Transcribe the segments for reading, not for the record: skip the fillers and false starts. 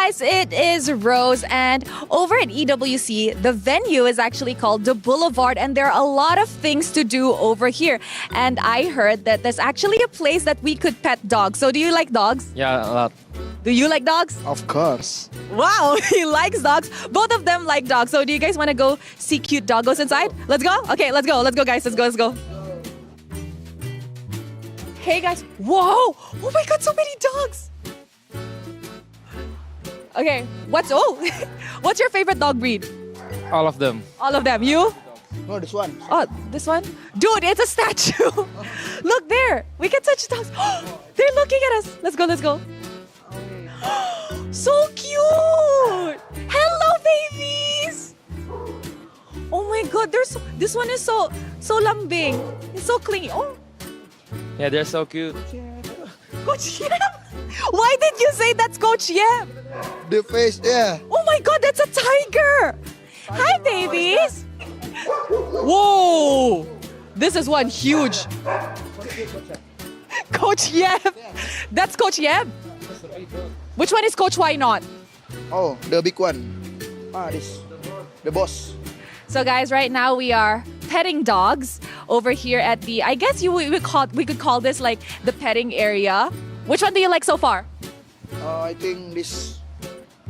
guys, it is Rose, and over at EWC, the venue is actually called the Boulevard, and there are a lot of things to do over here. And I heard that there's actually a place that we could pet dogs. So do you like dogs? Yeah, a lot. Do you like dogs? Of course. Wow, he likes dogs. Both of them like dogs. So do you guys want to go see cute doggos inside? Let's go? Okay, let's go. Let's go, guys. Let's go. Hey, guys. Whoa! Oh my God, so many dogs. Okay, what's your favorite dog breed? All of them. All of them. You? No, this one. Oh, this one? Dude, it's a statue. Look there. We can touch dogs. They're looking at us. Let's go. So cute. Hello, babies. Oh my God, this one is so lambing. It's so clingy. Oh, Yeah, they're so cute. Coach Yem. Why did you say that's Coach Yem? The face, yeah. Oh my God, that's a tiger. Hi, babies. Whoa. This is one huge. Coach Yem. That's Coach Yem. Which one is Coach Why Not? Oh, the big one. This. The boss. So guys, right now we are petting dogs over here at the, I guess we could call this like the petting area. Which one do you like so far? I think this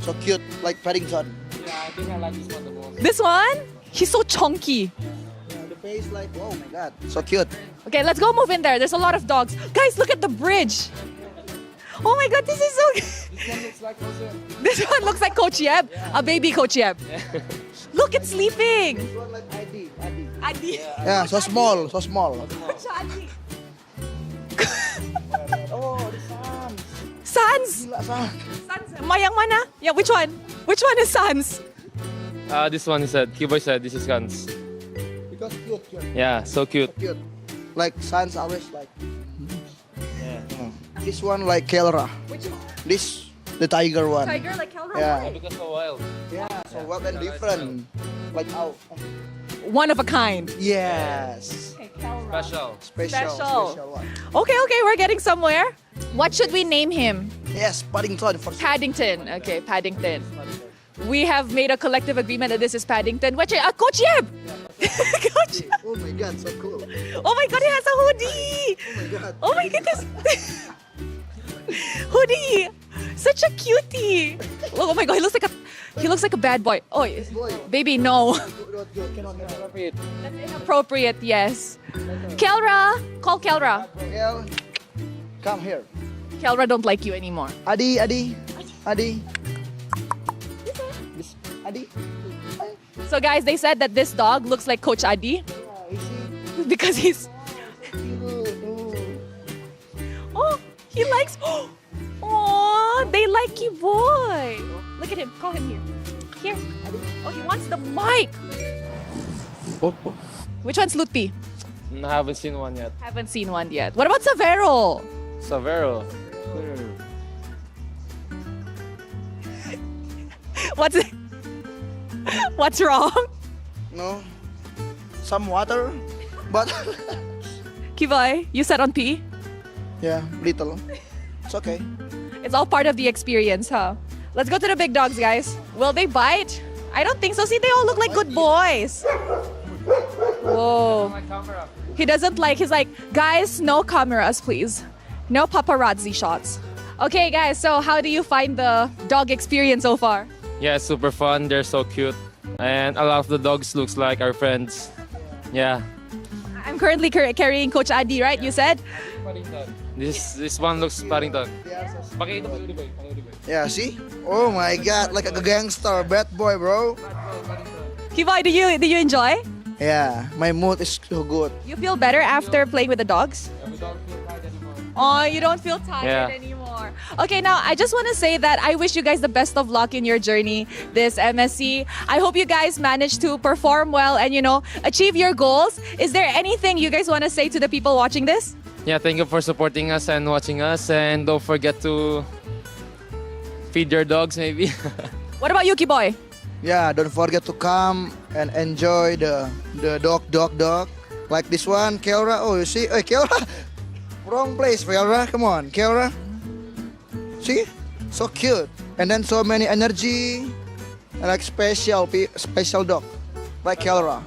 so cute, like Paddington. Yeah, I think I like this one the most. This one? He's so chunky. The face, like, oh my God, so cute. Okay, let's go move in there. There's a lot of dogs. Guys, look at the bridge. Oh my God, this is so This one looks like Jose. This one looks like Coach Yeb, a baby Coach Yeb. Look, it's sleeping. This one like Adi. Adi. Yeah, so small. Coach Adi. Oh, the Sans. Sans. Gila, Sans. Sans. Mayang mana? Yeah, which one? Which one is Sans? This one he said. Keyboy said this is Guns. Because cute. Yeah, so cute. Cute. Like Sans always like. Yeah. This one like Kelra. Which one? This, the tiger one. Tiger like Kelra? Yeah. Why? Because so wild. Yeah, so wild and different. Like how? One of a kind. Yes. Okay, Kelra. Special. Special one. Okay, we're getting somewhere. What should we name him? Yes, Paddington for sure. Paddington. Okay, Paddington. We have made a collective agreement that this is Paddington. Coach Yeb! Coach Yeb! Oh my God, so cool. Oh my God, he has a hoodie! Oh my God. Oh my goodness! Hoodie! Such a cutie! Oh my God, he looks like a bad boy. Oh, Boy, baby, no. cannot That's inappropriate, yes. Kelra! Call Kelra. Kel, come here. Kelra don't like you anymore. Adi. This, Adi. So guys, they said that this dog looks like Coach Adi You see? because he's... Cute. Oh, he likes... Oh, they like you, boy. Look at him. Call him here. Here. Oh, he wants the mic. Which one's Lutpi? I haven't seen one yet. Haven't seen one yet. What about Savero? Savero. What's wrong? No, some water, but Kivoy, you sat on pee? yeah, little. It's okay. It's all part of the experience, huh? Let's go to the big dogs, guys. Will they bite? I don't think so. See, they all look like good boys. Whoa. My camera. He doesn't like, he's like, guys, no cameras, please. No paparazzi shots. Okay, guys, so how do you find the dog experience so far? Yeah, it's super fun. They're so cute. And a lot of the dogs looks like our friends. Yeah. I'm currently carrying Coach Adi, right? You said? This one looks Paddington. Yeah, see? Oh my God, like a gangster, bad boy, bro. Kivoy, do you enjoy? Yeah, my mood is so good. You feel better after playing with the dogs? Oh, you don't feel tired Yeah. anymore. Okay, now I just want to say that I wish you guys the best of luck in your journey this MSC. I hope you guys manage to perform well and, achieve your goals. Is there anything you guys want to say to the people watching this? Yeah, thank you for supporting us and watching us. And don't forget to feed your dogs maybe. What about Yuki Boy? Yeah, don't forget to come and enjoy the dog. Like this one, Kelra. Oh, you see? Hey, Kelra. Wrong place, Kelra. Come on, Kelra. See? So cute. and then so many energy, like special dog, like Kelra.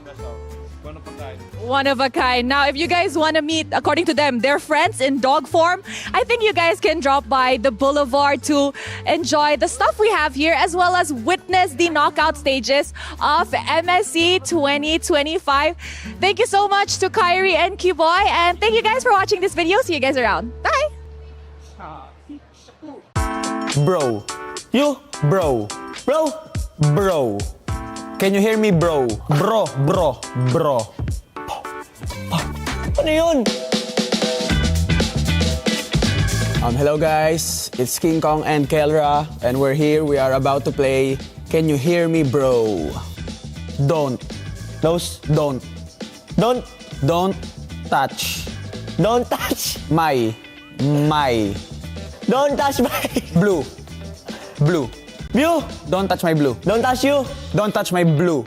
One of a kind. Now, if you guys want to meet, according to them, their friends in dog form, I think you guys can drop by the Boulevard to enjoy the stuff we have here, as well as witness the knockout stages of MSC 2025. Thank you so much to Kyrie and Kiboy, and thank you guys for watching this video. See you guys around. Bye! Bro. You, bro. Bro, bro. Can you hear me, bro? Bro, bro, bro. Ano yun? Hello guys, it's King Kong and Kelra, and we're here. We are about to play Can You Hear Me, Bro? Don't. Those don't. Don't. Don't touch. Don't touch. My. Don't touch my. Blue. Blue. Blue. Don't touch my blue. Don't touch you. Don't touch my blue.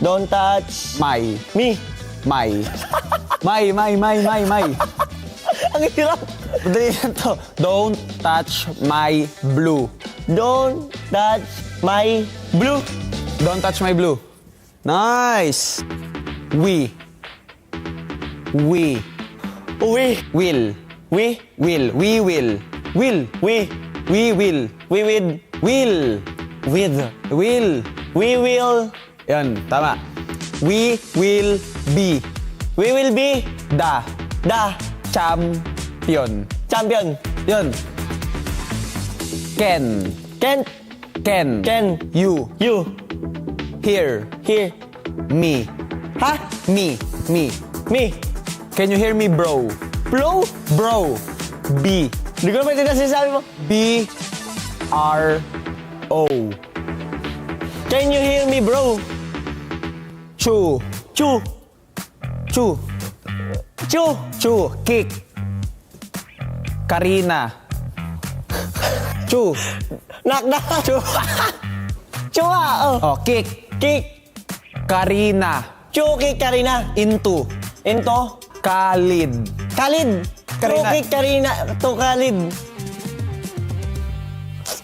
Don't touch. My. Me. My. My. Ang hirap. Madali lang to. Don't touch my blue. Don't touch my blue. Don't touch my blue. Nice. We. Will. We will. We will. Yan, tama. We will be. We will be the champion. Yun. Can. You. Hear. Me. Ha? Me. Can you hear me, bro? Bro. B. Hindi ko naman sinasabi mo. B-R-O. Can you hear me, bro? Chew. Kick. Karina. Chew. Knock. Chew. Oh, kick. Karina. Kick Karina. Into. Khalid. Karina. Kick Karina. To Khalid.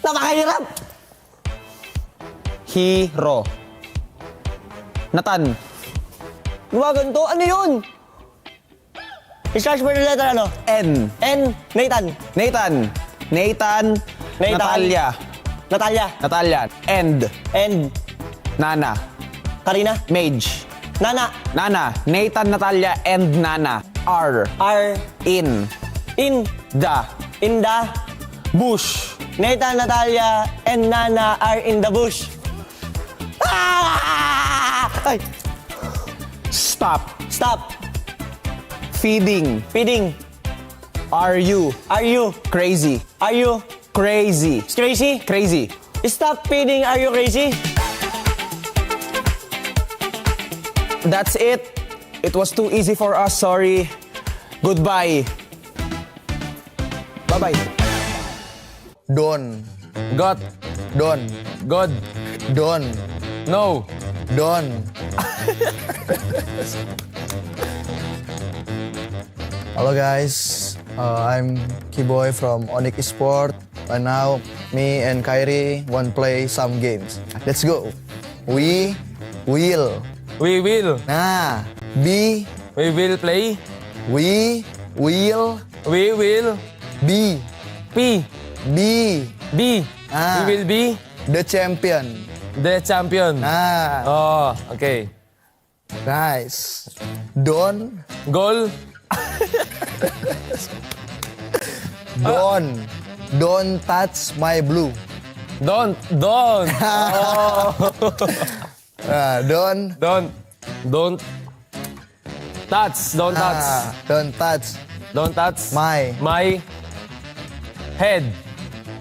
Napakahirap. Hero. Nathan. Luwagan to? Ano yun? I-search mo yung letter ano? N. Nathan. Natalia. End. Nana. Karina. Mage. Nana. Nathan, Natalia, and Nana. R. In the bush. Nathan, Natalia, and Nana are in the bush. Ay. Stop. Feeding. Are you crazy? Crazy. Stop feeding. Are you crazy? That's it. It was too easy for us. Sorry. Goodbye. Bye-bye. Don. Got. Don. God. Don. No. Don. Hello guys, I'm Kiboy from Onyx Sport, and now me and Kyrie want play some games. Let's go. We will. We will Be. We will play. We will We will be. be. Be. We will be The champion. the champion. Oh, okay. Nice. Don't Goal. touch my blue. Don't. Don't touch. Don't touch. Don't touch Don't touch my my head.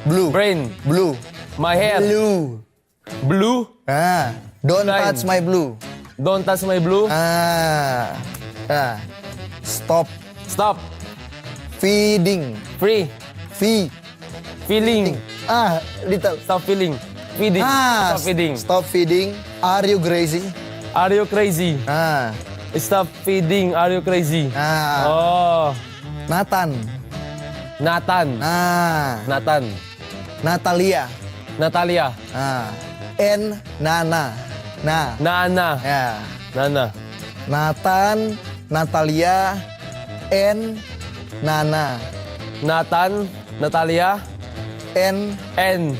blue. Brain. Blue. My hair. Blue. Don't Line. touch my blue. Don't touch my blue. Stop Stop. feeding. Feeling. Little. Stop feeling. Feeding. Stop feeding. Stop feeding. Are you crazy? Are you crazy? Stop feeding. Are you crazy? Oh. Nathan. Nathan. Natalia. Natalia. N. Nana. Nana. Yeah. Nana. Nathan, Natalia, N. Nana. Nathan. Natalia. N. N.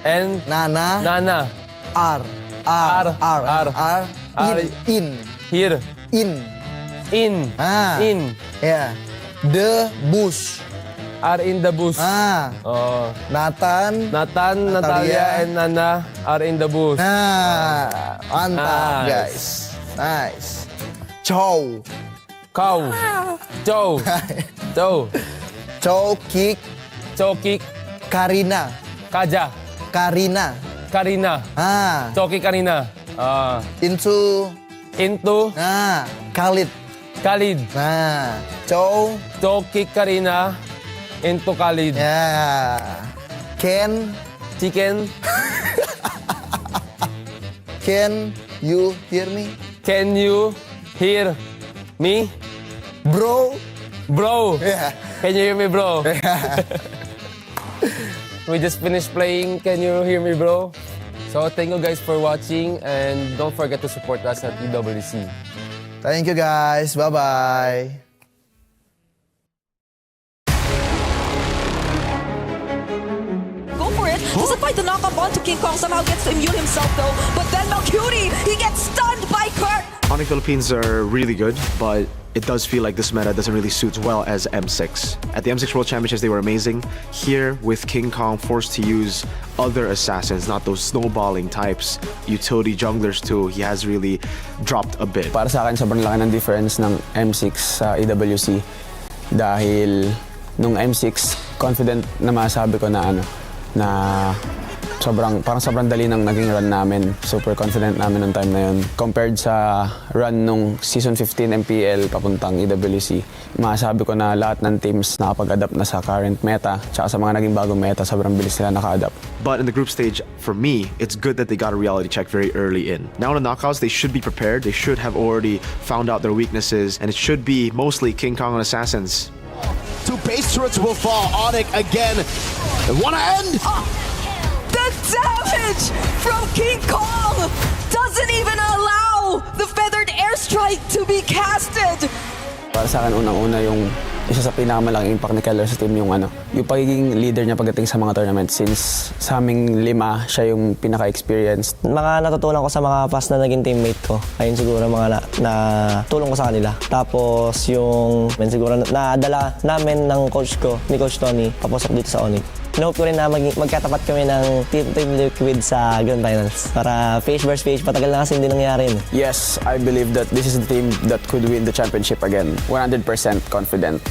N. Nana. Nana. R. In. Here. In. In. In. Yeah. The bus. Are in the bus. Oh. Nathan, Natalia, and Nana are in the bus. Mantap, Nice. guys. Nice. Chow. Cow. Chow. Chow. Chow kick. Chow kick. Karina. Kaja. Karina. Karina. Chow kick Karina. Into. Khalid. Khalid. Chow. Chow kick Karina into Khalid. Yeah. Ken. Chicken. Can you hear me? Can you hear me? Bro. Bro. Yeah. Can you hear me, bro? We just finished playing Can You Hear Me, Bro? So thank you guys for watching and don't forget to support us at EWC. Thank you, guys. Bye-bye. Go for it. Doesn't fight the knockup onto King Kong. Somehow gets to immune himself though. But then Malcuti, he gets stunned by Kurt. Onyx Philippines are really good, but it does feel like this meta doesn't really suit well as M6. At the M6 World Championships, they were amazing. Here, with King Kong forced to use other assassins, not those snowballing types, utility junglers too, he has really dropped a bit. Para sa akin, sobrang laki ng difference ng M6 sa EWC. Dahil nung M6, confident na masabi ko na parang sobrang dali ng naging run namin. Super confident namin nung time na yun. Compared sa run nung Season 15 MPL papuntang EWC, masasabi ko na lahat ng teams nakapag-adapt na sa current meta, tsaka sa mga naging bagong meta, sobrang bilis nila naka-adapt. But in the group stage, for me, it's good that they got a reality check very early in. Now in the knockouts, they should be prepared. They should have already found out their weaknesses, and it should be mostly King Kong and Assassins. Two base turrets will fall. Onyx again. They want to end. The damage from King Kong doesn't even allow the feathered airstrike to be casted. Para sa akin, unang-una yung isa sa pinakamalaking impact ni Keller sa team yung pagiging leader niya pagdating sa mga tournament, since sa aming 5, siya yung pinaka-experienced. Mga natutunan ko sa mga past na naging teammate ko, ayun siguro mga na tulong ko sa kanila. Tapos yung siguro nadala namin ng coach ko, ni Coach Tony, papasok dito sa Onyx. Inohope ko rin na magkatapat kami ng Team Liquid sa Grand Finals. Para face versus face, patagal na kasi hindi nangyari yun. Yes, I believe that this is the team that could win the championship again. 100% confident.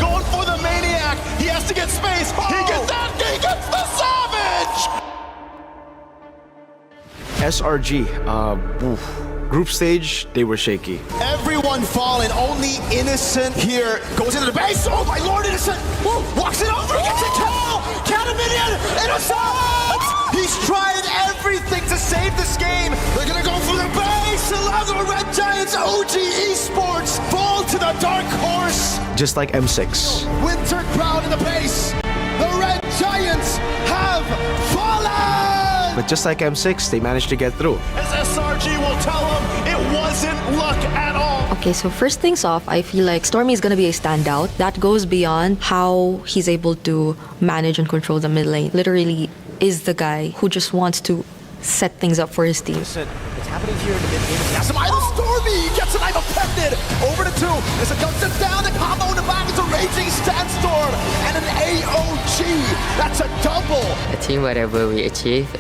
Going for the maniac. He has to get space. He gets that. He gets the savage. SRG, group stage, they were shaky. Everyone falling. Only Innocent here goes into the base. Oh my lord, Innocent. Whoa, walks it over. Gets a kill. Cannon Innocent. He's trying everything to save this game. They're gonna go for the base. Allow the Red Giants. OG Esports fall to the dark horse. Just like M6. Winter crowd in the base. The Red Giants have fallen. But just like M6, they managed to get through. As SRG will tell them, it wasn't luck at all. Okay, so first things off, I feel like Stormy is going to be a standout. That goes beyond how he's able to manage and control the mid lane. Literally is the guy who just wants to set things up for his team. It's happening here in the mid game. Has some idle Stormy gets a knife affected. Over to 2. As it dumps it down, the combo in the back is a raging Sandstorm and an AOG. That's a double. I think whatever we achieved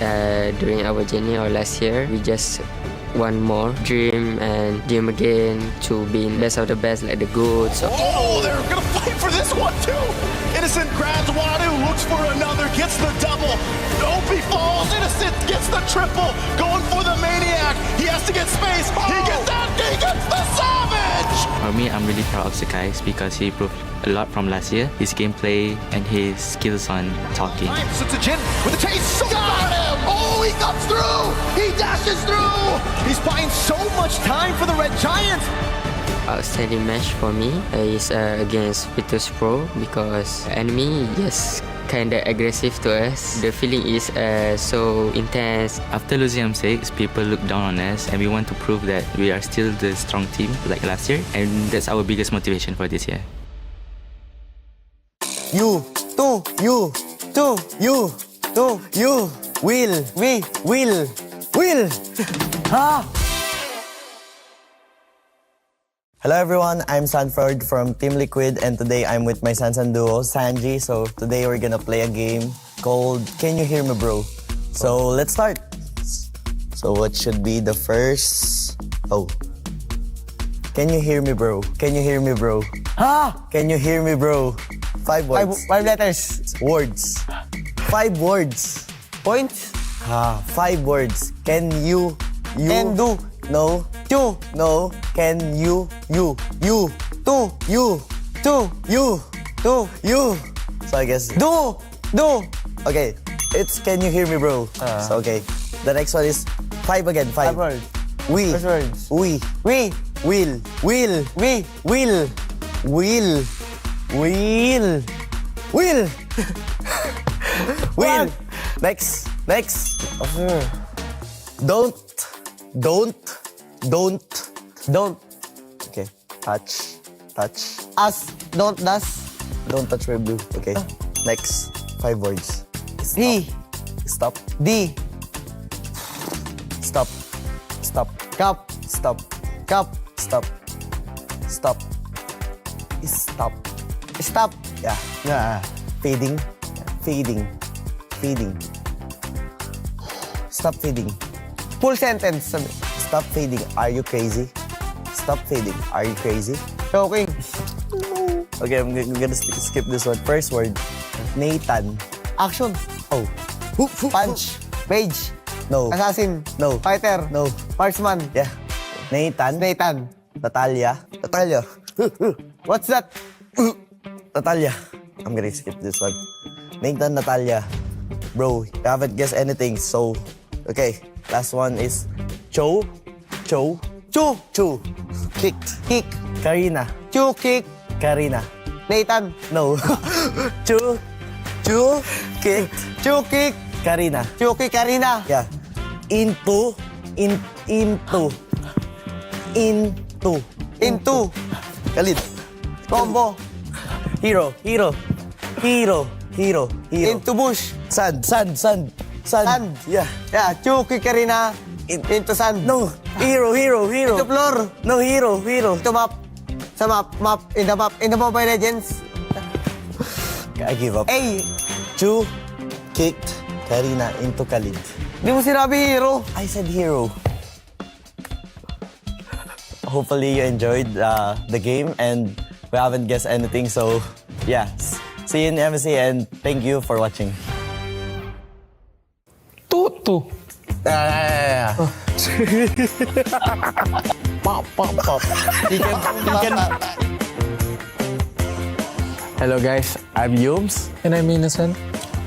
during our journey or last year, we just want more, dream and dream again to be best of the best, like the good. So. Oh, they're gonna fight for this one too. Innocent grabs Wadu, looks for another, gets the double. Opie falls, Innocent gets the triple. Going for the maniac, he has to get space. He gets that, he gets the savage. For me, I'm really proud of Sakai because he proved a lot from last year. His gameplay and his skills on talking. Jin with the chase, so got him! Oh, he comes through! He dashes through! He's buying so much time for the Red Giant! Outstanding match for me is against Virtus Pro because enemy just kinda aggressive to us. The feeling is so intense. After losing M6, people look down on us and we want to prove that we are still the strong team like last year, and that's our biggest motivation for this year. You, two, you, will. Ha! Hello everyone, I'm Sanford from Team Liquid and today I'm with my Sansan duo, Sanji. So today we're gonna play a game called Can You Hear Me Bro? So let's start. So what should be the first... Oh. Can you hear me bro? Can you hear me bro? Ha! Can you hear me bro? 5 words. Five letters. Words. 5 words. Points. 5 words. Can you... Can do. No. You. No. Can you. Two. You. So I guess... Do. Okay. It's Can You Hear Me Bro? So okay. The next one is 5 again. 5 words. We. First words. We. We. Will. We. Will. Next. Don't. Okay. Touch. Us. Don't. Das. Don't touch my blue. Okay. Next. 5 words. He. Stop. D. Stop. Cup. Stop. Cup. Stop. Stop. Yeah. Fading. Stop fading. Full sentence. Sabi. Stop fading. Are you crazy? Stop fading. Are you crazy? Joking. Okay, I'm gonna skip this one. First word. Nathan. Action. Oh. Punch. Mage. No. Assassin. No. Fighter. No. Marksman. Yeah. Nathan. Natalia. What's that? Natalia. I'm gonna skip this one. Nathan, Natalia. Bro, you haven't guessed anything, so... Okay, last one is... Cho. Kick. Karina. Kick. Karina. Nathan. No. Kick. Kick. Karina. Karina. Yeah. Into. Kalit. Combo. Hero. Into bush. Sand. Sand. Yeah. Chuki Karina. Into sand. No. Hero. Into floor. No, hero. Into map. Sa map. In the map. In the Mobile Legends. I give up. A. Chu kicked Karina into Khalid. Di mo sinabi hero. I said hero. Hopefully you enjoyed the game and we haven't guessed anything. So yeah, see you in MSC and thank you for watching. Tutu. Yeah. Pop. You can. Hello guys, I'm Yums. And I'm Innocent.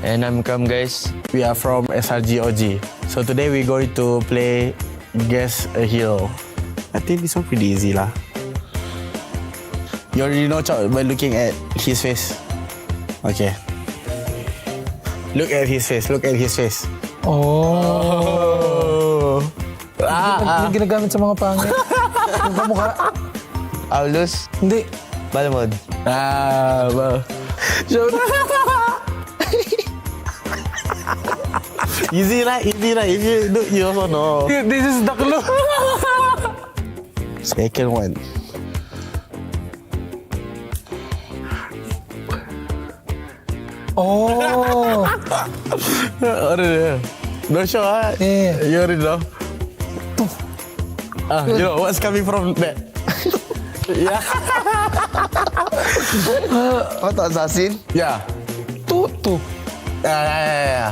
And I'm Kam, guys. We are from SRGOG. So today we're going to play Guess a Hero. I think this one pretty easy lah. You already know by looking at his face. Okay. Look at his face. Oh. Yung ginagamit sa mga pangit. Yung kamukha. Aulus? Hindi. Balamod. Well. Easy lah. If you do, you also know. This is the clue. Second one. Oh. No show, huh? Yeah. You already know. You know what's coming from that? Yeah. What, assassin? Yeah. Tutu. Yeah.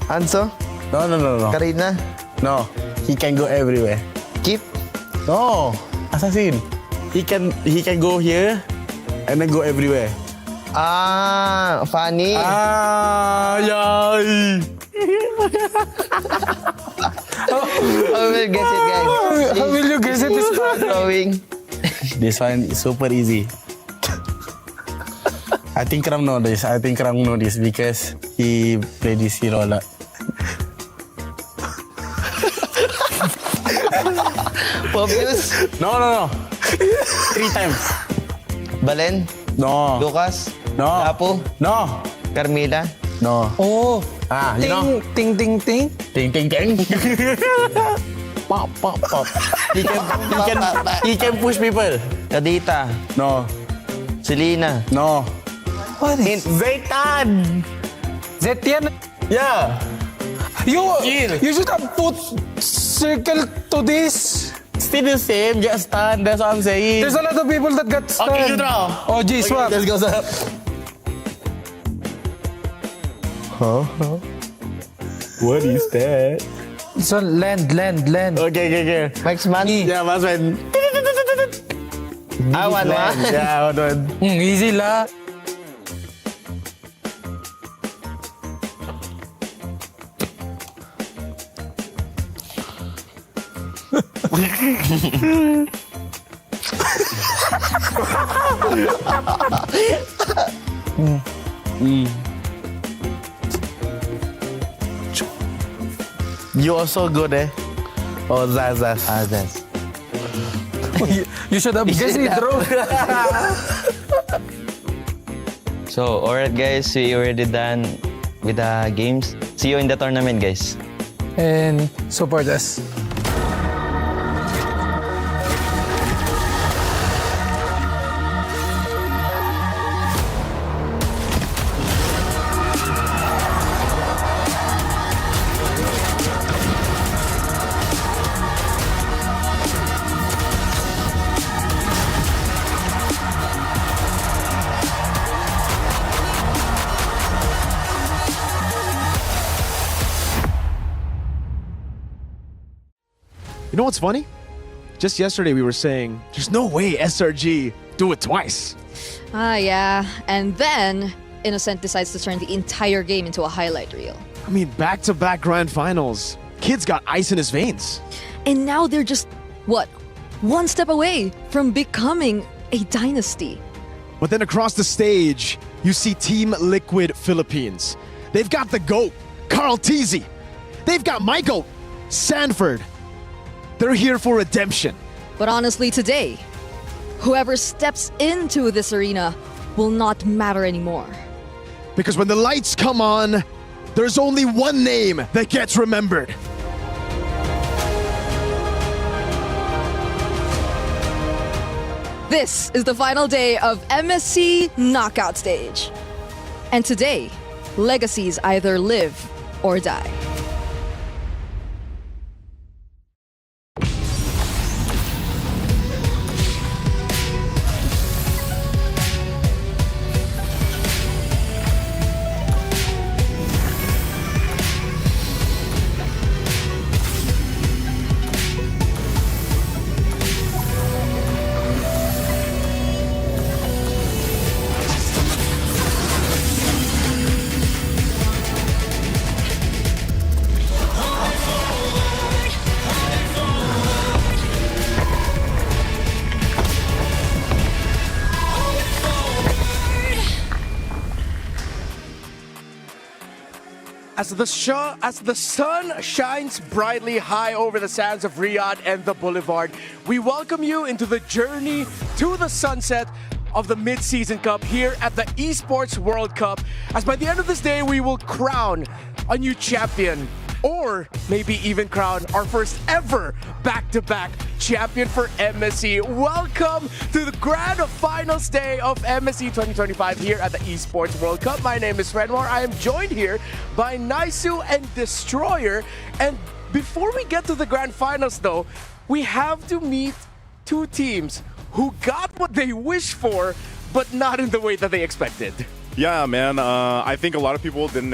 Hanso? No. Karina? No. He can go everywhere. Keep? No. Assassin. He can go here and then go everywhere. Funny. Yay. How will guess it, guys? How will you guess it? Throwing. This one is super easy. I think Ram know this. Because he played this hero a lot. Pobius. No. 3 times. Balen. No. Lucas. No. Apo. No. Carmila. No. Oh. You know. Ting. Ting. Pop. He can push people. Kadita. No. Selena. No. What is? Zaitan. Zetian. Yeah. You should have put circle to this. Still the same, get stunned. That's what I'm saying. There's a lot of people that got stunned. Okay, you draw. Oh, G, swap. Let's go, sir. Huh? What is that? So land. Okay. Max Money. Yeah, Max Man. One. Yeah, one. Easy la. You also good, eh? Oh, Zaz. You should have guessed it, bro. So, alright guys, we already done with the games. See you in the tournament, guys. And support us. You know what's funny? Just yesterday we were saying, there's no way SRG do it twice. Yeah. And then Innocent decides to turn the entire game into a highlight reel. I mean, back-to-back grand finals. Kid's got ice in his veins. And now they're just, one step away from becoming a dynasty. But then across the stage, you see Team Liquid Philippines. They've got the GOAT, Carl Teasy. They've got my GOAT, Sanford. They're here for redemption. But honestly, today, whoever steps into this arena will not matter anymore. Because when the lights come on, there's only one name that gets remembered. This is the final day of MSC Knockout Stage. And today, legacies either live or die. As the sun shines brightly high over the sands of Riyadh and the Boulevard, we welcome you into the journey to the sunset of the Mid-Season Cup here at the Esports World Cup. As by the end of this day, we will crown a new champion, or maybe even crown our first ever back-to-back champion for MSC. Welcome to the grand finals day of MSC 2025 here at the Esports World Cup. My name is Renwar. I am joined here by Naisu and Destroyer. And before we get to the grand finals though, we have to meet two teams who got what they wished for, but not in the way that they expected. Yeah, man. I think a lot of people didn't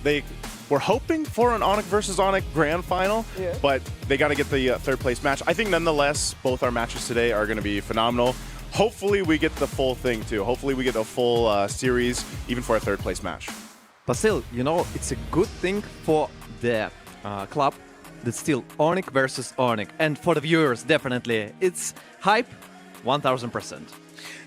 they were hoping for an Onyx versus Onyx grand final, but they got to get the third place match. I think nonetheless, both our matches today are going to be phenomenal. Hopefully we get the full thing too. Hopefully we get a full series, even for a third place match. But still, you know, it's a good thing for the club that's still Onyx versus Onyx. And for the viewers, definitely, it's hype 1000%.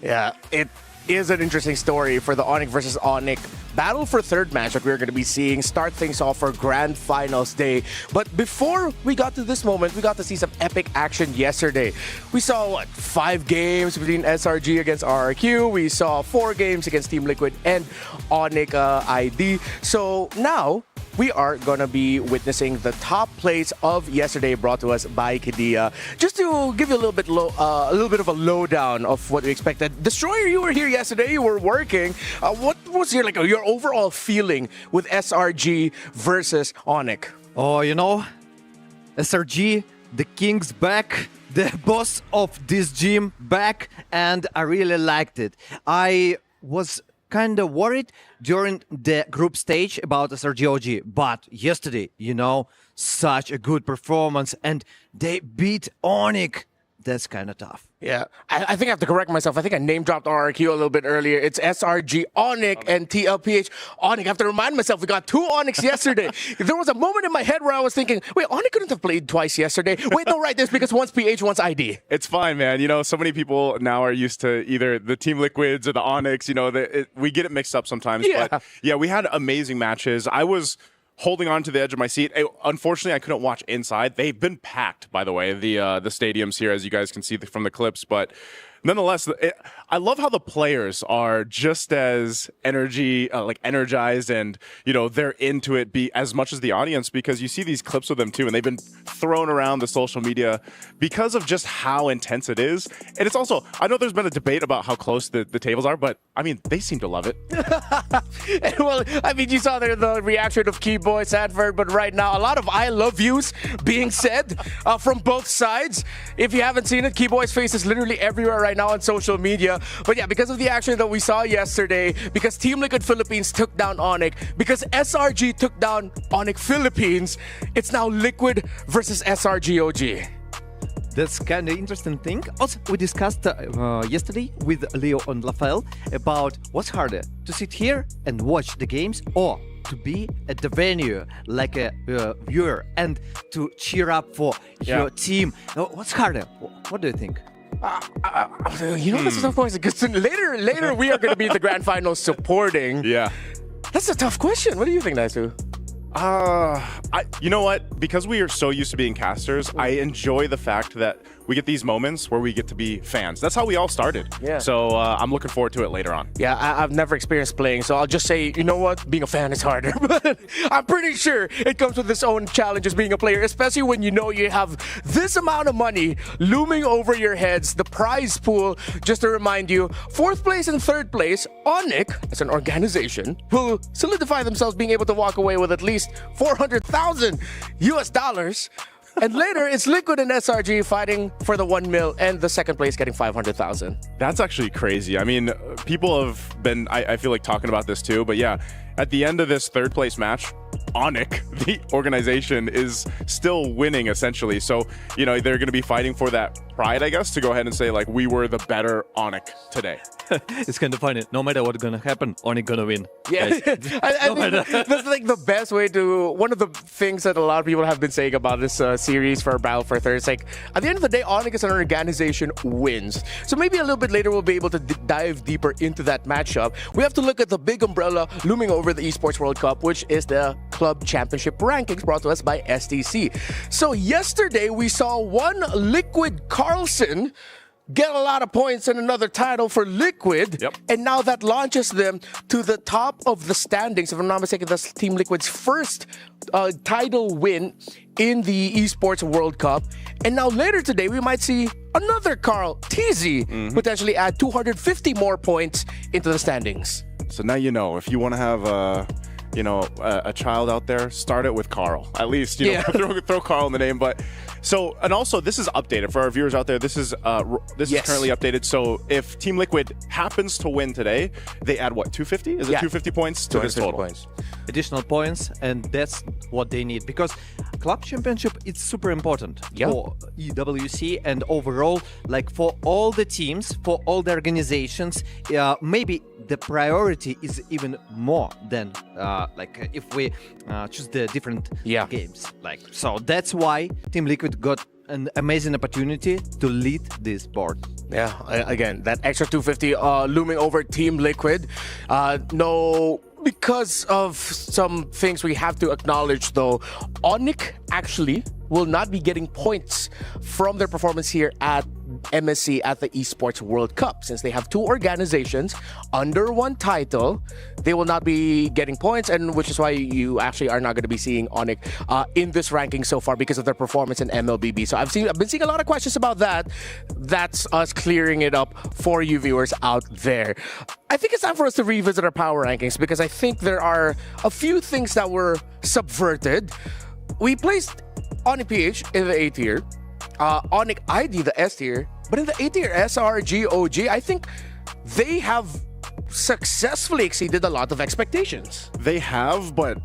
Yeah, it is an interesting story for the Onyx versus Onyx battle for third match that we're going to be seeing start things off for Grand Finals Day. But before we got to this moment, we got to see some epic action yesterday. We saw, 5 games between SRG against RRQ. We saw 4 games against Team Liquid and Onyx ID. So now, we are going to be witnessing the top plays of yesterday brought to us by Kadia. Just to give you a little bit of a lowdown of what we expected. Destroyer, you were here yesterday. You were working. What was your overall feeling with SRG versus Onyx? Oh, SRG, the king's back, the boss of this gym back, and I really liked it. I was kind of worried during the group stage about SRG OG, but yesterday, such a good performance, and they beat Onyx. That's kind of tough. Yeah, I think I have to correct myself. I think I name dropped RRQ a little bit earlier. It's SRG Onyx and TLPH Onyx. I have to remind myself we got 2 Onyx yesterday. There was a moment in my head where I was thinking, wait, Onyx couldn't have played twice yesterday. Wait, no, right, this because one's PH, one's ID. It's fine, man. So many people now are used to either the Team Liquids or the Onyx. We get it mixed up sometimes. Yeah. But yeah, we had amazing matches. I was holding on to the edge of my seat. Unfortunately, I couldn't watch inside. They've been packed, by the way, the stadiums here, as you guys can see from the clips. But nonetheless, I love how the players are just as energized, and they're into it as much as the audience, because you see these clips of them too, and they've been thrown around the social media because of just how intense it is. And it's also, I know there's been a debate about how close the tables are, but I mean, they seem to love it. Well, I mean, you saw there the reaction of Keyboy, Sanford, but right now, a lot of I love yous being said from both sides. If you haven't seen it, Keyboy's face is literally everywhere right now on social media. But yeah, because of the action that we saw yesterday, because Team Liquid Philippines took down Onyx, because SRG took down Onyx Philippines, it's now Liquid versus SRG OG. That's kind of interesting thing. Also, we discussed yesterday with Leo and Rafael about what's harder, to sit here and watch the games or to be at the venue like a viewer and to cheer up for your team. What's harder? What do you think? This is a question because later we are going to be in the grand finals supporting. Yeah. That's a tough question. What do you think, Naisu? You know what? Because we are so used to being casters, I enjoy the fact that we get these moments where we get to be fans. That's how we all started. Yeah. So I'm looking forward to it later on. Yeah, I've never experienced playing, so I'll just say, you know what? Being a fan is harder. But I'm pretty sure it comes with its own challenges being a player, especially when you know you have this amount of money looming over your heads, the prize pool. Just to remind you, 4th place and 3rd place, Onyx, as an organization, will solidify themselves being able to walk away with at least $400,000 US. And later, it's Liquid and SRG fighting for the 1 mil and the 2nd place getting 500,000. That's actually crazy. I mean, people have been, I feel like, talking about this too. But yeah, at the end of this 3rd place match, Onyx, the organization, is still winning essentially. So, they're going to be fighting for that pride, I guess, to go ahead and say, like, we were the better Onyx today. It's kind of funny. No matter what's going to happen, Onyx going to win. Yeah, I think that's like the best way to, one of the things that a lot of people have been saying about this series for Battle for Third. It's like, at the end of the day, Onyx as an organization wins. So maybe a little bit later we'll be able to dive deeper into that matchup. We have to look at the big umbrella looming over the Esports World Cup, which is the Club Championship Rankings brought to us by STC. So yesterday we saw one Liquid Carlson get a lot of points and another title for Liquid. Yep. And now that launches them to the top of the standings. If I'm not mistaken, that's Team Liquid's first title win in the Esports World Cup. And now later today, we might see another Carl, TZ, potentially add 250 more points into the standings. So now if you want to have a child out there, start it with Carl. At least, throw Carl in the name. But so, and also this is updated for our viewers out there. This is currently updated. So if Team Liquid happens to win today, they add what, 250? Is it 250 points to this total? Points. Additional points, and that's what they need, because Club Championship is super important for EWC and overall, like for all the teams, for all the organizations. Maybe the priority is even more than if we choose the different games. So that's why Team Liquid got an amazing opportunity to lead this board. Yeah, again, that extra 250 looming over Team Liquid. Because of some things we have to acknowledge, though, Onyx actually will not be getting points from their performance here at MSC at the Esports World Cup. Since they have two organizations under one title, they will not be getting points, and which is why you actually are not going to be seeing Onyx in this ranking so far because of their performance in MLBB. So I've been seeing a lot of questions about that. That's us clearing it up for you viewers out there. I think it's time for us to revisit our power rankings because I think there are a few things that were subverted. We placed Onyx PH in the A tier, Onyx ID the S tier, but in the A tier, SRG OG, I think they have successfully exceeded a lot of expectations. They have, but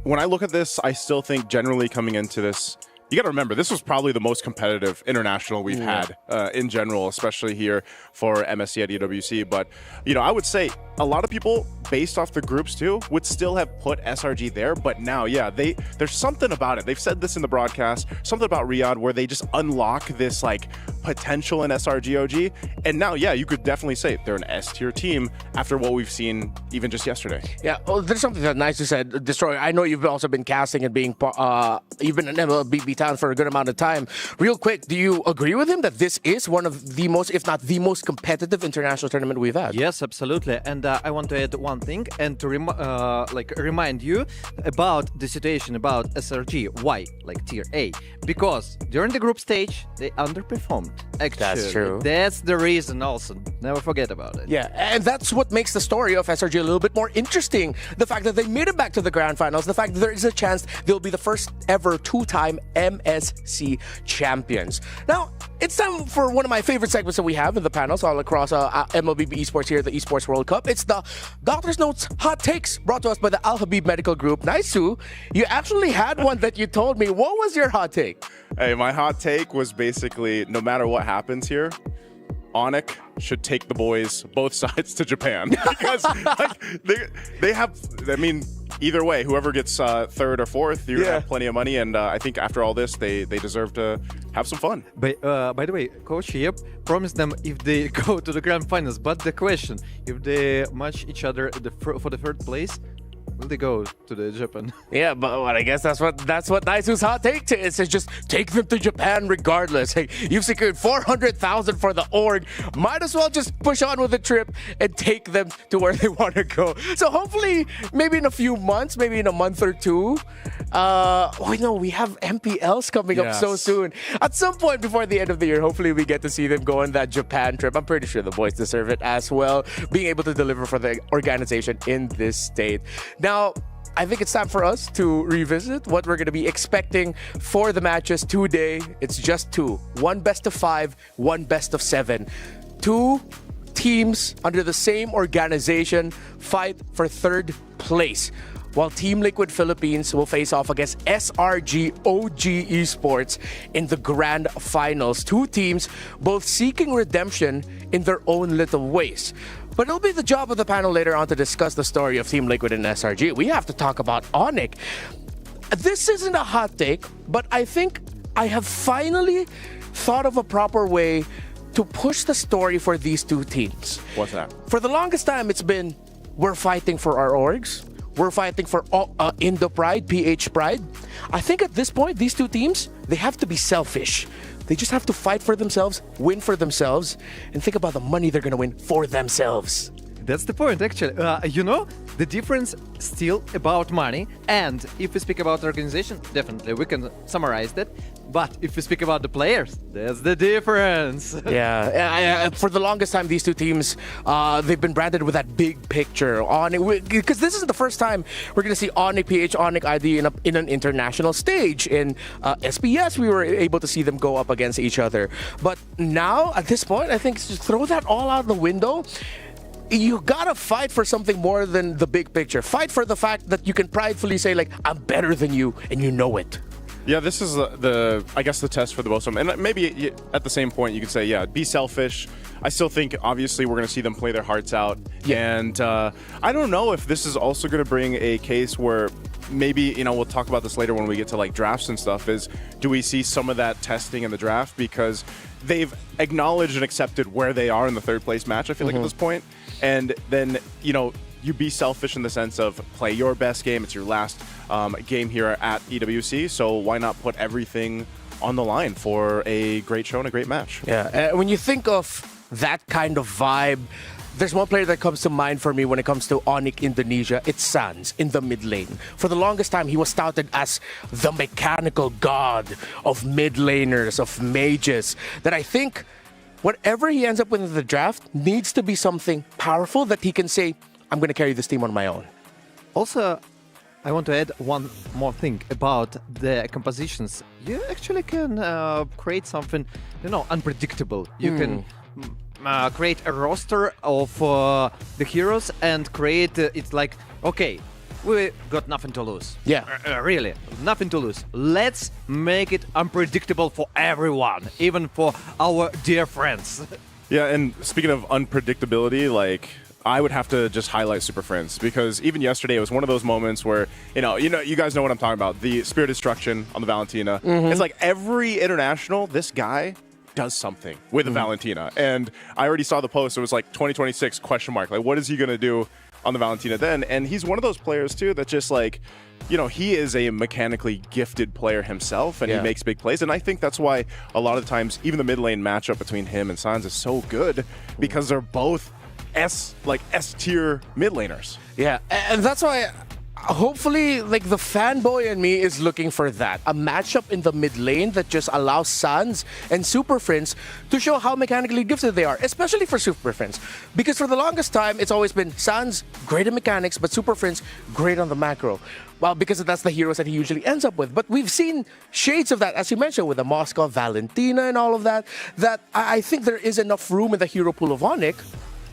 when I look at this, I still think generally coming into this, you got to remember, this was probably the most competitive international we've had in general, especially here for MSC at EWC. But, I would say a lot of people, based off the groups too, would still have put SRG there. But now, there's something about it. They've said this in the broadcast, something about Riyadh where they just unlock this potential in SRG OG. And now, you could definitely say they're an S tier team after what we've seen even just yesterday. Yeah, there's something that Nice said, Destroyer. I know you've also been casting and being you've been in MLBB town for a good amount of time. Real quick, do you agree with him that this is one of the most, if not the most competitive international tournament we've had? Yes, absolutely. And I want to add one thing and to remind you about the situation about SRG. Why? Tier A. Because during the group stage, they underperformed. Actually, that's true. That's the reason also. Never forget about it. Yeah, and that's what makes the story of SRG a little bit more interesting. The fact that they made it back to the grand finals, the fact that there is a chance they'll be the first ever two-time MSC champions. Now, it's time for one of my favorite segments that we have in the panels all across MLBB Esports here at the Esports World Cup. It's the Doctor's Notes Hot Takes brought to us by the Al Habib Medical Group. Naisu, you actually had one that you told me. What was your hot take? Hey, my hot take was basically no matter what happens here, Onyx should take the boys both sides to Japan because they have, either way, whoever gets third or fourth, you have plenty of money, and I think after all this, they deserve to have some fun. By the way, Coach Yep promised them if they go to the grand finals, but the question, if they match each other for the third place, will they go to the Japan? Yeah, but I guess that's what Naisu's hot take is. It's just take them to Japan regardless. Hey, you've secured 400,000 for the org. Might as well just push on with the trip and take them to where they want to go. So hopefully, maybe in a few months, maybe in a month or two. We have MPLs coming up so soon. At some point before the end of the year, hopefully we get to see them go on that Japan trip. I'm pretty sure the boys deserve it as well, being able to deliver for the organization in this state. Now, I think it's time for us to revisit what we're going to be expecting for the matches today. It's just two. One best of 5, one best of 7. Two teams under the same organization fight for third place, while Team Liquid Philippines will face off against SRG OG Esports in the grand finals. Two teams both seeking redemption in their own little ways. But it'll be the job of the panel later on to discuss the story of Team Liquid and SRG. We have to talk about Onyx. This isn't a hot take, but I think I have finally thought of a proper way to push the story for these two teams. What's that? For the longest time, it's been, we're fighting for our orgs. We're fighting for Indo Pride, PH Pride. I think at this point, these two teams, they have to be selfish. They just have to fight for themselves, win for themselves, and think about the money they're going to win for themselves. That's the point, actually. The difference still about money. And if we speak about organization, definitely we can summarize that. But if we speak about the players, that's the difference. Yeah, for the longest time, these two teams, they've been branded with that big picture on it. Because this is the first time we're going to see Onyx PH, Onyx ID in an international stage. In SPS, we were able to see them go up against each other. But now, at this point, I think just throw that all out the window. You gotta fight for something more than the big picture. Fight for the fact that you can pridefully say, I'm better than you, and you know it. Yeah, this is I guess the test for the both of them. And maybe at the same point you could say, yeah, be selfish. I still think obviously we're going to see them play their hearts out. Yeah. And I don't know if this is also going to bring a case where maybe, we'll talk about this later when we get to like drafts and stuff, is do we see some of that testing in the draft? Because they've acknowledged and accepted where they are in the third place match, I feel like at this point. And then, you be selfish in the sense of play your best game. It's your last game here at EWC, so why not put everything on the line for a great show and a great match? Yeah, when you think of that kind of vibe, there's one player that comes to mind for me when it comes to Onyx Indonesia. It's Sans in the mid lane. For the longest time, he was touted as the mechanical god of mid laners, of mages, that I think whatever he ends up with in the draft needs to be something powerful that he can say, I'm going to carry this team on my own. Also, I want to add one more thing about the compositions. You actually can create something, unpredictable. You can create a roster of the heroes and create it's like, okay, we got nothing to lose. Yeah. Really, nothing to lose. Let's make it unpredictable for everyone, even for our dear friends. Yeah, and speaking of unpredictability, like, I would have to just highlight Super Friends, because even yesterday it was one of those moments where, you guys know what I'm talking about. The Spirit Destruction on the Valentina. It's like every international, this guy does something with the Valentina. And I already saw the post. It was like 2026 ? Like, what is he going to do on the Valentina then? And he's one of those players too that just like, he is a mechanically gifted player himself, and he makes big plays. And I think that's why a lot of times even the mid lane matchup between him and Sans is so good, because they're both S-tier mid laners. Yeah, and that's why hopefully like the fanboy in me is looking for that. A matchup in the mid lane that just allows Sans and Super Friends to show how mechanically gifted they are, especially for Super Friends. Because for the longest time, it's always been Sans, great at mechanics, but Super Friends, great on the macro. Well, because that's the heroes that he usually ends up with. But we've seen shades of that, as you mentioned, with the Moscow Valentina and all of that, that I think there is enough room in the hero pool of Onyx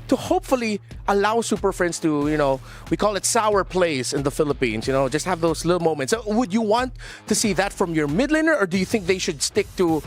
to hopefully allow Super Friends to, we call it sour plays in the Philippines, just have those little moments. So would you want to see that from your mid laner, or do you think they should stick to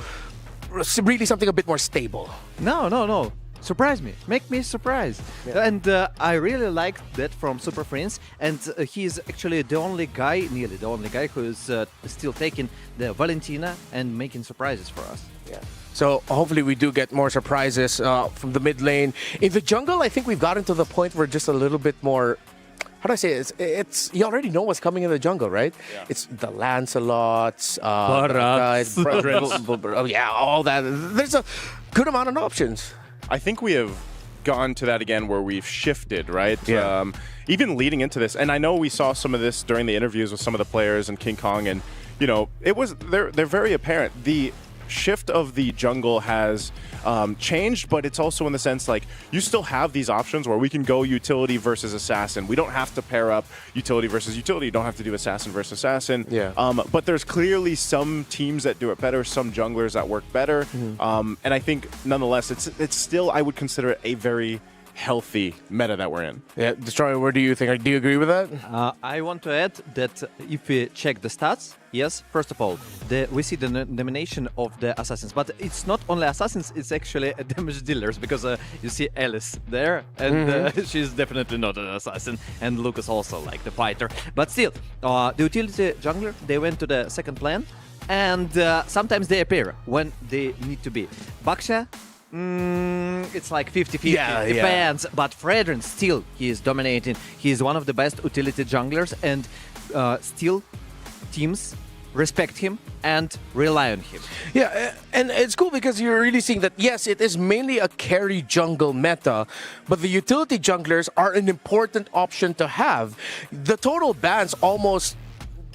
really something a bit more stable? No. Surprise me. Make me surprised. Yeah. And I really like that from Super Friends. And he's actually the only guy, nearly the only guy, who is still taking the Valentina and making surprises for us. Yeah. So hopefully we do get more surprises from the mid lane. In the jungle, I think we've gotten to the point where just a little bit more, how do I say it? It's you already know what's coming in the jungle, right? Yeah. It's the Lancelots, all that. There's a good amount of options. I think we have gone to that again where we've shifted, right? Yeah. Even leading into this, and I know we saw some of this during the interviews with some of the players and King Kong, and they're very apparent. The shift of the jungle has changed, but it's also in the sense like you still have these options where we can go utility versus assassin. We don't have to pair up utility versus utility. You don't have to do assassin versus assassin. Yeah. But there's clearly some teams that do it better, some junglers that work better. And I think nonetheless, it's still, I would consider it a very healthy meta that we're in. Yeah, Destroyer, what do you think? Do you agree with that? I want to add that if we check the stats, yes, first of all, we see the nomination of the assassins, but it's not only assassins, it's actually damage dealers, because you see Alice there, and she's definitely not an assassin, and Lucas also, like the fighter. But still, the utility jungler, they went to the second plan, and sometimes they appear when they need to be. Baksha, it's like 50-50, depends. But Fredrin, still, he is dominating. He is one of the best utility junglers, and still teams respect him and rely on him. Yeah, and it's cool because you're really seeing that, yes, it is mainly a carry jungle meta, but the utility junglers are an important option to have. The total bans almost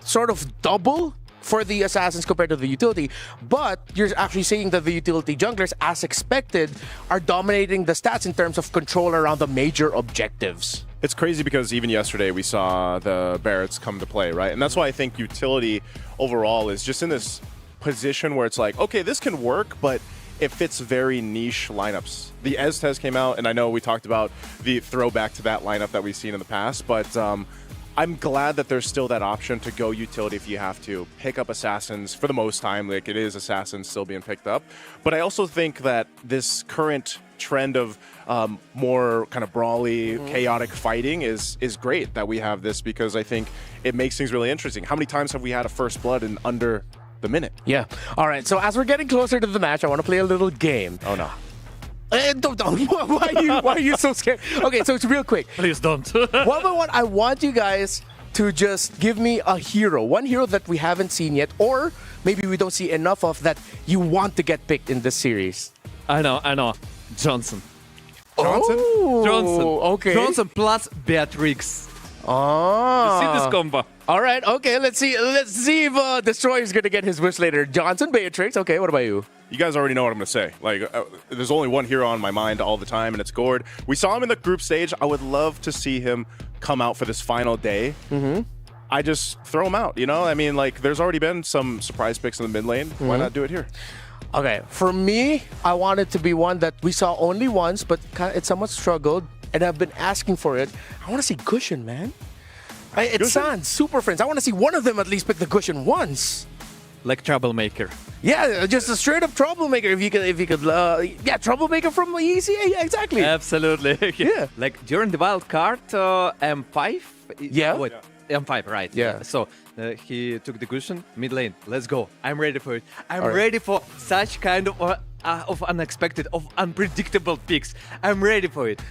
sort of double for the assassins compared to the utility, but you're actually seeing that the utility junglers, as expected, are dominating the stats in terms of control around the major objectives. It's crazy because even yesterday we saw the Barretts come to play, right? And that's why I think utility overall is just in this position where it's like, okay, this can work, but it fits very niche lineups. The Eztez came out, and I know we talked about the throwback to that lineup that we've seen in the past, but I'm glad that there's still that option to go utility if you have to. Pick up assassins for the most time, like it is assassins still being picked up. But I also think that this current trend of more kind of brawly, chaotic fighting is great that we have this, because I think it makes things really interesting. How many times have we had a first blood in under the minute? Yeah. All right. So as we're getting closer to the match, I want to play a little game. Oh no. Don't. Why are you so scared? Okay, so it's real quick. Please don't. One by one, I want you guys to just give me a hero. One hero that we haven't seen yet, or maybe we don't see enough of, that you want to get picked in this series. I know. Johnson. Oh, Johnson. Okay. Johnson plus Beatrix. Oh. You see this combo? All right. Okay. Let's see if Destroyer is gonna get his wish later. Johnson, Beatrix. Okay. What about you? You guys already know what I'm going to say. Like, there's only one hero on my mind all the time, and it's Gord. We saw him in the group stage. I would love to see him come out for this final day. I just throw him out, you know? I mean, like, there's already been some surprise picks in the mid lane. Why not do it here? Okay, for me, I want it to be one that we saw only once, but it somewhat struggled, and I've been asking for it. I want to see Gushin, man. It's Sans, Super Friends. I want to see one of them at least pick the Gushin once. Like Troublemaker. Yeah, just a straight up troublemaker. If you could, troublemaker from ECA. Yeah, exactly. Absolutely. Yeah. Like during the wild card, M5. Yeah. Wait, M5, right? Yeah. So he took the cushion mid lane. Let's go. I'm ready for it. I'm All right. ready for such kind of unexpected, of unpredictable picks. I'm ready for it.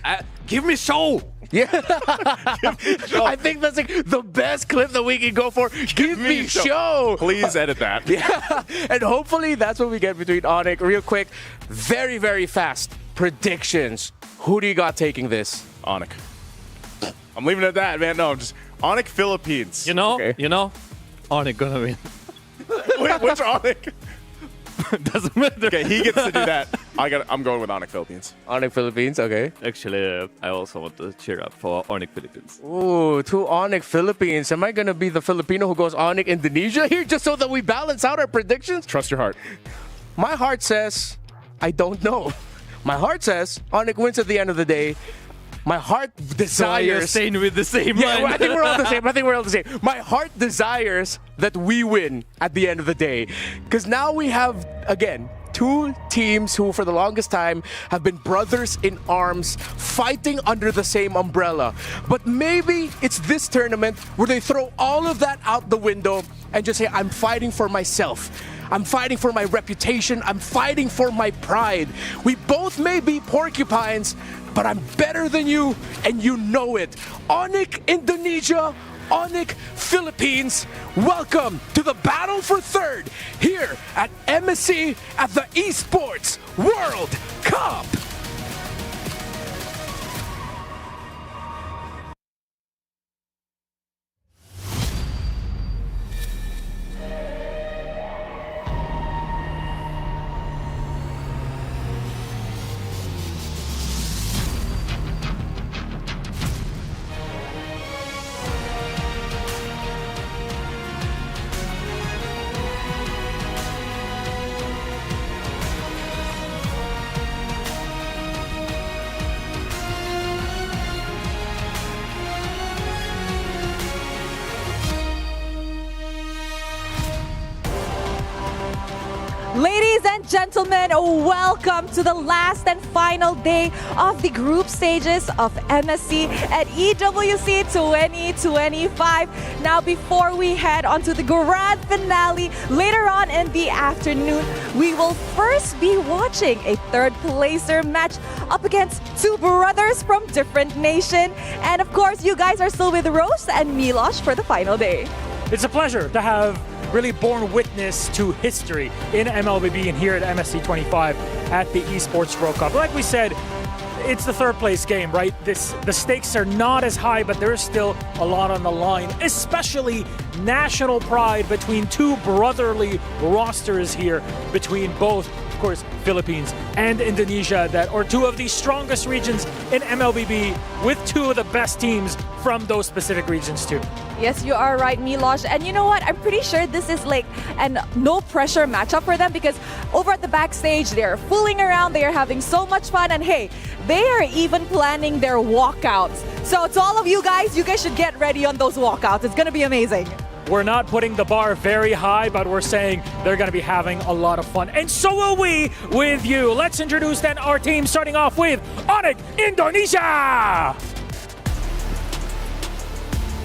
Give me show. Yeah. I think that's like the best clip that we can go for. Give me show. Please edit that. Yeah. And hopefully that's what we get between Onyx. Real quick, very, very fast predictions. Who do you got taking this? Onyx. I'm leaving it at that, man. No, just Onyx Philippines. You know, Okay. Onyx gonna win. Wait, which Onyx? Doesn't matter. Okay, he gets to do that. I'm going with Onyx Philippines. Onyx Philippines, okay. Actually, I also want to cheer up for Onyx Philippines. Ooh, 2 Onyx Philippines. Am I going to be the Filipino who goes Onyx Indonesia here just so that we balance out our predictions? Trust your heart. My heart says, I don't know. My heart says Onyx wins at the end of the day. My heart desires... So you're staying with the same Yeah, line. I think we're all the same. My heart desires that we win at the end of the day. Because now we have, again, 2 teams who for the longest time have been brothers in arms fighting under the same umbrella. But maybe it's this tournament where they throw all of that out the window and just say, I'm fighting for myself. I'm fighting for my reputation. I'm fighting for my pride. We both may be porcupines, but I'm better than you, and you know it. Onyx Indonesia, Onyx Philippines, welcome to the battle for third here at MSC at the Esports World Cup. Ladies and gentlemen, welcome to the last and final day of the group stages of MSC at EWC 2025. Now, before we head on to the grand finale later on in the afternoon, we will first be watching a third placer match up against 2 brothers from different nations. And of course, you guys are still with Rose and Milosh for the final day. It's a pleasure to have really borne witness to history in MLBB and here at MSC 25 at the Esports World Cup. Like we said, it's the third place game, right? The stakes are not as high, but there is still a lot on the line, especially national pride between 2 brotherly rosters here, between both of course, Philippines and Indonesia that are two of the strongest regions in MLBB with two of the best teams from those specific regions too. Yes, you are right, Milosh. And you know what? I'm pretty sure this is like an no pressure matchup for them because over at the backstage, they're fooling around, they are having so much fun, and hey, they are even planning their walkouts. So to all of you guys should get ready on those walkouts. It's gonna be amazing. We're not putting the bar very high, but we're saying they're going to be having a lot of fun. And so will we with you. Let's introduce then our team, starting off with Onyx Indonesia!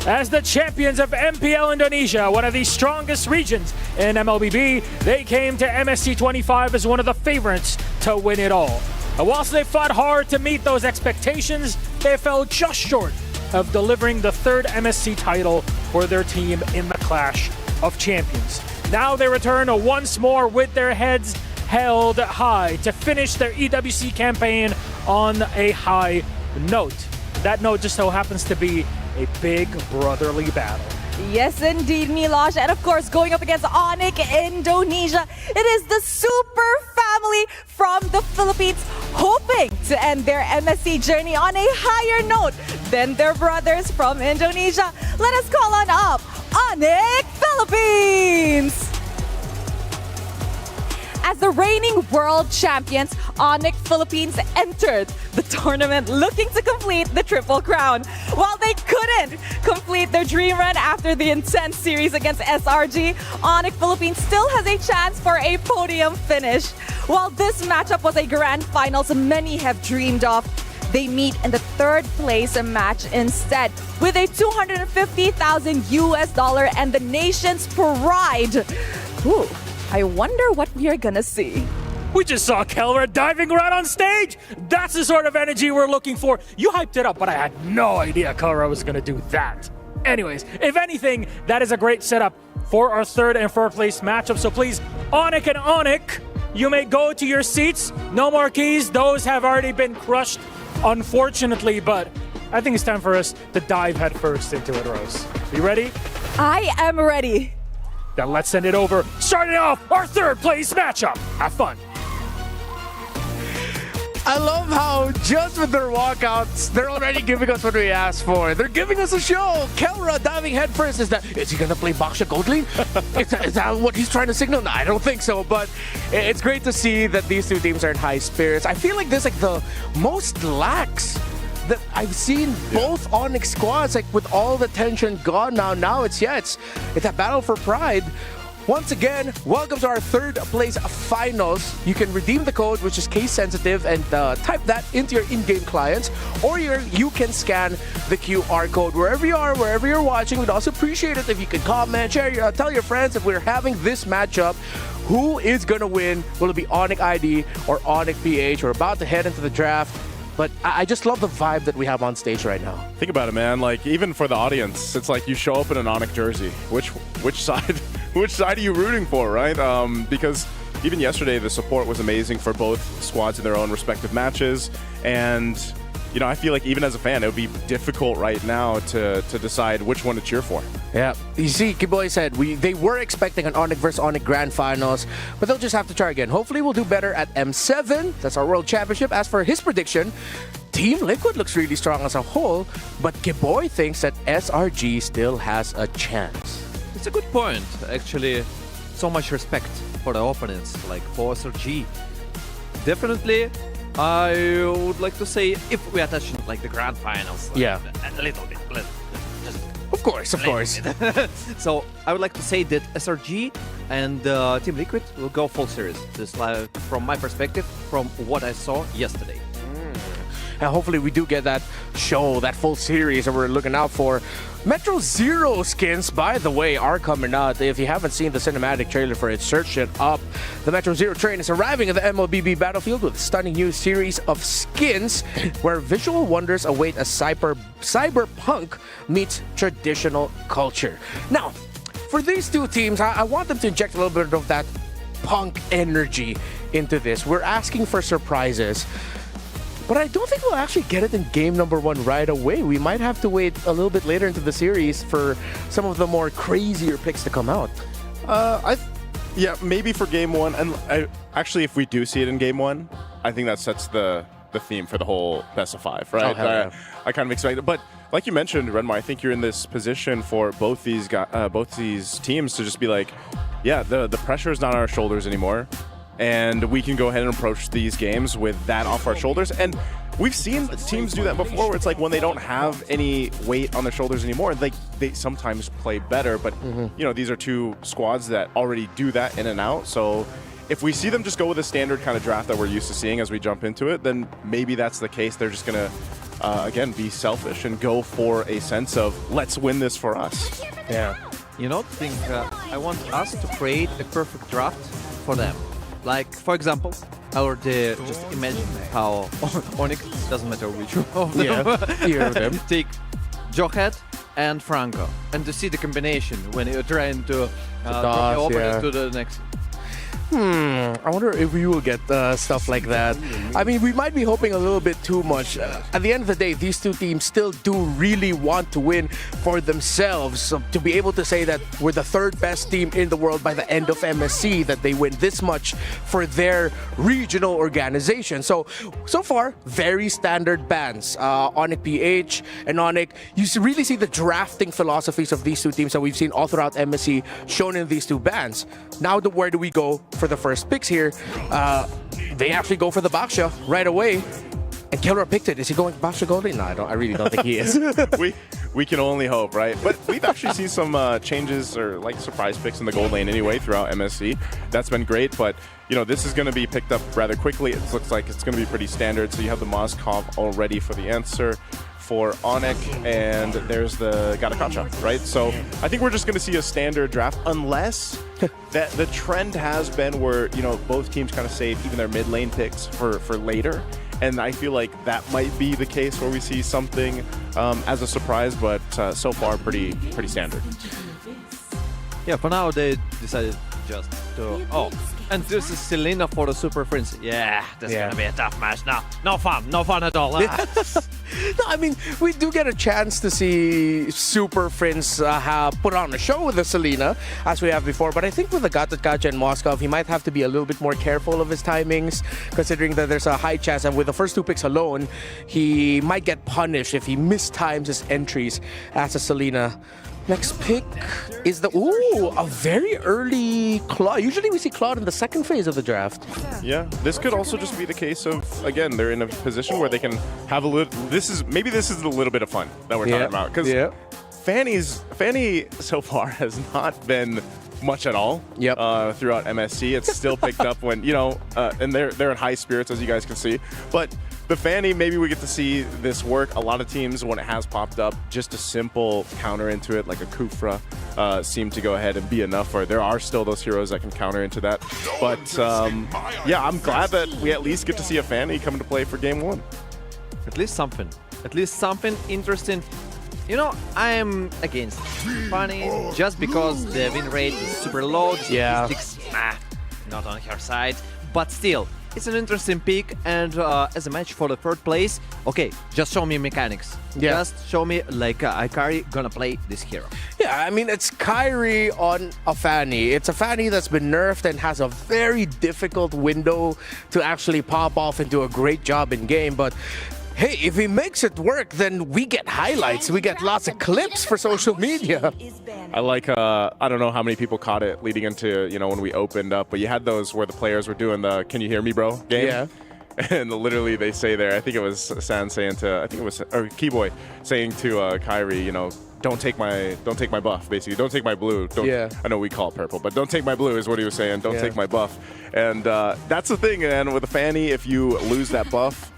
As the champions of MPL Indonesia, one of the strongest regions in MLBB, they came to MSC 25 as one of the favorites to win it all. And whilst they fought hard to meet those expectations, they fell just short of delivering the third MSC title for their team in the Clash of Champions. Now they return once more with their heads held high to finish their EWC campaign on a high note. That note just so happens to be a big brotherly battle. Yes, indeed, Milosh. And of course, going up against Onyx Indonesia, it is the super family from the Philippines hoping to end their MSC journey on a higher note than their brothers from Indonesia. Let us call on up Onyx Philippines! As the reigning world champions, Onyx Philippines entered the tournament looking to complete the Triple Crown. While they couldn't complete their dream run after the intense series against SRG, Onyx Philippines still has a chance for a podium finish. While this matchup was a grand finals many have dreamed of, they meet in the third place match instead with a $250,000 and the nation's pride. Ooh. I wonder what we are gonna see. We just saw Kelra diving right on stage. That's the sort of energy we're looking for. You hyped it up, but I had no idea Kelra was gonna do that. Anyways, if anything, that is a great setup for our third and fourth place matchup. So please, Onyx and Onyx, you may go to your seats. No more keys. Those have already been crushed, unfortunately, but I think it's time for us to dive headfirst into it, Rose. You ready? I am ready. Then let's send it over. Starting off our third place matchup. Have fun. I love how just with their walkouts, they're already giving us what we asked for. They're giving us a show. Kelra diving headfirst. Is he going to play Baksha Goldling? is that what he's trying to signal? No, I don't think so. But it's great to see that these two teams are in high spirits. I feel like this is like the most lax that I've seen both Onyx squads, like with all the tension gone now. Now it's a battle for pride. Once again, welcome to our third place finals. You can redeem the code, which is case sensitive, and type that into your in-game clients, or you can scan the QR code wherever you are, wherever you're watching. We'd also appreciate it if you could comment, share, tell your friends if we're having this matchup. Who is gonna win? Will it be Onyx ID or Onyx PH? We're about to head into the draft. But I just love the vibe that we have on stage right now. Think about it, man. Like, even for the audience, it's like you show up in an Onyx jersey. Which side are you rooting for, right? Because even yesterday, the support was amazing for both squads in their own respective matches. And, you know, I feel like even as a fan, it would be difficult right now to decide which one to cheer for. Yeah. You see, Kiboy said they were expecting an Onyx versus Onyx Grand Finals, but they'll just have to try again. Hopefully, we'll do better at M7. That's our World Championship. As for his prediction, Team Liquid looks really strong as a whole, but Kiboy thinks that SRG still has a chance. It's a good point. Actually, so much respect for the opponents, like for SRG. Definitely, I would like to say if we attach like the grand finals, like, yeah, a little bit, just of course. So I would like to say that SRG and Team Liquid will go full series. Just like from my perspective, from what I saw yesterday. And hopefully we do get that show, that full series that we're looking out for. Metro Zero skins, by the way, are coming out. If you haven't seen the cinematic trailer for it, search it up. The Metro Zero train is arriving at the MLBB battlefield with a stunning new series of skins where visual wonders await as cyberpunk meets traditional culture. Now, for these two teams, I want them to inject a little bit of that punk energy into this. We're asking for surprises. But I don't think we'll actually get it in game number one right away. We might have to wait a little bit later into the series for some of the more crazier picks to come out. Yeah, maybe for game one. And actually, if we do see it in game one, I think that sets the theme for the whole best of 5, right? I kind of expect it. But like you mentioned, Renmar, I think you're in this position for both these teams to just be like, yeah, the pressure is not on our shoulders anymore. And we can go ahead and approach these games with that off our shoulders. And we've seen teams do that before, where it's like when they don't have any weight on their shoulders anymore, they sometimes play better. But, you know, these are two squads that already do that in and out. So if we see them just go with a standard kind of draft that we're used to seeing as we jump into it, then maybe that's the case. They're just going to, again, be selfish and go for a sense of, let's win this for us. Yeah. You know, I want us to create a perfect draft for them. Like, for example, I already just imagine how Onyx, doesn't matter which of them, take Jughead and Franco, and to see the combination when you're trying to drop your opponent to the next. I wonder if we will get stuff like that. I mean, we might be hoping a little bit too much. At the end of the day, these two teams still do really want to win for themselves. So to be able to say that we're the third best team in the world by the end of MSC, that they win this much for their regional organization. So far, very standard bans. Onyx PH and Onyx, you really see the drafting philosophies of these two teams that we've seen all throughout MSC shown in these two bans. Now, where do we go for the first picks here? They actually go for the Baksha right away. And Kelra picked it. Is he going Baksha gold lane? No, I really don't think he is. we can only hope, right? But we've actually seen some changes or like surprise picks in the gold lane anyway throughout MSC. That's been great, but you know, this is going to be picked up rather quickly. It looks like it's going to be pretty standard. So you have the Moskov already for the answer for Onyx, and there's the Gatakacha, right? So I think we're just going to see a standard draft, unless that the trend has been where, you know, both teams kind of save even their mid lane picks for later. And I feel like that might be the case where we see something as a surprise, but so far pretty standard. Yeah, for now they decided just to... Oh, and this is Selena for the Super Friends. Yeah, that's gonna be a tough match. No fun at all. No, I mean, we do get a chance to see Super Friends put on a show with the Selena, as we have before. But I think with the Gatakacha and Moskov, he might have to be a little bit more careful of his timings, considering that there's a high chance, and with the first two picks alone, he might get punished if he mistimes his entries as a Selena. Next pick is a very early Claude. Usually we see Claude in the second phase of the draft. Yeah, this could also just be the case of, again, they're in a position where they can have a little, this is a little bit of fun that we're talking about. Because Fanny so far has not been much at all throughout MSC. It's still picked up when, you know, and they're in high spirits, as you guys can see. But the Fanny, maybe we get to see this work. A lot of teams, when it has popped up, just a simple counter into it, like a Kufra, seem to go ahead and be enough. Or there are still those heroes that can counter into that. But yeah, I'm glad that we at least get to see a Fanny come into play for game one. At least something interesting. You know, I'm against Fanny just because the win rate is super low. The statistics, not on her side. But still, it's an interesting pick, and as a match for the third place, okay, just show me mechanics. Just show me like Ikari gonna play this hero. Yeah, I mean, it's Kyrie on a Fanny. It's a Fanny that's been nerfed and has a very difficult window to actually pop off and do a great job in game, but hey, if he makes it work, then we get highlights. We get lots of clips for social media. I like, I don't know how many people caught it leading into, you know, when we opened up, but you had those where the players were doing the "Can you hear me, bro?" game. Yeah. And literally they say there, I think it was San saying to, or Keyboy saying to Kyrie, you know, don't take my buff, basically. Don't take my blue. I know we call it purple, but don't take my blue is what he was saying. Don't take my buff. And that's the thing, and with a Fanny, if you lose that buff,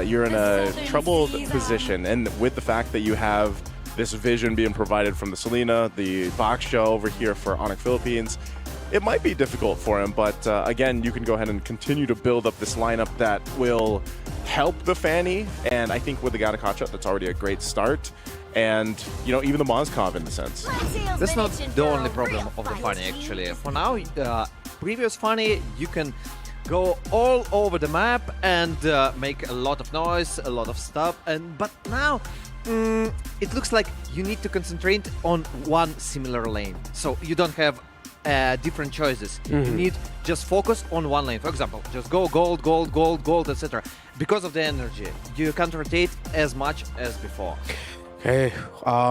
you're in a troubled position. And with the fact that you have this vision being provided from the Selena, the box show over here for Onyx Philippines, it might be difficult for him. But again, you can go ahead and continue to build up this lineup that will help the Fanny. And I think with the Gatakacha, that's already a great start. And, you know, even the Moskov in the sense. That's not the only problem of the Fanny, actually. For now, previous Fanny, you can go all over the map and make a lot of noise, a lot of stuff. But now, it looks like you need to concentrate on one similar lane. So you don't have different choices. You need just focus on one lane. For example, just go gold, gold, gold, gold, etc. Because of the energy, you can't rotate as much as before. Okay,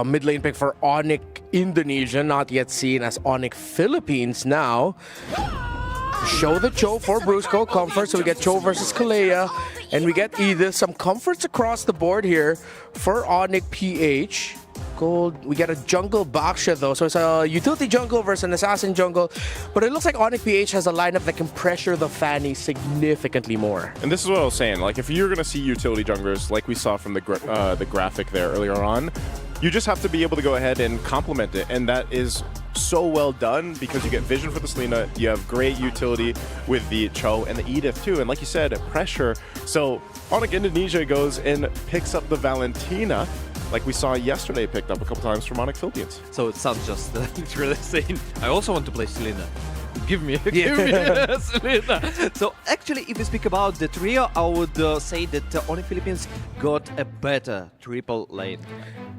mid lane pick for Onyx Indonesia, not yet seen as Onyx Philippines now. Show the Cho for Brusco, comfort, so we get Cho versus Kalea, and we get either some comforts across the board here for Onyx PH. Gold, we get a jungle Baksha though, so it's a utility jungle versus an assassin jungle, but it looks like Onyx PH has a lineup that can pressure the Fanny significantly more. And this is what I was saying, like if you're going to see utility junglers like we saw from the graphic there earlier on, you just have to be able to go ahead and complement it, and that is so well done because you get vision for the Selena, you have great utility with the Cho and the Edith too, and like you said, pressure. So Onyx Indonesia goes and picks up the Valentina, like we saw yesterday picked up a couple times from Onyx Philippines. So it sounds just literally saying, I also want to play Selena. Give me Selena. So actually, if we speak about the trio, I would say that Onyx Philippines got a better triple lane.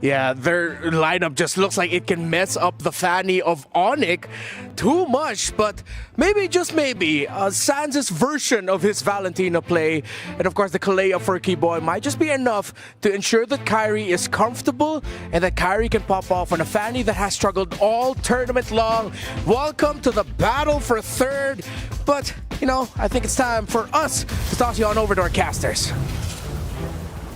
Yeah, their lineup just looks like it can mess up the Fanny of Onyx too much, but maybe, just maybe, Sans' version of his Valentina play, and of course the Kalea for Kiboy might just be enough to ensure that Kyrie is comfortable and that Kyrie can pop off on a Fanny that has struggled all tournament long. Welcome to the battle for third, but, you know, I think it's time for us to toss you on over to our casters.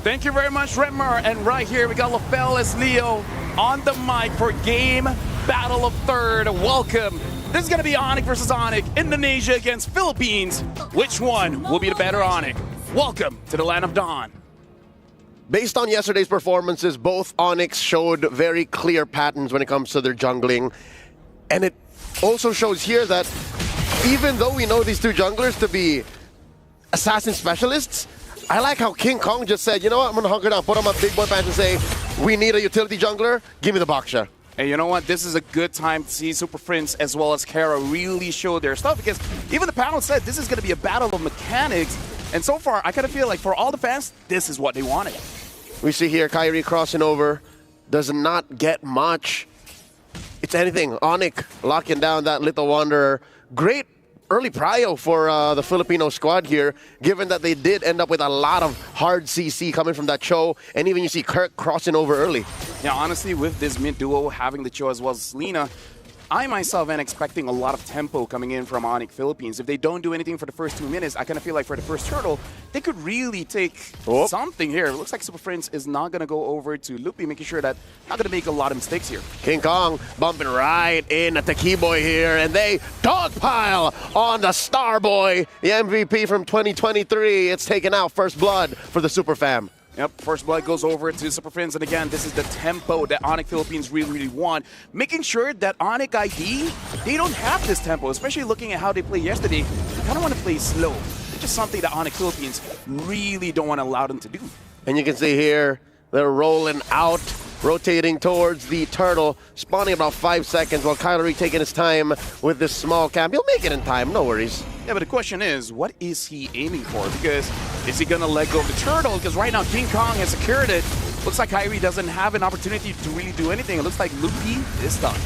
Thank you very much, Redmar. And right here, we got LaFell Leo on the mic for game battle of third. Welcome. This is going to be Onyx versus Onyx, Indonesia against Philippines. Which one will be the better Onyx? Welcome to the Land of Dawn. Based on yesterday's performances, both Onyx showed very clear patterns when it comes to their jungling. And it also shows here that even though we know these two junglers to be assassin specialists, I like how King Kong just said, you know what, I'm going to hunker down, put on my big boy pants and say, we need a utility jungler, give me the Baksha. And you know what, this is a good time to see Super Prince as well as Kara really show their stuff, because even the panel said this is going to be a battle of mechanics, and so far I kind of feel like for all the fans, this is what they wanted. We see here Kyrie crossing over, does not get much. It's anything, Onyx locking down that little wanderer. Great early prio for the Filipino squad here, given that they did end up with a lot of hard CC coming from that Cho, and even you see Kirk crossing over early. Yeah, honestly, with this mid duo having the Cho as well as Selena, I myself am expecting a lot of tempo coming in from Onyx Philippines. If they don't do anything for the first 2 minutes, I kind of feel like for the first turtle, they could really take something here. It looks like Super Prince is not going to go over to Loopy, making sure that not going to make a lot of mistakes here. King Kong bumping right in at the Keyboy here, and they dogpile on the Starboy, the MVP from 2023. It's taken out first blood for the Super Fam. Yep, first blood goes over to Super Prince, and again, this is the tempo that Onyx Philippines really want. Making sure that Onyx ID, they don't have this tempo, especially looking at how they played yesterday. They kind of want to play slow, which is something that Onyx Philippines really don't want to allow them to do. And you can see here, they're rolling out, rotating towards the turtle, spawning about 5 seconds while Kyrie taking his time with this small camp. He'll make it in time, no worries. Yeah, but the question is, what is he aiming for? Because is he going to let go of the turtle? Because right now, King Kong has secured it. Looks like Kyrie doesn't have an opportunity to really do anything. It looks like Loopy is done.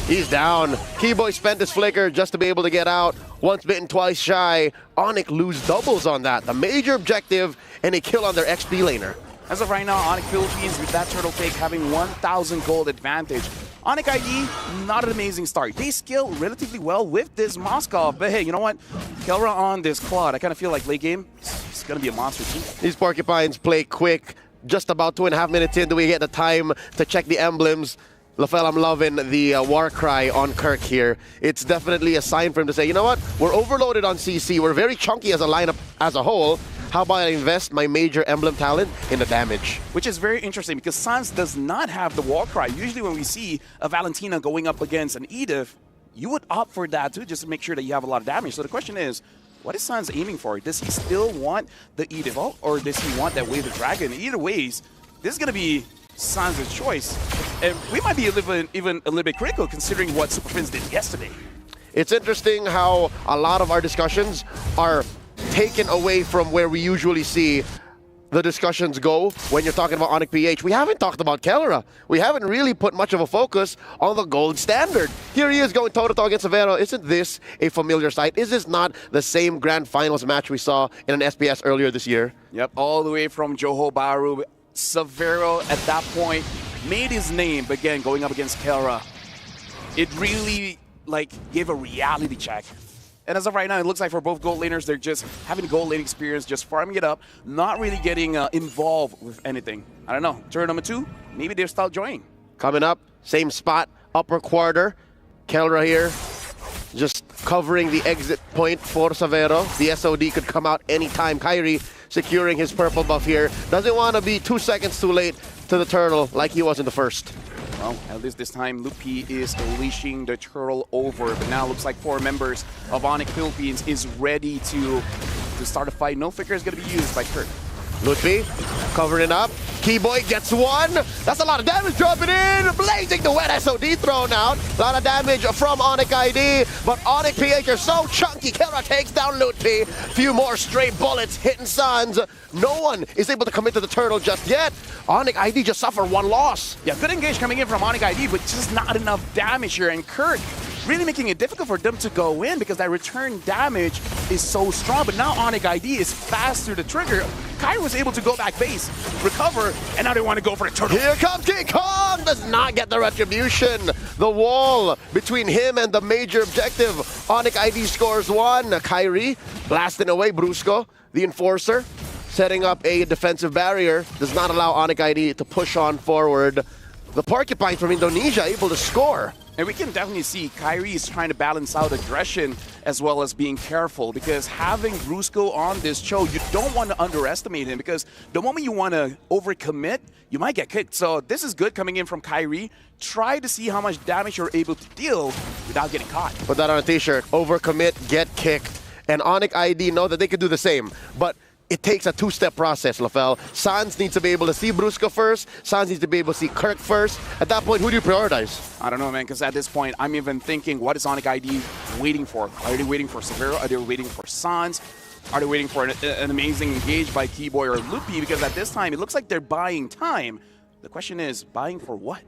He's down. Keyboy spent his flicker just to be able to get out. Once bitten, twice shy. Onyx lose doubles on that. The major objective, and a kill on their XP laner. As of right now, Onyx Philippines with that turtle take having 1,000 gold advantage. Onyx ID, not an amazing start. They scale relatively well with this Moskov, but hey, you know what? Kelra on this Claude, I kind of feel like late game, it's going to be a monster too. These Porcupines play quick. Just about 2.5 minutes in do we get the time to check the emblems. LaFell, I'm loving the war cry on Kirk here. It's definitely a sign for him to say, you know what? We're overloaded on CC. We're very chunky as a lineup as a whole. How about I invest my major emblem talent in the damage? Which is very interesting because Sans does not have the wall cry. Usually when we see a Valentina going up against an Edith, you would opt for that too, just to make sure that you have a lot of damage. So the question is, what is Sans aiming for? Does he still want the Edith or does he want that Wave of Dragon? Either ways, this is going to be Sans' choice. And we might be even a little bit critical considering what Super Prince did yesterday. It's interesting how a lot of our discussions are taken away from where we usually see the discussions go when you're talking about Onyx PH. We haven't talked about Kellera. We haven't really put much of a focus on the gold standard. Here he is going toe-to-toe against Severo. Isn't this a familiar sight? Is this not the same grand finals match we saw in an SPS earlier this year? Yep, all the way from Johor Bahru. Severo at that point made his name, but again, going up against Kellera, it really gave a reality check. And as of right now, it looks like for both gold laners, they're just having gold lane experience, just farming it up, not really getting involved with anything. I don't know. Turn number 2, maybe they'll start joining. Coming up, same spot, upper quarter. Kellera here, just covering the exit point for Severo. The SOD could come out anytime. Kyrie securing his purple buff here. Doesn't want to be 2 seconds too late to the turtle like he was in the first. Well, at least this time, Lupi is leashing the turtle over. But now looks like 4 members of Onyx Philippines is ready to start a fight. No flicker is going to be used by Kurt. Lutfi covering up. Keyboy gets one. That's a lot of damage dropping in. Blazing the wet SOD thrown out. A lot of damage from Onyx ID. But Onyx PH are so chunky. Kellera takes down Lutfi. Few more stray bullets hitting Sans. No one is able to commit to the turtle just yet. Onyx ID just suffered 1 loss. Yeah, good engage coming in from Onyx ID, but just not enough damage here. And Kurt really making it difficult for them to go in because that return damage is so strong. But now Onyx ID is fast through the trigger. Kai was able to go back base, recover, and now they want to go for the turtle. Here comes King Kong! Does not get the retribution. The wall between him and the major objective. Onyx ID scores 1. Kyrie blasting away Brusco, the enforcer, setting up a defensive barrier. Does not allow Onyx ID to push on forward. The Porcupine from Indonesia able to score. And we can definitely see Kyrie is trying to balance out aggression as well as being careful, because having Brusco on this show, you don't want to underestimate him, because the moment you want to overcommit, you might get kicked. So this is good coming in from Kyrie. Try to see how much damage you're able to deal without getting caught. Put that on a t-shirt. Overcommit, get kicked. And Onyx ID know that they could do the same. But it takes a 2-step process, Lafel. Sans needs to be able to see Brusco first. Sans needs to be able to see Kirk first. At that point, who do you prioritize? I don't know, man, because at this point, I'm even thinking, what is Onyx ID waiting for? Are they waiting for Severo? Are they waiting for Sans? Are they waiting for an amazing engage by Keyboy or Lupi? Because at this time, it looks like they're buying time. The question is, buying for what?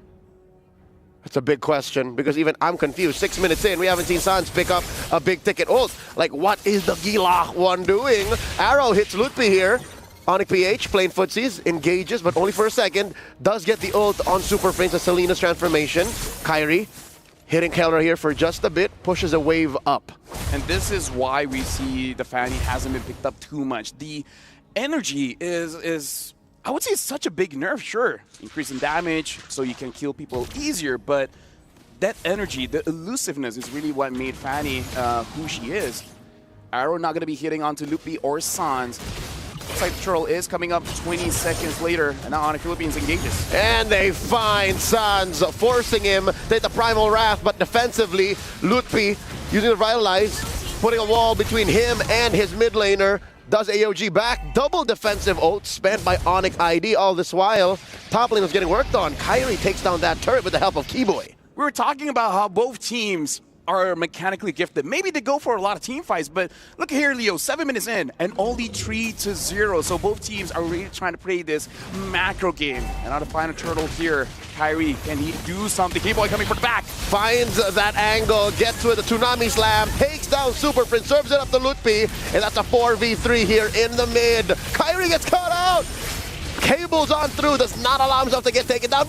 That's a big question, because even I'm confused. 6 minutes in, we haven't seen Sans pick up a big ticket ult. Like, what is the Gila one doing? Arrow hits Lutfi here. Onyx PH playing footsies, engages, but only for a second. Does get the ult on Super Prince of Selena's transformation. Kyrie hitting Kellera here for just a bit, pushes a wave up. And this is why we see the Fanny hasn't been picked up too much. The energy is I would say it's such a big nerf, sure. Increasing damage so you can kill people easier, but that energy, the elusiveness is really what made Fanny who she is. Arrow not going to be hitting onto Lupi or Sans. Looks like the turtle is coming up 20 seconds later, and now Onyx Philippines engages. And they find Sans, forcing him to hit the Primal Wrath, but defensively, Lutfi using the Vitalize, putting a wall between him and his mid laner. Does AOG back. Double defensive ult spent by Onyx ID all this while. Top lane was getting worked on. Kyrie takes down that turret with the help of Keyboy. We were talking about how both teams are mechanically gifted. Maybe they go for a lot of team fights, but look here, Leo, 7 minutes in and only 3-0. So both teams are really trying to play this macro game. And now the final turtle here, Kyrie, can he do something? Keyboy coming from the back. Finds that angle, gets with the Tsunami Slam, takes down Super Prince, serves it up to Lutfi, and that's a 4v3 here in the mid. Kyrie gets caught out. Cables on through, does not allow himself to get taken down.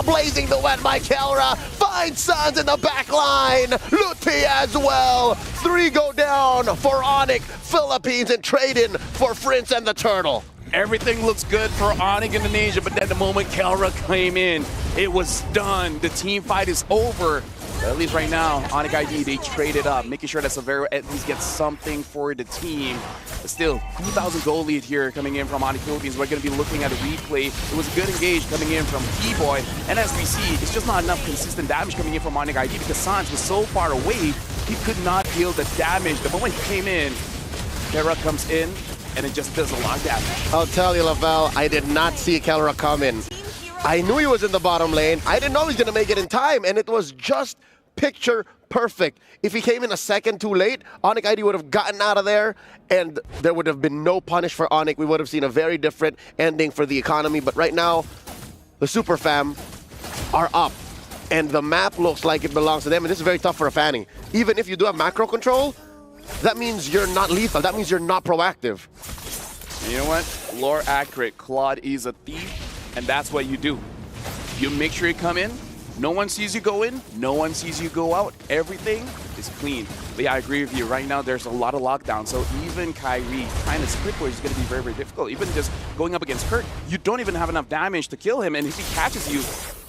Blazing the wet by Kellera. Finds Sans in the back line. Lutfi as well. 3 go down for Onyx Philippines and trade-in for Prince and the Turtle. Everything looks good for Onyx Indonesia, but then the moment Kellera came in, it was done. The team fight is over. But at least right now, Onyx ID, they traded up, making sure that Severo at least gets something for the team. But still, 2,000 goal lead here coming in from Onyx Philippines. We're going to be looking at a replay. It was a good engage coming in from Keyboy. And as we see, it's just not enough consistent damage coming in from Onyx ID because Sans was so far away, he could not deal the damage. The moment he came in, Kellera comes in, and it just does a lot of damage. I'll tell you, Lavelle, I did not see Kellera come in. I knew he was in the bottom lane. I didn't know he was going to make it in time, and it was just picture perfect. If he came in a second too late, Onic ID would have gotten out of there, and there would have been no punish for Onic. We would have seen a very different ending for the economy. But right now, the Super Fam are up, and the map looks like it belongs to them, and this is very tough for a Fanny. Even if you do have macro control, that means you're not lethal. That means you're not proactive. And you know what? Lore accurate. Claude is a thief, and that's what you do. You make sure you come in. No one sees you go in. No one sees you go out. Everything is clean. But yeah, I agree with you. Right now, there's a lot of lockdown. So even Kyrie trying to split where is going to be very, very difficult. Even just going up against Kurt, you don't even have enough damage to kill him. And if he catches you,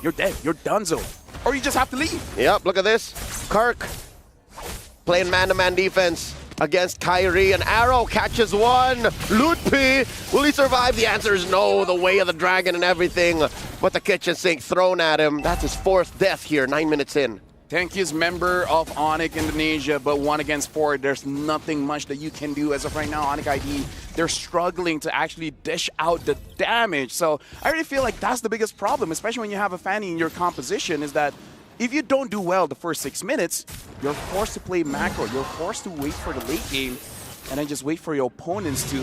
you're dead. You're donezo. Or you just have to leave. Yep, look at this. Kirk playing man-to-man defense against Kyrie. An arrow catches one. Lutpi, will he survive? The answer is no. The way of the dragon and everything. But the kitchen sink thrown at him. That's his 4th death here, 9 minutes in. Tank is member of Onic Indonesia, but 1 against 4. There's nothing much that you can do as of right now. Onic ID, they're struggling to actually dish out the damage. So I really feel like that's the biggest problem, especially when you have a Fanny in your composition, is that if you don't do well the first 6 minutes, you're forced to play macro. You're forced to wait for the late game and then just wait for your opponents to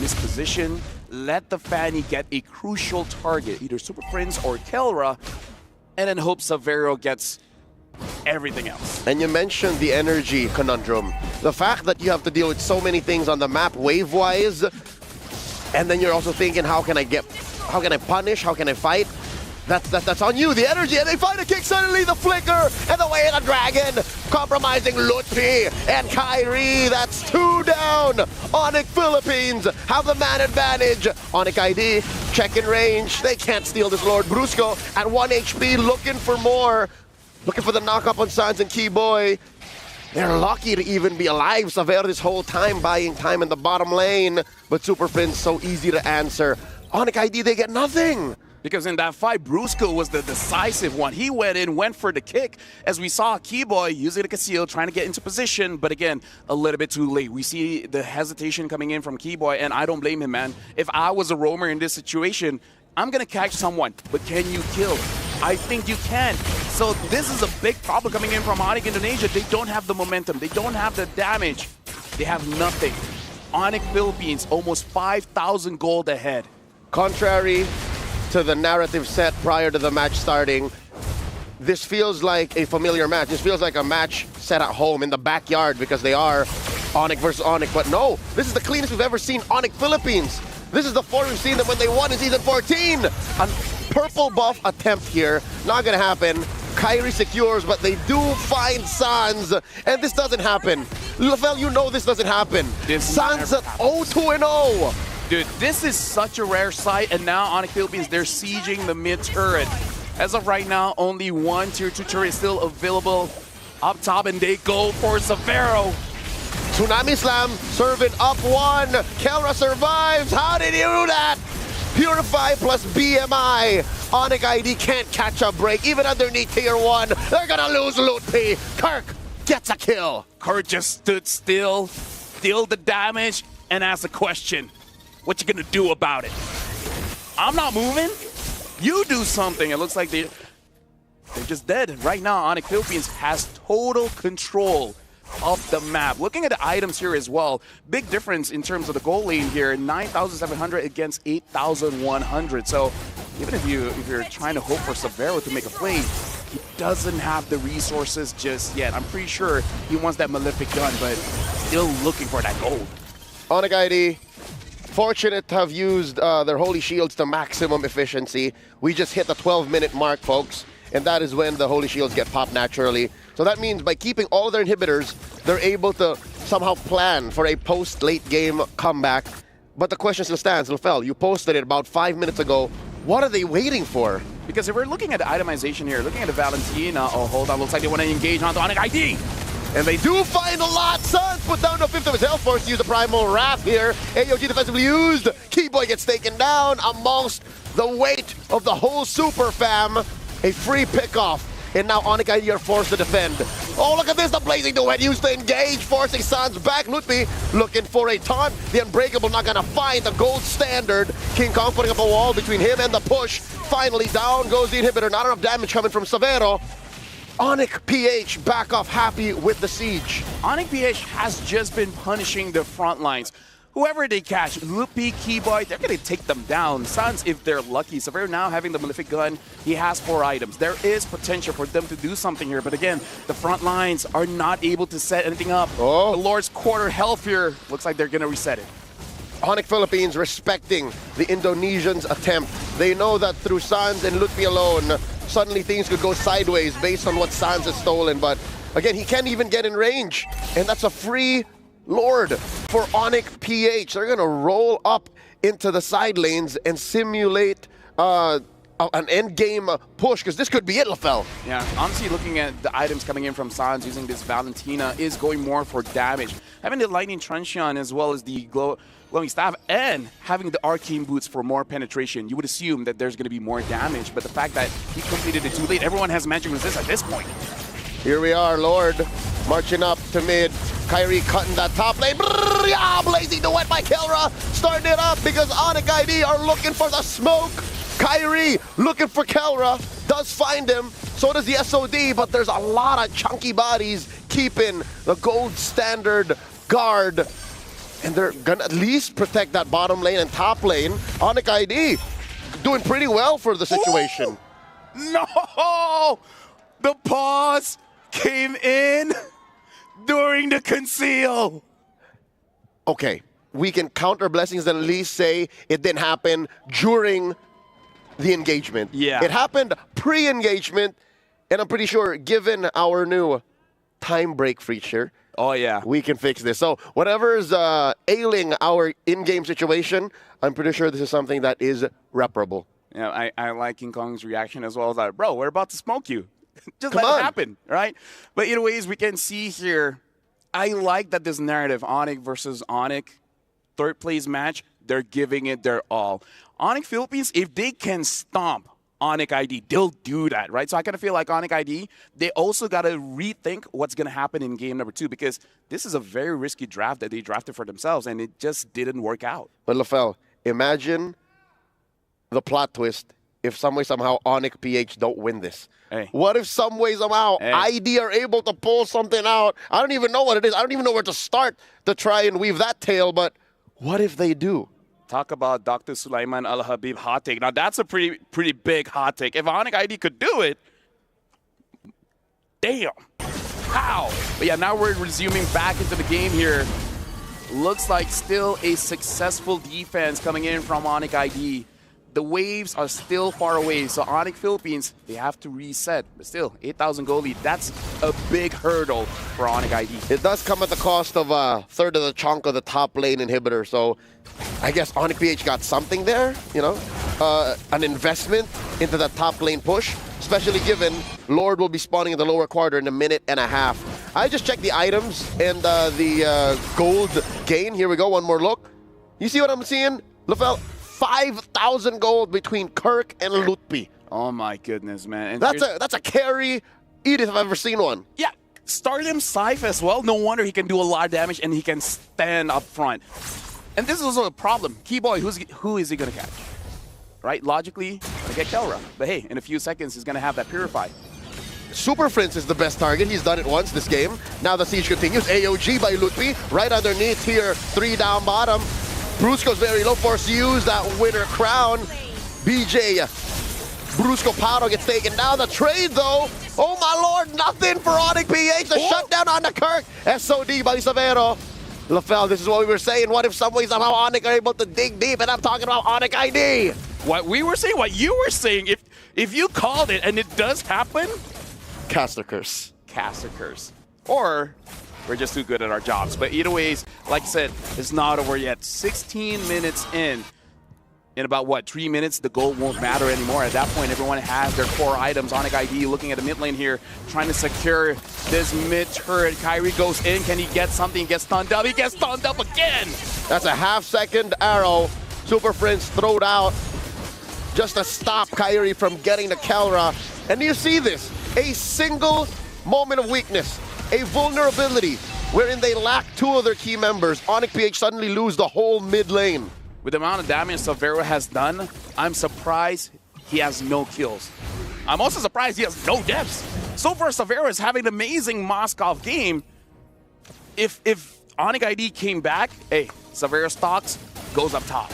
misposition. Let the Fanny get a crucial target, either Super Prince or Kelra, and then hope Savero gets everything else. And you mentioned the energy conundrum. The fact that you have to deal with so many things on the map wave-wise, and then you're also thinking, how can I punish, how can I fight? That's on you, the energy, and they find a kick suddenly, the flicker, and the way of the dragon, compromising Lutfi and Kyrie. That's 2 down. Onic Philippines have the man advantage. Onic ID, check in range. They can't steal this Lord. Brusco at 1 HP, looking for more. Looking for the knock-up on Sans and Keyboy. They're lucky to even be alive. Savero this whole time, buying time in the bottom lane. But Super Prince so easy to answer. Onic ID, they get nothing. Because in that fight, Brusco was the decisive one. He went in, went for the kick, as we saw Keyboy using the conceal, trying to get into position, but again, a little bit too late. We see the hesitation coming in from Keyboy, and I don't blame him, man. If I was a roamer in this situation, I'm going to catch someone, but can you kill? I think you can. So this is a big problem coming in from Onic Indonesia. They don't have the momentum. They don't have the damage. They have nothing. Onic Philippines, almost 5,000 gold ahead. Contrary to the narrative set prior to the match starting, this feels like a familiar match. This feels like a match set at home in the backyard because they are Onic versus Onic. But no, this is the cleanest we've ever seen Onic Philippines. This is the form we've seen them when they won in Season 14. A purple buff attempt here. Not gonna happen. Kyrie secures, but they do find Sans, and this doesn't happen. Lafel, you know this doesn't happen. Sans at 0-2-0. Dude, this is such a rare sight, and now Onic Philippines, they're sieging the mid turret. As of right now, only 1 Tier 2 turret is still available up top, and they go for Savero. Tsunami Slam, serving up 1. Kelra survives. How did he do that? Purify plus BMI. Onic ID can't catch a break, even underneath Tier 1. They're gonna lose Lutpi. Kirk gets a kill. Kirk just stood still, dealt the damage, and asked a question. What you gonna do about it? I'm not moving. You do something. It looks like they're just dead. Right now, Onic Philippines has total control of the map. Looking at the items here as well, big difference in terms of the goal lane here. 9,700 against 8,100. So even if you're trying to hope for Savero to make a play, he doesn't have the resources just yet. I'm pretty sure he wants that Malefic gun, but still looking for that gold. Onic ID, fortunate to have used their Holy Shields to maximum efficiency. We just hit the 12-minute mark, folks, and that is when the Holy Shields get popped naturally. So that means by keeping all their inhibitors, they're able to somehow plan for a post-late game comeback. But the question still stands, Lafel, you posted it about 5 minutes ago. What are they waiting for? Because if we're looking at the itemization here, looking at the Valentina, oh, hold on, looks like they want to engage onto Onic ID. And they do find a lot. Sans put down a fifth of his health, forced to use the Primal Wrath here. AOG defensively used. Keyboy gets taken down amongst the weight of the whole Super Fam. A free pickoff. And now Onic ID are forced to defend. Oh, look at this. The Blazing Duet used to engage, forcing Sans back. Lutfi looking for a taunt. The Unbreakable not going to find the gold standard. King Kong putting up a wall between him and the push. Finally, down goes the inhibitor. Not enough damage coming from Savero. Onyx PH back off happy with the siege. Onyx PH has just been punishing the front lines. Whoever they catch, Loopy, Keyboy, they're going to take them down. Suns, if they're lucky. So right now, having the Malefic gun, he has 4 items. There is potential for them to do something here. But again, the front lines are not able to set anything up. Oh. The Lord's quarter health here looks like they're going to reset it. Onyx Philippines respecting the Indonesians' attempt. They know that through Sans and Lutfi alone, suddenly things could go sideways based on what Sans has stolen. But again, he can't even get in range. And that's a free Lord for Onyx PH. They're going to roll up into the side lanes and simulate an end-game push, because this could be it, LaFell. Yeah, honestly, looking at the items coming in from Sans using this Valentina is going more for damage. Having the Lightning Truncheon as well as the glowing staff and having the arcane boots for more penetration, you would assume that there's going to be more damage. But the fact that he completed it too late, everyone has magic resist at this point. Here we are, Lord marching up to mid. Kyrie cutting that top lane. Brrr, yeah, blazing the wet by Kelra. Starting it up because Onyx ID are looking for the smoke. Kyrie looking for Kelra. Does find him. So does the SOD, but there's a lot of chunky bodies keeping the gold standard guard. And they're gonna at least protect that bottom lane and top lane. Onyx ID doing pretty well for the situation. Ooh, no! The pause came in during the conceal. Okay, we can count our blessings and at least say it didn't happen during the engagement. Yeah. It happened pre-engagement, and I'm pretty sure given our new time break feature, oh yeah, we can fix this. So whatever's ailing our in-game situation, I'm pretty sure this is something that is reparable. Yeah, I like King Kong's reaction as well. As like, bro, we're about to smoke you. Just Come let on. it happen, right? But anyways, we can see here, I like that this narrative, Onyx versus Onyx, third place match, they're giving it their all. Onyx Philippines, if they can stomp Onyx ID, they'll do that, right? So I kind of feel like Onyx ID, they also got to rethink what's going to happen in game number 2, because this is a very risky draft that they drafted for themselves, and it just didn't work out. But LaFell, imagine the plot twist if some way, somehow, Onyx PH don't win this. Hey. What if some way, somehow, ID are able to pull something out? I don't even know what it is. I don't even know where to start to try and weave that tale, but what if they do? Talk about Dr. Sulaiman Al-Habib hot take. Now, that's a pretty big hot take. If Onyx ID could do it, damn. How? But yeah, now we're resuming back into the game here. Looks like still a successful defense coming in from Onyx ID. The waves are still far away, so Onyx Philippines, they have to reset. But still, 8,000 goal lead, that's a big hurdle for Onyx ID. It does come at the cost of a third of the chunk of the top lane inhibitor, so I guess Onyx PH got something there, you know, an investment into that top lane push, especially given Lord will be spawning in the lower quarter in a minute and a half. I just checked the items and the gold gain. Here we go, one more look. You see what I'm seeing, LaFell? 5,000 gold between Kirk and Lutpi. Oh my goodness, man. And that's a carry Edith if I've ever seen one. Yeah, start him Scythe as well. No wonder he can do a lot of damage and he can stand up front. And this is also a problem. Keyboy, who is he going to catch? Right? Logically, gonna get Kelra. But hey, in a few seconds, he's going to have that Purify. Super Prince is the best target. He's done it once this game. Now the siege continues. AOG by Lutpi. Right underneath here. 3 down bottom. Brusco's very low, forced to use that winner crown. BJ Brusco Paro gets taken down. The trade, though. Oh, my lord. Nothing for Onyx PH. The shutdown on the Kirk. SOD by Savero. LaFell, this is what we were saying. What if some way, somehow, Onyx are able to dig deep? And I'm talking about Onyx ID. What we were saying, what you were saying, if you called it and it does happen, Caster Curse. Caster Curse. Or we're just too good at our jobs. But either ways, like I said, it's not over yet. 16 minutes in. In about, what, 3 minutes, the goal won't matter anymore. At that point, everyone has their core items. Onyx ID looking at the mid lane here, trying to secure this mid turret. Kyrie goes in. Can he get something? He gets stunned up. He gets stunned up again. That's a half-second arrow. Super Prince throwed out just to stop Kyrie from getting the Kelra. And you see this. A single moment of weakness. A vulnerability wherein they lack 2 of their key members. Onyx PH suddenly lose the whole mid lane. With the amount of damage Savero has done, I'm surprised he has no kills. I'm also surprised he has no deaths. So far, Savero is having an amazing Moskov game. If Onyx ID came back, hey, Savero stocks goes up top.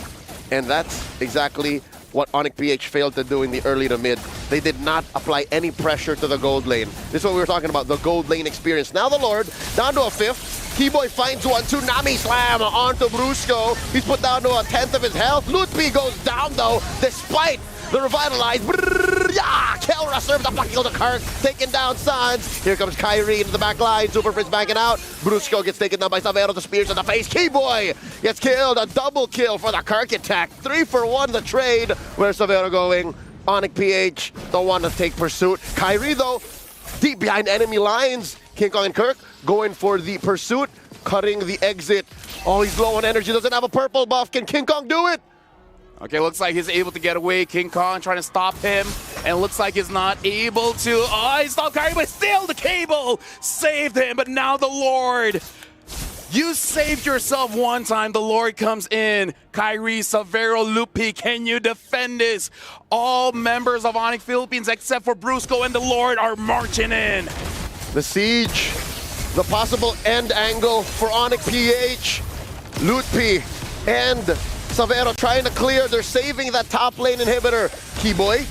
And that's exactly what Onyx PH failed to do in the early to mid. They did not apply any pressure to the gold lane. This is what we were talking about, the gold lane experience. Now the Lord, down to a 5th. Keyboy finds one, Tsunami Slam onto Brusco. He's put down to a 10th of his health. Lutpi goes down though, despite the revitalized. Yeah, Kelra serves up kill to Kirk, taking down Sans. Here comes Kyrie into the back line. Super Prince backing out. Brusco gets taken down by Savero. The spears to the face. Keyboy gets killed. A double kill for the Kirk attack. 3 for 1 the trade. Where's Savero going? Onyx PH don't want to take pursuit. Kyrie though, deep behind enemy lines. King Kong and Kirk going for the pursuit, cutting the exit. Oh, he's low on energy. Doesn't have a purple buff. Can King Kong do it? Okay, looks like he's able to get away. King Kong trying to stop him, and looks like he's not able to. Oh, he stopped Kyrie, but still the cable saved him. But now the Lord. You saved yourself one time. The Lord comes in. Kyrie, Savero, Lupi, can you defend this? All members of Onyx Philippines except for Brusco and the Lord are marching in. The siege, the possible end angle for Onyx PH. Lutpi and Savero trying to clear. They're saving that top lane inhibitor. Keyboy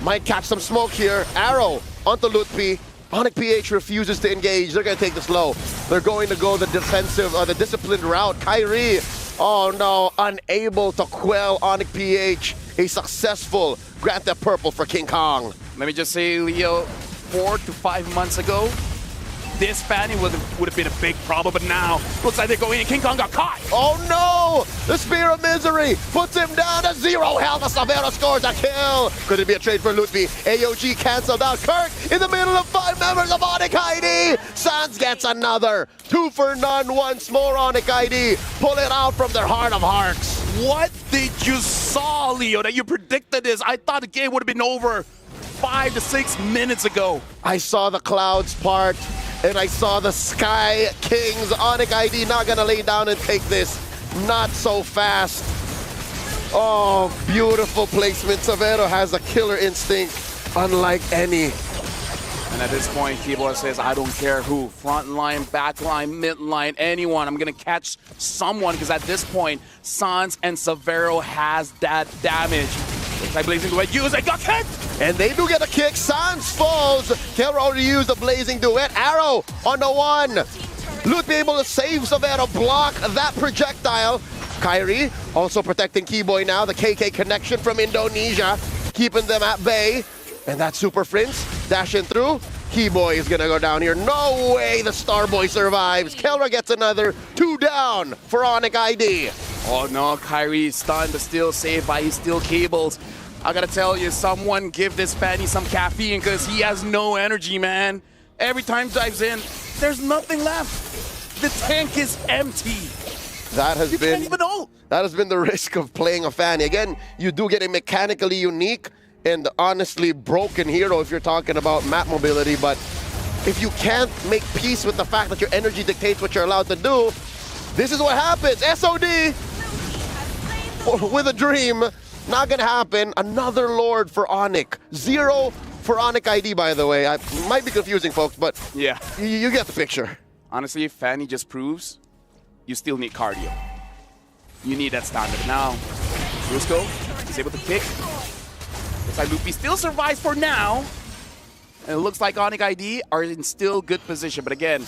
might catch some smoke here. Arrow onto Lutpi. Onyx PH refuses to engage. They're going to take this low. They're going to go the defensive, the disciplined route. Kyrie, oh no, unable to quell Onyx PH. A successful grant that purple for King Kong. Let me just say, Leo, 4 to 5 months ago, this Fanny would have been a big problem, but now looks like they're going in. King Kong got caught. Oh no! The Spear of Misery puts him down to 0 health. Savero scores a kill. Could it be a trade for Lutfi? AOG canceled out. Kirk in the middle of 5 members of Onyx ID. Sans gets another. 2 for none once more. Onyx ID pull it out from their heart of hearts. What did you saw, Leo, that you predicted this? I thought the game would have been over 5 to 6 minutes ago. I saw the clouds part, and I saw the Sky Kings. Onyx ID not gonna lay down and take this. Not so fast. Oh, beautiful placement. Savero has a killer instinct unlike any. And at this point, Keyboard says, I don't care who. Front line, back line, mid line, anyone. I'm going to catch someone, because at this point, Sans and Savero has that damage. Looks like Blazing Duet use it, got kicked! And they do get a kick. Sans falls. Kelra already used the Blazing Duet. Arrow on the 1. Loot be able to save Savero, block that projectile. Kyrie also protecting Keyboy now. The KK connection from Indonesia, keeping them at bay. And that Super Prince dashing through. Keyboy is gonna go down here. No way the Starboy survives. Kelra gets another 2 down for Onyx ID. Oh no, Kyrie is stunned but still saved by his steel cables. I gotta tell you, someone give this Fanny some caffeine, because he has no energy, man. Every time he dives in, there's nothing left. The tank is empty. That has You can't even ult. That has been the risk of playing a Fanny. Again, you do get a mechanically unique and honestly broken hero if you're talking about map mobility, but if you can't make peace with the fact that your energy dictates what you're allowed to do, this is what happens. SOD with a dream, not gonna happen. Another Lord for Onyx. 0 for Onyx ID, by the way. I might be confusing folks, but yeah, you get the picture. Honestly, Fanny just proves you still need cardio. You need that standard. Now, Brusco is able to kick. Looks like Lupi still survives for now. And it looks like Onyx ID are in still good position. But again,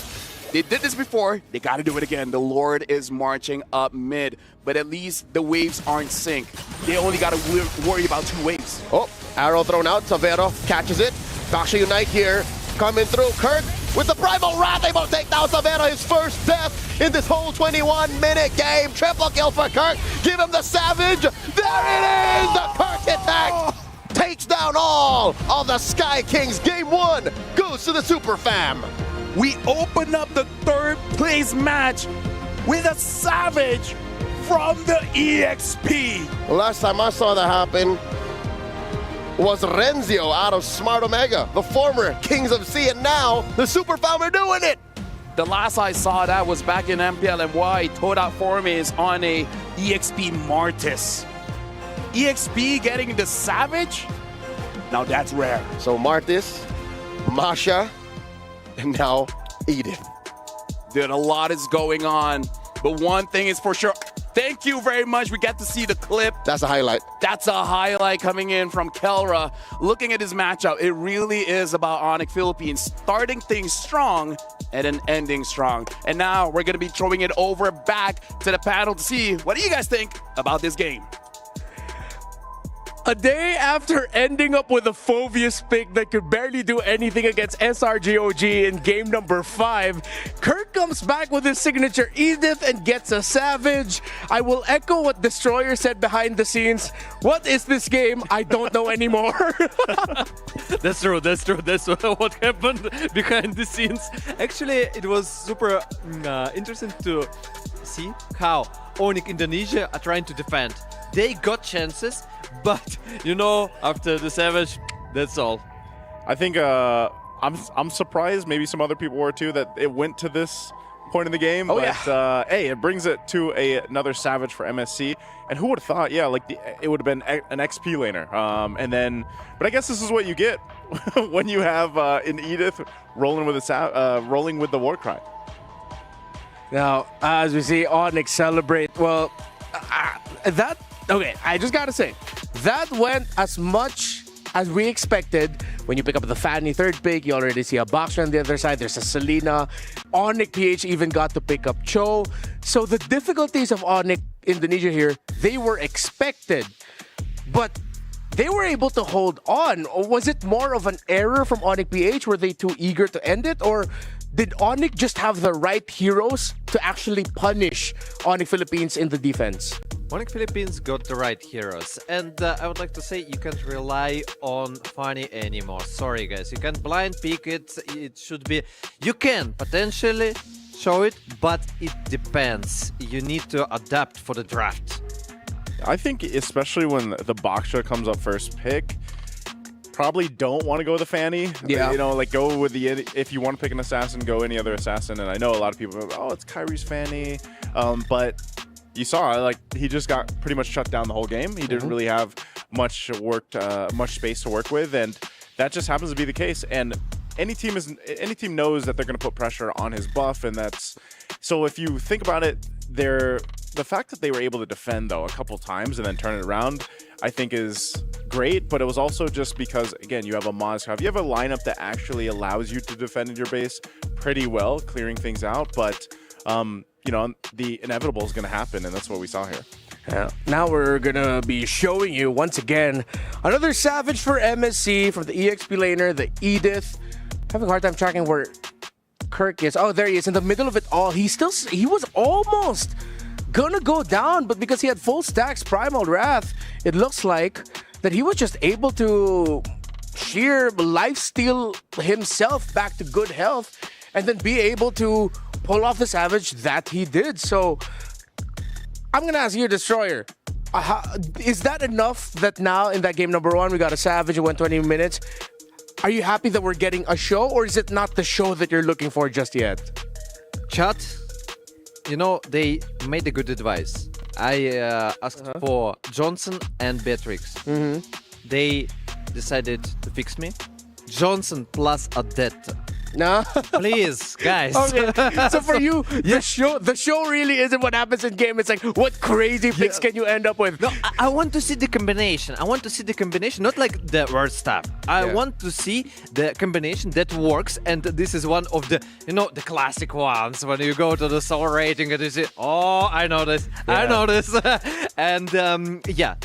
they did this before. They got to do it again. The Lord is marching up mid. But at least the waves aren't sync. They only got to worry about 2 waves. Oh, arrow thrown out. Savero catches it. Daksha Unite here. Coming through. Kirk with the Primal Wrath able to take down Savero. His first death in this whole 21-minute game. Triple kill for Kirk. Give him the Savage. There it is. The Kirk attack takes down all of the Sky Kings. Game 1 goes to the Super Fam. We open up the 3rd place match with a Savage from the EXP. The last time I saw that happen was Renzio out of Smart Omega, the former Kings of Sea, and now the Super Fam are doing it. The last I saw that was back in MPLMY. Toda Formes on a EXP Martis. EXP getting the Savage? Now that's rare. So Martis Masha, and now Edith. Dude, a lot is going on. But one thing is for sure. Thank you very much. We get to see the clip. That's a highlight. That's a highlight coming in from Kelra. Looking at his matchup, it really is about Onyx Philippines starting things strong and then ending strong. And now we're going to be throwing it over back to the panel to see what do you guys think about this game. A day after ending up with a Phoveus pick that could barely do anything against SRGOG in game number 5, Kirk comes back with his signature Edith and gets a Savage. I will echo what Destroyer said behind the scenes. What is this game? I don't know anymore. That's true. That's what happened behind the scenes. Actually, it was super interesting to see how Onyx Indonesia are trying to defend. They got chances, but after the Savage, that's all. I think I'm surprised, maybe some other people were too, that it went to this point in the game. Hey, it brings it to another Savage for MSC. And who would have thought, it would have been an XP laner. But I guess this is what you get when you have an Edith rolling with the Warcry. Now, as we see Onyx celebrate, I just gotta say, that went as much as we expected. When you pick up the Fanny third pick, you already see a Boxer on the other side. There's a Selena. Onyx PH even got to pick up Cho. So the difficulties of Onyx Indonesia here, they were expected. But they were able to hold on. Or was it more of an error from Onyx PH? Were they too eager to end it? Or did Onyx just have the right heroes to actually punish Onyx Philippines in the defense? Onyx Philippines got the right heroes, and I would like to say you can't rely on Fanny anymore. Sorry guys, you can't blind pick it. It should be, you can potentially show it, but it depends. You need to adapt for the draft. I think especially when the Boxer comes up first pick, probably don't want to go with the Fanny. Yeah. Go with if you want to pick an assassin, go any other assassin. And I know a lot of people go, it's Kyrie's Fanny. But you saw, he just got pretty much shut down the whole game. He didn't really have much space to work with. And that just happens to be the case. And any team knows that they're going to put pressure on his buff. And so if you think about it, the fact that they were able to defend, though, a couple times and then turn it around, I think is great. But it was also just because, again, you have a Mozcov. You have a lineup that actually allows you to defend in your base pretty well, clearing things out. But, the inevitable is going to happen, and that's what we saw here. Yeah. Now we're going to be showing you, once again, another Savage for MSC from the EXP laner, the Edith. Having a hard time tracking where Kirk is. Oh, there he is in the middle of it all. He was almost gonna go down, but because he had full stacks Primal Wrath, it looks like that he was just able to sheer lifesteal himself back to good health and then be able to pull off the Savage that he did. So I'm gonna ask you, Destroyer, is that enough that now in that game number 1 we got a Savage, it went 20 minutes? Are you happy that we're getting a show, or is it not the show that you're looking for just yet? Chat, they made a good advice. I asked for Johnson and Beatrix. They decided to fix me. Johnson plus Adetta. No, please, guys. Okay. So for you, the show really isn't what happens in game. It's like, what crazy picks can you end up with? No, I want to see the combination. Not like the worst stuff. I want to see the combination that works, and this is one of the, the classic ones when you go to the soul rating and you say, oh, I know this, I know this, and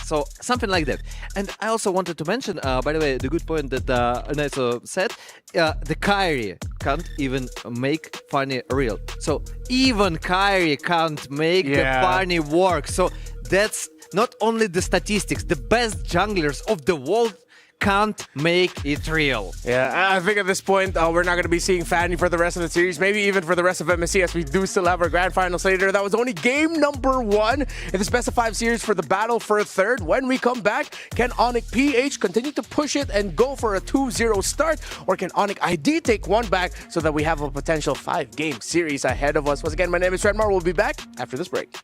so something like that. And I also wanted to mention, by the way, the good point that Neto said, the Kyrie can't even make Fanny real. So even Kyrie can't make the Fanny work. So that's not only the statistics, the best junglers of the world can't make it real. Yeah, I think at this point, we're not going to be seeing Fanny for the rest of the series, maybe even for the rest of MSC, as we do still have our grand finals later. That was only game number 1 in this best of 5 series for the battle for a third. When we come back, can Onyx PH continue to push it and go for a 2-0 start, or can Onyx ID take one back so that we have a potential 5-game series ahead of us? Once again, my name is Redmar. We'll be back after this break.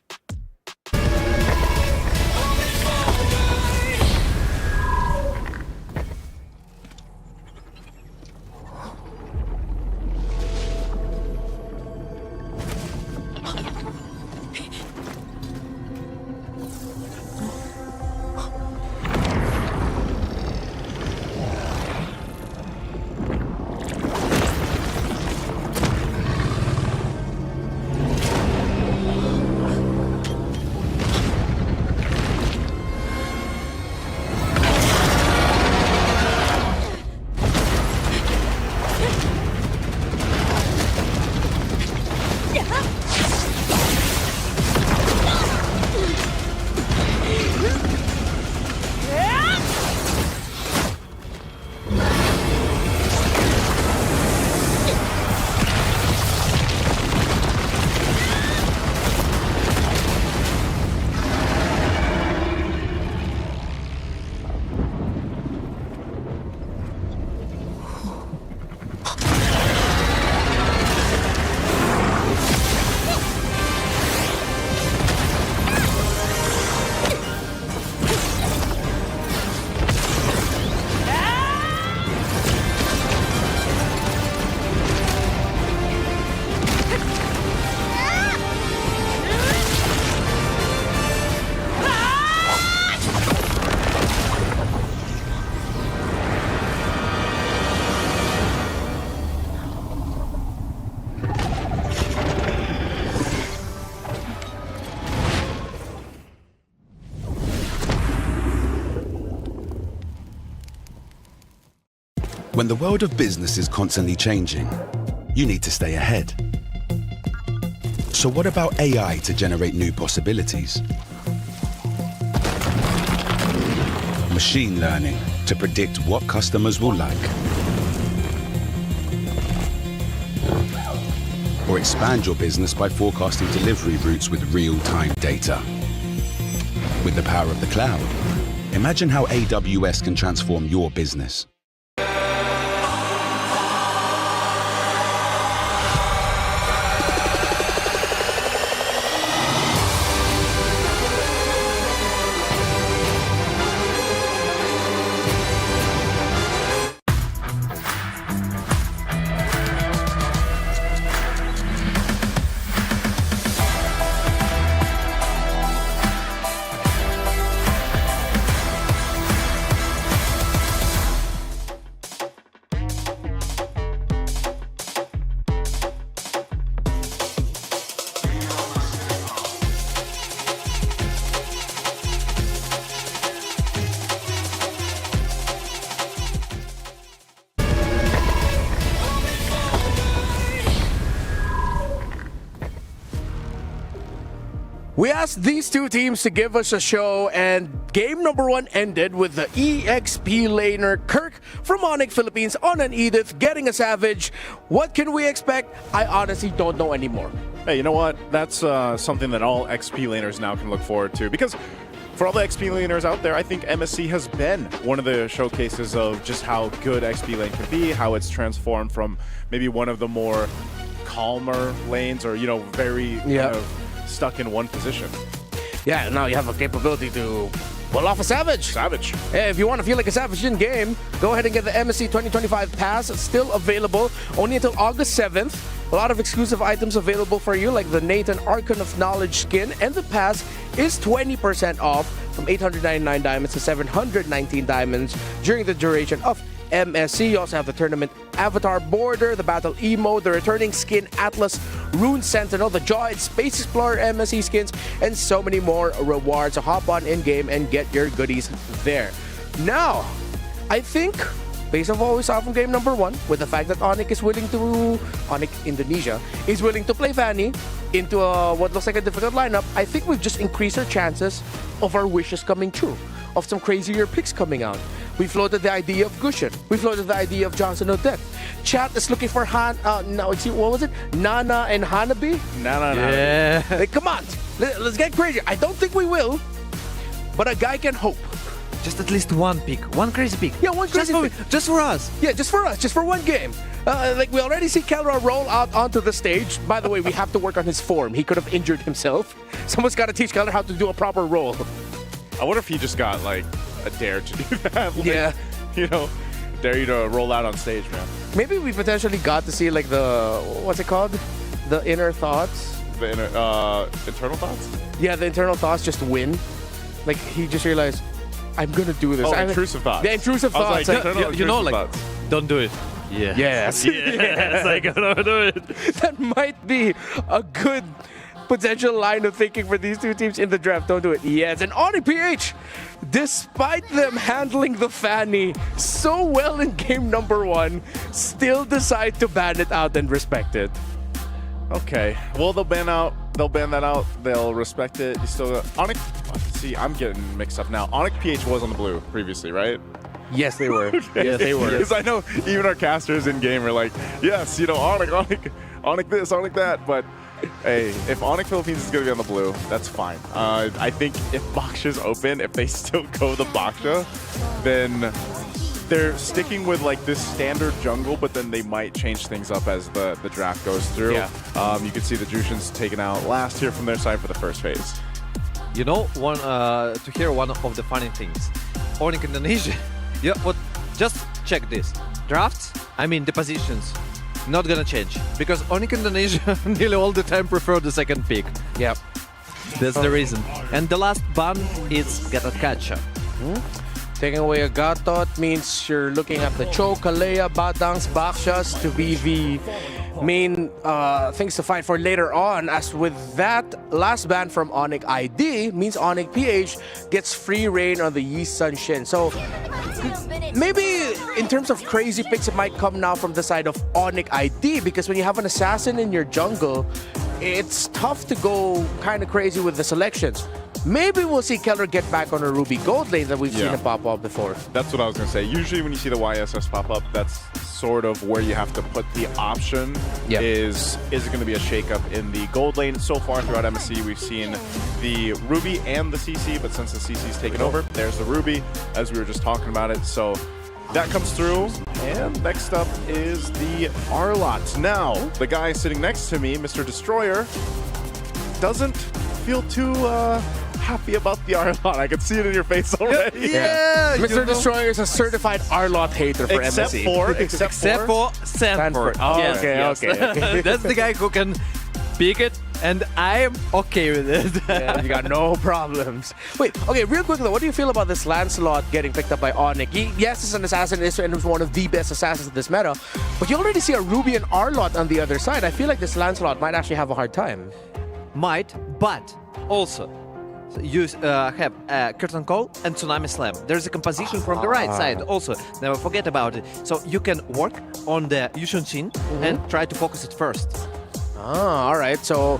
When the world of business is constantly changing, you need to stay ahead. So what about AI to generate new possibilities? Machine learning to predict what customers will like. Or expand your business by forecasting delivery routes with real-time data. With the power of the cloud, imagine how AWS can transform your business. We asked these two teams to give us a show, and game number 1 ended with the EXP laner Kirk from Onyx Philippines on an Edith getting a Savage. What can we expect? I honestly don't know anymore. Hey, you know what? That's something that all XP laners now can look forward to, because for all the XP laners out there, I think MSC has been one of the showcases of just how good XP lane can be, how it's transformed from maybe one of the more calmer lanes, or, you know, very kind of stuck in one position. Yeah, now you have a capability to pull off a Savage. Hey, if you want to feel like a Savage in game, go ahead and get the MSC 2025 pass. It's still available only until August 7th. A lot of exclusive items available for you, like the Nathan Archon of Knowledge skin, and the pass is 20% off from 899 diamonds to 719 diamonds during the duration of MSC. You also have the tournament avatar border, the battle emo, the returning skin Atlas, Rune Sentinel, the Joy, Space Explorer MSC skins, and so many more rewards. So hop on in-game and get your goodies there. Now, I think, based on what we saw from game number 1, with the fact that Onyx Indonesia is willing to play Fanny into what looks like a difficult lineup, I think we've just increased our chances of our wishes coming true, of some crazier picks coming out. We floated the idea of Gushin. We floated the idea of Johnson Odette. Chat is looking for what was it? Nana and Hanabi? Nana. Yeah. Hey, come on. Let's get crazy. I don't think we will, but a guy can hope. Just at least one pick. One crazy pick. Yeah, one crazy pick. Just for us. Yeah, just for us. Just for one game. Like, we already see Kelra roll out onto the stage. By the way, we have to work on his form. He could have injured himself. Someone's got to teach Kelra how to do a proper roll. I wonder if he just got, like, a dare to do that. Like, yeah. You know, dare you to roll out on stage, man. Maybe we potentially got to see, like, what's it called? The inner thoughts? The internal thoughts? Yeah, the internal thoughts just win. Like, he just realized, I'm going to do this. Oh, intrusive thoughts. The intrusive thoughts. Like, you know, like, don't do it. Yeah. Yes. Yes, like, don't do it. That might be a good potential line of thinking for these two teams in the draft. Don't do it. Yes, and Onyx PH, despite them handling the Fanny so well in game number 1, still decide to ban it out and respect it. Okay. Well, they'll ban that out. They'll respect it. You still Onyx. See, I'm getting mixed up now. Onyx PH was on the blue previously, right? Yes, they were. Yes, they were. Because I know even our casters in game are like, yes, you know, Onyx this, Onyx that, but. Hey, if Onyx Philippines is going to be on the blue, that's fine. I think if Baksha's open, if they still go the Baksha, then they're sticking with like this standard jungle, but then they might change things up as the draft goes through. Yeah. You can see the Jushins taken out last here from their side for the first phase. You know, to hear one of the funny things. Onyx Indonesia. Yeah, but just check this. Drafts, I mean the positions. Not gonna change, because Onyx Indonesia nearly all the time prefer the second pick. Yep. That's the reason. And the last ban is Gatot Kacha. Taking away a Gatot means you're looking at the Cho, Kalea, Badangs, Bakshas to be the main things to fight for later on. As with that last ban from Onyx ID means Onyx PH gets free reign on the Yi Sun Shin. So maybe in terms of crazy picks, it might come now from the side of Onyx ID, because when you have an assassin in your jungle, it's tough to go kind of crazy with the selections. Maybe we'll see Keller get back on a Ruby Gold lane that we've seen him pop up before. That's what I was going to say. Usually when you see the YSS pop up, that's sort of where you have to put the option. Is it going to be a shakeup in the gold lane? So far throughout MSC, we've seen the Ruby and the CC, but since the CC's taken over, there's the Ruby, as we were just talking about it. So that comes through. And next up is the Arlott. Now, the guy sitting next to me, Mr. Destroyer, doesn't feel too happy about the Arlott. I can see it in your face already. Yeah. Mr. Destroyer is a certified Arlott hater for MSC. Except for Sanford. Oh, Yes, okay, yes. okay. That's the guy who can pick it, and I'm okay with it. Yeah, you got no problems. Wait, okay, real quick though, what do you feel about this Lancelot getting picked up by Onyx? Yes, he's an assassin, and is one of the best assassins in this meta, but you already see a Ruby and Arlott on the other side. I feel like this Lancelot might actually have a hard time. Might, but also you have Curtain Call and Tsunami Slam. There's a composition from the right side also. Never forget about it. So you can work on the Yushun-Shin and try to focus it first. All right. So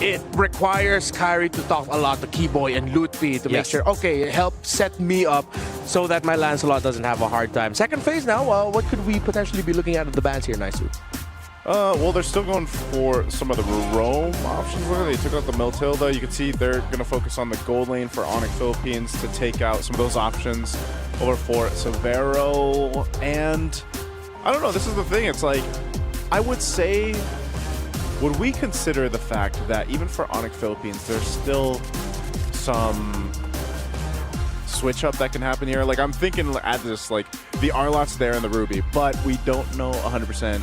it requires Kyrie to talk a lot to Keyboy and Lutpi to make sure, okay, help set me up so that my Lancelot doesn't have a hard time. Second phase now, what could we potentially be looking at the bans here, Naisu? Well, they're still going for some of the roam options. They took out the Miltilda. You can see they're going to focus on the gold lane for Onyx Philippines to take out some of those options over for Severo. And I don't know, this is the thing. It's like, I would say, would we consider the fact that even for Onyx Philippines, there's still some switch up that can happen here? Like, I'm thinking at this, like, the Arlott's there in the Ruby, but we don't know 100%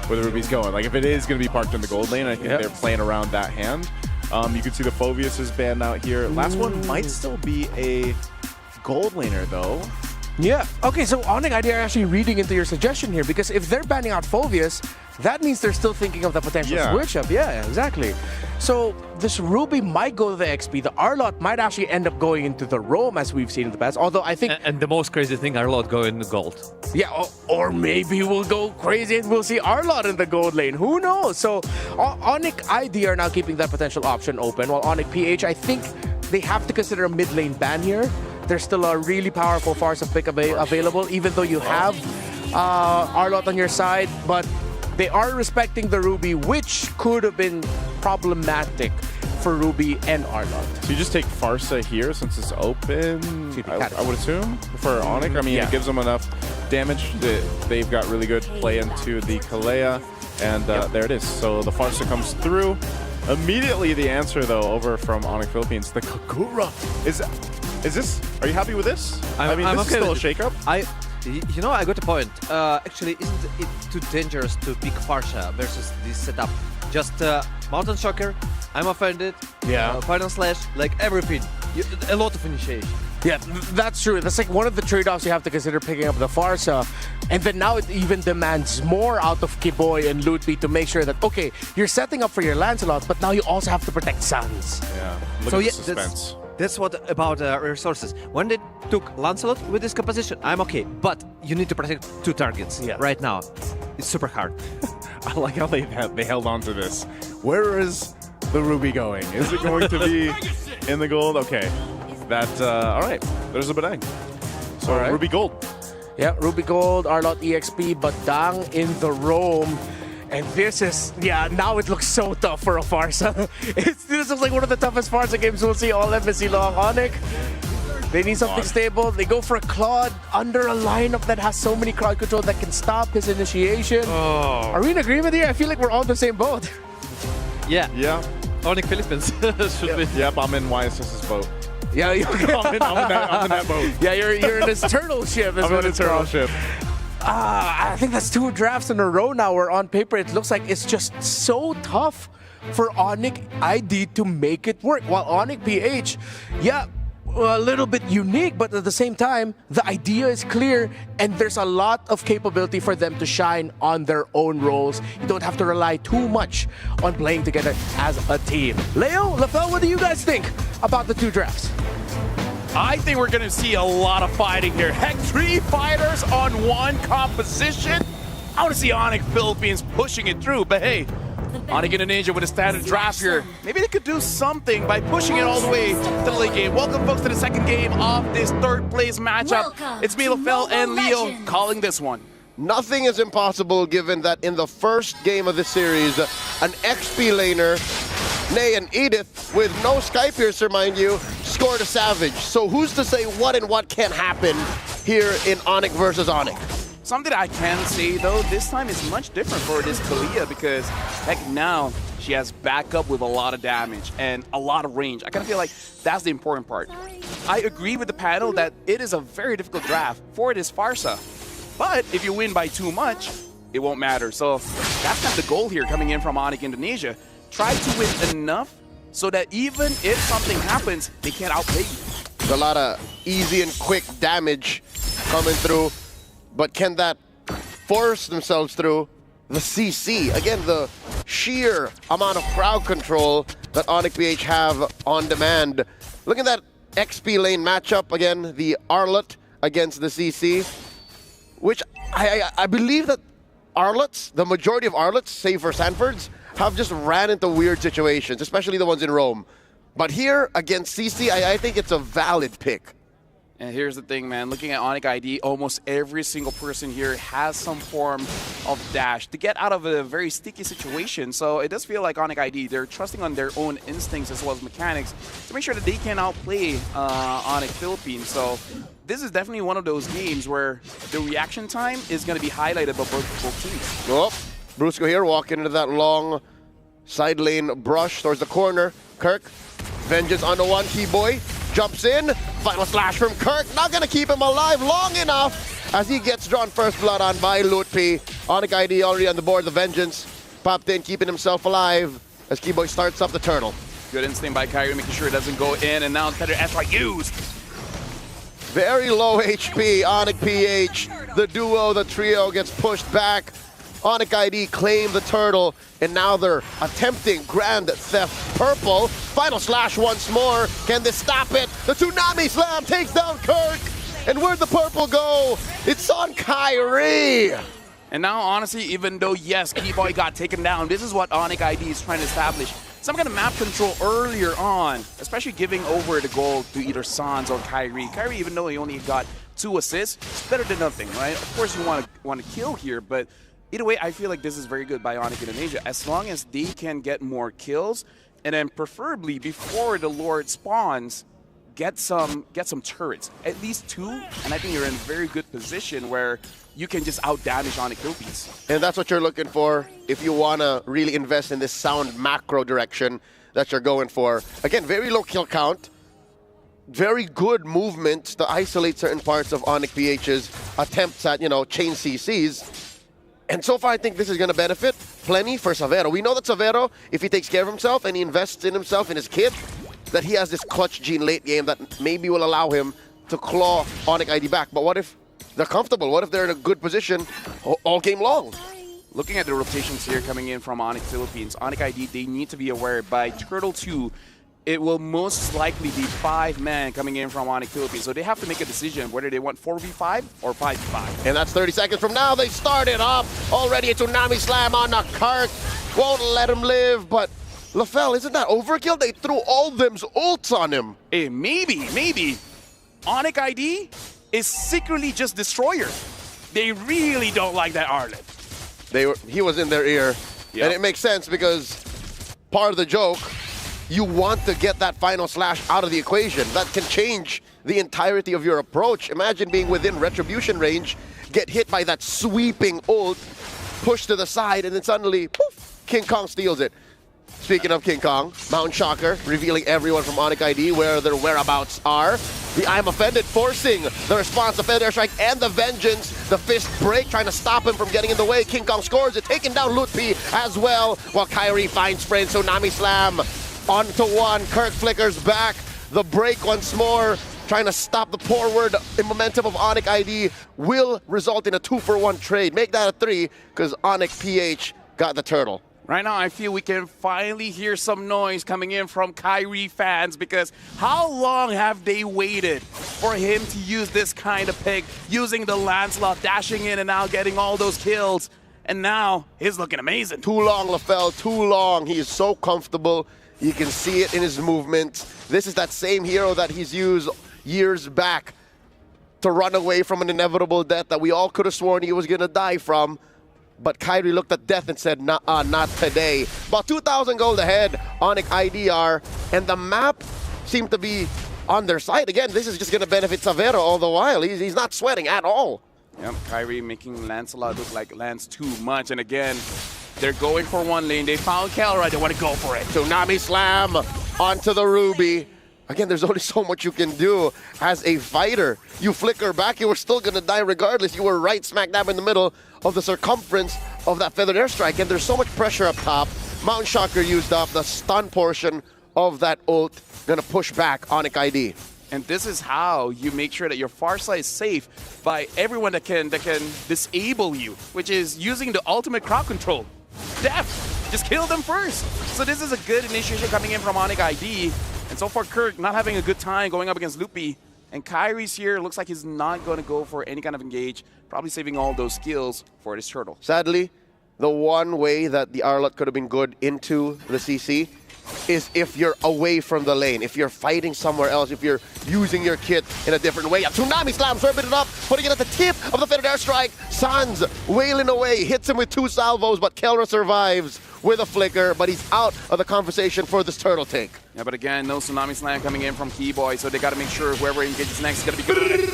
where the Ruby's going. Like, if it is going to be parked in the gold lane, I think they're playing around that hand. You can see the Phoveus is banned out here. Last one might still be a gold laner, though. Yeah. Okay, so Onyx ID are actually reading into your suggestion here, because if they're banning out Phoveus, that means they're still thinking of the potential switch up. Yeah, exactly. So this Ruby might go to the XP. The Arlott might actually end up going into the roam, as we've seen in the past. Although I think... And the most crazy thing, Arlott go in the gold. Yeah, or maybe we'll go crazy and we'll see Arlott in the gold lane. Who knows? So Onyx ID are now keeping that potential option open, while Onyx PH, I think they have to consider a mid lane ban here. There's still a really powerful Farsa pick available, even though you have Arlott on your side, but they are respecting the Ruby, which could have been problematic for Ruby and Arlott. So you just take Farsa here since it's open, I would assume, for Onyx. I mean, it gives them enough damage that they've got really good play into the Kalea, and there it is. So the Farsa comes through. Immediately the answer, though, over from Onyx Philippines, the Kagura. Is this, are you happy with this? I mean, this is still a shakeup. You know, I got a point. Actually, isn't it too dangerous to pick Farsha versus this setup? Just Mountain Shocker, I'm offended, Final Slash, like everything. A lot of initiation. Yeah, that's true. That's like one of the trade-offs you have to consider picking up the Farsa. And then now it even demands more out of Kiboy and Lutpi to make sure that, okay, you're setting up for your Lancelot, but now you also have to protect Sans. Yeah, look at the suspense. That's what about resources. When they took Lancelot with this composition, I'm okay. But you need to protect two targets right now. It's super hard. I like how they held on to this. Where is the Ruby going? Is it going to be in the gold? Okay. All right. There's a Badang. So Ruby Gold. Yeah, Ruby Gold, Arlott EXP, Badang in the roam. And this is, now it looks so tough for a Farsa. This looks like one of the toughest Farsa games we'll see all MSC long. Onyx, they need something stable. They go for a Claude under a lineup that has so many crowd control that can stop his initiation. Are we in agreement here? I feel like we're all in the same boat. Yeah. Onyx Philippines should be. Yep, I'm in YSS's boat. Yeah, I'm in that boat. Yeah, you're in this turtle ship. I'm in a turtle ship. I think that's 2 drafts in a row now where on paper it looks like it's just so tough for Onyx ID to make it work. While Onyx PH, a little bit unique, but at the same time, the idea is clear and there's a lot of capability for them to shine on their own roles. You don't have to rely too much on playing together as a team. Leo, LaFell, what do you guys think about the 2 drafts? I think we're going to see a lot of fighting here. Heck, 3 fighters on 1 composition. I want to see Onyx Philippines pushing it through, but hey, Onyx Indonesia with a standard draft here. Maybe they could do something by pushing it all the way to the late game. Welcome, folks, to the second game of this third place matchup. It's me, LaFell, and Leo calling this one. Nothing is impossible given that in the first game of the series, an XP laner, nay, and Edith, with no Sky Piercer, mind you, scored a Savage. So who's to say what and what can happen here in Onyx versus Onyx? Something I can say, though, this time is much different for this Kalia because, heck, now she has backup with a lot of damage and a lot of range. I kind of feel like that's the important part. I agree with the panel that it is a very difficult draft for this Pharsa. But if you win by too much, it won't matter. So that's kind of the goal here coming in from Onyx Indonesia. Try to win enough so that even if something happens, they can't outplay you. There's a lot of easy and quick damage coming through, but can that force themselves through the CC? Again, the sheer amount of crowd control that Onyx PH have on demand. Look at that XP lane matchup again, the Arlott against the CC, which I believe that Arlotts, the majority of Arlotts, save for Sanfords, have just ran into weird situations, especially the ones in Rome. But here against CC, I think it's a valid pick. And here's the thing, man. Looking at Onyx ID, almost every single person here has some form of dash to get out of a very sticky situation. So it does feel like Onyx ID, they're trusting on their own instincts as well as mechanics to make sure that they can outplay Onyx Philippines. So this is definitely one of those games where the reaction time is going to be highlighted by both teams. Oh, Brusco here walking into that long side lane brush towards the corner. Kirk, vengeance on the one, Keyboy jumps in. Final slash from Kirk, not going to keep him alive long enough as he gets drawn first blood on by Lutpi. Onyx ID already on the board, the vengeance popped in, keeping himself alive as Keyboy starts up the turtle. Good instinct by Kyrie, making sure it doesn't go in, and now Feather S-Strike used. Very low HP, Onyx PH. The duo, the trio gets pushed back. Onyx ID claim the turtle, and now they're attempting Grand Theft Purple. Final slash once more. Can this stop it? The Tsunami Slam takes down Kirk. And where'd the purple go? It's on Kyrie. And now, honestly, even though, yes, Keyboy got taken down, this is what Onyx ID is trying to establish. Some kind of map control earlier on, especially giving over the goal to either Sans or Kyrie. Kyrie, even though he only got 2 assists, it's better than nothing, right? Of course, you want to kill here, but either way, I feel like this is very good by Onyx Indonesia. As long as they can get more kills, and then preferably before the Lord spawns, get some turrets, at least 2, and I think you're in a very good position where you can just out-damage Onyx Philippines. And that's what you're looking for if you want to really invest in this sound macro direction that you're going for. Again, very low kill count, very good movement to isolate certain parts of Onyx PH's attempts at, chain CCs. And so far, I think this is going to benefit plenty for Savero. We know that Savero, if he takes care of himself and he invests in himself, in his kit, that he has this clutch gene late game that maybe will allow him to claw Onyx ID back. But what if they're comfortable? What if they're in a good position all game long? Looking at the rotations here coming in from Onyx Philippines, Onyx ID, they need to be aware by Turtle 2, it will most likely be 5-man coming in from Onyx Philippines. So they have to make a decision whether they want 4v5 or 5v5. And that's 30 seconds from now. They started up. Already a Tsunami Slam on the Kirk. Won't let him live, but LaFell, isn't that overkill? They threw all them's ults on him. Hey, maybe. Onyx ID is secretly just Destroyer. They really don't like that Arlott. He was in their ear. Yep. And it makes sense because part of the joke, you want to get that final slash out of the equation. That can change the entirety of your approach. Imagine being within retribution range, get hit by that sweeping ult, push to the side, and then suddenly, poof, King Kong steals it. Speaking of King Kong, Mountain Shocker revealing everyone from Onyx ID where their whereabouts are. The I'm Offended forcing the response, the Feather Strike and the Vengeance. The Fist Break trying to stop him from getting in the way. King Kong scores it, taking down Lutpi as well, while Kyrie finds Sprint. Tsunami Slam onto one. Kirk flickers back. The break once more, trying to stop the forward momentum of Onyx ID, will result in a 2-for-1 trade. Make that a 3, because Onyx PH got the turtle. Right now, I feel we can finally hear some noise coming in from Kyrie fans, because how long have they waited for him to use this kind of pick, using the Lancelot, dashing in and out, getting all those kills, and now he's looking amazing. Too long, LaFell, too long. He is so comfortable. You can see it in his movements. This is that same hero that he's used years back to run away from an inevitable death that we all could have sworn he was going to die from. But Kyrie looked at death and said, nah, not today. About 2,000 gold ahead, Onyx IDR, and the map seemed to be on their side. Again, this is just going to benefit Savero all the while. He's not sweating at all. Yep, Kyrie making Lancelot look like Lance too much. And again, they're going for one lane. They found Kelra. They want to go for it. Tsunami Slam onto the Ruby. Again, there's only so much you can do as a fighter. You flicker back, you were still going to die regardless. You were right smack dab in the middle of the circumference of that feathered airstrike, and there's so much pressure up top. Mountain Shocker used up the stun portion of that ult. Going to push back Onyx ID. And this is how you make sure that your far side is safe by everyone that can disable you, which is using the ultimate crowd control. Death! Just kill them first. So this is a good initiation coming in from Onyx ID. And so far, Kirk not having a good time going up against Loopy. And Kyrie's here. Looks like he's not going to go for any kind of engage. Probably saving all those skills for this turtle. Sadly, the one way that the Arlot could have been good into the CC is if you're away from the lane, if you're fighting somewhere else, if you're using your kit in a different way. A Tsunami Slam, serving it up, putting it at the tip of the feathered airstrike. Sans wailing away, hits him with 2 salvos, but Kelra survives with a flicker, but he's out of the conversation for this turtle take. Yeah, but again, no Tsunami Slam coming in from Keyboy, so they got to make sure whoever engages next is going to be good.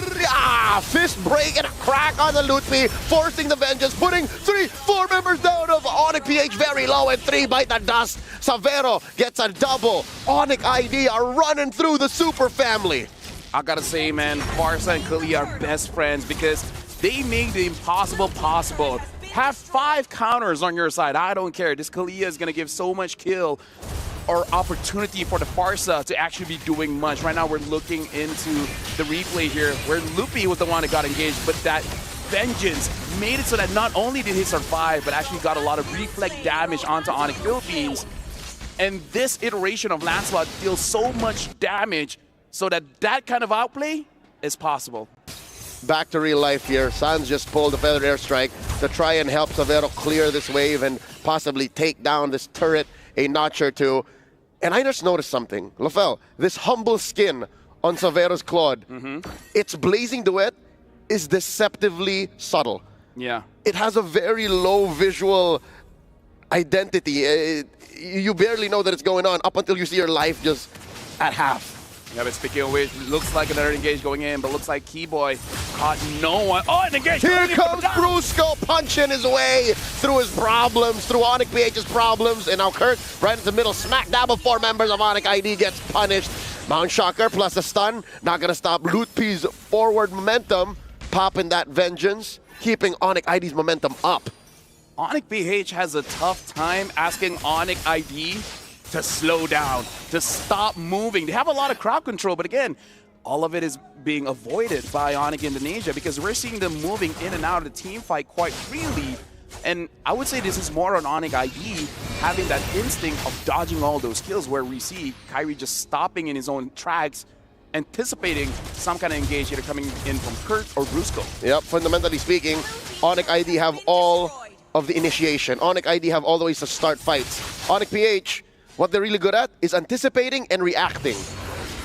Fist break and a crack on the Lutfi, forcing the vengeance, putting 3-4 members down of Onyx PH very low, and 3 bite the dust. Savero gets a double. Onyx ID are running through the super family. I gotta say, man, Farsa and Kali are best friends because they make the impossible possible. Have 5 counters on your side. I don't care. This Kalia is going to give so much kill or opportunity for the Farsa to actually be doing much. Right now, we're looking into the replay here where Loopy was the one that got engaged, but that Vengeance made it so that not only did he survive, but actually got a lot of reflect damage onto Onyx Philippines. And this iteration of Lancelot deals so much damage so that that kind of outplay is possible. Back to real life here. Sans just pulled the feathered airstrike to try and help Savero clear this wave and possibly take down this turret a notch or two. And I just noticed something. LaFell, this humble skin on Savero's Claude, its blazing duet is deceptively subtle. Yeah. It has a very low visual identity. You barely know that it's going on up until you see your life just at half. Yeah, but speaking of which, looks like another engage going in, but looks like Keyboy caught no one. Oh, an engage! Here comes Brusco punching his way through his problems, through Onyx PH's problems, and now Kurt right in the middle, smack dab of 4 members of Onyx ID gets punished. Mount Shocker plus a stun, not gonna stop Lutpi's forward momentum, popping that vengeance, keeping Onyx ID's momentum up. Onyx PH has a tough time asking Onyx ID to slow down, to stop moving. They have a lot of crowd control, but again, all of it is being avoided by Onyx Indonesia because we're seeing them moving in and out of the team fight quite freely. And I would say this is more on Onyx ID having that instinct of dodging all those kills, where we see Kyrie just stopping in his own tracks, anticipating some kind of engage either coming in from Kurt or Brusco. Yep, fundamentally speaking, Onyx ID have all of the initiation. Onyx ID have all the ways to start fights. Onyx PH, what they're really good at is anticipating and reacting.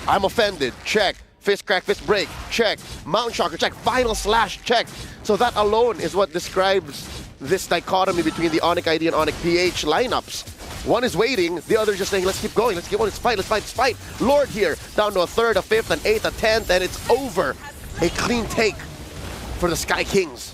I'm offended, check. Fist crack, fist break, check. Mountain Shocker, check. Final slash, check. So that alone is what describes this dichotomy between the Onyx ID and Onyx PH lineups. One is waiting, the other just saying, let's keep going, let's keep on, let's fight, let's fight, let's fight. Lord here, down to a 3rd, a 5th, an 8th, a 10th, and it's over. A clean take for the Sky Kings.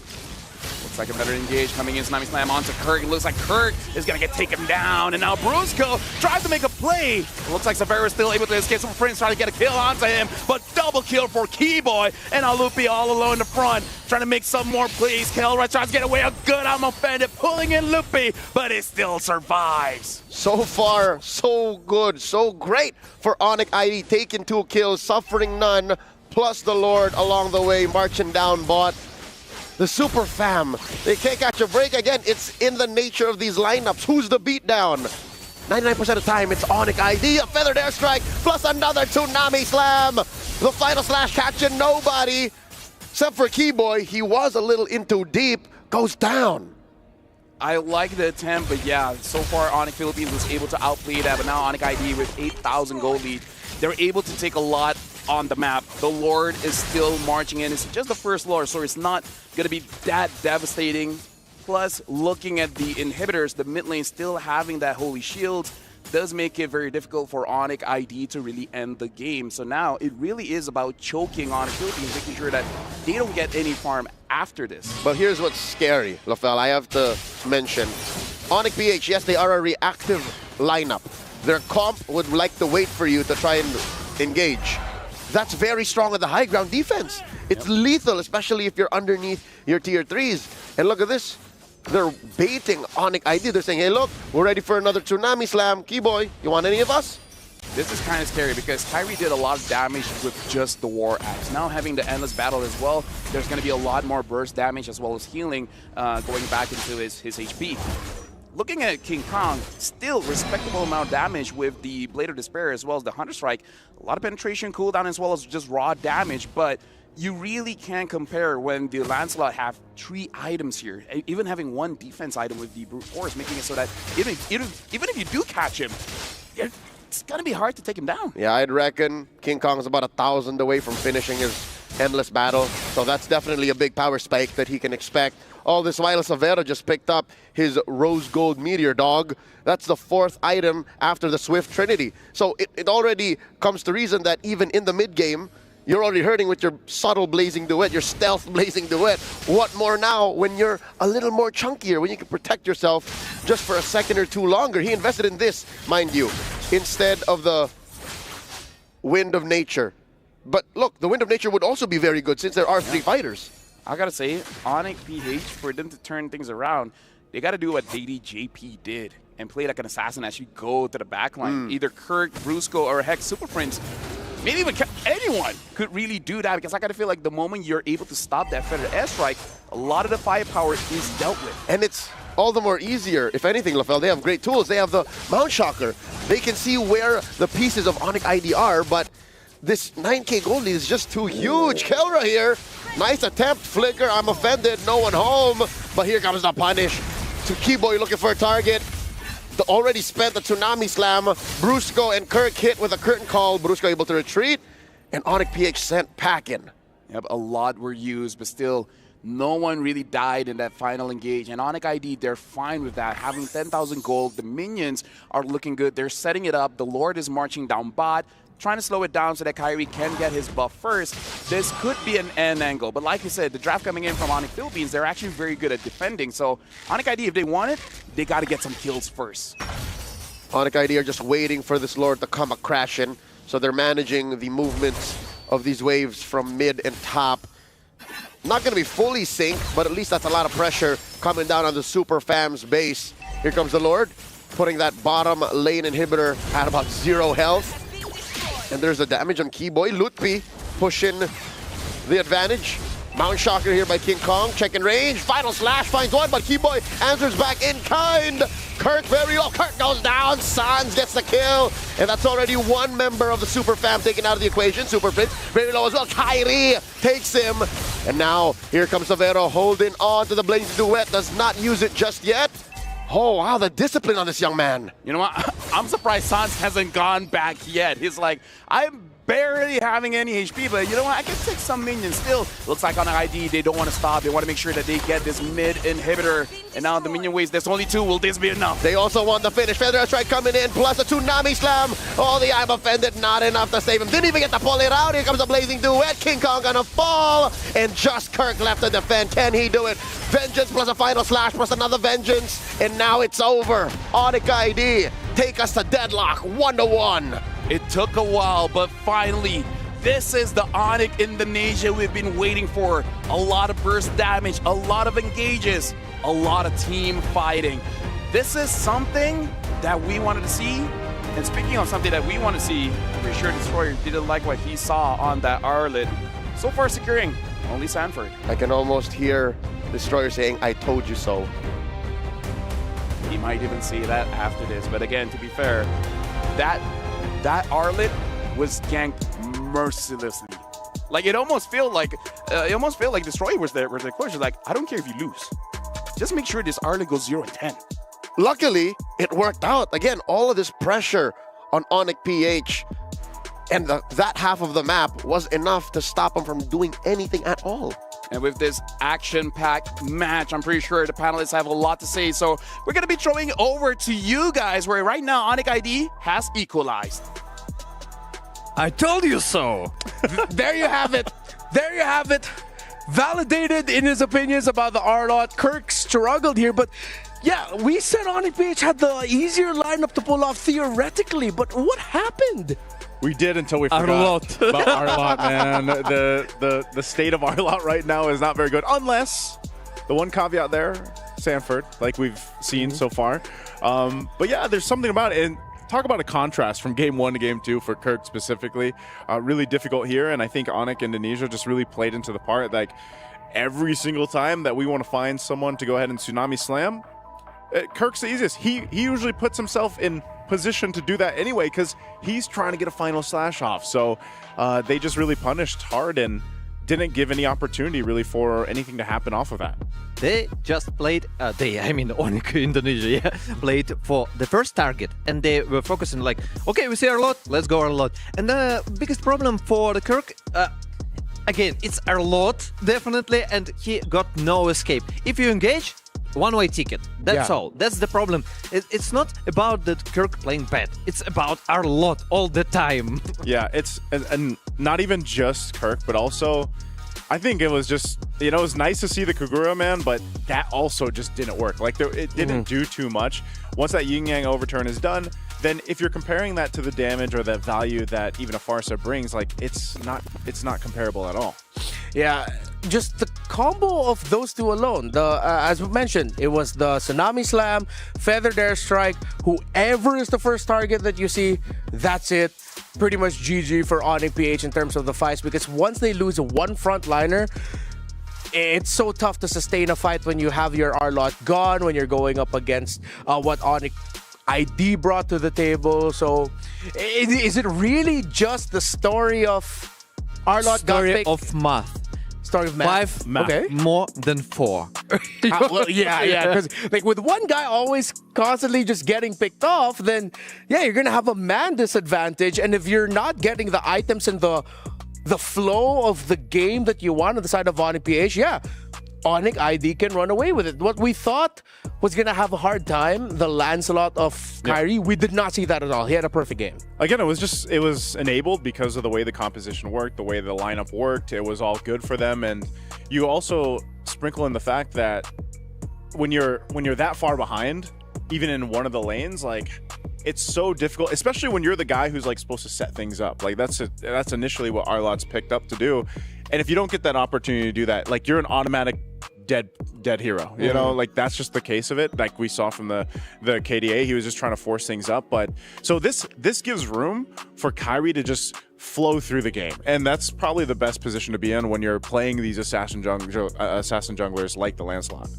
Looks like another engage coming in. Tsunami Slam onto Kurt. It looks like Kurt is going to get taken down. And now Brusco tries to make a play. It looks like Savero is still able to escape. Some friends trying to get a kill onto him. But double kill for Keyboy. And now Loopy all alone in the front, trying to make some more plays. Kelra tries to get away. A good, I'm offended. Pulling in Loopy, but it still survives. So far, so good, so great for Onyx ID. Taking 2 kills, suffering none. Plus the Lord along the way, marching down bot. The Super Fam, they can't catch a break again. It's in the nature of these lineups. Who's the beatdown? 99% of the time, it's Onyx ID, a feathered airstrike, plus another Tsunami Slam. The final slash catching nobody, except for Keyboy. He was a little in too deep, goes down. I like the attempt, but yeah, so far Onyx Philippines was able to outplay that, but now Onyx ID with 8,000 gold lead, they're able to take a lot on the map. The Lord is still marching in. It's just the first Lord, so it's not going to be that devastating. Plus, looking at the inhibitors, the mid lane still having that Holy Shield does make it very difficult for Onyx ID to really end the game. So now it really is about choking Onyx Philippines, making sure that they don't get any farm after this. But here's what's scary, Lafel. I have to mention, Onyx PH, yes, they are a reactive lineup. Their comp would like to wait for you to try and engage. That's very strong on the high ground defense. It's lethal, especially if you're underneath your tier 3s. And look at this. They're baiting Onyx ID. They're saying, hey, look, we're ready for another Tsunami Slam. Keyboy, you want any of us? This is kind of scary because Kyrie did a lot of damage with just the War Axe. Now having the Endless Battle as well, there's going to be a lot more burst damage as well as healing going back into his HP. Looking at King Kong, still respectable amount of damage with the Blade of Despair as well as the Hunter Strike. A lot of penetration cooldown as well as just raw damage, but you really can't compare when the Lancelot have 3 items here. Even having 1 defense item with the Brute Force, making it so that even if you do catch him, it's going to be hard to take him down. Yeah, I'd reckon King Kong is about 1,000 away from finishing his Endless Battle. So that's definitely a big power spike that he can expect. All this while, Savera just picked up his Rose Gold Meteor Dog. That's the 4th item after the Swift Trinity. So it already comes to reason that even in the mid-game, you're already hurting with your subtle Blazing Duet, your stealth Blazing Duet. What more now when you're a little more chunkier, when you can protect yourself just for a second or two longer? He invested in this, mind you, instead of the Wind of Nature. But look, the Wind of Nature would also be very good since there are 3 fighters. I gotta say, Onyx PH, for them to turn things around, they gotta do what JP did and play like an assassin as you go to the backline. Either Kirk, Brusco, or heck, Super Prince. Maybe even anyone could really do that, because I kind of feel like the moment you're able to stop that feathered airstrike, a lot of the firepower is dealt with. And it's all the more easier, if anything, Lafel. They have great tools. They have the Mount Shocker. They can see where the pieces of Onyx ID are, but this 9k gold lead is just too huge. Kelra here, nice attempt, flicker, I'm offended, no one home. But here comes the punish. To Keyboy looking for a target. Already spent the Tsunami Slam. Brusco and Kirk hit with a curtain call. Brusco able to retreat, and Onyx PH sent packing. Yep, a lot were used, but still, no one really died in that final engage. And Onyx ID, they're fine with that. Having 10,000 gold, the minions are looking good. They're setting it up. The Lord is marching down bot, trying to slow it down so that Kyrie can get his buff first. This could be an end angle, but like you said, the draft coming in from Onyx Philippines, they're actually very good at defending. So Onyx ID, if they want it, they got to get some kills first. Onyx ID are just waiting for this Lord to come a-crashing, so they're managing the movements of these waves from mid and top. Not going to be fully synced, but at least that's a lot of pressure coming down on the Super Fam's base. Here comes the Lord, putting that bottom lane inhibitor at about 0 health. And there's the damage on Keyboy. Lutpi pushing the advantage. Mount Shocker here by King Kong. Checking range. Final slash finds one, but Keyboy answers back in kind. Kirk very low. Kirk goes down. Sans gets the kill. And that's already 1 member of the Super Fam taken out of the equation. Super Prince very low as well. Kyrie takes him. And now here comes Savero holding on to the Blaze Duet. Does not use it just yet. Oh, wow, the discipline on this young man. You know what? I'm surprised Sans hasn't gone back yet. He's like, I'm barely having any HP, but you know what? I can take some minions still. Looks like on ID, they don't want to stop. They want to make sure that they get this mid inhibitor. And now the minion waves, there's only 2. Will this be enough? They also want the finish. Feather Strike coming in, plus a Tsunami Slam. Oh, the I'm offended, not enough to save him. Didn't even get to pull it out. Here comes the Blazing Duet. King Kong gonna fall. And just Kirk left to defend. Can he do it? Vengeance plus a final slash plus another Vengeance. And now it's over. Onyx ID take us to deadlock, 1-1. It took a while, but finally, this is the Onyx Indonesia we've been waiting for. A lot of burst damage, a lot of engages, a lot of team fighting. This is something that we wanted to see. And speaking of something that we want to see, I'm pretty sure Destroyer didn't like what he saw on that Arlet. So far securing only Sanford. I can almost hear Destroyer saying, I told you so. He might even see that after this. But again, to be fair, that Arlit was ganked mercilessly. Like it almost felt like Destroyer was there. Where the coach was like, I don't care if you lose, just make sure this Arlit goes 0-10. Luckily, it worked out. Again, all of this pressure on Onyx PH and that half of the map was enough to stop him from doing anything at all. And with this action-packed match, I'm pretty sure the panelists have a lot to say. So we're going to be throwing over to you guys, where right now Onyx ID has equalized. I told you so. There you have it. There you have it. Validated in his opinions about the R-Lot. Kirk struggled here, but yeah, we said Onyx PH had the easier lineup to pull off theoretically, but what happened? We did until we forgot about Arlot, man. The state of Arlot right now is not very good, unless the one caveat there, Sanford, like we've seen so far. But yeah, there's something about it. And talk about a contrast from game 1 to game 2 for Kirk specifically. Really difficult here, and I think Onyx Indonesia just really played into the part. Like every single time that we want to find someone to go ahead and Tsunami Slam, Kirk's the easiest. He usually puts himself in position to do that anyway because he's trying to get a final slash off. So they just really punished hard and didn't give any opportunity really for anything to happen off of that. They just played, Onyx Indonesia, played for the first target, and they were focusing like, okay, we see Arlot, let's go Arlot. And the biggest problem for the Kirk, again, it's Arlot, definitely, and he got no escape. If you engage, one-way ticket. That's all. That's the problem. It's not about the Kirk playing bad. It's about our lot all the time. Yeah, it's and not even just Kirk, but also I think it was just, it was nice to see the Kagura, man, but that also just didn't work. Like it didn't do too much. Once that Yin Yang overturn is done, then if you're comparing that to the damage or that value that even a Farsa brings, like it's not comparable at all. Yeah, just the combo of those two alone. As we mentioned, it was the Tsunami Slam, Feathered Airstrike. Whoever is the first target that you see, that's it. Pretty much GG for Onyx PH in terms of the fights, because once they lose one frontliner, it's so tough to sustain a fight when you have your R-Lot gone, when you're going up against what Onyx ID brought to the table. So is it really just the story of R-Lot got picked? Of math. Story of math. 5 math. Okay. More than 4. Well, yeah. Because like with one guy always constantly just getting picked off, then yeah, you're gonna have a man disadvantage. And if you're not getting the items and the flow of the game that you want on the side of Onyx PH, yeah, Onyx ID can run away with it. What we thought was going to have a hard time, the Lancelot of Kyrie, we did not see that at all. He had a perfect game. Again, it was enabled because of the way the composition worked, the way the lineup worked. It was all good for them. And you also sprinkle in the fact that when you're that far behind, even in one of the lanes, like it's so difficult, especially when you're the guy who's like supposed to set things up. Like that's initially what Arlot's picked up to do. And if you don't get that opportunity to do that, like you're an automatic dead hero, you know, like that's just the case of it. Like we saw from the KDA, he was just trying to force things up. But so this gives room for Kyrie to just flow through the game, and that's probably the best position to be in when you're playing these assassin junglers like the Lancelot.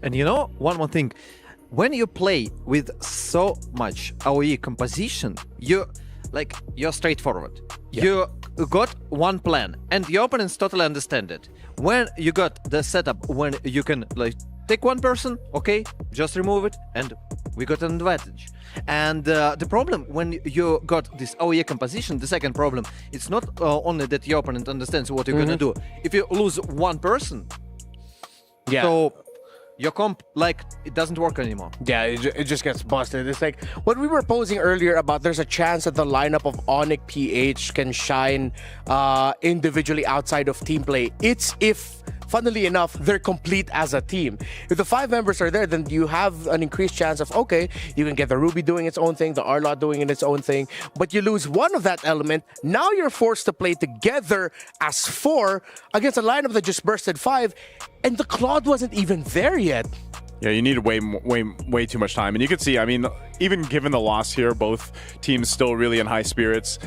And you know, one more thing, when you play with so much AoE composition, you're straightforward. You got one plan, and the opponents totally understand it. When you got the setup, when you can like take one person, okay, just remove it, and we got an advantage. And the problem when you got this AoE composition, the second problem, it's not only that your opponent understands what you're gonna do. If you lose one person, so your comp, like, it doesn't work anymore. Yeah, it just gets busted. It's like what we were posing earlier about there's a chance that the lineup of Onyx PH can shine individually outside of team play. It's if, funnily enough, they're complete as a team. If the 5 members are there, then you have an increased chance of, okay, you can get the Ruby doing its own thing, the Arlot doing its own thing, but you lose one of that element. Now you're forced to play together as 4 against a lineup that just bursted 5, and the Claude wasn't even there yet. Yeah, you needed way too much time. And you could see, I mean, even given the loss here, both teams still really in high spirits,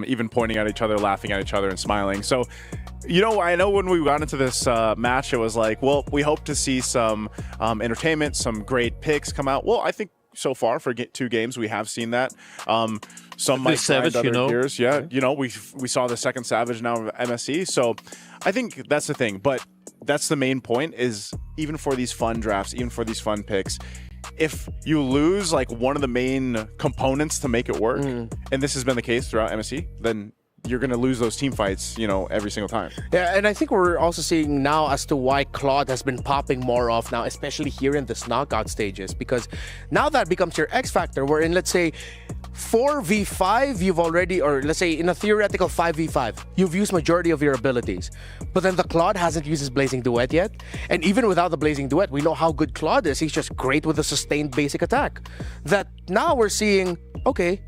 even pointing at each other, laughing at each other, and smiling. So, you know, I know when we got into this match, it was like, well, we hope to see some entertainment, some great picks come out. Well, I think so far for 2 games, we have seen that. Some might Savage, other you know. peers. Yeah, you know, we saw the second Savage now of MSC. So I think that's the thing. But that's the main point, is even for these fun drafts, even for these fun picks, if you lose like one of the main components to make it work, and this has been the case throughout MSC, then you're going to lose those team fights, you know, every single time. Yeah, and I think we're also seeing now as to why Claude has been popping more off now, especially here in this knockout stages, because now that becomes your X factor, where in, let's say, 4v5, you've already, or let's say in a theoretical 5v5, you've used majority of your abilities. But then the Claude hasn't used his Blazing Duet yet. And even without the Blazing Duet, we know how good Claude is. He's just great with a sustained basic attack. That now we're seeing, okay,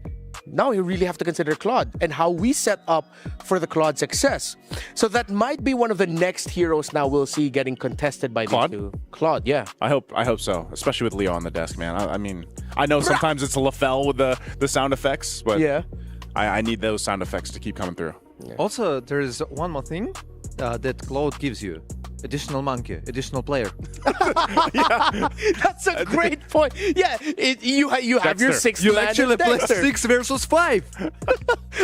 now you really have to consider Claude and how we set up for the Claude success. So that might be one of the next heroes now we'll see getting contested by Claude? these two. Claude, yeah. I hope so, especially with Leo on the desk, man. I mean, I know sometimes it's a LaFell with the sound effects, but yeah, I need those sound effects to keep coming through. Yeah. Also, there is one more thing that Cloud gives you. Additional monkey, additional player. That's a great point. Yeah, you have your 6 You man actually play Dexter. 6 versus 5.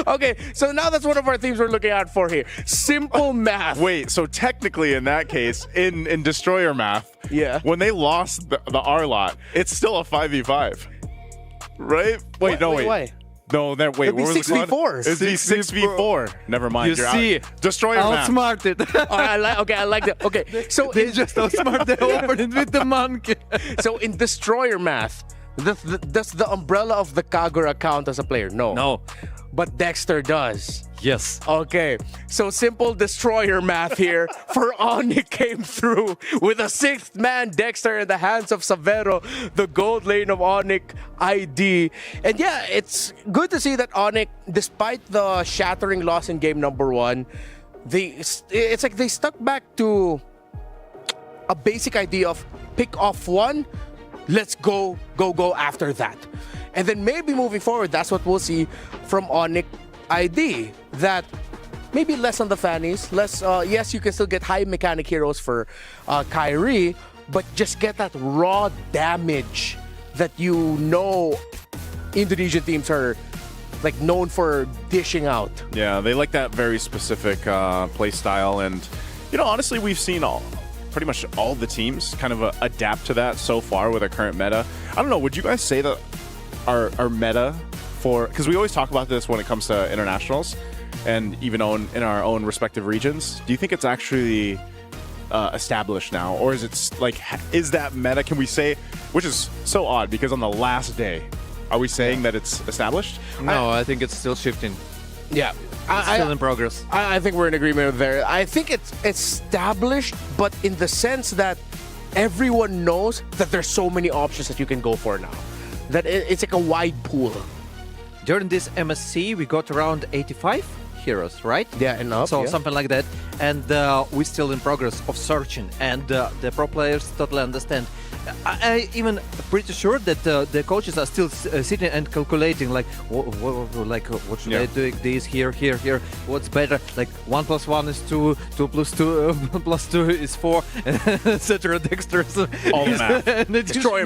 Okay, so now that's one of our themes we're looking out for here. Simple math. Wait, so technically in that case, in Destroyer math, yeah, when they lost the R lot, it's still a 5v5, right? Wait, no, wait. Why? No, that wait. It'd be What was it called? 6v4. It'd be 6v4. Never mind. You You're see, out. Destroyer math. outsmarted. I like that. Okay, so They just outsmart the opponent with the monkey. So in Destroyer math, does the umbrella of the Kagura count as a player? No. No. But Dexter does. Yes. Okay, so simple Destroyer math here for Onyx came through with a 6th man Dexter in the hands of Savero, the gold lane of Onyx ID. And yeah, it's good to see that Onyx, despite the shattering loss in game number 1, it's like they stuck back to a basic idea of pick off one, let's go after that. And then maybe moving forward, that's what we'll see from Onyx ID, that maybe less on the fannies, less, yes, you can still get high mechanic heroes for Kyrie, but just get that raw damage that you know Indonesian teams are like known for dishing out. Yeah, they like that very specific play style, and you know, honestly, we've seen pretty much all the teams kind of adapt to that so far with our current meta. I don't know, would you guys say that our meta for, because we always talk about this when it comes to internationals and even in our own respective regions, do you think it's actually established now, or is it like, is that meta, can we say, which is so odd because on the last day, are we saying that it's established? No, I think it's still shifting. Yeah. It's still in progress. I think we're in agreement there. I think it's established, but in the sense that everyone knows that there's so many options that you can go for now. That it's like a wide pool. During this MSC, we got around 85 heroes, right? Yeah, and up. So yeah. something like that. And we're still in progress of searching. And the pro players totally understand. I even pretty sure that the coaches are still sitting and calculating, like, what should I do? This here, what's better? Like 1 + 1 is 2, 2 + 2 + 2 is 4, etc. Dexter. All the math. Destroyer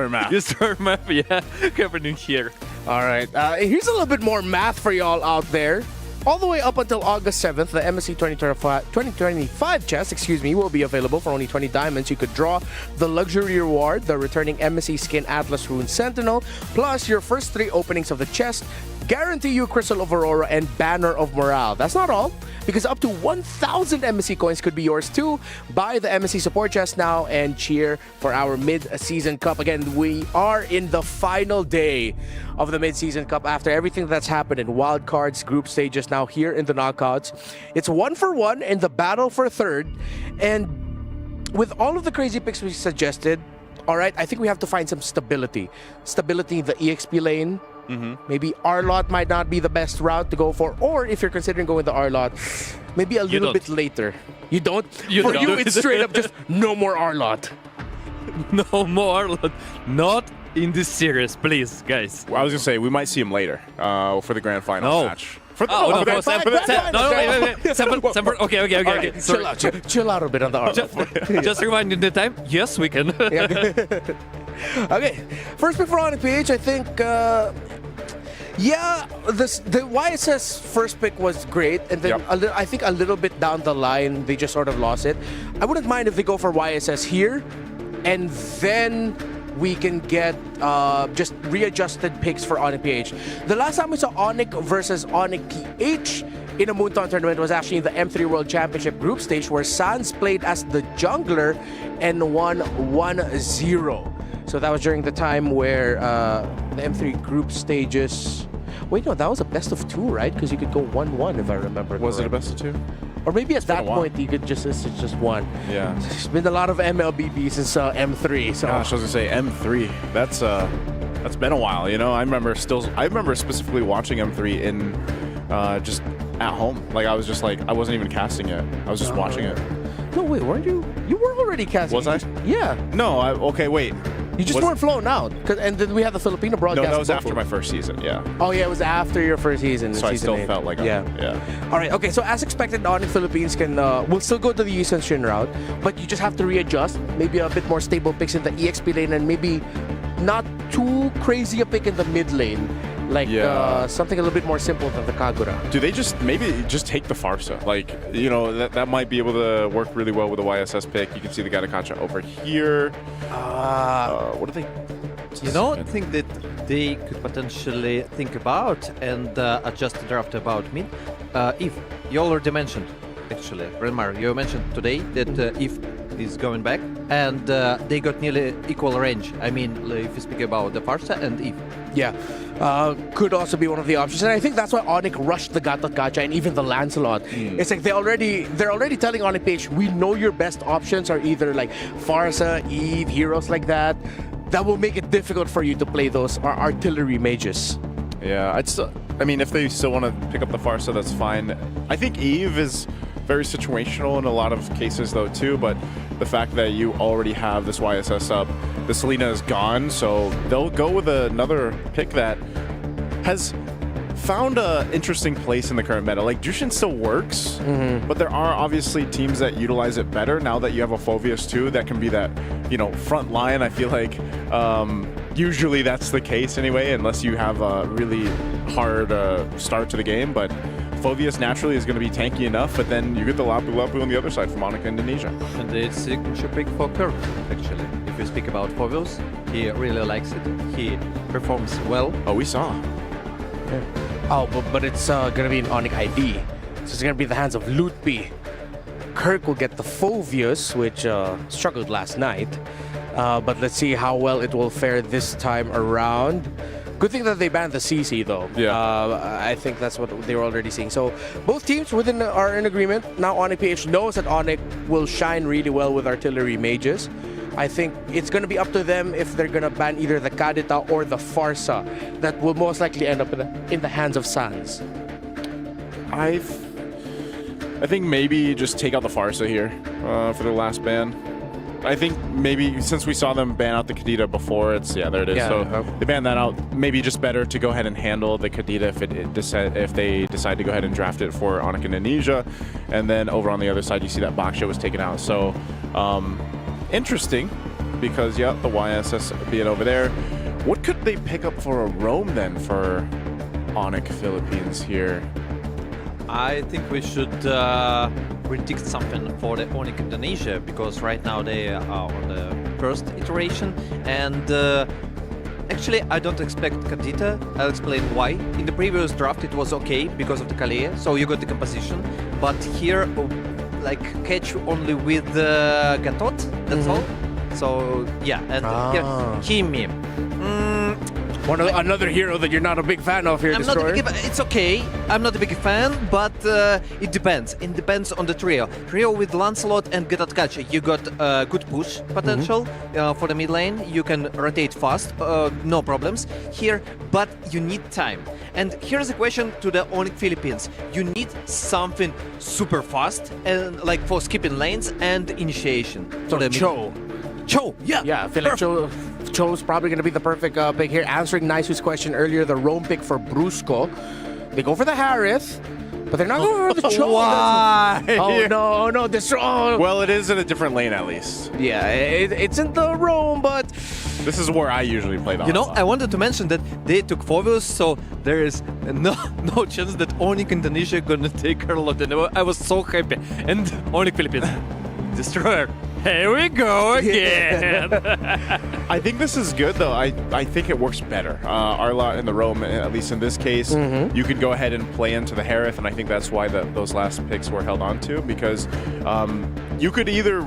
math. Destroyer math, yeah, happening here. All right. Here's a little bit more math for y'all out there. All the way up until August 7th, the MSC 2025 chest, will be available for only 20 diamonds. You could draw the luxury reward, the returning MSC Skin Atlas Rune Sentinel, plus your first 3 openings of the chest guarantee you Crystal of Aurora and Banner of Morale. That's not all, because up to 1,000 MSC coins could be yours too. Buy the MSC support chest now and cheer for our mid-season cup. Again, we are in the final day of the mid-season cup after everything that's happened in wildcards, group stages, now here in the knockouts. It's 1-for-1 in the battle for third, and with all of the crazy picks we suggested, all right, I think we have to find some stability. Stability in the EXP lane. Maybe R-Lot might not be the best route to go for, or if you're considering going the R-Lot, maybe a little bit later. You don't? For you, it's straight up just no more R-Lot. No more. Not in this series, please, guys. Well, I was gonna say we might see him later for the grand final match. For the, no, grand Sample. Wait. Sample. Okay. Right, Sorry. chill out a bit on the arm. Just reminding the time. Yes, we can. Okay, first pick for Onyx PH, I think. The YSS first pick was great, and then I think a little bit down the line they just sort of lost it. I wouldn't mind if they go for YSS here, and then we can get just readjusted picks for Onyx PH. The last time we saw Onyx versus Onyx PH in a Moonton tournament was actually in the M3 World Championship group stage, where Sans played as the jungler and won 1-0. So that was during the time where the M3 group stages... Wait, no, that was a best of 2, right? Because you could go 1-1 if I remember. Was it a best of 2? Or maybe at that point you could it's just 1. Yeah. There's been a lot of MLBB since M3. So. Gosh, I was gonna say M3. That's been a while. You know, I remember specifically watching M3 in just at home. Like I wasn't even casting it. I was just watching it. No, wait, weren't you? You were already casting. Was I? Yeah. No, okay, wait. You just weren't flown out, and then we had the Filipino broadcast. No, that was after my first season. Yeah. Oh yeah, it was after your first season. So I still felt like yeah. All right. Okay. So as expected, Onyx Philippines will still go to the Yusen Shin route, but you just have to readjust. Maybe a bit more stable picks in the EXP lane, and maybe not too crazy a pick in the mid lane. Like something a little bit more simple than the Kagura. Do they maybe just take the Farsa? Like, you know, that might be able to work really well with the YSS pick. You can see the Gatakacha over here. What do they... You know, I think that they could potentially think about and adjust the draft about mid. If you already mentioned, actually, Renmar, you mentioned today that if is going back, and they got nearly equal range. I mean, if you speak about the Farsa and Eve. Yeah, could also be one of the options, and I think that's why Onyx rushed the Gacha and even the Lancelot. It's like they're already telling Onyx PH, we know your best options are either like Farsa, Eve, heroes like that. That will make it difficult for you to play those artillery mages. Yeah, I mean, if they still want to pick up the Farsa, that's fine. I think Eve is very situational in a lot of cases though too, but the fact that you already have this YSS up, the Selena is gone, so they'll go with another pick that has found an interesting place in the current meta. Like Jushin still works, but there are obviously teams that utilize it better now that you have a Phoveus too that can be that, you know, front line. I feel like usually that's the case anyway, unless you have a really hard start to the game, but Phoveus naturally is going to be tanky enough, but then you get the Lapu Lapu on the other side from Monica Indonesia. And it's a signature pick for Kirk, actually. If you speak about Phoveus, he really likes it. He performs well. Oh, we saw. Yeah. Oh, but it's going to be an Onyx ID. So it's going to be in the hands of Lutpi. Kirk will get the Phoveus, which struggled last night. But let's see how well it will fare this time around. Good thing that they banned the CC though. Yeah. I think that's what they were already seeing. So both teams are in agreement. Now Onyx PH knows that Onyx will shine really well with artillery mages. I think it's going to be up to them if they're going to ban either the Kadita or the Farsa. That will most likely end up in the hands of Sans. I think maybe just take out the Farsa here for the last ban. I think maybe since we saw them ban out the Kadita before, there it is. Yeah, so they banned that out. Maybe just better to go ahead and handle the Kadita if they decide to go ahead and draft it for Onyx Indonesia. And then over on the other side, you see that Baksha was taken out. So interesting because, the YSS being over there. What could they pick up for a roam then for Onyx Philippines here? I think we should predict something for the Onyx Indonesia, because right now they are on the first iteration, and actually I don't expect Kadita. I'll explain why. In the previous draft it was okay because of the Kalea, so you got the composition, but here like catch only with Gatot, that's all. So yeah, and here Kimi. Another hero that you're not a big fan of here, Destroyer. It's okay. I'm not a big fan, but it depends. It depends on the trio. Trio with Lancelot and Gatatkacha, you got good push potential for the mid lane. You can rotate fast, no problems here, but you need time. And here's a question to the Onyx Philippines. You need something super fast, and like for skipping lanes and initiation. So Cho. Cho, yeah. Yeah, I feel like Cho's probably going to be the perfect pick here. Answering Naisu's question earlier, the roam pick for Brusco. They go for the Harith, but they're not going for the Cho. Why? Oh, no. This, Well, it is in a different lane at least. Yeah, it's in the roam, but... This is where I usually play the You know, Onslaught. I wanted to mention that they took Phobius, so there is no chance that Onyx Indonesia gonna take her lot. And I was so happy. And Onyx Philippines, Destroyer. Here we go again. I think this is good, though. I think it works better. Arlott in the roam, at least in this case, you could go ahead and play into the Harith, and I think that's why those last picks were held on to, because you could either,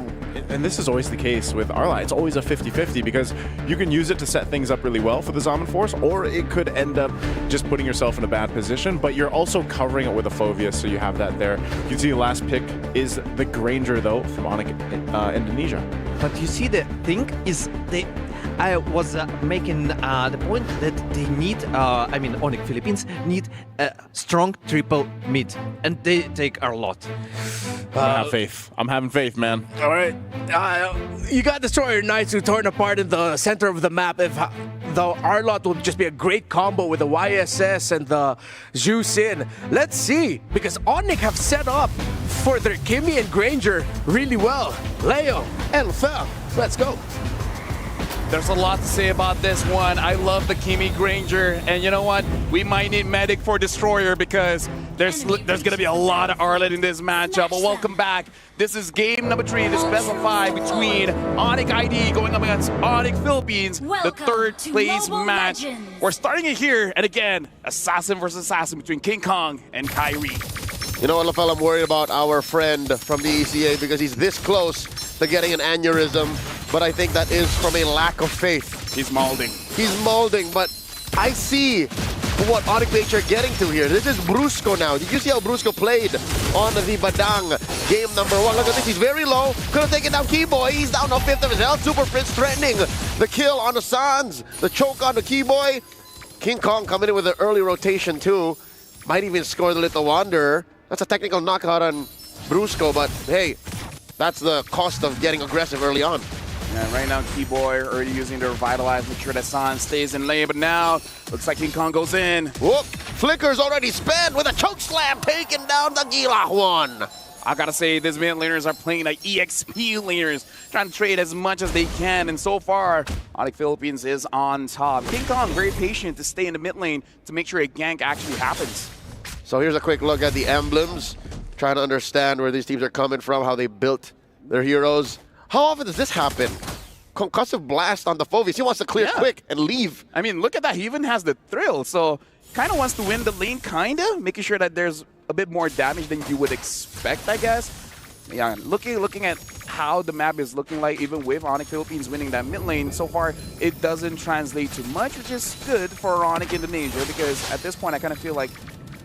and this is always the case with Arlott, it's always a 50-50, because you can use it to set things up really well for the Zaman Force, or it could end up just putting yourself in a bad position, but you're also covering it with a Phobius, so you have that there. You can see the last pick is the Granger, though, from Onyx Indonesia. But you see, the thing is, I was making the point that they need, Onyx Philippines need a strong triple mid, and they take a lot. I have faith. I'm having faith, man. All right. You got Destroyer Knights who torn apart in the center of the map. If the Arlott will just be a great combo with the YSS and the Zhu Sin. Let's see, because Onyx have set up for their Kimmy and Granger really well. Leo, El Fel, let's go. There's a lot to say about this one. I love the Kimi Granger, and you know what? We might need Medic for Destroyer because there's going to be a lot of Arlott in this matchup. But welcome back. This is game number 3, this best of 5 between Onyx ID going up against Onyx Philippines, the third place match. We're starting it here, and again, assassin versus assassin between King Kong and Kyrie. You know what, LaFell, I'm worried about our friend from the ECA because he's this close to getting an aneurysm, but I think that is from a lack of faith. He's molding. He's molding, but I see what Onyx PH are getting to here. This is Brusco now. Did you see how Brusco played on the Badang game number 1? Look at this, he's very low. Could have taken down Keyboy. He's down on 5th of his health. Super Prince threatening the kill on the Sans. The choke on the Keyboy. King Kong coming in with an early rotation too. Might even score the Little Wanderer. That's a technical knockout on Brusco, but hey, that's the cost of getting aggressive early on. And right now, Keyboy already using the Revitalize, make sure that San stays in lane, but now looks like King Kong goes in. Whoop! Flicker's already spent with a choke slam, taking down the Gila one. I gotta say, these mid laners are playing like EXP laners, trying to trade as much as they can, and so far, Onyx Philippines is on top. King Kong very patient to stay in the mid lane to make sure a gank actually happens. So here's a quick look at the emblems, trying to understand where these teams are coming from, how they built their heroes. How often does this happen? Concussive blast on the Phobius. He wants to clear quick and leave. I mean, look at that. He even has the thrill. So kind of wants to win the lane, kind of, making sure that there's a bit more damage than you would expect, I guess. Yeah, looking at how the map is looking like, even with Onyx Philippines winning that mid lane, so far it doesn't translate too much, which is good for Onyx Indonesia, because at this point I kind of feel like,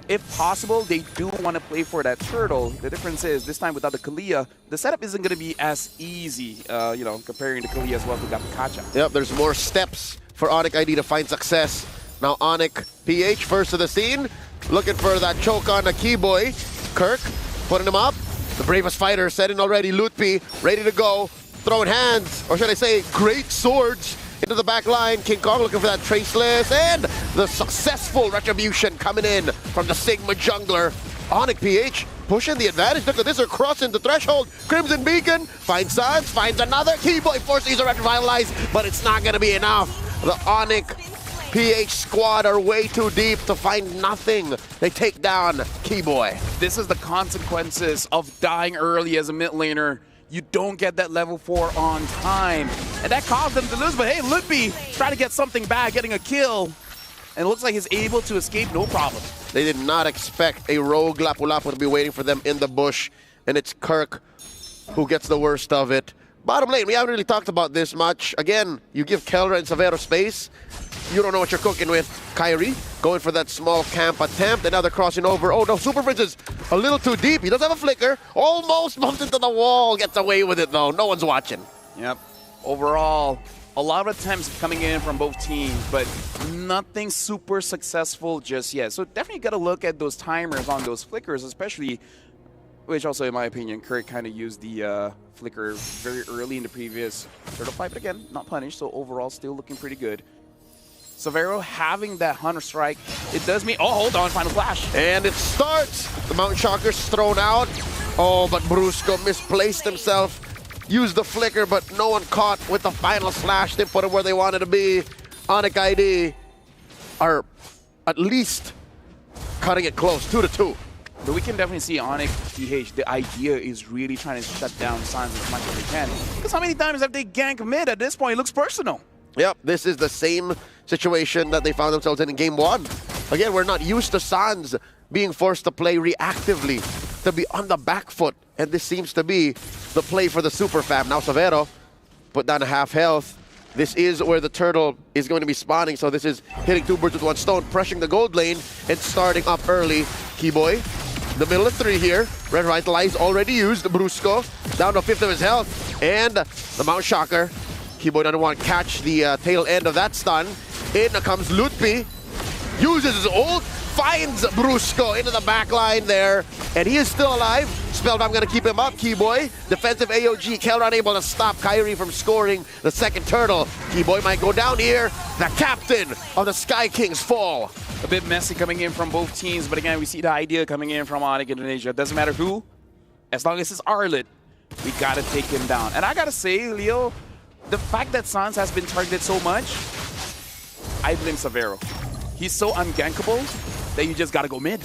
if possible, they do want to play for that turtle. The difference is, this time without the Kalia, the setup isn't going to be as easy, comparing the Kalia as well to Gapikacha. Yep, there's more steps for Onyx ID to find success. Now Onyx PH first to the scene, looking for that choke on the Keyboy. Kirk putting him up. The bravest fighter set in already. Lutpi ready to go, throwing hands, or should I say great swords into the back line. King Kong looking for that Traceless, and the successful retribution coming in from the Sigma jungler. Onyx PH pushing the advantage. Look at this, they're crossing the threshold. Crimson Beacon finds Sans, finds another. Keyboy forces a revitalize, but it's not going to be enough. The Onyx PH squad are way too deep to find nothing. They take down Keyboy. This is the consequences of dying early as a mid laner. You don't get that level 4 on time. And that caused them to lose. But hey, Lutpi trying to get something back, getting a kill. And it looks like he's able to escape, no problem. They did not expect a rogue Lapu-Lapu to be waiting for them in the bush. And it's Kirk who gets the worst of it. Bottom lane, we haven't really talked about this much. Again, you give Kelra and Savero space. You don't know what you're cooking with. Kyrie going for that small camp attempt, and now they're crossing over. Oh no, Super Prince is a little too deep. He does have a flicker. Almost bumped into the wall. Gets away with it though. No one's watching. Yep. Overall, a lot of attempts coming in from both teams, but nothing super successful just yet. So definitely got to look at those timers on those flickers, especially Which also, in my opinion, Kurt kind of used the flicker very early in the previous turtle fight, but again, not punished, so overall still looking pretty good. Severo having that Hunter Strike, it does mean, oh, hold on, final flash. And it starts. The Mount Shocker's thrown out. Oh, but Brusco misplaced himself. Used the flicker, but no one caught with the final slash. They put him where they wanted to be. Onic ID are at least cutting it close, 2-2. But we can definitely see Onic PH, the idea is really trying to shut down Sans as much as they can. Because how many times have they gank mid? At this point, it looks personal. Yep, this is the same situation that they found themselves in Game 1. Again, we're not used to Sans being forced to play reactively, to be on the back foot. And this seems to be the play for the Super Fam. Now Severo put down a half health. This is where the turtle is going to be spawning. So this is hitting 2 birds with 1 stone, pressuring the gold lane and starting up early. Keyboy, the middle of 3 here. Red Revitalize already used. Brusco down to 5th of his health. And the Mount Shocker. Keyboy doesn't want to catch the tail end of that stun. In comes Lutpi. Uses his ult. Finds Brusco into the back line there. And he is still alive. Spellbound going to keep him up. Keyboy. Defensive AOG. Kelra unable to stop Kyrie from scoring the second turtle. Keyboy might go down here. The captain of the Sky Kings fall. A bit messy coming in from both teams, but again, we see the idea coming in from Onic Indonesia. It doesn't matter who, as long as it's Arlit, we gotta take him down. And I gotta say, Leo, the fact that Sans has been targeted so much, I blame Severo. He's so ungankable that you just gotta go mid.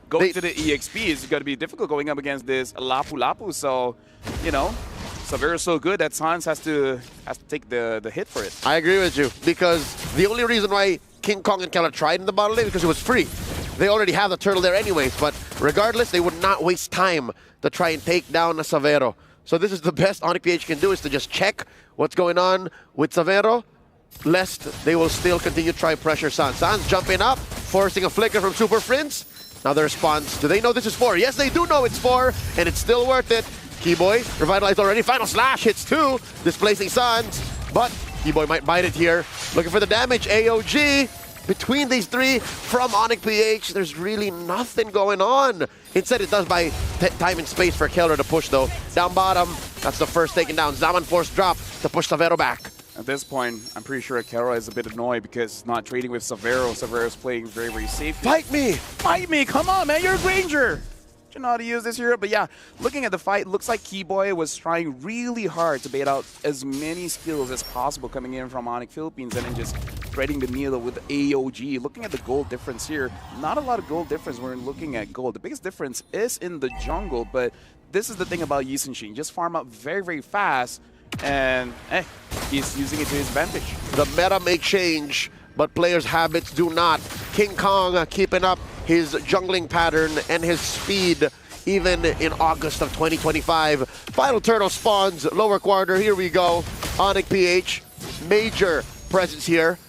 Going to the EXP is gonna be difficult going up against this Lapu Lapu, so, you know, Severo's so good that Sans has to take the hit for it. I agree with you, because the only reason why King Kong and Keller tried in the bottom lane because it was free. They already have the turtle there anyways, but regardless, they would not waste time to try and take down Severo. So this is the best Onic PH can do, is to just check what's going on with Severo, lest they will still continue to try pressure Sans. Sans jumping up, forcing a flicker from Super Prince. Now the response, do they know this is 4? Yes, they do know it's 4, and it's still worth it. Keyboy, revitalized already, final slash, hits 2, displacing Sans, but Keyboy might bite it here. Looking for the damage, AOG. Between these 3 from Onic PH, there's really nothing going on. Instead, it does buy time and space for Keller to push, though. Down bottom, that's the first taken down. Zaman forced drop to push Severo back. At this point, I'm pretty sure Kelra is a bit annoyed because he's not trading with Severo. Severo's playing very, very safe. Fight me! Fight me! Come on, man, you're a Granger! You know how to use this hero, but yeah, looking at the fight, looks like Keyboy was trying really hard to bait out as many skills as possible coming in from Onic Philippines and then just threading the needle with AOG. Looking at the gold difference here, not a lot of gold difference when we're looking at gold. The biggest difference is in the jungle, but this is the thing about Yi Sun-shin. Just farm up very, very fast, and he's using it to his advantage. The meta may change, but players' habits do not. King Kong keeping up his jungling pattern and his speed even in August of 2025. Final turtle spawns, lower quarter, here we go. Onic PH, major presence here.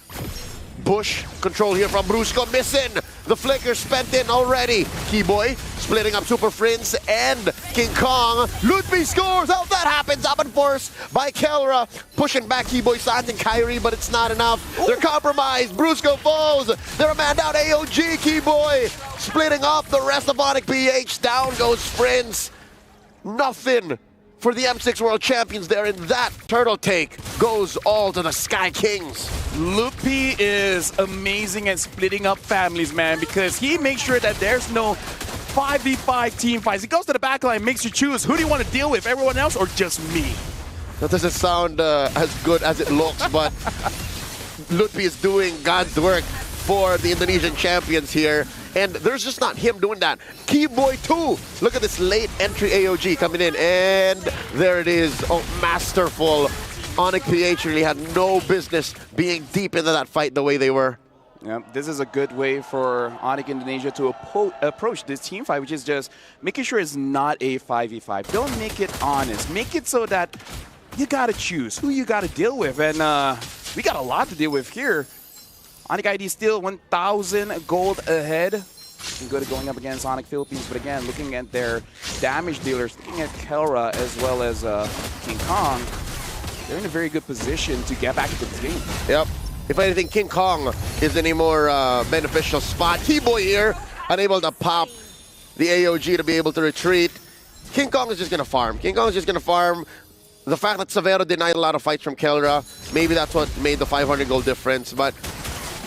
Bush control here from Brusco, missing. The flicker spent in already. Keyboy splitting up Super Prince and King Kong. Lutpi scores. How that happens? Up and force by Kelra. Pushing back Keyboy, Sans, and Kyrie, but it's not enough. They're compromised. Brusco falls. They're a man down. AOG Keyboy splitting up the rest of Onic PH. Down goes Prince. Nothing for the M6 World Champions there, and that turtle take goes all to the Sky Kings. Lutpi is amazing at splitting up families, man, because he makes sure that there's no 5v5 team fights. He goes to the back line, makes you choose who do you want to deal with, everyone else or just me? That doesn't sound as good as it looks, but Lutpi is doing God's work for the Indonesian champions here. And there's just not him doing that. Keyboy too. Look at this late entry AOG coming in. And there it is. Oh, masterful. Onic PH really had no business being deep into that fight the way they were. Yeah, this is a good way for Onic Indonesia to approach this team fight, which is just making sure it's not a 5v5. Don't make it honest. Make it so that you got to choose who you got to deal with. And we got a lot to deal with here. Onic ID still 1,000 gold ahead. Good at going up against Onic Philippines, but again, looking at their damage dealers, looking at Kelra as well as King Kong, they're in a very good position to get back into this game. Yep. If anything, King Kong is in a more beneficial spot. Keyboy here, unable to pop the AOG to be able to retreat. King Kong is just going to farm. King Kong is just going to farm. The fact that Savero denied a lot of fights from Kelra, maybe that's what made the 500 gold difference. But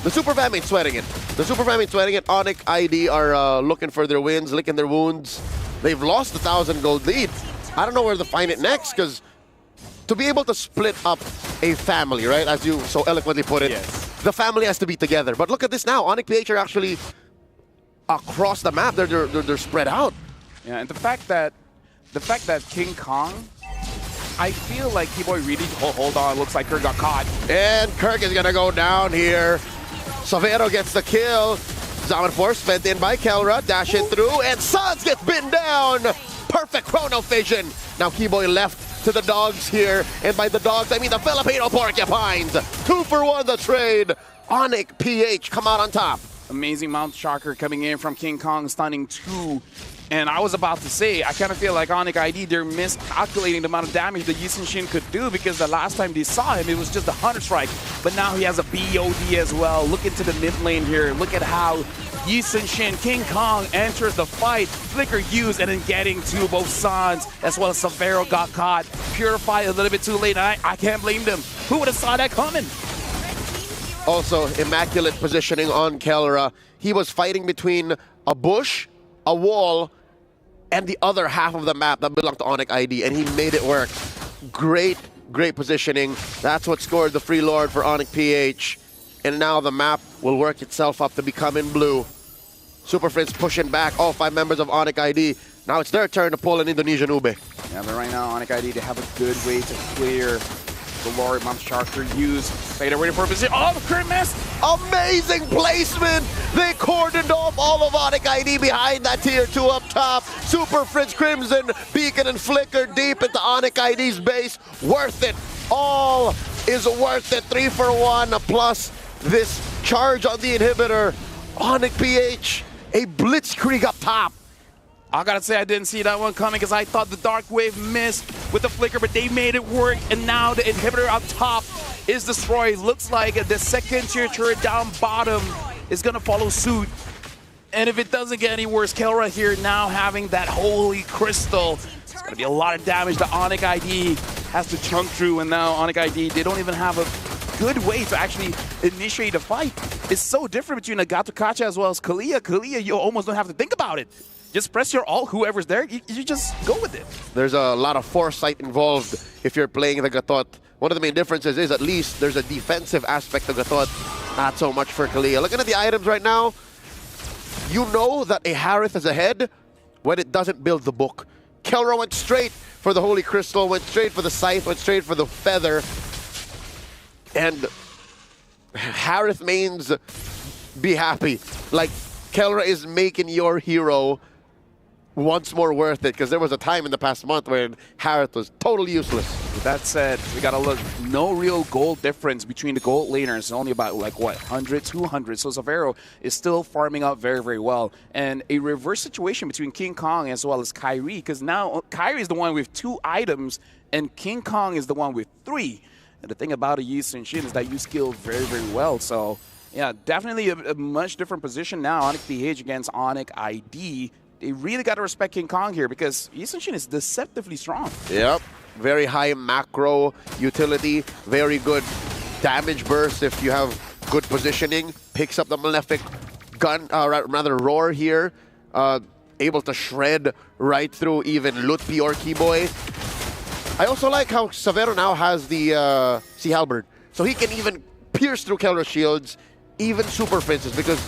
the Super Fam ain't sweating it. The Super Fam ain't sweating it. Onyx ID are looking for their wins, licking their wounds. They've lost the 1,000 gold lead. I don't know where to find it next, because to be able to split up a family, right, as you so eloquently put it, the family has to be together. But look at this now. Onyx PH are actually across the map. They're spread out. Yeah, and the fact that King Kong, I feel like Keyboy really hold on. Looks like Kirk got caught. And Kirk is gonna go down here. Savero gets the kill. Zaman Force spent in by Kelra, dash it through, and Sans gets bitten down. Perfect chrono vision. Now Keyboy left to the dogs here, and by the dogs I mean the Filipino porcupines. 2 for 1 the trade. Onyx PH come out on top. Amazing Mount Shocker coming in from King Kong, stunning 2. And I was about to say, I kind of feel like Onyx ID, they're miscalculating the amount of damage that Yi Sun-shin could do, because the last time they saw him, it was just a Hunter Strike. But now he has a BOD as well. Look into the mid lane here. Look at how Yi Sun-shin, King Kong enters the fight. Flicker used and then getting to both Sans, as well as Savero got caught. Purify a little bit too late. I can't blame them. Who would have saw that coming? Also, immaculate positioning on Kelra. He was fighting between a bush, a wall, and the other half of the map that belonged to Onyx ID, and he made it work. Great positioning. That's what scored the Free Lord for Onyx PH. And now the map will work itself up to become in blue. Super Friends pushing back all 5 members of Onyx ID. Now it's their turn to pull an Indonesian Ube. Yeah, but right now, Onyx ID, they have a good way to clear the Lord. Mount Shocker used. They're ready for a position. Oh, the current miss! Amazing placement! They cordoned off all of Onyx ID behind that tier 2 up top. Super Fridge Crimson, Beacon and Flicker deep into Onyx ID's base. Worth it. All is worth it. 3 for 1 plus this charge on the inhibitor. Onyx PH, a blitzkrieg up top. I gotta say, I didn't see that one coming, because I thought the Dark Wave missed with the Flicker, but they made it work, and now the inhibitor up top is destroyed. Looks like the second tier turret down bottom is gonna follow suit. And if it doesn't get any worse, Kelra here now having that Holy Crystal. It's gonna be a lot of damage that Onyx ID has to chunk through, and now Onyx ID, they don't even have a good way to actually initiate a fight. It's so different between Nagato Kacha as well as Kalia. Kalia, you almost don't have to think about it. Just press your ult, whoever's there, you just go with it. There's a lot of foresight involved if you're playing the Gatot. One of the main differences is at least there's a defensive aspect of Gatot, not so much for Kalia. Looking at the items right now, you know that a Harith is ahead when it doesn't build the book. Kelra went straight for the Holy Crystal, went straight for the Scythe, went straight for the Feather. And Harith means be happy. Like, Kelra is making your hero once more worth it, because there was a time in the past month when Harith was totally useless. With that said, we gotta look, no real gold difference between the gold laners, only about like what, 100, 200. So Savero is still farming up very, very well. And a reverse situation between King Kong as well as Kyrie, because now Kyrie is the one with 2 items and King Kong is the one with 3. And the thing about a Yi Sun-shin is that you skill very, very well. So yeah, definitely a much different position now. Onyx PH against Onyx ID. They really got to respect King Kong here, because Yi Sun-shin is deceptively strong. Yep. Very high macro utility. Very good damage burst if you have good positioning. Picks up the Malefic gun, rather roar here. Able to shred right through even Lutpi or Keyboy. I also like how Savero now has the Sea Halberd. So he can even pierce through Kelra shields, even Super Princes, because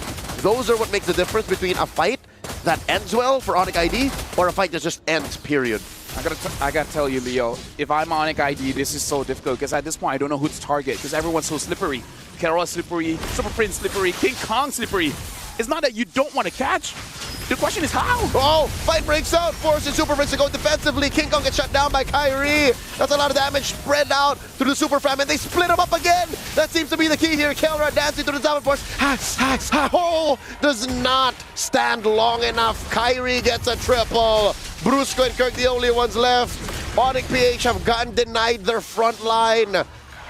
those are what makes the difference between a fight that ends well for Onyx ID or a fight that just ends, period. I gotta tell you, Leo, if I'm Onyx ID, this is so difficult, because at this point I don't know who to target, because everyone's so slippery. Kelra slippery, Super Prince slippery, King Kong slippery. It's not that you don't want to catch. The question is how? Oh, fight breaks out, forces Super Prince to go defensively. King Kong gets shut down by Kyrie. That's a lot of damage spread out through the Super Fam, and they split him up again. That seems to be the key here. Kelra dancing through the Zaman Force. Oh, does not stand long enough. Kyrie gets a triple. Brusco and Kirk, the only ones left. Onyx PH have gotten denied their front line.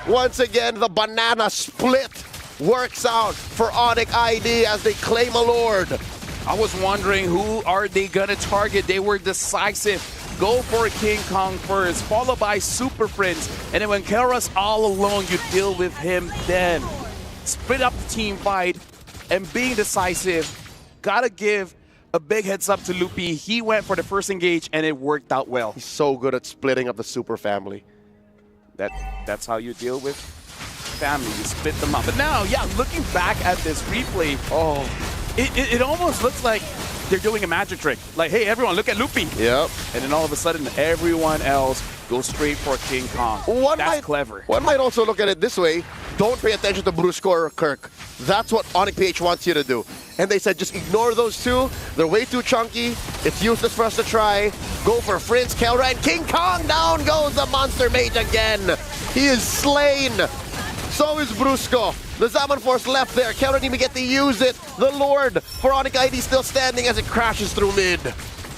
Once again, the banana split works out for Onyx ID as they claim a Lord. I was wondering, who are they gonna target? They were decisive. go for King Kong first, followed by Super Prince. And then when Kelra's all alone, you deal with him then. Split up the team fight and being decisive. Gotta give a big heads up to Loopy. He went for the first engage and it worked out well. He's so good at splitting up the super family. That's how you deal with family. You split them up. But now, yeah, looking back at this replay, it almost looks like they're doing a magic trick. Like, hey, everyone, look at Loopy. Yep. And then all of a sudden, everyone else goes straight for King Kong. That's clever. One might also look at it this way. Don't pay attention to Brusco or Kirk. That's what Onyx PH wants you to do. And they said, just ignore those two. They're way too chunky. It's useless for us to try. Go for Prince, Kelra, and King Kong. Down goes the Monster Mage again. He is slain. So is Brusco. The Zaman Force left there. Kelra didn't even get to use it. The Lord for Onyx ID still standing as it crashes through mid.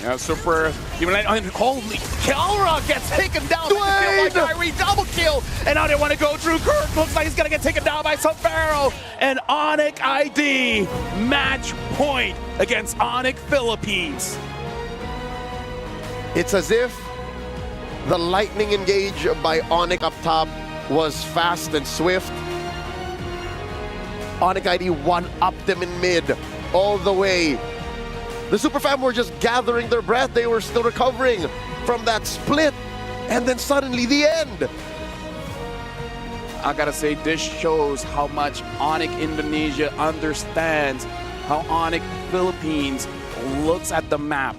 Yeah, super. Holy, Kelra gets taken down. By Kyrie, double kill. And now they want to go through Kirk. Looks like he's going to get taken down by Safaro. And Onyx ID, match point against Onyx Philippines. It's as if the lightning engage by Onyx up top was fast and swift. Onyx ID one-upped them in mid all the way. The Super Fam were just gathering their breath. They were still recovering from that split. And then suddenly the end. I gotta say, this shows how much Onyx Indonesia understands how Onyx Philippines looks at the map.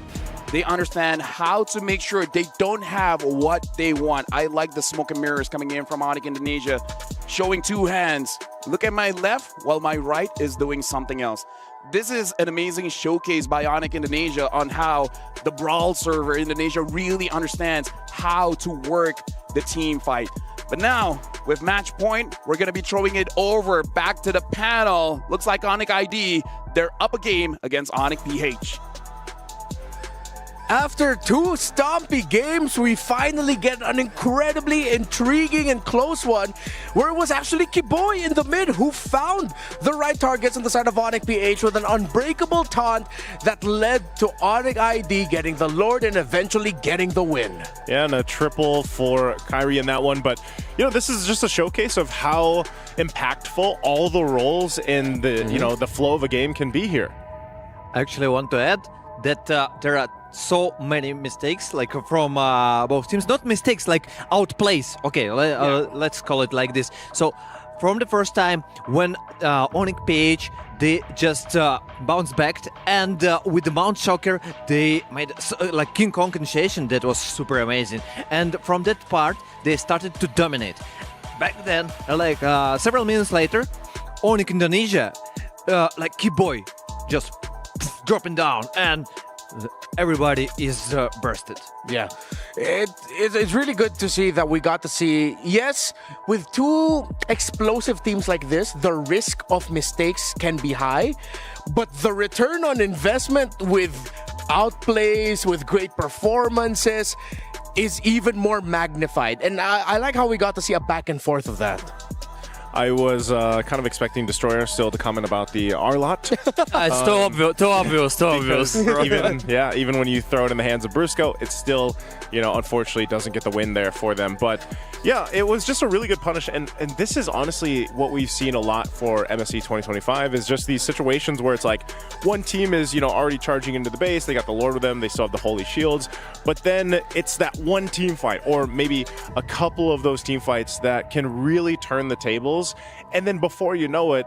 They understand how to make sure they don't have what they want. I like the smoke and mirrors coming in from Onyx Indonesia, showing two hands. Look at my left while my right is doing something else. This is an amazing showcase by Onyx Indonesia on how the Brawl server Indonesia really understands how to work the team fight. But now, with match point, we're going to be throwing it over back to the panel. Looks like Onyx ID, they're up a game against Onyx PH. After two stompy games, we finally get an incredibly intriguing and close one where it was actually Kiboy in the mid who found the right targets on the side of Onyx PH with an unbreakable taunt that led to Onyx ID getting the Lord and eventually getting the win. Yeah, and a triple for Kyrie in that one. But, this is just a showcase of how impactful all the roles in the, the flow of a game can be here. I actually want to add that there are so many mistakes, like from both teams. Not mistakes, like outplays. Okay, let's call it like this. So, from the first time when Onyx PH, they just bounced back, and with the Mount Shocker, they made like King Kong initiation that was super amazing. And from that part, they started to dominate. Back then, like several minutes later, Onyx Indonesia, like Kiboy, just dropping down, and everybody is bursted. Yeah, it's really good to see that we got to see, yes, with two explosive teams like this, the risk of mistakes can be high, but the return on investment with outplays, with great performances, is even more magnified. And I like how we got to see a back and forth of that. I was kind of expecting Destroyer still to comment about the R-Lot. It's too obvious. Even when you throw it in the hands of Brusco, it still, unfortunately doesn't get the win there for them. But yeah, it was just a really good punish. And this is honestly what we've seen a lot for MSC 2025 is just these situations where it's like one team is, already charging into the base. They got the Lord with them. They still have the Holy Shields. But then it's that one team fight or maybe a couple of those team fights that can really turn the tables. And then before you know it,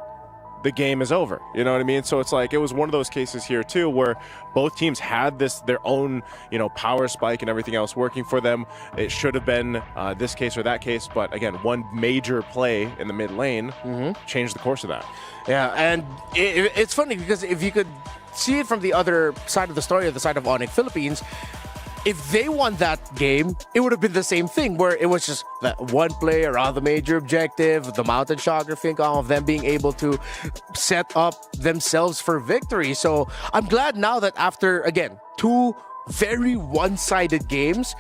the game is over. You know what I mean? So it's like, it was one of those cases here too, where both teams had their own, power spike and everything else working for them. It should have been this case or that case. But again, one major play in the mid lane changed the course of that. Yeah, and it's funny because if you could see it from the other side of the story, the side of Onyx Philippines, if they won that game, it would have been the same thing where it was just that one play around the major objective, the Mountain Shocker, of them being able to set up themselves for victory. So I'm glad now that after, again, two very one-sided games,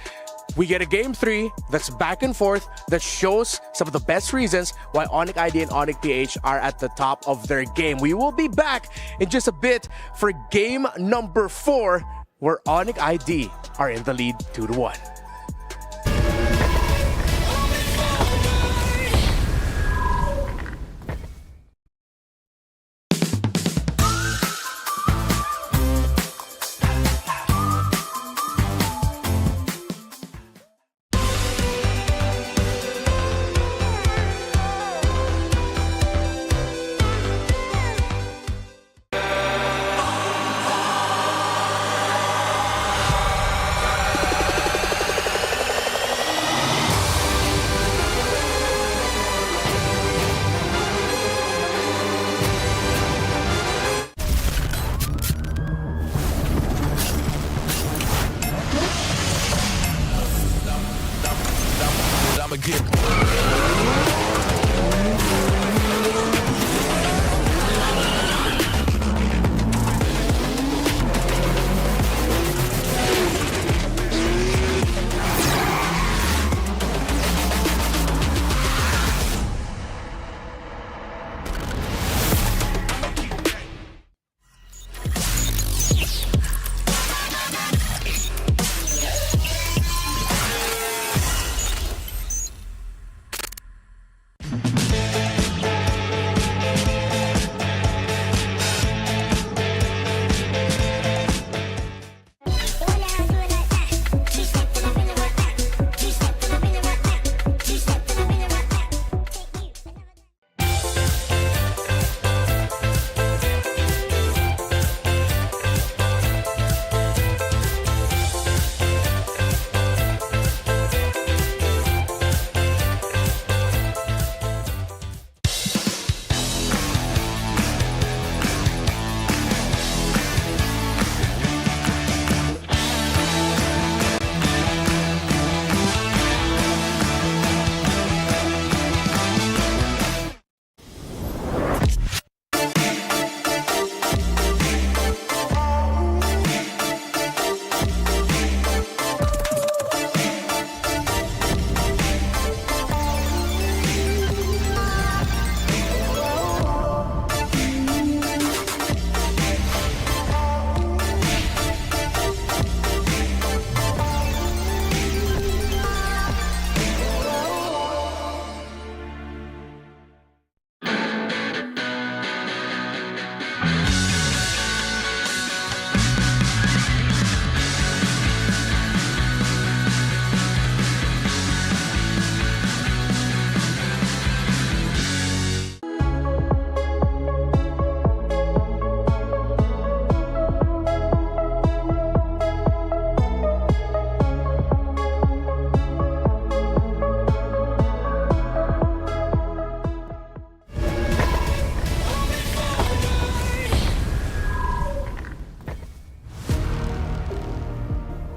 we get a game 3 that's back and forth that shows some of the best reasons why Onyx ID and Onyx PH are at the top of their game. We will be back in just a bit for game number 4 where Onyx ID are in the lead 2-1.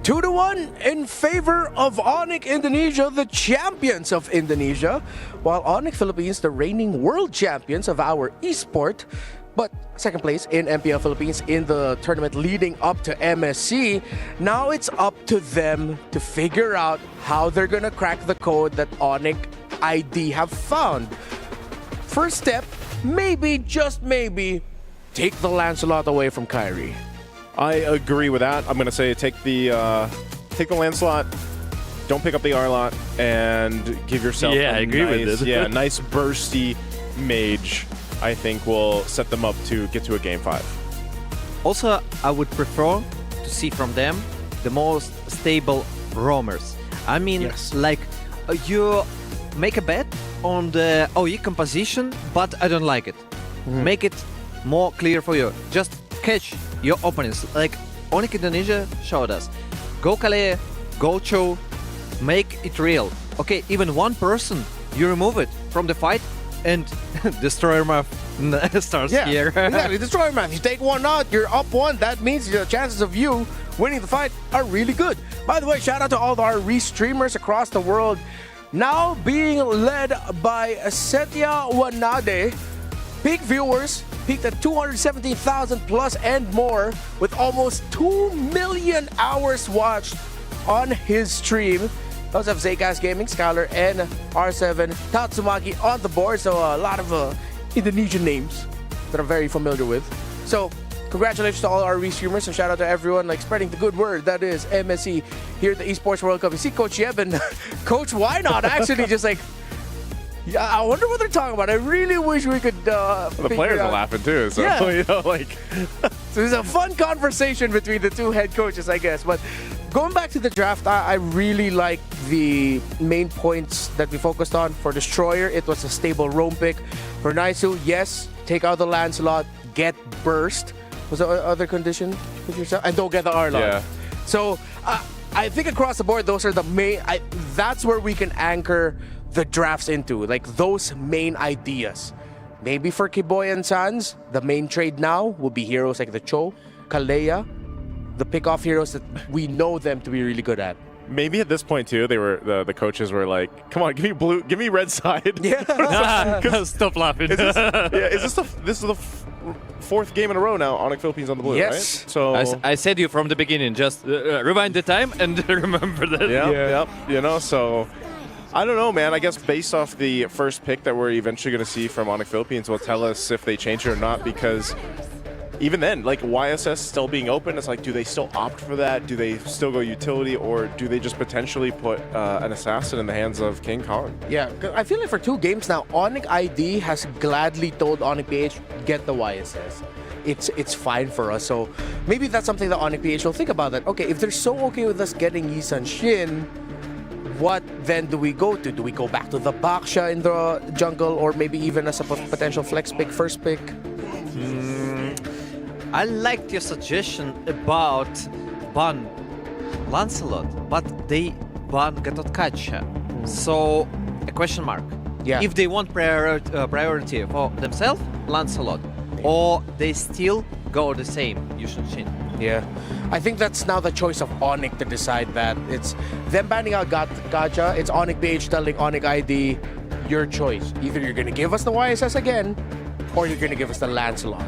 Two to one in favor of Onyx Indonesia, the champions of Indonesia, while Onyx Philippines, the reigning world champions of our esport, but second place in MPL Philippines in the tournament leading up to MSC. Now it's up to them to figure out how they're gonna crack the code that Onyx ID have found. First step, maybe, just maybe, take the Lancelot away from Kyrie. I agree with that. I'm gonna say take the Lancelot, don't pick up the Arlot, and give yourself I agree with this. nice bursty mage. I think will set them up to get to a game 5. Also, I would prefer to see from them the most stable roamers. I mean, like you make a bet on the OE composition, but I don't like it. Make it more clear for you. Just catch your opponents. Like Onyx Indonesia showed us. Go Kale, go Cho, make it real. Okay, even one person, you remove it from the fight and Destroyer Math starts here. Exactly, Destroyer Math. You take one out, you're up one. That means the chances of you winning the fight are really good. By the way, shout out to all our re-streamers across the world. Now being led by Setya Wanade. Peak viewers peaked at 217,000 plus and more, with almost 2 million hours watched on his stream. We also have Zaycast Gaming, Skylar, and R7 Tatsumaki on the board. So a lot of Indonesian names that I'm very familiar with. So congratulations to all our restreamers. So shout out to everyone like spreading the good word. That is MSC here at the Esports World Cup. You see Coach Yeb and Coach Why Not actually just like, yeah, I wonder what they're talking about. I really wish we could. The players are laughing too, so Yeah. you know, like. So it's a fun conversation between the two head coaches, I guess. But going back to the draft, I really like the main points that we focused on. For Destroyer, it was a stable roam pick. For Naisu, yes, take out the Lancelot, get Burst. Was there other condition with yourself? And don't get the Arlong. Yeah. So I think across the board, those are the main. That's where we can anchor the drafts into, like those main ideas. Maybe for Kiboy and Sans, the main trade now will be heroes like the Cho, Kalea, the pick-off heroes that we know them to be really good at. Maybe at this point too, they were the coaches were like, "Come on, give me blue, give me red side." Yeah. Stop laughing. Is this the fourth game in a row now? Onyx Philippines on the blue, Yes. right? So I said you from the beginning. Just rewind the time and remember that. Yep. You know, so I don't know, man. I guess based off the first pick that we're eventually going to see from Onyx Philippines will tell us if they change it or not, because even then, like YSS still being open, it's like, do they still opt for that? Do they still go utility, or do they just potentially put an assassin in the hands of King Kong? Yeah, 'cause I feel like for 2 games now, Onyx ID has gladly told Onyx PH, get the YSS. It's fine for us. So maybe that's something that Onyx PH will think about, that, okay, if they're so okay with us getting Yisan Shin, what then do we go to? Do we go back to the Baksha in the jungle, or maybe even as a potential flex pick, first pick? I liked your suggestion about ban Lancelot, but they ban Gatotkacha. So, a question mark. Yeah. If they want priority for themselves, Lancelot, or they still go the same, Yushin Shin. Yeah. I think that's now the choice of Onyx to decide that. It's them banning out Gacha, it's Onyx PH telling Onyx ID, your choice. Either you're going to give us the YSS again, or you're going to give us the Lancelot.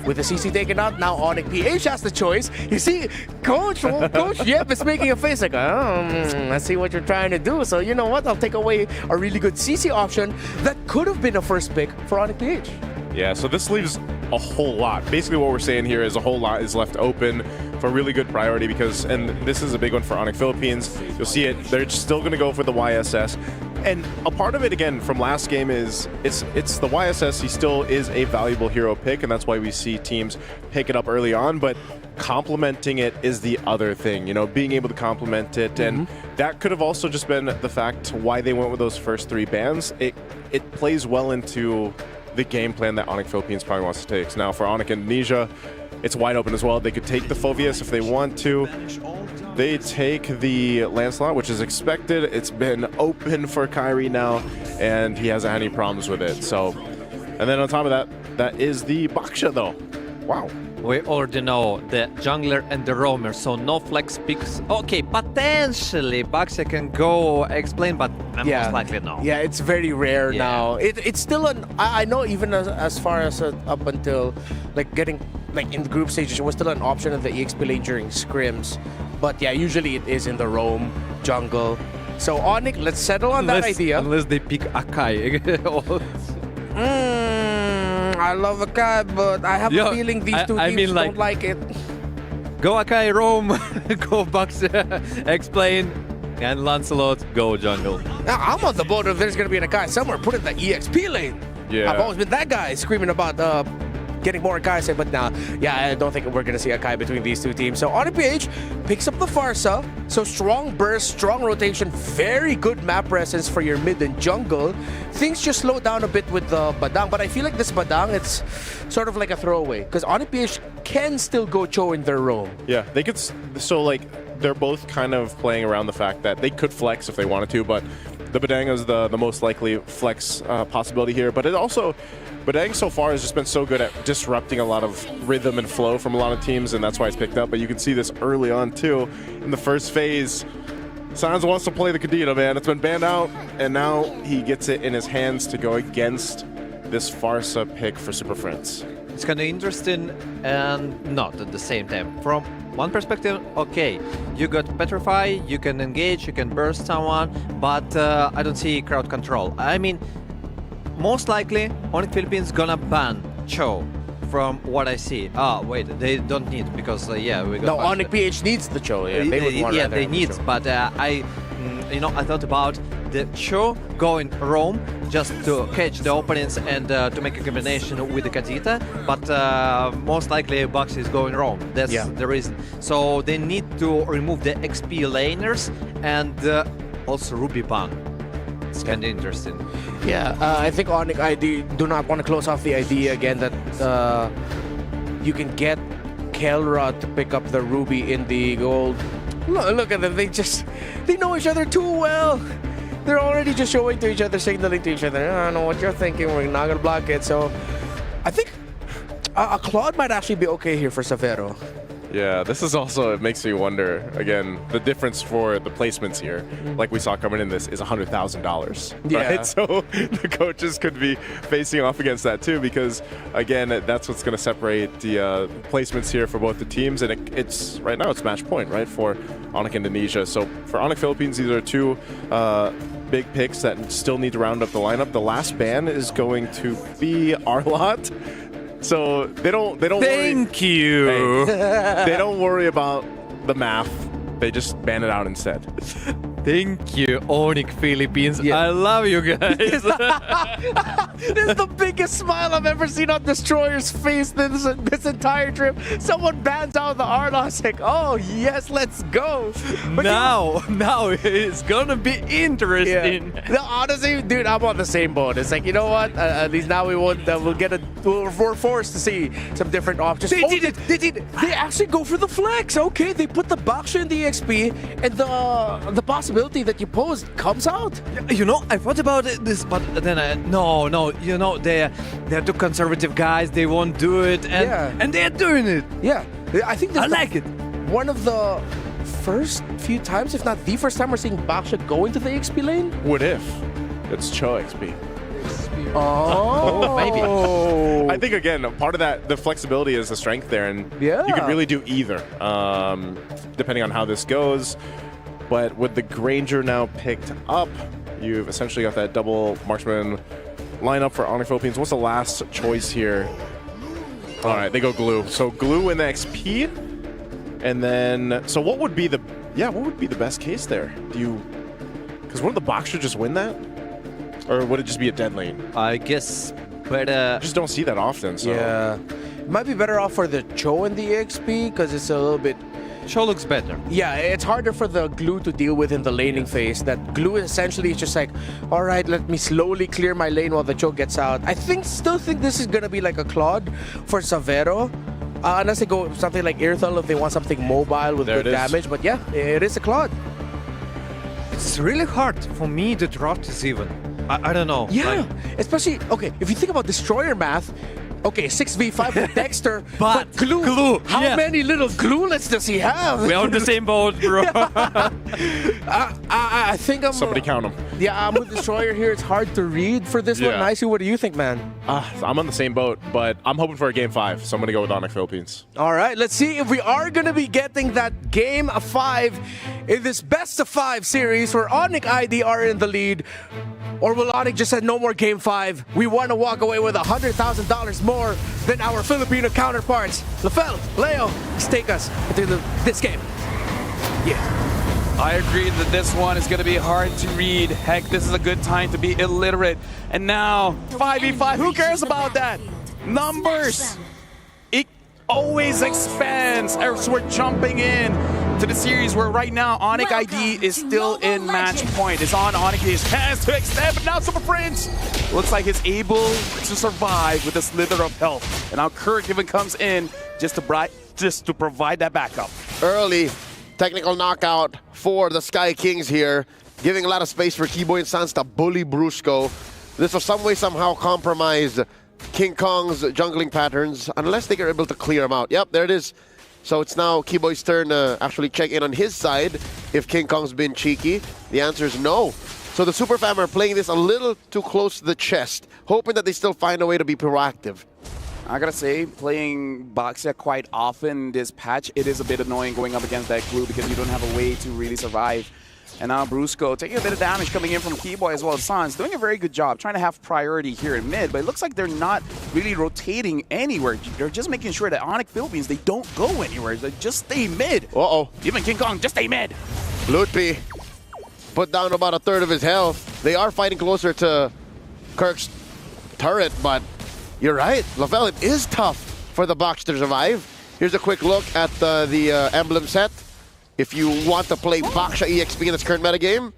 With the CC taken out, now Onyx PH has the choice. You see, Coach Yep is making a face like, I see what you're trying to do. So you know what? I'll take away a really good CC option that could have been a first pick for Onyx PH. Yeah, so this leaves a whole lot. Basically what we're saying here is a whole lot is left open for really good priority, because, and this is a big one for Onyx Philippines, you'll see it, they're still going to go for the YSS. And a part of it, again, from last game is it's the YSS. He still is a valuable hero pick, and that's why we see teams pick it up early on, but complementing it is the other thing, you know, being able to complement it. And that could have also just been the fact why they went with those first 3 bans. It plays well into the game plan that Onyx Philippines probably wants to take. So now for Onyx Indonesia, it's wide open as well. They could take the Phoveus if they want to. They take the Lancelot, which is expected. It's been open for Kyrie now, and he hasn't had any problems with it. So, and then on top of that, that is the Baksha though. Wow. We already know the jungler and the roamer, so no flex picks. Okay, potentially Baksha can go explain, but most likely no. Yeah, it's very rare now. It's still I know even as far as up until like getting like in the group stages, it was still an option in the EXP lane during scrims. But yeah, usually it is in the roam jungle. So Onyx, let's settle on that idea. Unless they pick Akai. I love Akai, but I have a feeling these two teams don't like it. Go Akai, roam, go Baksha, explain, and Lancelot, go jungle. Now, I'm on the boat if there's going to be an Akai somewhere. Put it in the EXP lane. Yeah. I've always been that guy screaming about getting more Akai, but nah, yeah, I don't think we're going to see Akai between these two teams. So Onyx PH picks up the Farsa. So strong burst, strong rotation, very good map presence for your mid and jungle. Things just slow down a bit with the Badang, but I feel like this Badang, it's sort of like a throwaway, because Onyx PH can still go Cho in their roam. Yeah, they could, so like, they're both kind of playing around the fact that they could flex if they wanted to, but the Badang is the most likely flex possibility here. But it also, Badang so far has just been so good at disrupting a lot of rhythm and flow from a lot of teams, and that's why it's picked up. But you can see this early on too. In the first phase, Sans wants to play the Kadena, man. It's been banned out, and now he gets it in his hands to go against this Farsa pick for Super Friends. It's kind of interesting and not at the same time. From one perspective, okay, you got Petrify, you can engage, you can burst someone, but I don't see crowd control. I mean, most likely, Onyx Philippines gonna ban Cho from what I see. Ah, wait, they don't need because yeah, we got. No, Onyx PH needs the Cho. Yeah, they need. But I thought about the Cho going roam just to catch the opponents and to make a combination with the Kadita. But most likely Bucks is going roam. That's the reason. So they need to remove the XP laners and also Ruby Bang. It's kind of interesting. Yeah, I think Onyx ID do not want to close off the idea again that you can get Kelra to pick up the Ruby in the gold. Look at them, they know each other too well. They're already just showing to each other, signaling to each other, I don't know what you're thinking, we're not gonna block it. So I think a Claude might actually be okay here for Savero. Yeah, this is also, it makes me wonder, again, the difference for the placements here, like we saw coming in this, is $100,000, Yeah. right? So the coaches could be facing off against that too, because again, that's what's going to separate the placements here for both the teams, and it's right now it's match point, right, for Onyx Indonesia. So for Onyx Philippines, these are two big picks that still need to round up the lineup. The last ban is going to be Arlott. So they don't Thank you. Hey, they don't worry about the math. They just ban it out instead. Thank you, Onyx Philippines. I love you guys. This is the biggest smile I've ever seen on Destroyer's face this entire trip. Someone bans out the Arlos, like, oh yes, let's go. But now it's gonna be interesting. Yeah. No, honestly, dude, I'm on the same boat. It's like, you know what? At least now we won't. We're forced to see some different options. They did it. They actually go for the flex. Okay, they put the Baksha in the XP, and the possibility that you posed comes out. You know, I thought about this, but then no. You know, they're too conservative guys. They won't do it, and they're doing it. Yeah, I think I like it. One of the first few times, if not the first time, we're seeing Baksha go into the XP lane. What if it's Cho XP? Oh, maybe. I think again, part of that, the flexibility is the strength there, and you can really do either, depending on how this goes. But with the Granger now picked up, you've essentially got that double marksman lineup for Onyx Philippines. What's the last choice here? All right, they go Glue. So Glue in the XP, and then what would be the best case there? Because wouldn't the Baksha just win that, or would it just be a dead lane? I guess, but just don't see that often. So yeah, it might be better off for the Cho in the XP because it's a little bit. Cho looks better. Yeah, it's harder for the Glue to deal with in the laning phase. That Glue essentially is just like, all right, let me slowly clear my lane while the Cho gets out. I still think this is gonna be like a Claude for Savero, unless they go something like Irthal if they want something mobile with good damage. But yeah, it is a Claude. It's really hard for me to draw this even. I don't know. Yeah, especially if you think about Destroyer math. Okay, 6v5 with Dexter, but Glue. How many little Gluelets does he have? We're on the same boat, bro. I think somebody count them. Yeah, I'm with Destroyer here. It's hard to read for this one. Nicey, what do you think, man? I'm on the same boat, but I'm hoping for a game 5, so I'm going to go with Onyx Philippines. All right, let's see if we are going to be getting that game 5 in this best of 5 series where Onyx ID are in the lead. Or will Onyx just say no more game 5? We want to walk away with $100,000 more than our Filipino counterparts. Lafel, Leo, let's take us into this game. Yeah. I agree that this one is going to be hard to read. Heck, this is a good time to be illiterate. And now, 5v5, who cares about that? Numbers! It always expands as we're jumping in to the series where right now Onyx ID is still in match point. It's on Onyx ID's hands to extend, but now Super Prince looks like he's able to survive with a slither of health. And now Kirk even comes in just to provide that backup. Early technical knockout for the Sky Kings here, giving a lot of space for Kiboy and Sans to bully Brusco. This will some way, somehow compromise King Kong's jungling patterns, unless they are able to clear him out. Yep, there it is. So it's now Kiboy's turn to actually check in on his side if King Kong's been cheeky. The answer is no. So the Super Fam are playing this a little too close to the chest, hoping that they still find a way to be proactive. I gotta say, playing Baksha quite often this patch, it is a bit annoying going up against that Glue because you don't have a way to really survive. And now Brusco taking a bit of damage coming in from Keyboy as well as Sans. Doing a very good job trying to have priority here in mid, but it looks like they're not really rotating anywhere. They're just making sure that Onyx Philippines, they don't go anywhere. They just stay mid. Uh-oh. Even King Kong, just stay mid. Lutpi put down about a third of his health. They are fighting closer to Kirk's turret, but you're right. Lavelle, it is tough for the Box to survive. Here's a quick look at the emblem set. If you want to play Baksha EXP in this current metagame,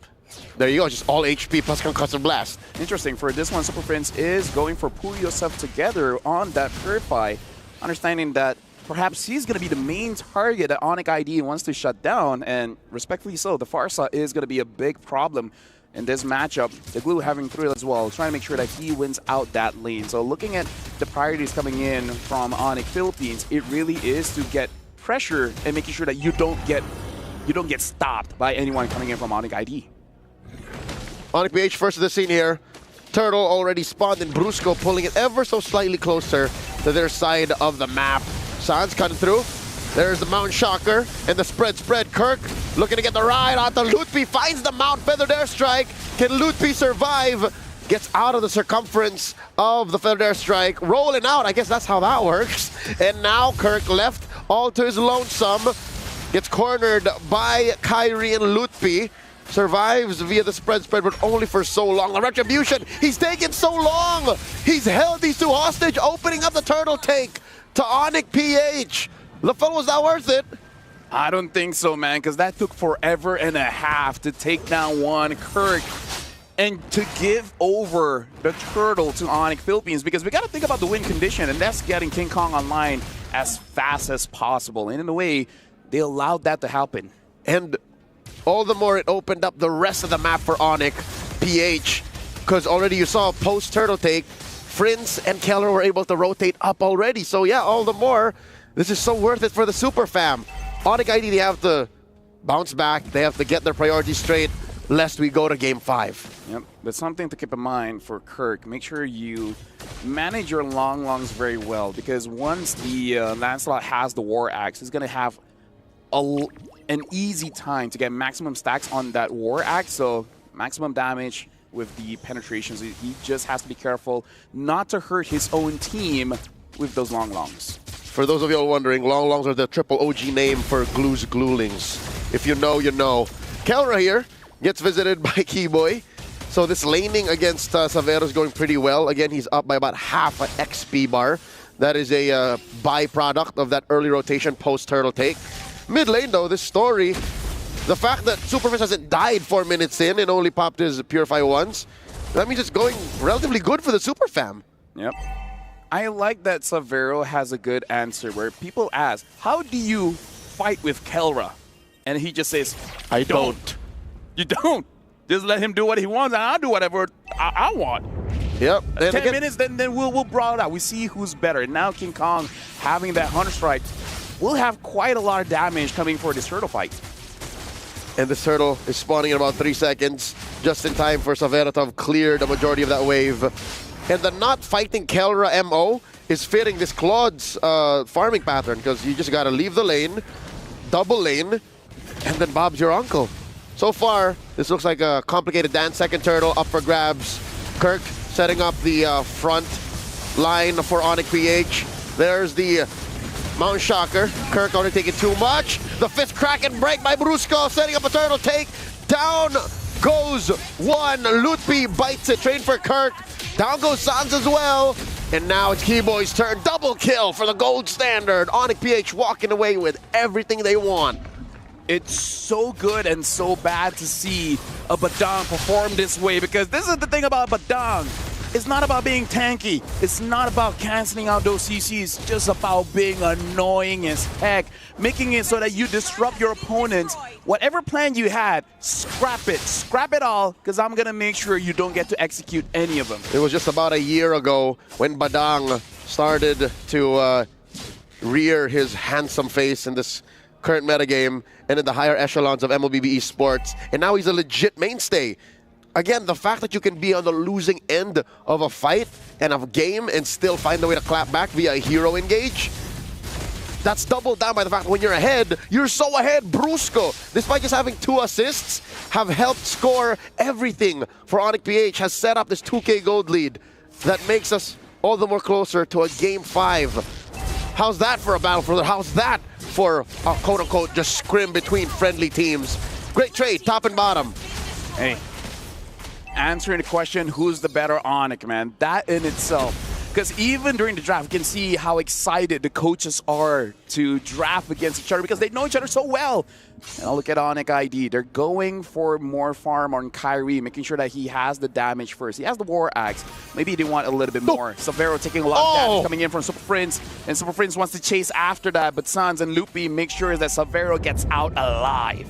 there you go, just all HP plus Concussive Blast. Interesting, for this one, Super Prince is going for Pull Yourself Together on that Purify, understanding that perhaps he's going to be the main target that Onyx ID wants to shut down, and respectfully so, the Farsa is going to be a big problem in this matchup. The Glue having Thrill as well, trying to make sure that he wins out that lane. So looking at the priorities coming in from Onyx Philippines, it really is to get pressure and making sure that you don't get stopped by anyone coming in from Onyx ID. Onyx PH first of the scene here. Turtle already spawned and Brusco pulling it ever so slightly closer to their side of the map. Sans cutting through. There's the Mount Shocker and the spread. Kirk looking to get the ride onto Lutpi. Finds the Mount Feathered Airstrike. Can Lutpi survive? Gets out of the circumference of the Feathered Airstrike. Rolling out. I guess that's how that works. And now Kirk left all to his lonesome. Gets cornered by Kyrie and Lutpi. Survives via the spread, but only for so long. The Retribution, he's taken so long. He's held these two hostage, opening up the turtle take to Onyx PH. LaFell, was that worth it? I don't think so, man, because that took forever and a half to take down one Kirk and to give over the turtle to Onyx Philippines, because we got to think about the win condition, and that's getting King Kong online as fast as possible. And in a way, they allowed that to happen. And all the more it opened up the rest of the map for Onyx PH, because already you saw post-turtle take, Prince and Keller were able to rotate up already. So yeah, all the more, this is so worth it for the Super Fam. Onyx ID, they have to bounce back. They have to get their priorities straight, lest we go to Game 5. Yep, but something to keep in mind for Kirk, make sure you manage your longs very well, because once the Lancelot has the War Axe, he's going to have an easy time to get maximum stacks on that War Axe, so maximum damage with the penetrations. He just has to be careful not to hurt his own team with those longs. For those of you all wondering, longs are the triple OG name for Glue's Gluelings. If you know, you know. Kelra here gets visited by Keyboy. So this laning against Savero is going pretty well. Again, he's up by about half an XP bar. That is a byproduct of that early rotation post-turtle take. Mid lane though, this story, the fact that Superfish hasn't died 4 minutes in and only popped his Purify once, that means it's going relatively good for the Super Fam. Yep. I like that Savero has a good answer where people ask, how do you fight with Kelra? And he just says, I don't. You don't. Just let him do what he wants and I'll do whatever I want. Yep. 10 minutes, then we'll brawl it out. We see who's better. Now King Kong having that Hunter Strike will have quite a lot of damage coming for this turtle fight. And this turtle is spawning in about 3 seconds, just in time for Savera to have cleared the majority of that wave. And the not fighting Kelra MO is fitting this Claude's farming pattern, because you just gotta leave the lane, double lane, and then Bob's your uncle. So far, this looks like a complicated dance. Second turtle up for grabs. Kirk setting up the front line for Onyx PH. There's the Mount Shocker. Kirk already taking too much. The fifth crack and break by Brusco, setting up a turtle take. Down goes one. Lutpi bites it. Train for Kirk. Down goes Sans as well. And now it's Keyboy's turn. Double kill for the gold standard. Onyx PH walking away with everything they want. It's so good and so bad to see a Badang perform this way, because this is the thing about Badang. It's not about being tanky. It's not about canceling out those CCs. It's just about being annoying as heck, making it so that you disrupt your opponents. Whatever plan you had, scrap it. Scrap it all, because I'm going to make sure you don't get to execute any of them. It was just about a year ago when Badang started to rear his handsome face in this current metagame and in the higher echelons of MLBB esports, and now he's a legit mainstay. Again, the fact that you can be on the losing end of a fight and of a game and still find a way to clap back via a hero engage, that's doubled down by the fact that when you're ahead, you're so ahead. Brusco, despite just having 2 assists, have helped score everything for Onyx PH, has set up this 2K gold lead that makes us all the more closer to a Game 5. How's that for a battle for how's that for a quote-unquote just scrim between friendly teams? Great trade, top and bottom. Hey, answering the question, who's the better Onyx, man? That in itself. Because even during the draft, you can see how excited the coaches are to draft against each other because they know each other so well. And I'll look at Onyx ID. They're going for more farm on Kyrie, making sure that he has the damage first. He has the War Axe. Maybe they want a little bit more. Savero taking a lot of damage coming in from Super Prince. And Super Prince wants to chase after that. But Sans and Loopy make sure that Savero gets out alive.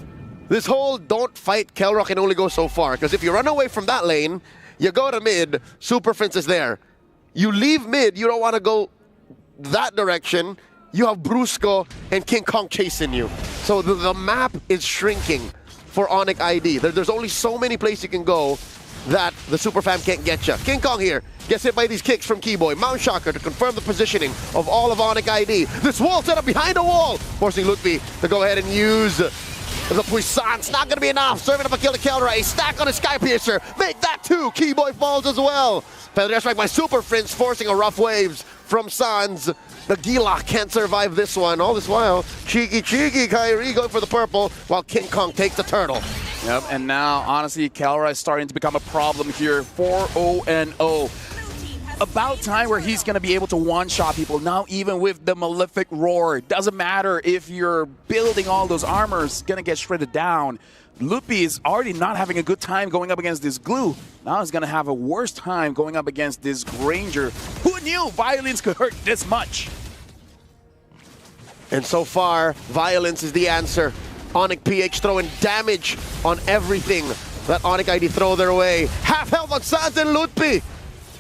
This whole don't fight Kelra can only go so far. Because if you run away from that lane, you go to mid, Super Prince is there. You leave mid, you don't want to go that direction. You have Brusco and King Kong chasing you. So the map is shrinking for Onyx ID. There's only so many places you can go that the Super Fam can't get you. King Kong here gets hit by these kicks from Keyboy. Mount Shocker to confirm the positioning of all of Onyx ID. This wall set up behind a wall, forcing Lutfi to go ahead and use the Puissance. Not going to be enough. Serving up a kill to Kelra. A stack on a Sky Piercer. Make that 2. Keyboy falls as well. Feather strike by Super Prince, forcing a rough waves from Sans. The Gila can't survive this one. All this while, Cheeky Kyrie going for the purple, while King Kong takes the turtle. Yep, and now, honestly, Kelra is starting to become a problem here. 4-0-0. About time where he's going to be able to one-shot people. Now, even with the Malefic Roar, doesn't matter if you're building all those armors, going to get shredded down. Loopy is already not having a good time going up against this Glue. Now he's going to have a worse time going up against this Granger. Who knew violence could hurt this much? And so far, violence is the answer. Onyx PH throwing damage on everything that Onyx ID throw their way. Half health on Sans and Lutpi.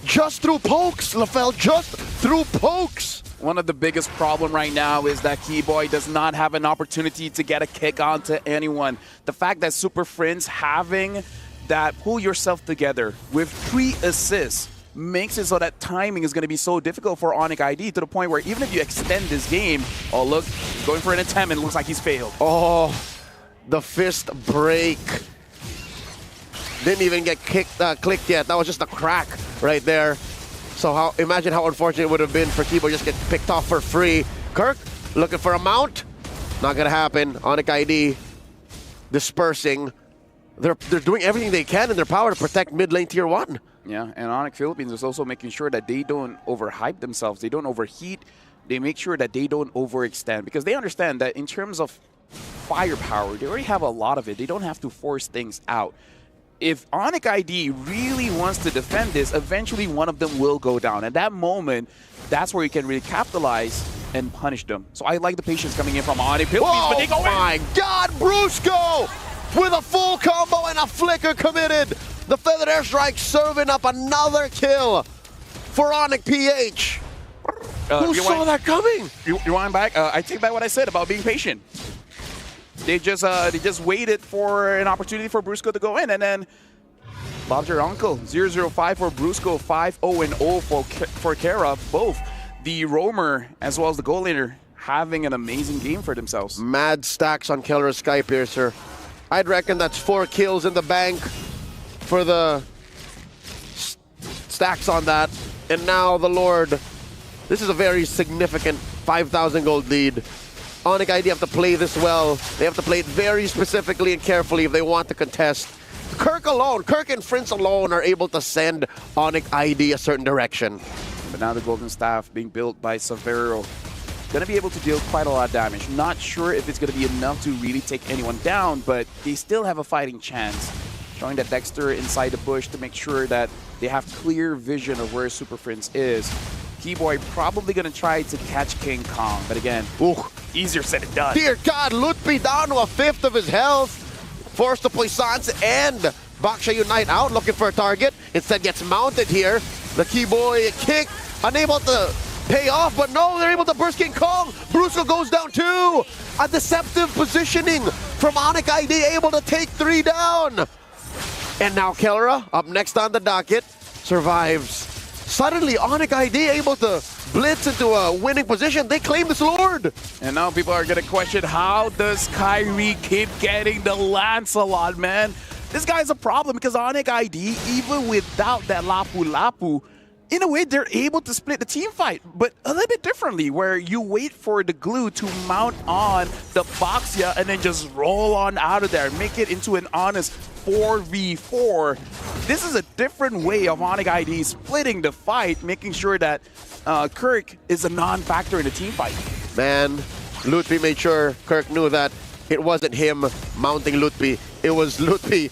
Just through pokes, LaFell, just through pokes. One of the biggest problem right now is that Keyboy does not have an opportunity to get a kick onto anyone. The fact that Super Friends having that pull yourself together with 3 assists makes it so that timing is going to be so difficult for Onyx ID to the point where even if you extend this game, oh look, going for an attempt and it looks like he's failed. Oh, the fist break. Didn't even get clicked yet. That was just a crack right there. So imagine how unfortunate it would have been for Keyboy just get picked off for free. Kirk looking for a mount. Not gonna happen. Onyx ID dispersing. They're doing everything they can in their power to protect mid lane tier 1. Yeah, and Onyx Philippines is also making sure that they don't overhype themselves. They don't overheat. They make sure that they don't overextend because they understand that in terms of firepower, they already have a lot of it. They don't have to force things out. If Onyx ID really wants to defend this, eventually one of them will go down. At that moment, that's where you can really capitalize and punish them. So I like the patience coming in from Onyx Philippines, but they go in. Oh my God, Brusco with a full combo and a flicker committed. The Feathered Airstrike serving up another kill for Onyx PH. Who saw that coming? You want back? I take back what I said about being patient. They just waited for an opportunity for Brusco to go in, and then Bob's your uncle. 0-0-5 for Brusco, 5-0-0 for Kara. Both the roamer as well as the goal laner having an amazing game for themselves. Mad stacks on Kelra's Sky Piercer. I'd reckon that's 4 kills in the bank for the stacks on that. And now the Lord. This is a very significant 5,000 gold lead. Onyx ID have to play this well. They have to play it very specifically and carefully if they want to contest. Kirk and Prince alone are able to send Onyx ID a certain direction. But now the Golden Staff being built by Savero. Going to be able to deal quite a lot of damage. Not sure if it's going to be enough to really take anyone down, but they still have a fighting chance. Showing that Dexter inside the bush to make sure that they have clear vision of where Super Prince is. Keyboy probably going to try to catch King Kong, but again, easier said than done. Dear God, Lutfi down to a 1/5 of his health. Forced to Puissance and Baksha Unite out, looking for a target. Instead gets mounted here. The Keyboy kick, unable to pay off, but no, they're able to burst King Kong. Brusco goes down too. A deceptive positioning from Onyx ID, able to take 3 down. And now Kelra, up next on the docket, survives. Suddenly, Onyx ID able to blitz into a winning position. They claim this Lord. And now people are going to question, how does Kyrie keep getting the Lancelot, man? This guy's a problem because Onyx ID, even without that Lapu Lapu, in a way, they're able to split the team fight, but a little bit differently, where you wait for the glue to mount on the Boxia and then just roll on out of there, make it into an honest 4v4. This is a different way of Onyx ID splitting the fight, making sure that Kirk is a non-factor in the team fight. Man, Lutpi made sure Kirk knew that it wasn't him mounting Lutpi, it was Lutpi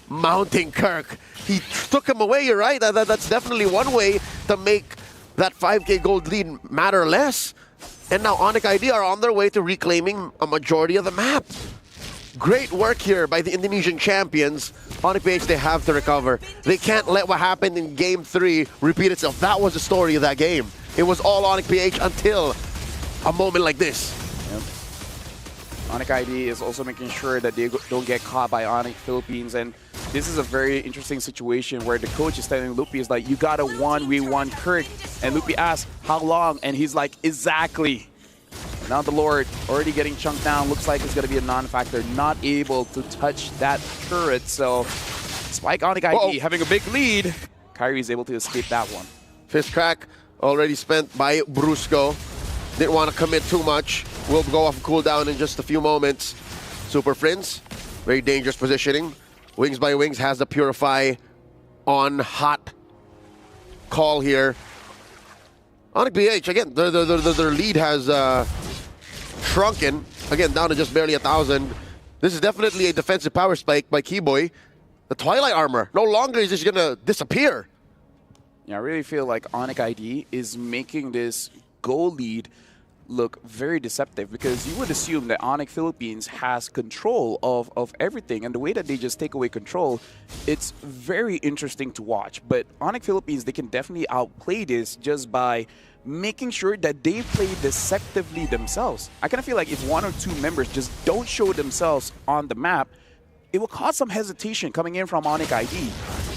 mounting Kirk. He took him away, you're right. That's definitely one way to make that 5K gold lead matter less. And now Onyx ID are on their way to reclaiming a majority of the map. Great work here by the Indonesian champions. Onyx PH, they have to recover. They can't let what happened in Game 3 repeat itself. That was the story of that game. It was all Onyx PH until a moment like this. Yep. Onyx ID is also making sure that they don't get caught by Onyx Philippines, and this is a very interesting situation where the coach is telling Lupi is like, you got a 1v1 Kirk, and Lupi asks, how long? And he's like, exactly. Now the Lord already getting chunked down, looks like it's going to be a non-factor, not able to touch that turret, so Spike Onyx ID having a big lead. Kyrie is able to escape that one. Fist crack already spent by Brusco. Didn't want to commit too much. Will go off cooldown in just a few moments. Super Friends, very dangerous positioning. Wings by Wings has the Purify on hot call here. Onyx BH, again, their lead has shrunken. Again, down to just barely 1,000. This is definitely a defensive power spike by Keyboy. The Twilight Armor, no longer is just going to disappear. Yeah, I really feel like Onyx ID is making this goal lead look very deceptive, because you would assume that Onyx Philippines has control of everything, and the way that they just take away control, it's very interesting to watch. But Onyx Philippines, they can definitely outplay this just by making sure that they play deceptively themselves. I kind of feel like if one or two members just don't show themselves on the map, it will cause some hesitation coming in from Onyx ID.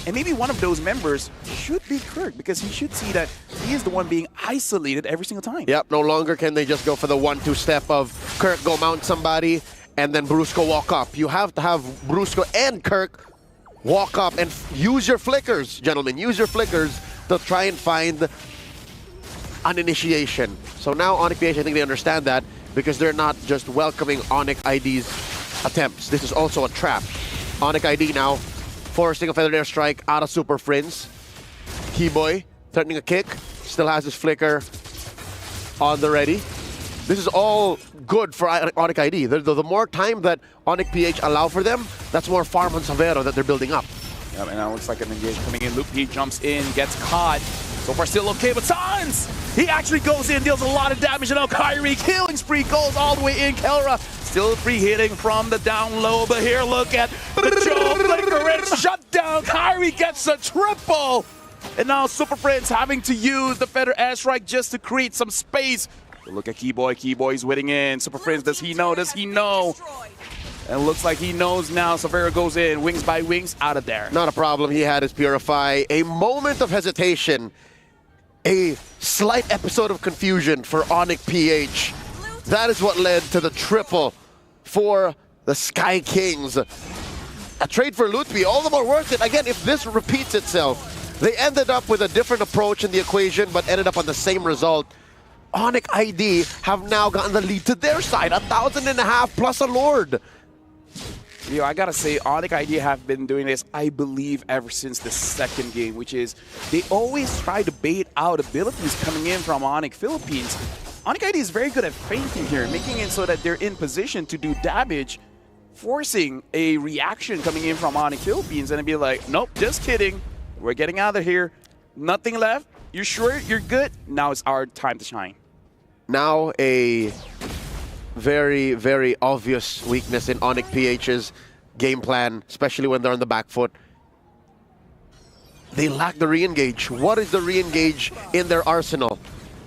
And maybe one of those members should be Kirk, because he should see that he is the one being isolated every single time. Yep, no longer can they just go for the 1-2 step of Kirk go mount somebody and then Brusco walk up. You have to have Brusco and Kirk walk up and use your flickers, gentlemen. Use your flickers to try and find an initiation. So now Onyx PH, I think they understand that, because they're not just welcoming Onyx ID's attempts. This is also a trap. Onyx ID now forcing a Feathered Airstrike out of Super Friends. Keyboy threatening a kick. Still has his flicker on the ready. This is all good for Onyx ID. The more time that Onyx PH allow for them, that's more farm on Savero that they're building up. Yeah, and now looks like an engage coming in. Lupi jumps in, gets caught. So far still okay, but Sans! He actually goes in, deals a lot of damage, and now Kyrie killing spree goes all the way in. Kelra still free hitting from the down low, but here look at the Joe Flicker and shut down. Kyrie gets a triple! And now Super Friends having to use the Feather Airstrike just to create some space. But look at Keyboy. Keyboy's winning in. Super Friends, does he know? Does he know? And it looks like he knows now. Savera goes in. Wings by Wings out of there. Not a problem. He had his Purify. A moment of hesitation. A slight episode of confusion for Onyx PH. That is what led to the triple for the Sky Kings. A trade for Lutpi, all the more worth it. Again, if this repeats itself, they ended up with a different approach in the equation, but ended up on the same result. Onyx ID have now gotten the lead to their side, 1,500 plus a Lord. Yo, I gotta say, Onyx ID have been doing this, I believe, ever since the second game, which is they always try to bait out abilities coming in from Onyx Philippines. Onyx ID is very good at feinting here, making it so that they're in position to do damage, forcing a reaction coming in from Onyx Philippines, and it'd be like, nope, just kidding. We're getting out of here. Nothing left. You sure you're good? Now it's our time to shine. Now a very, very obvious weakness in Onyx PH's game plan, especially when they're on the back foot. They lack the re-engage. What is the re-engage in their arsenal?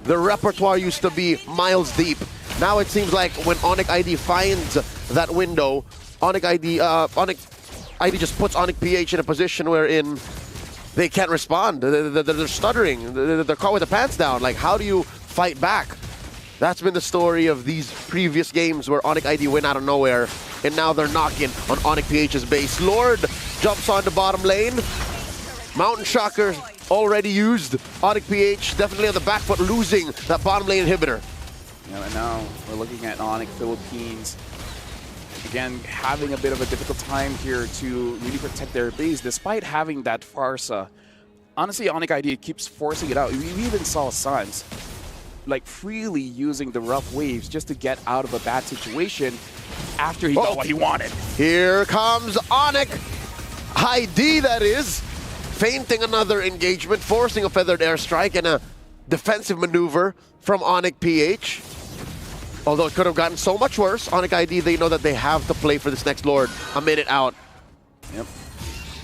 Their repertoire used to be miles deep. Now it seems like when Onyx ID finds that window, Onyx ID just puts Onyx PH in a position wherein they can't respond. They're stuttering. They're caught with their pants down. Like, how do you fight back? That's been the story of these previous games where Onyx ID win out of nowhere, and now they're knocking on Onyx PH's base. Lord jumps on the bottom lane. Mountain Shocker already used. Onyx PH definitely on the back foot, losing that bottom lane inhibitor. Yeah, and now we're looking at Onyx Philippines. Again, having a bit of a difficult time here to really protect their base, despite having that Farsa. Honestly, Onyx ID keeps forcing it out. We even saw Suns like freely using the rough waves just to get out of a bad situation after he got what he wanted. Here comes Onyx ID, that is, feinting another engagement, forcing a feathered airstrike and a defensive maneuver from Onyx PH. Although it could have gotten so much worse, Onyx ID, they know that they have to play for this next Lord a minute out. Yep.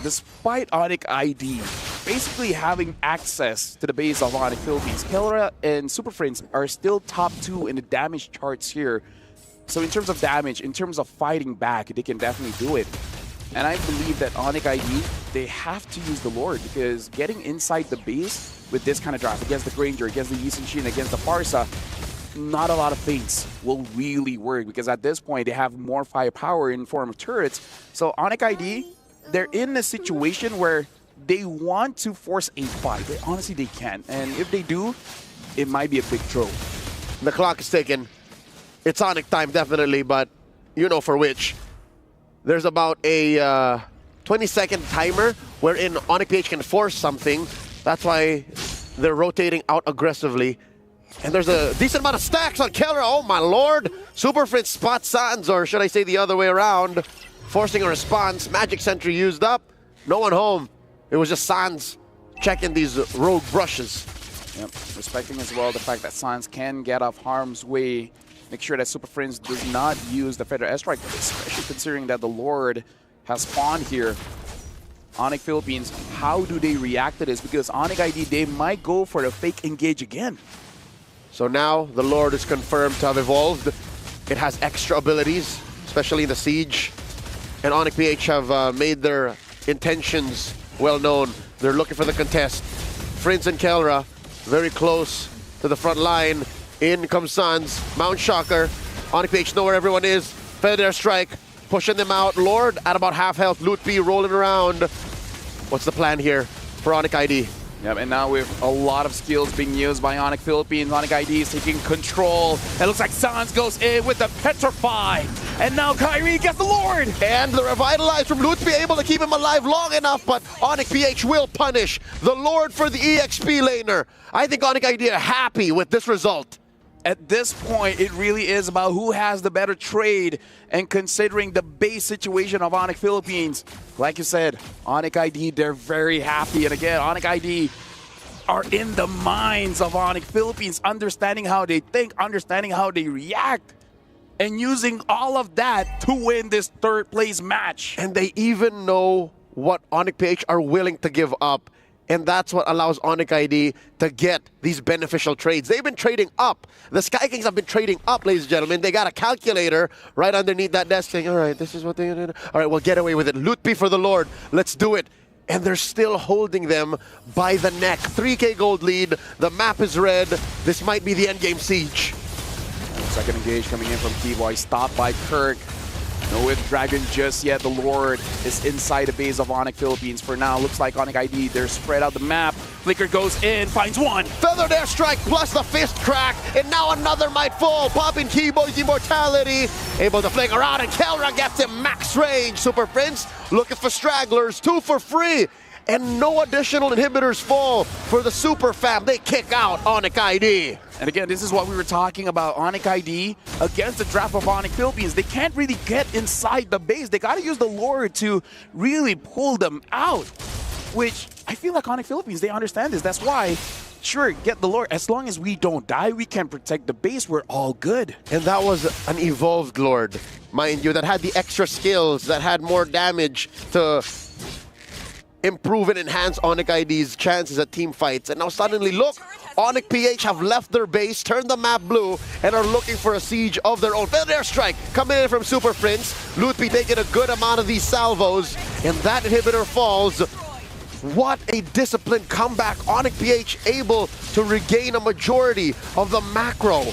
Despite Onyx ID basically having access to the base of Onyx Philippines, Kelra and Super Friends are still top 2 in the damage charts here. So in terms of damage, in terms of fighting back, they can definitely do it. And I believe that Onyx ID, they have to use the Lord, because getting inside the base with this kind of draft against the Granger, against the Yisun Shin, against the Farsa, not a lot of feints will really work, because at this point they have more firepower in form of turrets. So Onyx ID, they're in a situation where they want to force a fight. Honestly, they can. And if they do, it might be a big throw. The clock is ticking. It's Onyx time, definitely, but you know for which. There's about a 20-second timer wherein Onyx PH can force something. That's why they're rotating out aggressively. And there's a decent amount of stacks on Keller. Oh my lord! Super Fritz spots Sans, or should I say the other way around, forcing a response. Magic Sentry used up. No one home. It was just Sans checking these rogue brushes. Yep. Respecting as well the fact that Sans can get off harm's way. Make sure that Super Friends does not use the Feather Airstrike, especially considering that the Lord has spawned here. Onyx Philippines, how do they react to this? Because Onyx ID, they might go for a fake engage again. So now the Lord is confirmed to have evolved. It has extra abilities, especially in the Siege. And Onyx PH have made their intentions well known. They're looking for the contest. Friends and Kelra very close to the front line. In comes Sans, Mount Shocker. Onyx PH know where everyone is. Feather Airstrike, pushing them out. Lord at about half health. Loot B rolling around. What's the plan here for Onyx ID? Yep, and now with a lot of skills being used by Onyx Philippines, Onyx ID is taking control. It looks like Sans goes in with the Petrify. And now Kyrie gets the Lord. And the Revitalize from Loot be able to keep him alive long enough, but Onyx PH will punish the Lord for the EXP laner. I think Onyx ID are happy with this result. At this point, it really is about who has the better trade, and considering the base situation of Onyx Philippines, like you said, Onyx ID, they're very happy. And again, Onyx ID are in the minds of Onyx Philippines, understanding how they think, understanding how they react, and using all of that to win this third place match. And they even know what Onyx PH are willing to give up. And that's what allows Onyx ID to get these beneficial trades. They've been trading up. The Sky Kings have been trading up, ladies and gentlemen. They got a calculator right underneath that desk saying, all right, this is what they did. All right, we'll get away with it. Loot B for the Lord. Let's do it. And they're still holding them by the neck. 3K gold lead. The map is red. This might be the endgame siege. And second engage coming in from T-Boy. Stopped by Kirk. No with Dragon just yet. The Lord is inside the base of Onyx Philippines for now. Looks like Onyx ID, they're spread out the map. Flicker goes in, finds one. Feathered Airstrike plus the fist crack, and now another might fall. Popping Keyboy's immortality. Able to fling around, and Kelra gets him max range. Super Prince looking for stragglers, 2 for free. And no additional inhibitors fall for the Super Fam. They kick out Onyx ID. And again, this is what we were talking about. Onyx ID against the draft of Onyx Philippines. They can't really get inside the base. They got to use the Lord to really pull them out, which I feel like Onyx Philippines, they understand this. That's why, sure, get the Lord. As long as we don't die, we can protect the base. We're all good. And that was an evolved Lord, mind you, that had the extra skills, that had more damage to improve and enhance Onyx ID's chances at team fights. And now suddenly, look, Onyx PH have left their base, turned the map blue, and are looking for a siege of their own. Feather Airstrike coming in from Super Prince. Lootby taking a good amount of these salvos, and that inhibitor falls. What a disciplined comeback. Onyx PH able to regain a majority of the macro.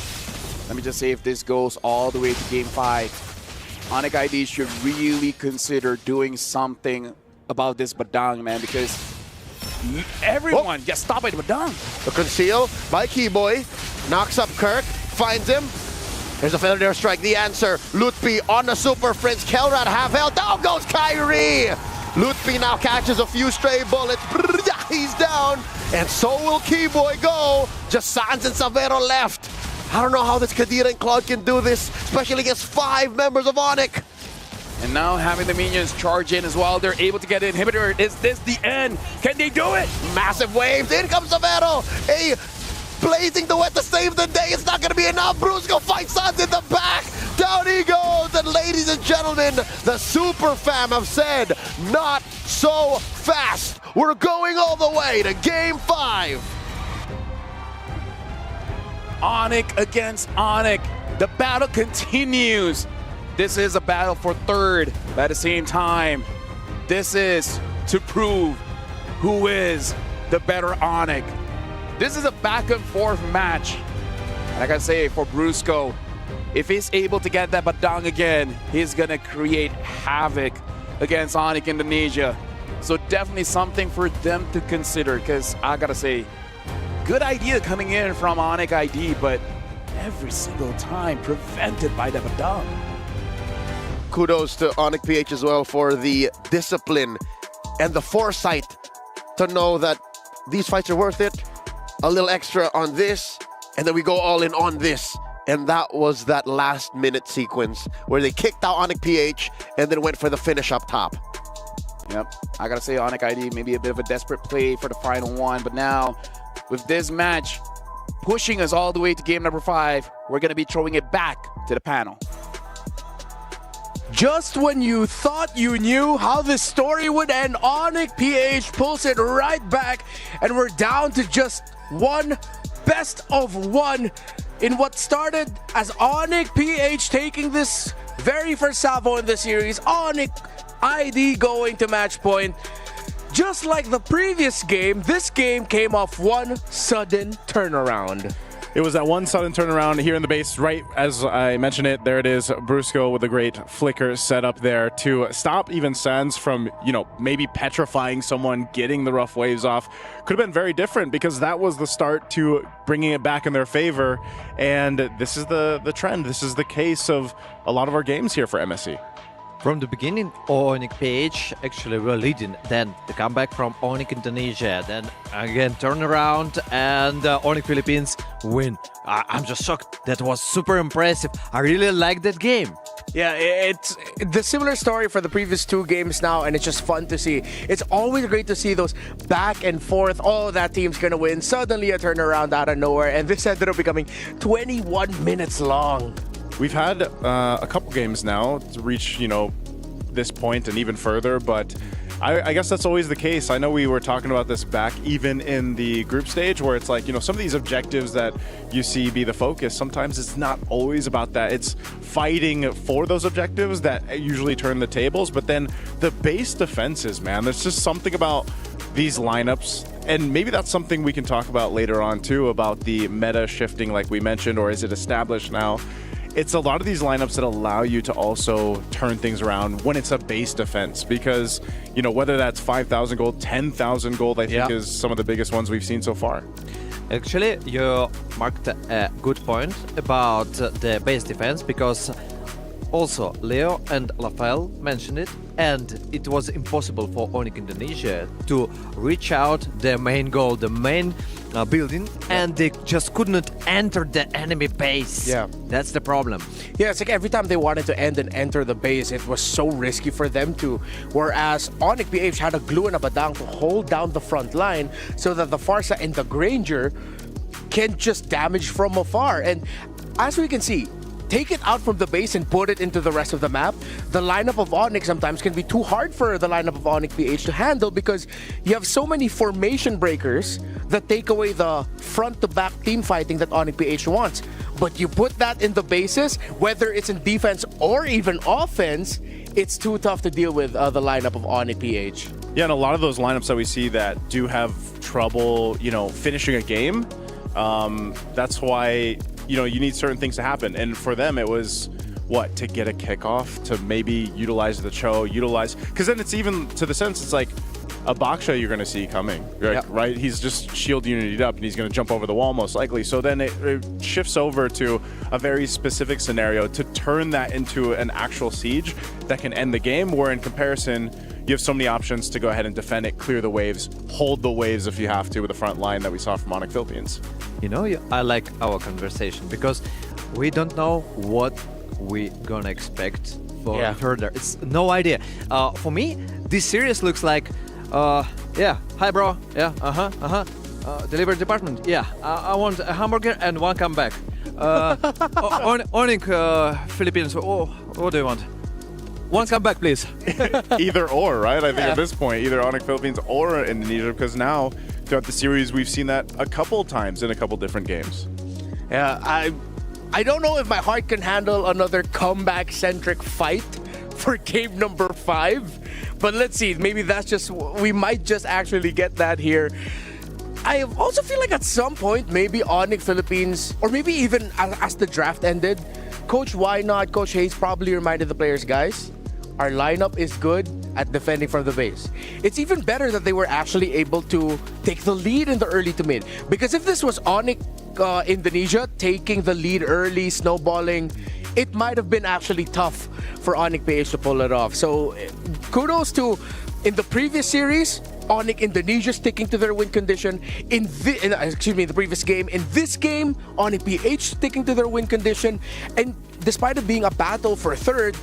Let me just say, if this goes all the way to Game 5, Onyx ID should really consider doing something about this Badang, man, because everyone gets stopped by the Badang. The conceal by Keyboy. Knocks up Kirk. Finds him. There's a failure strike. The answer. Lutpi on the Super Prince. Kelrad half health. Down goes Kyrie. Lutpi now catches a few stray bullets. He's down. And so will Keyboy go. Just Sans and Savero left. I don't know how this Kadira and Claude can do this, especially against 5 members of Onyx. And now having the minions charge in as well, they're able to get an inhibitor. Is this the end? Can they do it? Massive waves. In comes Savero. A blazing duet to save the day. It's not going to be enough. Brusco fights Sans in the back. Down he goes. And ladies and gentlemen, the Super Fam have said, not so fast. We're going all the way to Game 5. Onyx against Onyx. The battle continues. This is a battle for third. But at the same time, this is to prove who is the better Onyx. This is a back and forth match. And like I say, for Brusco, if he's able to get that Badang again, he's gonna create havoc against Onyx Indonesia. So definitely something for them to consider, because I gotta say, good idea coming in from Onyx ID, but every single time prevented by the Badang. Kudos to Onyx PH as well for the discipline and the foresight to know that these fights are worth it. A little extra on this, and then we go all in on this. And that was that last minute sequence where they kicked out Onyx PH and then went for the finish up top. Yep, I gotta say Onyx ID maybe a bit of a desperate play for the final one, but now with this match pushing us all the way to game number 5, we're gonna be throwing it back to the panel. Just when you thought you knew how this story would end, Onyx PH pulls it right back, and we're down to just one best of one in what started as Onyx PH taking this very first salvo in the series. Onyx ID going to match point. Just like the previous game, this game came off one sudden turnaround. It was that one sudden turnaround here in the base, right as I mentioned it. There it is, Brusco with a great flicker set up there to stop even Sans from, maybe petrifying someone, getting the rough waves off. Could have been very different, because that was the start to bringing it back in their favor. And this is the trend. This is the case of a lot of our games here for MSC. From the beginning, Onyx PH actually were leading. Then the comeback from Onyx Indonesia. Then again turnaround, and Onyx Philippines win. I'm just shocked. That was super impressive. I really like that game. Yeah, it's the similar story for the previous 2 games now, and it's just fun to see. It's always great to see those back and forth. Oh, that team's gonna win. Suddenly a turnaround out of nowhere, and this ended up becoming 21 minutes long. We've had a couple games now to reach, this point and even further, but I guess that's always the case. I know we were talking about this back even in the group stage, where it's like, some of these objectives that you see be the focus, sometimes it's not always about that. It's fighting for those objectives that usually turn the tables, but then the base defenses, man, there's just something about these lineups. And maybe that's something we can talk about later on too, about the meta shifting like we mentioned, or is it established now? It's a lot of these lineups that allow you to also turn things around when it's a base defense, because, whether that's 5,000 gold, 10,000 gold, I think is some of the biggest ones we've seen so far. Actually, you marked a good point about the base defense, because also Leo and Rafael mentioned it, and it was impossible for Onyx Indonesia to reach out their main goal, the main building, and they just could not enter the enemy base. Yeah, that's the problem. Yeah, it's like every time they wanted to end and enter the base, it was so risky for them to. Whereas Onyx PH had a glue and a badang to hold down the front line so that the Farsa and the Granger can just damage from afar. And as we can see, take it out from the base and put it into the rest of the map, the lineup of Onyx sometimes can be too hard for the lineup of Onyx PH to handle, because you have so many formation breakers that take away the front-to-back team fighting that Onyx PH wants. But you put that in the bases, whether it's in defense or even offense, it's too tough to deal with the lineup of Onyx PH. Yeah, and a lot of those lineups that we see that do have trouble, finishing a game, that's why, you need certain things to happen. And for them, it was, to get a kickoff, to maybe utilize the Cho, because then it's even to the sense, it's like a Baksha you're going to see coming, right? He's just shield unitied up, and he's going to jump over the wall most likely. So then it shifts over to a very specific scenario to turn that into an actual siege that can end the game, where in comparison, you have so many options to go ahead and defend it, clear the waves, hold the waves if you have to with the front line that we saw from Onyx Philippines. I like our conversation because we don't know what we're gonna expect for further. It's no idea. For me, this series looks like, hi bro, delivery department, I want a hamburger and one comeback. Onyx Philippines, what do you want? One comeback, please. Either or, right? I think at this point, either Onyx Philippines or Indonesia, because now throughout the series, we've seen that a couple times in a couple different games. Yeah, I don't know if my heart can handle another comeback-centric fight for game number 5, but let's see. Maybe we might just actually get that here. I also feel like at some point, maybe Onyx Philippines, or maybe even as the draft ended, Coach Wynot, Coach Hayes probably reminded the players, guys, our lineup is good at defending from the base. It's even better that they were actually able to take the lead in the early to mid. Because if this was Onyx Indonesia taking the lead early, snowballing, it might have been actually tough for Onyx PH to pull it off. So kudos to, in the previous series, Onyx Indonesia sticking to their win condition. In the previous game. In this game, Onyx PH sticking to their win condition. And despite it being a battle for third,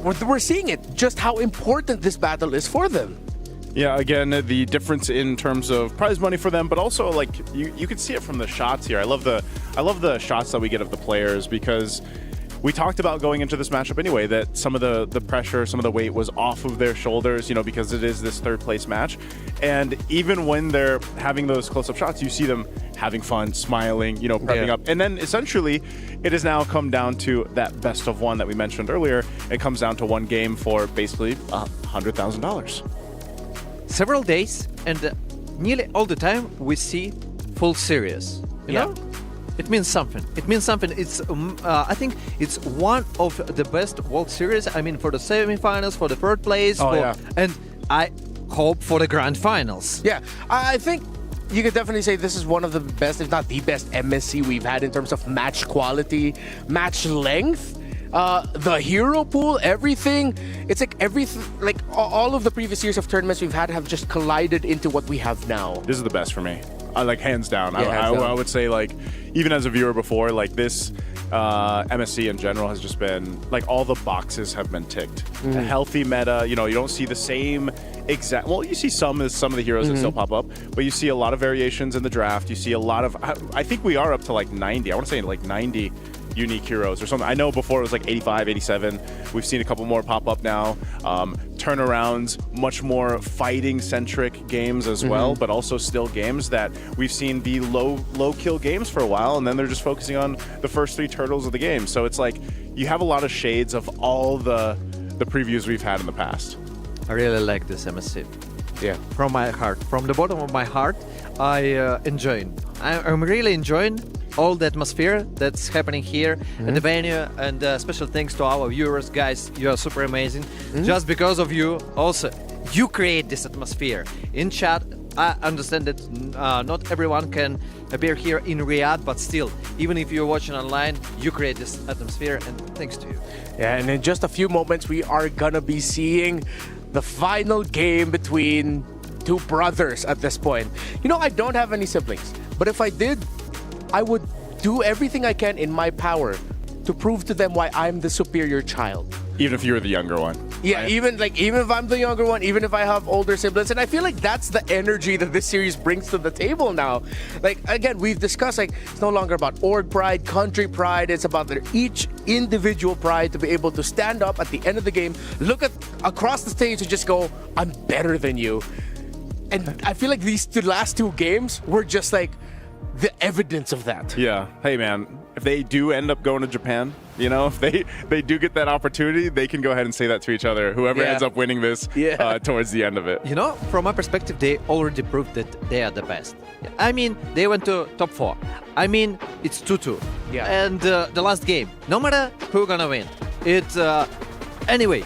we're seeing it, just how important this battle is for them. Yeah, again, the difference in terms of prize money for them, but also like you can see it from the shots here. I love the shots that we get of the players, because we talked about going into this matchup anyway that some of the pressure, some of the weight was off of their shoulders, because it is this third place match. And even when they're having those close-up shots, you see them having fun, smiling, prepping up. And then essentially, it has now come down to that best of one that we mentioned earlier. It comes down to one game for basically $100,000. Several days, and nearly all the time, we see full series. You know? It means something. It's, I think it's one of the best World Series. I mean, for the semifinals, for the third place, and I hope for the grand finals. Yeah, I think you could definitely say this is one of the best, if not the best, MSC we've had in terms of match quality, match length. The hero pool, everything. It's like all of the previous years of tournaments we've had have just collided into what we have now. This is the best for me. Like hands down. Yeah, I would say, like, even as a viewer before, like this MSC in general has just been like all the boxes have been ticked. A healthy meta, you don't see the same exact. Well, you see some of the heroes that still pop up, but you see a lot of variations in the draft. You see a lot of. I think we are up to like 90. I want to say like 90 unique heroes or something. I know before it was like 85, 87. We've seen a couple more pop up now. Turnarounds, much more fighting-centric games as well, but also still games that we've seen be low kill games for a while, and then they're just focusing on the first 3 turtles of the game. So it's like you have a lot of shades of all the previews we've had in the past. I really like this MSC. Yeah. From my heart. From the bottom of my heart, I'm really enjoying all the atmosphere that's happening here at the venue, and special thanks to our viewers, guys. You are super amazing. Just because of you, also, you create this atmosphere. In chat, I understand that not everyone can appear here in Riyadh, but still, even if you're watching online, you create this atmosphere, and thanks to you. Yeah, and in just a few moments, we are gonna be seeing the final game between two brothers at this point. I don't have any siblings, but if I did, I would do everything I can in my power to prove to them why I'm the superior child. Even if you're the younger one. Yeah, even if I'm the younger one, even if I have older siblings, and I feel like that's the energy that this series brings to the table now. Like, again, we've discussed, like, it's no longer about org pride, country pride. It's about their each individual pride to be able to stand up at the end of the game, look across the stage and just go, I'm better than you. And I feel like these last 2 games were just like the evidence of that. Yeah. Hey, man, if they do end up going to Japan, you know, if they do get that opportunity, they can go ahead and say that to each other. Whoever ends up winning this towards the end of it. You know, from my perspective, they already proved that they are the best. I mean, they went to top 4. I mean, it's 2-2. Yeah. And the last game, no matter who's gonna win, it's anyway.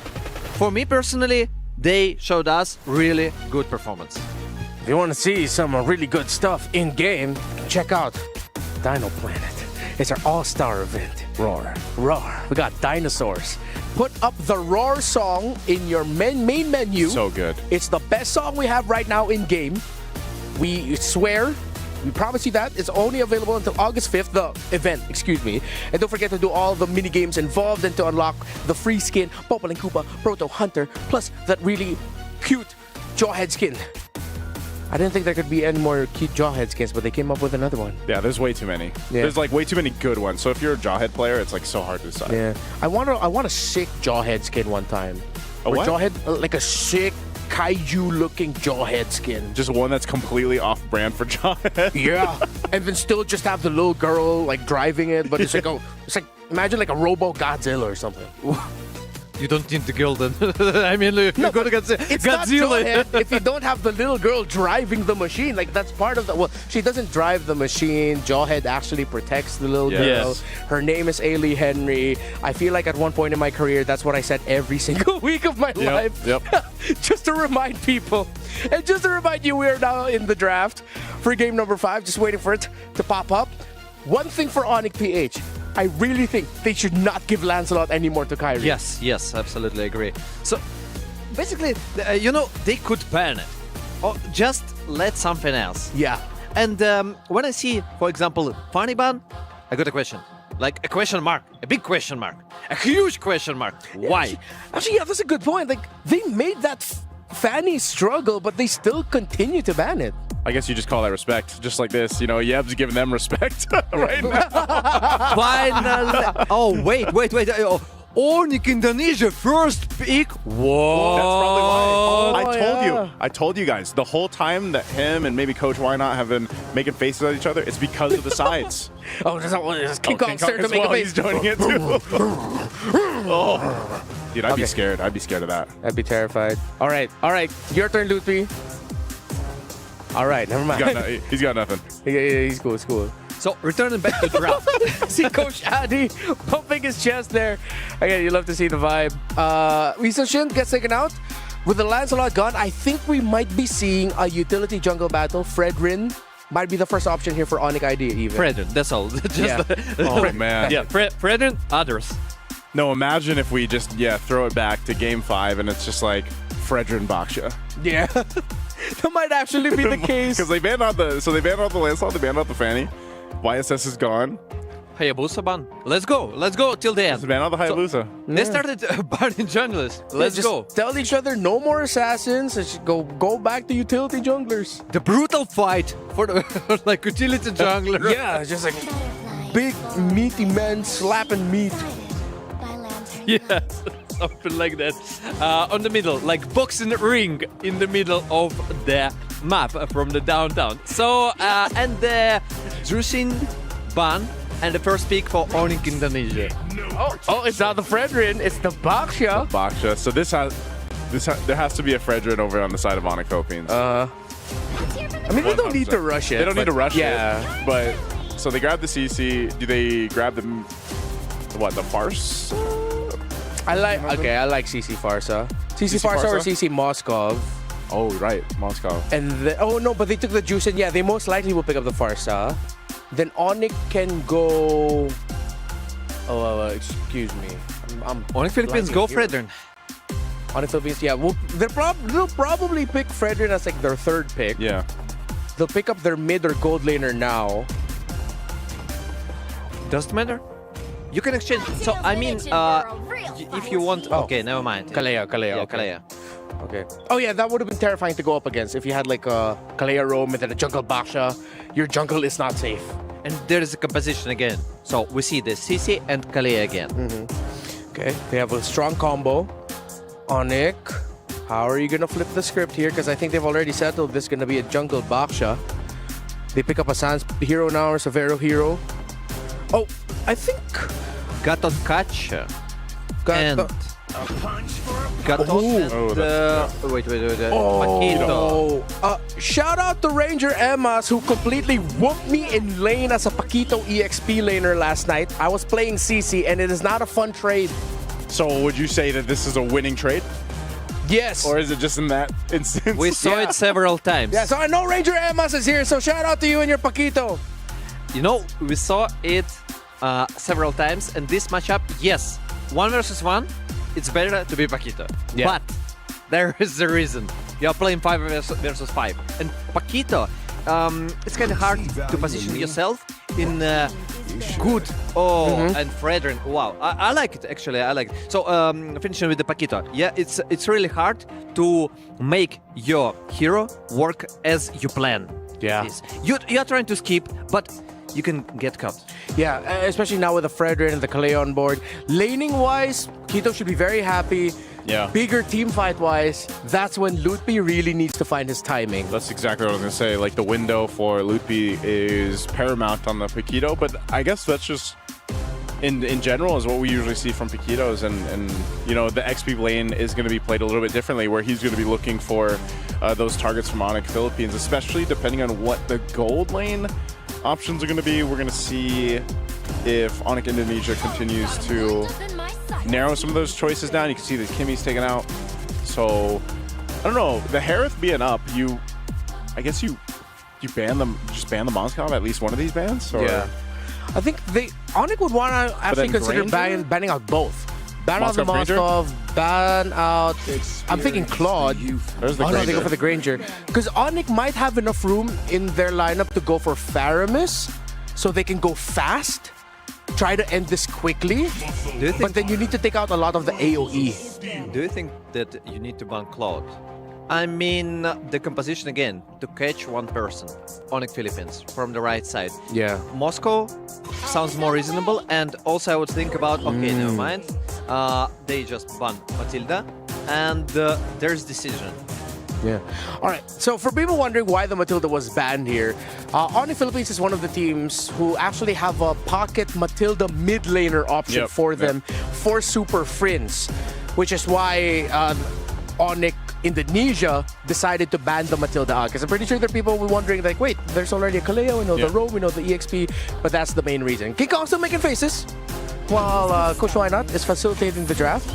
For me personally, they showed us really good performance. If you want to see some really good stuff in game, check out Dino Planet. It's our all-star event. Roar. We got dinosaurs. Put up the Roar song in your main menu. So good. It's the best song we have right now in game. We swear, we promise you that. It's only available until August 5th, the event, excuse me. And don't forget to do all the mini games involved and to unlock the free skin, Popol and Koopa, Proto Hunter, plus that really cute Jawhead skin. I didn't think there could be any more cute Jawhead skins, but they came up with another one. Yeah, there's way too many. Yeah. There's like way too many good ones. So if you're a Jawhead player, it's like so hard to decide. Yeah, I want a sick Jawhead skin one time. A what? Jawhead, like a sick kaiju-looking Jawhead skin. Just one that's completely off-brand for Jawhead. Yeah, and then still just have the little girl like driving it, but it's like imagine like a Robo Godzilla or something. You don't need the girl then. I mean, you're going to get It's Godzilla. not Jawhead if you don't have the little girl driving the machine. Like, that's part of the... Well, she doesn't drive the machine. Jawhead actually protects the little girl. Yes. Her name is Ailey Henry. I feel like at one point in my career, that's what I said every single week of my life. Yep. Just to remind people. And just to remind you, we are now in the draft for game number 5. Just waiting for it to pop up. One thing for Onyx PH. I really think they should not give Lancelot anymore to Kyrie. Yes, absolutely agree. So, basically, you know, they could ban it. Or just let something else. Yeah. And when I see, for example, Funny Ban, I got a question. Like a question mark. A big question mark. A huge question mark. Why? Actually, yeah, that's a good point. Like, they made that Fanny struggle, but they still continue to ban it. I guess you just call that respect. Just like this, you know, Yeb's giving them respect right now. Finally. Oh, wait. Oh, Onyx Indonesia first pick. Whoa. That's probably why. yeah. I told you guys the whole time that him and maybe Coach Why Not have been making faces at each other. It's because of the sides. Oh, there's King Kong starting to as make well. a face. He's joining it too. Oh. Dude, I'd be scared. I'd be scared of that. I'd be terrified. All right. Your turn, Lutfi. All right, never mind. He's got nothing. Yeah, he's cool. It's cool. So, returning back to draft. See Coach Adi pumping his chest there. Again, you love to see the vibe. Weasel Shin gets taken out. With the Lancelot gone, I think we might be seeing a utility jungle battle. Fredrin might be the first option here for Onyx ID even. Fredrin, that's all. Oh, man. Yeah, Fredrin, others. No, imagine if we just, throw it back to game 5 and it's just like Fredrin Baksha. Yeah. That might actually be the case. Because they banned out the Lancelot, they banned out the Fanny. YSS is gone. Hayabusa ban. Let's go till the end. Just ban out the Hayabusa. They started banning junglers. Let's go. Tell each other no more assassins. Let's go back to utility junglers. The brutal fight for the like utility jungler. Yeah, just like big meaty men slapping meat. Yeah, something like that. On the middle, like boxing ring in the middle of the map from the downtown. So, and the Drusin ban and the first pick for Onyx Indonesia. Oh, it's not the Fredrin, it's the Baksha. Baksha. So there has to be a Fredrin over on the side of Onyx Philippines. I mean, they don't need to rush it. They don't need to rush yeah. it. But so they grab the CC. Do they grab the Farce? I like CC Farsa. CC Farsa or CC Moskov. Oh, right, Moscow. And but they took the juice and they most likely will pick up the Farsa. Then Onyx can go. Excuse me. Onyx Philippines go Fredrin. Onyx Philippines, yeah. They'll probably pick Fredrin as like their third pick. Yeah. They'll pick up their mid or gold laner now. Doesn't matter. You can exchange. So I mean, if you want. Okay, never mind. Kalea. Yeah, Okay. Kalea. Okay. Oh yeah, that would have been terrifying to go up against if you had like a Kalea roam and then a jungle Baksha. Your jungle is not safe. And there is a composition again. So we see the CC and Kalea again. Okay, they have a strong combo. Onyx, how are you gonna flip the script here? Because I think they've already settled this is gonna be a jungle Baksha. They pick up a Sans hero now or Severo hero. Oh, I think Gatot catch. Gatot. And Gatot. Wait. Oh, shout out to Ranger Emmas who completely whooped me in lane as a Paquito EXP laner last night. I was playing CC and it is not a fun trade. So would you say that this is a winning trade? Yes. Or is it just in that instance? We saw it several times. Yeah, so I know Ranger Emmas is here, so shout out to you and your Paquito. You know, we saw it several times, and this matchup, yes, 1 versus 1, it's better to be Paquito. Yeah. But there is a reason. You're playing 5 versus 5. And Paquito, it's kind of hard to position yourself in good. And Fredrin. Wow, I like it, actually. I like it. So, finishing with the Paquito. Yeah, it's really hard to make your hero work as you plan. Yeah. You're trying to skip, but you can get caught. Yeah, especially now with the Fredrin and the Kaleo on board. Laning-wise, Paquito should be very happy. Yeah. Bigger team fight-wise, that's when Lutpi really needs to find his timing. That's exactly what I was going to say. Like, the window for Lutpi is paramount on the Paquito, but I guess that's just, in general, is what we usually see from Paquitos. And you know, the XP lane is going to be played a little bit differently, where he's going to be looking for those targets from Onyx Philippines, especially depending on what the gold lane options are going to be. We're going to see if Onyx Indonesia continues to narrow some of those choices down. You can see that Kimmy's taken out. So, I don't know. The Harith being up, I guess you ban them, just ban the Moscow at least one of these bans? Or? Yeah. I think Onyx would want to actually consider banning out both. Ban out the Moskov, ban out, I'm thinking Claude. There's the no, they go for the Granger. Because Onyx might have enough room in their lineup to go for Faramis, so they can go fast, try to end this quickly, but then you need to take out a lot of the AoE. Do you think that you need to ban Cloud? I mean, the composition again, to catch one person, Onyx Philippines, from the right side. Yeah. Moscow sounds more reasonable, and also I would think about, okay, never mind, they just ban Matilda, and there's decision. Yeah. All right. So for people wondering why the Matilda was banned here, Onyx Philippines is one of the teams who actually have a pocket Matilda mid laner option for them for Super Friends, which is why Onyx Indonesia decided to ban the Matilda out. Because I'm pretty sure there are people who are wondering, like, wait, there's already a Kaleo, we know the Roam, we know the EXP, but that's the main reason. King Kong still making faces, while Coach Why Not is facilitating the draft.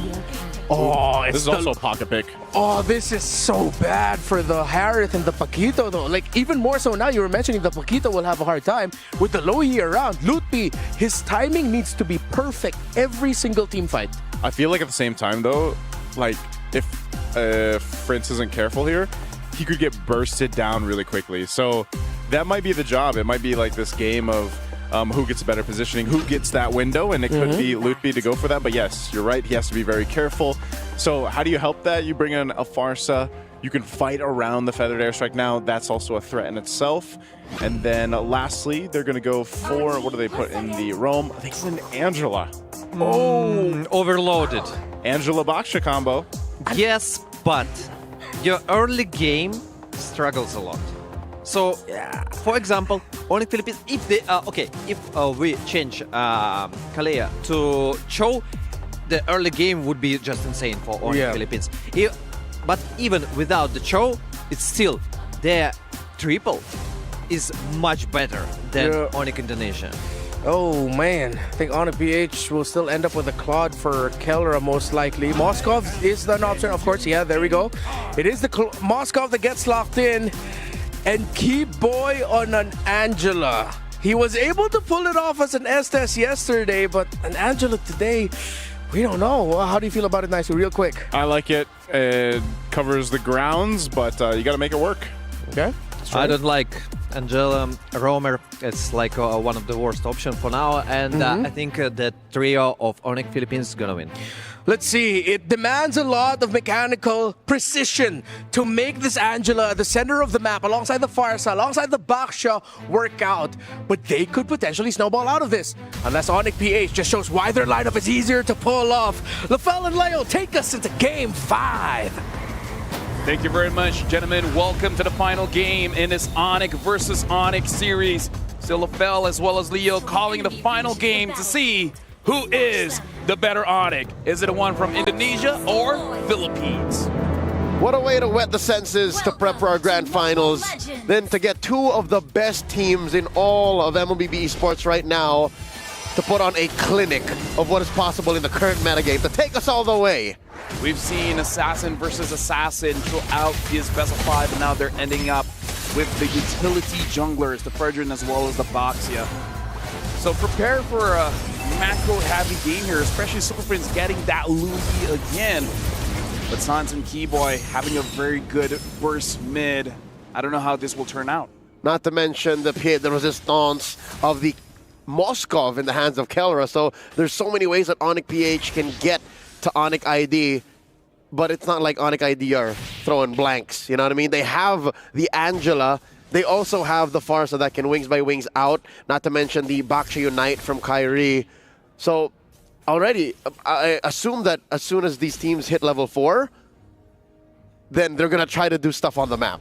Oh, this is also a pocket pick. Oh, this is so bad for the Harith and the Paquito, though. Like, even more so now, you were mentioning the Paquito will have a hard time with the low E around. Lutpi, his timing needs to be perfect every single team fight. I feel like at the same time, though, like, if Prince isn't careful here, he could get bursted down really quickly. So that might be the job. It might be like this game of who gets better positioning, who gets that window, and it could be Lutpi to go for that. But yes, you're right. He has to be very careful. So how do you help that? You bring in a Farsa. You can fight around the Feathered Airstrike now. That's also a threat in itself. And then lastly, they're going to go for, what do they put in the Roam? I think it's an Angela. Oh, overloaded. Angela Baksha combo. Yes, but your early game struggles a lot. So, for example, Onyx Philippines, if they if we change Kalea to Cho, the early game would be just insane for Onyx Philippines. But even without the Cho, it's still their triple is much better than Onyx Indonesia. Oh man, I think Onyx PH will still end up with a Claude for Kellera most likely. Moskov is an option, of course. Yeah, there we go. It is the Moskov that gets locked in. And Keep Boy on an Angela. He was able to pull it off as an Estes yesterday, but an Angela today, we don't know. How do you feel about it, Nicely, real quick? I like it. It covers the grounds, but you got to make it work. Okay. I don't like Angela Roamer. It's like one of the worst options for now, and I think the trio of Onyx Philippines is gonna win. Let's see. It demands a lot of mechanical precision to make this Angela at the center of the map, alongside the Farsa, alongside the Baksha, work out. But they could potentially snowball out of this, unless Onyx PH just shows why their lineup is easier to pull off. LaFell and Leo take us into Game 5. Thank you very much, gentlemen. Welcome to the final game in this Onyx versus Onyx series. Still Lafell as well as Leo calling the final game to see who is the better Onyx. Is it one from Indonesia or Philippines? What a way to wet the senses to prep for our grand finals. Then to get two of the best teams in all of MLBB esports right now to put on a clinic of what is possible in the current metagame to take us all the way. We've seen Assassin versus Assassin throughout this best of 5, and now they're ending up with the utility junglers, the Fredrin as well as the Boxia. So prepare for a macro-heavy game here, especially Super Prince getting that Louis again. But Sans and Keyboy having a very good burst mid. I don't know how this will turn out. Not to mention the resistance of the Moskov in the hands of Kelra. So there's so many ways that Onyx PH can get to Onyx ID, but it's not like Onyx ID are throwing blanks, you know what I mean? They have the Angela, they also have the Farsa that can wings by wings out, not to mention the Baksha Unite from Kyrie. So already, I assume that as soon as these teams hit level 4, then they're gonna try to do stuff on the map.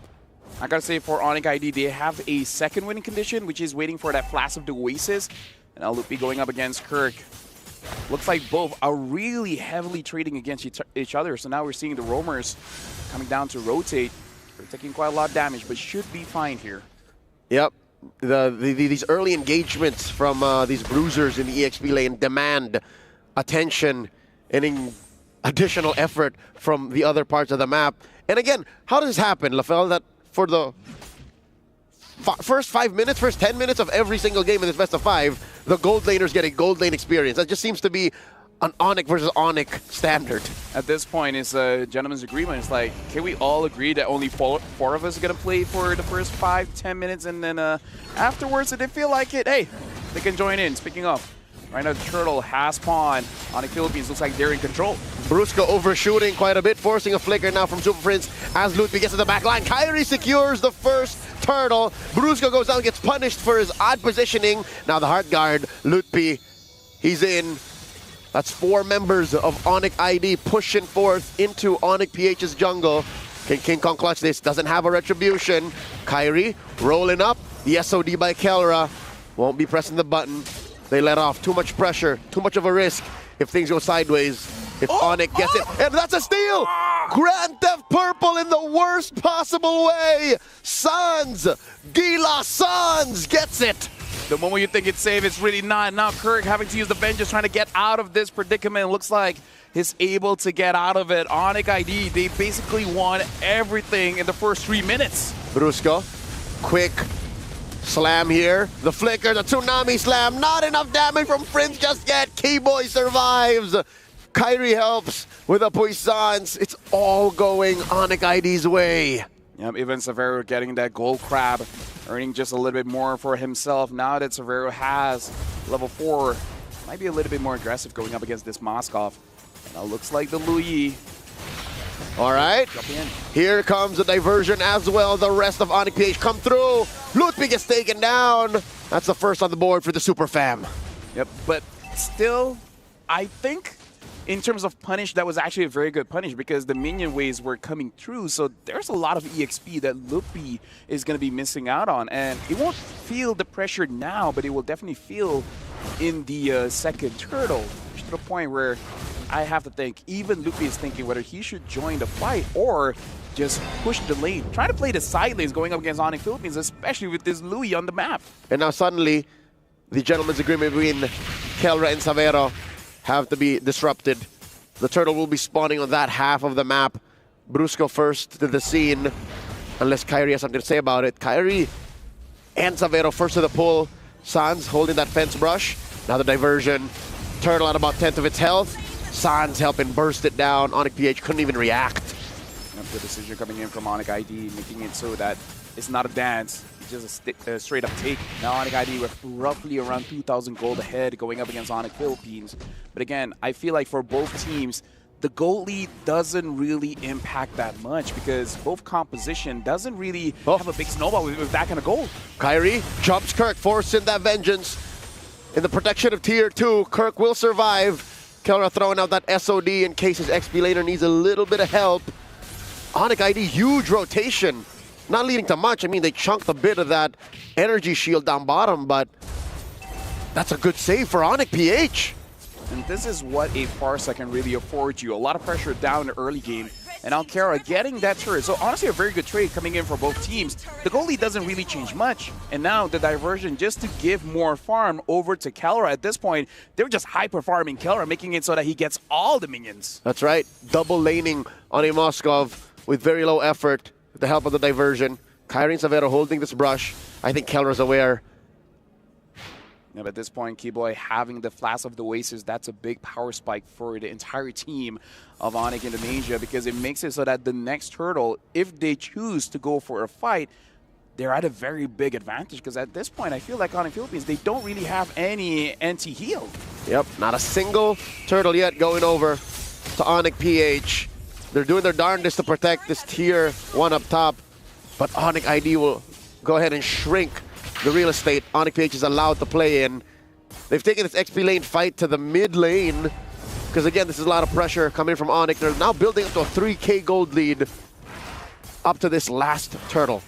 I gotta say, for Onyx ID, they have a second winning condition, which is waiting for that Flash of the Oasis. And Alupi going up against Kirk. Looks like both are really heavily trading against each other. So now we're seeing the roamers coming down to rotate. They're taking quite a lot of damage, but should be fine here. Yep. These early engagements from these bruisers in the EXP lane demand attention and additional effort from the other parts of the map. And again, how does this happen, Lafell, that for the first 5 minutes, first 10 minutes of every single game in this best of 5, the gold laners get a gold lane experience? That just seems to be an Onyx versus Onyx standard. At this point, it's a gentleman's agreement. It's like, can we all agree that only four of us are going to play for the first 5-10 minutes, and then afterwards, if they feel like it, hey, they can join in. Speaking of, right now, the Turtle has pawn. Onyx Philippines looks like they're in control. Brusco overshooting quite a bit, forcing a flicker now from Super Prince as Ludwig gets to the back line. Kyrie secures the first turtle. Brusco goes down, gets punished for his odd positioning. Now the Heart Guard, Lutpi, he's in. That's 4 members of Onyx ID pushing forth into Onyx PH's jungle. Can King Kong clutch this? Doesn't have a retribution. Kyrie rolling up. The SOD by Kelra. Won't be pressing the button. They let off. Too much pressure. Too much of a risk if things go sideways. If Onyx gets it. And that's a steal! Grand Theft Purple in the worst possible way. Sans! Gila Sans gets it! The moment you think it's safe, it's really not. Now Kirk having to use the Vengeance, trying to get out of this predicament. Looks like he's able to get out of it. Onyx ID, they basically won everything in the first 3 minutes. Brusco, quick slam here. The flicker, the tsunami slam. Not enough damage from Prince just yet. Keyboy survives. Kyrie helps with a puissance. It's all going Onyx ID's way. Yep, even Severo getting that gold crab, earning just a little bit more for himself. Now that Severo has level 4, might be a little bit more aggressive going up against this Moskov. Now looks like the Louis. All right, here comes the diversion as well. The rest of Onyx PH come through. Ludwig gets taken down. That's the first on the board for the Super Fam. Yep, but still, I think in terms of punish, that was actually a very good punish because the minion waves were coming through. So there's a lot of EXP that Lupi is going to be missing out on. And it won't feel the pressure now, but it will definitely feel in the second turtle. To the point where I have to think, even Lupi is thinking whether he should join the fight or just push the lane. Trying to play the side lanes going up against Onyx Philippines, especially with this Louis on the map. And now suddenly, the gentleman's agreement between Kelra and Savero have to be disrupted. The turtle will be spawning on that half of the map. Brusco first to the scene, unless Kyrie has something to say about it. Kyrie and Savero first to the pull. Sans holding that fence brush. Now the diversion. Turtle at about 10th of its health. Sans helping burst it down. Onyx PH couldn't even react. The decision coming in from Onyx ID, making it so that it's not a dance. Just a straight up take. Now Onyx ID with roughly around 2,000 gold ahead going up against Onyx Philippines. But again, I feel like for both teams, the gold lead doesn't really impact that much because both composition doesn't really have a big snowball with that kind of gold. Kyrie jumps Kirk, forcing that vengeance. In the protection of tier 2, Kirk will survive. Kelra throwing out that SOD in case his XP laner needs a little bit of help. Onyx ID, huge rotation not leading to much. I mean, they chunked a bit of that energy shield down bottom, but that's a good save for Onyx PH. And this is what a Farsa can really afford you. A lot of pressure down in the early game. And now Kara getting that turret. So honestly, a very good trade coming in for both teams. The goalie doesn't really change much. And now the diversion just to give more farm over to Kelra. At this point, they're just hyper-farming Kelra, making it so that he gets all the minions. That's right. Double laning on a Moskov with very low effort with the help of the diversion. Kyrie and Savero holding this brush. I think Kelra's aware. Yeah, but at this point, Keyboy having the Flash of the Oasis, that's a big power spike for the entire team of Onyx Indonesia, because it makes it so that the next turtle, if they choose to go for a fight, they're at a very big advantage, because at this point, I feel like Onyx Philippines, they don't really have any anti-heal. Yep, not a single turtle yet going over to Onyx PH. They're doing their darndest to protect this tier 1 up top, but Onyx ID will go ahead and shrink the real estate Onyx PH is allowed to play in. They've taken this XP lane fight to the mid lane, because again, this is a lot of pressure coming from Onyx. They're now building up to a 3K gold lead up to this last turtle.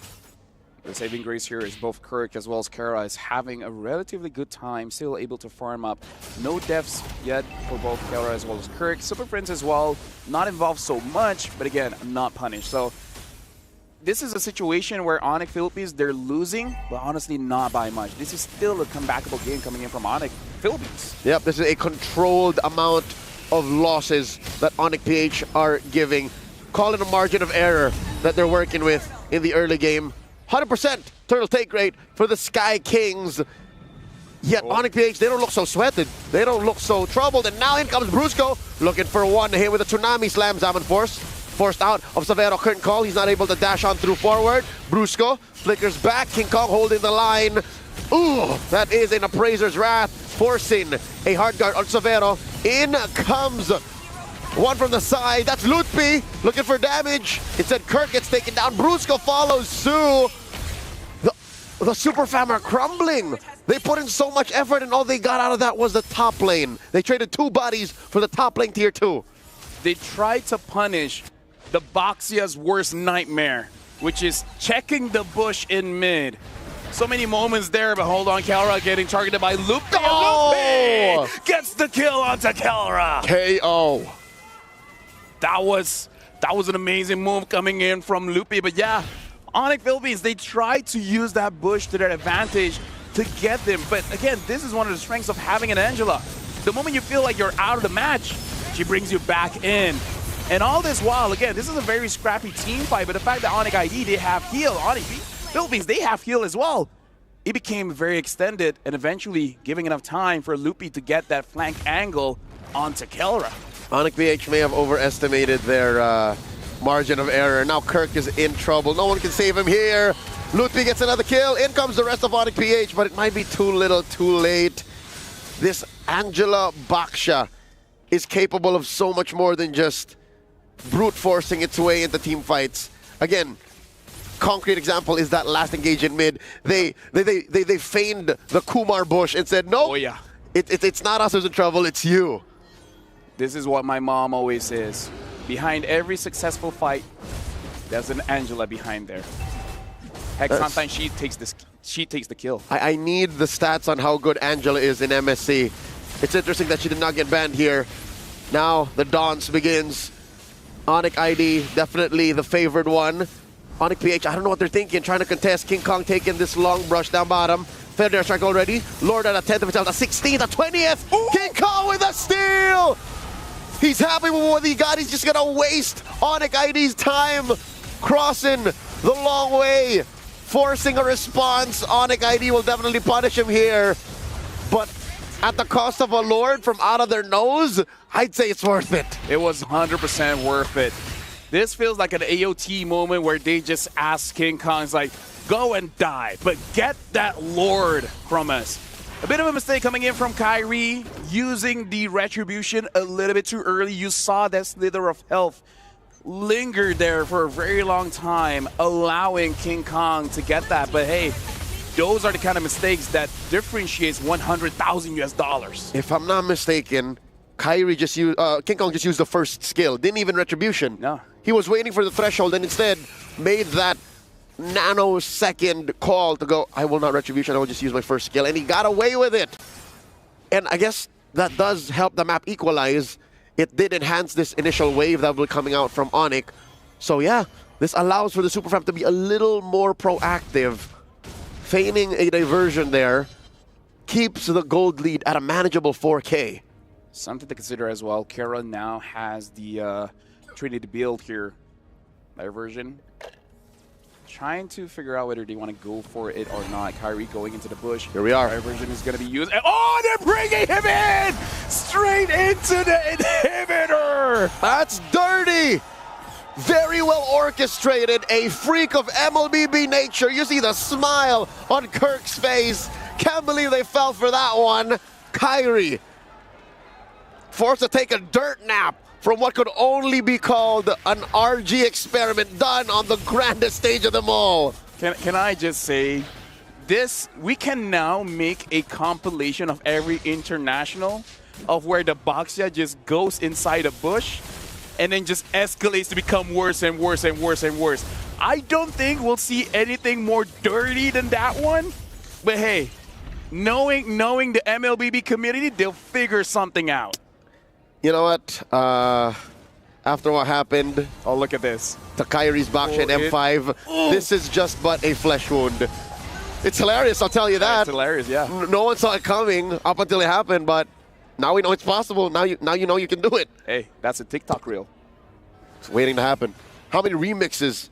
The saving grace here is both Kirk as well as Kara is having a relatively good time, still able to farm up. No deaths yet for both Kara as well as Kirk. Super Prince as well, not involved so much, but again, not punished. So this is a situation where Onyx Philippines, they're losing, but honestly not by much. This is still a comebackable game coming in from Onyx Philippines. Yep, this is a controlled amount of losses that Onyx PH are giving. Call it a margin of error that they're working with in the early game. 100% turtle take rate for the Sky Kings. Yet Onyx PH, they don't look so sweated. They don't look so troubled. And now in comes Brusco, looking for one hit with a Tsunami Slam. Zaman forced out of Savero. Curtain call. He's not able to dash on through forward. Brusco flickers back. King Kong holding the line. Ooh, that is an Appraiser's Wrath, forcing a hard guard on Savero. In comes one from the side. That's Lutpi looking for damage. Instead, Kirk gets taken down. Brusco follows Sue. The Super Fam are crumbling. They put in so much effort, and all they got out of that was the top lane. They traded 2 bodies for the top lane tier 2. They tried to punish the Boxia's worst nightmare, which is checking the bush in mid. So many moments there, but hold on, Kelra getting targeted by Lupe. Oh! Lupe gets the kill onto Kelra. KO. That was an amazing move coming in from Lupe, but yeah, Onyx Philippines, they tried to use that bush to their advantage to get them. But again, this is one of the strengths of having an Angela. The moment you feel like you're out of the match, she brings you back in. And all this while, again, this is a very scrappy team fight, but the fact that Onyx ID, they have heal. Onyx Philippines, they have heal as well. It became very extended and eventually giving enough time for Lupe to get that flank angle onto Kelra. Onyx PH may have overestimated their margin of error. Now Kirk is in trouble. No one can save him here. Lutpi gets another kill. In comes the rest of Onyx PH, but it might be too little, too late. This Angela Baksha is capable of so much more than just brute forcing its way into team fights. Again, concrete example is that last engage in mid. They feigned the Kumar bush and said, no, it's not us who's in trouble, it's you. This is what my mom always says. Behind every successful fight, there's an Angela behind there. Heck, sometimes she takes the kill. I need the stats on how good Angela is in MSC. It's interesting that she did not get banned here. Now the dance begins. Onyx ID, definitely the favored one. Onyx PH, I don't know what they're thinking, trying to contest. King Kong taking this long brush down bottom. Fair strike already. Lord at a 10th of itself, a 16th, a 20th. Ooh. King Kong with a steal! He's happy with what he got. He's just gonna waste Onyx ID's time crossing the long way, forcing a response. Onyx ID will definitely punish him here, but at the cost of a Lord from out of their nose, I'd say it's worth it. It was 100% worth it. This feels like an AOT moment where they just ask King Kong's like, go and die, but get that Lord from us. A bit of a mistake coming in from Kyrie, using the Retribution a little bit too early. You saw that slither of health linger there for a very long time, allowing King Kong to get that. But hey, those are the kind of mistakes that differentiates $100,000. If I'm not mistaken, Kyrie just used, King Kong just used the first skill, didn't even Retribution. No. He was waiting for the threshold and instead made that nanosecond call to go, I will not Retribution, I will just use my first skill. And he got away with it. And I guess that does help the map equalize. It did enhance this initial wave that will be coming out from Onyx. So yeah, this allows for the Super Fam to be a little more proactive. Feigning a diversion there keeps the gold lead at a manageable 4K. Something to consider as well. Kara now has the Trinity build here. Diversion. Trying to figure out whether they want to go for it or not. Kyrie going into the bush. Here we are. Diversion is going to be used. Oh, they're bringing him in! Straight into the inhibitor! That's dirty! Very well orchestrated. A freak of MLBB nature. You see the smile on Kirk's face. Can't believe they fell for that one. Kyrie forced to take a dirt nap from what could only be called an RG experiment done on the grandest stage of them all. Can I just say, this, we can now make a compilation of every international of where the Baxia just goes inside a bush and then just escalates to become worse and worse and worse and worse. I don't think we'll see anything more dirty than that one. But hey, knowing the MLBB community, they'll figure something out. You know what? After what happened, oh, look at this. To Kyrie's Baxia and M5, this is just but a flesh wound. It's hilarious, I'll tell you that. It's hilarious, yeah. No one saw it coming up until it happened, but now we know it's possible. Now you know you can do it. Hey, that's a TikTok reel. It's waiting to happen. How many remixes?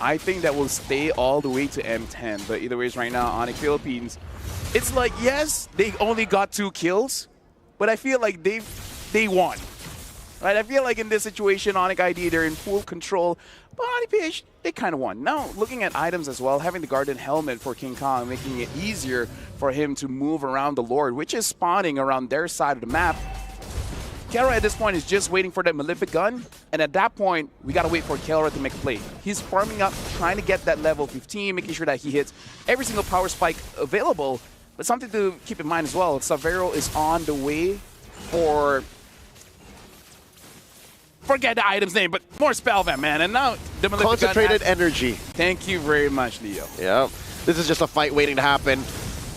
I think that will stay all the way to M10, but either ways right now, Onyx Philippines, it's like, yes, they only got 2 kills, but I feel like they won. Right? I feel like in this situation, Onyx ID, they're in full control, but Onyx PH, they kind of won. Now, looking at items as well, having the Garden Helmet for King Kong, making it easier for him to move around the Lord, which is spawning around their side of the map. Kelra at this point is just waiting for that Malefic gun, and at that point, we gotta wait for Kelra to make a play. He's farming up, trying to get that level 15, making sure that he hits every single power spike available. But something to keep in mind as well, Savero is on the way for... Forget the item's name, but more Spellvamp, man. And now the Malefic Concentrated gun energy. Thank you very much, Leo. Yeah, this is just a fight waiting to happen.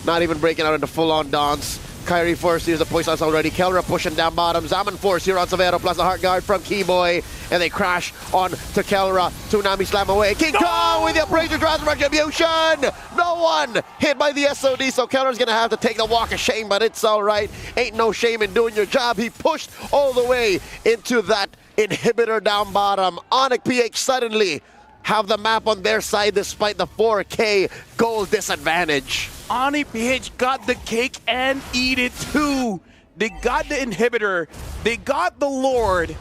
Not even breaking out into full-on dance. Kyrie force here's the poisons already. Kelra pushing down bottom. Zaman force here on Savero plus the heart guard from Keyboy. And they crash on to Kelra. Tsunami slam away. King Kong with the Appraiser drives retribution. No one hit by the SOD, so Kelra's gonna have to take the walk of shame, but it's alright. Ain't no shame in doing your job. He pushed all the way into that inhibitor down bottom. Onyx PH suddenly have the map on their side despite the 4K goal disadvantage. Onyx PH got the cake and eat it too. They got the inhibitor, they got the Lord,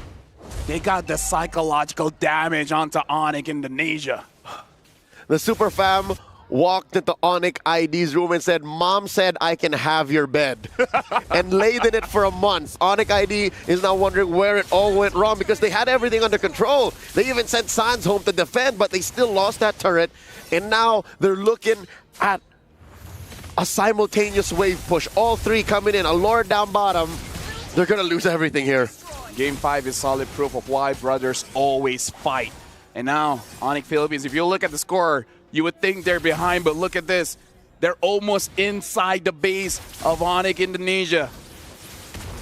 they got the psychological damage onto Onyx Indonesia. The Super Fam walked into Onyx ID's room and said, Mom said I can have your bed. And laid in it for a month. Onyx ID is now wondering where it all went wrong because they had everything under control. They even sent Sans home to defend, but they still lost that turret. And now they're looking at a simultaneous wave push. All 3 coming in, a Lord down bottom. They're gonna lose everything here. Game 5 is solid proof of why brothers always fight. And now, Onyx Philippines, if you look at the score, you would think they're behind, but look at this. They're almost inside the base of Onyx Indonesia.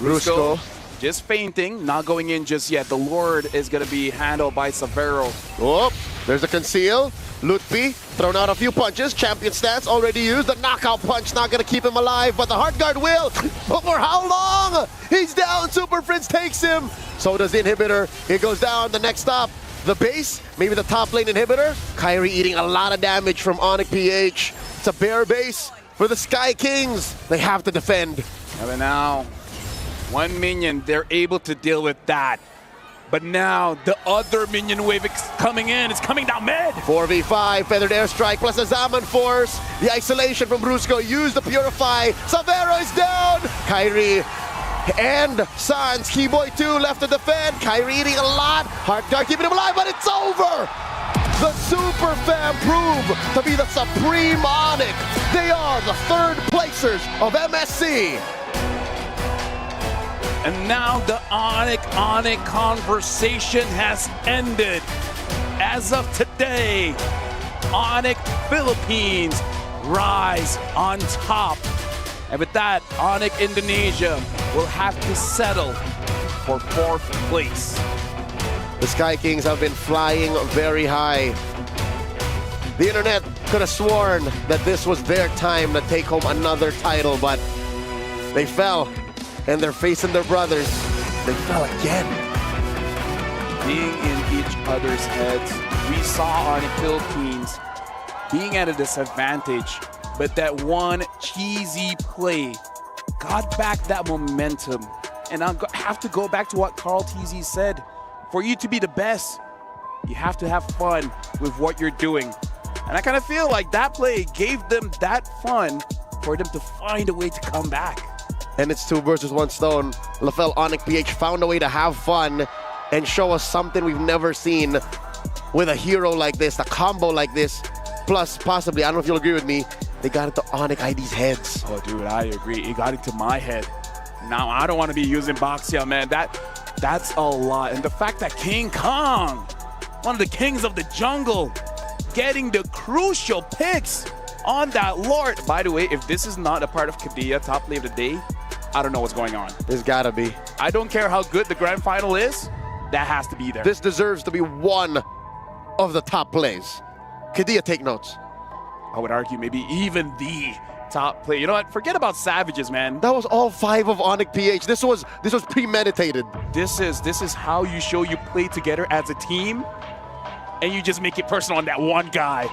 Rusco just fainting, not going in just yet. The Lord is gonna be handled by Savero. Oh, there's a conceal. Lutfi thrown out a few punches. Champion stance already used. The knockout punch not going to keep him alive, but the heart guard will. But for how long? He's down. Super Prince takes him. So does the inhibitor. It goes down. The next stop, the base, maybe the top lane inhibitor. Kyrie eating a lot of damage from Onyx PH. It's a bare base for the Sky Kings. They have to defend. And now, 1 minion, they're able to deal with that. But now, the other minion wave is coming in. It's coming down mid. 4v5, Feathered Airstrike plus a Zaman Force. The isolation from Brusco. Use the Purify. Savero is down. Kyrie and Sans. Keyboy 2 left to defend. Kyrie eating a lot. Heart guard keeping him alive, but it's over. The Super Fam prove to be the supreme Onyx. They are the 3rd placers of MSC. And now the Onyx conversation has ended. as of today, Onyx Philippines rise on top. And with that, Onyx Indonesia will have to settle for 4th place. The Sky Kings have been flying very high. The internet could have sworn that this was their time to take home another title, but they fell, and they're facing their brothers. They fell again. Being in each other's heads, we saw Onyx Philippines being at a disadvantage, but that one cheesy play got back that momentum. And I have to go back to what Carl TZ said. For you to be the best, you have to have fun with what you're doing. And I kind of feel like that play gave them that fun for them to find a way to come back. And it's 2 versus 1 stone. LaFell Onyx PH found a way to have fun and show us something we've never seen with a hero like this, a combo like this. Plus, possibly, I don't know if you'll agree with me, they got into Onyx ID's heads. Oh, dude, I agree. It got into my head. Now, I don't want to be using Boxia, man. That's a lot. And the fact that King Kong, one of the kings of the jungle, getting the crucial picks on that Lord. By the way, if this is not a part of Kadia top play of the day, I don't know what's going on. There's gotta be. I don't care how good the grand final is, that has to be there. This deserves to be one of the top plays. Kadia, take notes. I would argue maybe even the top play. You know what? Forget about Savages, man. That was all 5 of Onyx PH. This was premeditated. This is how you show you play together as a team, and you just make it personal on that one guy.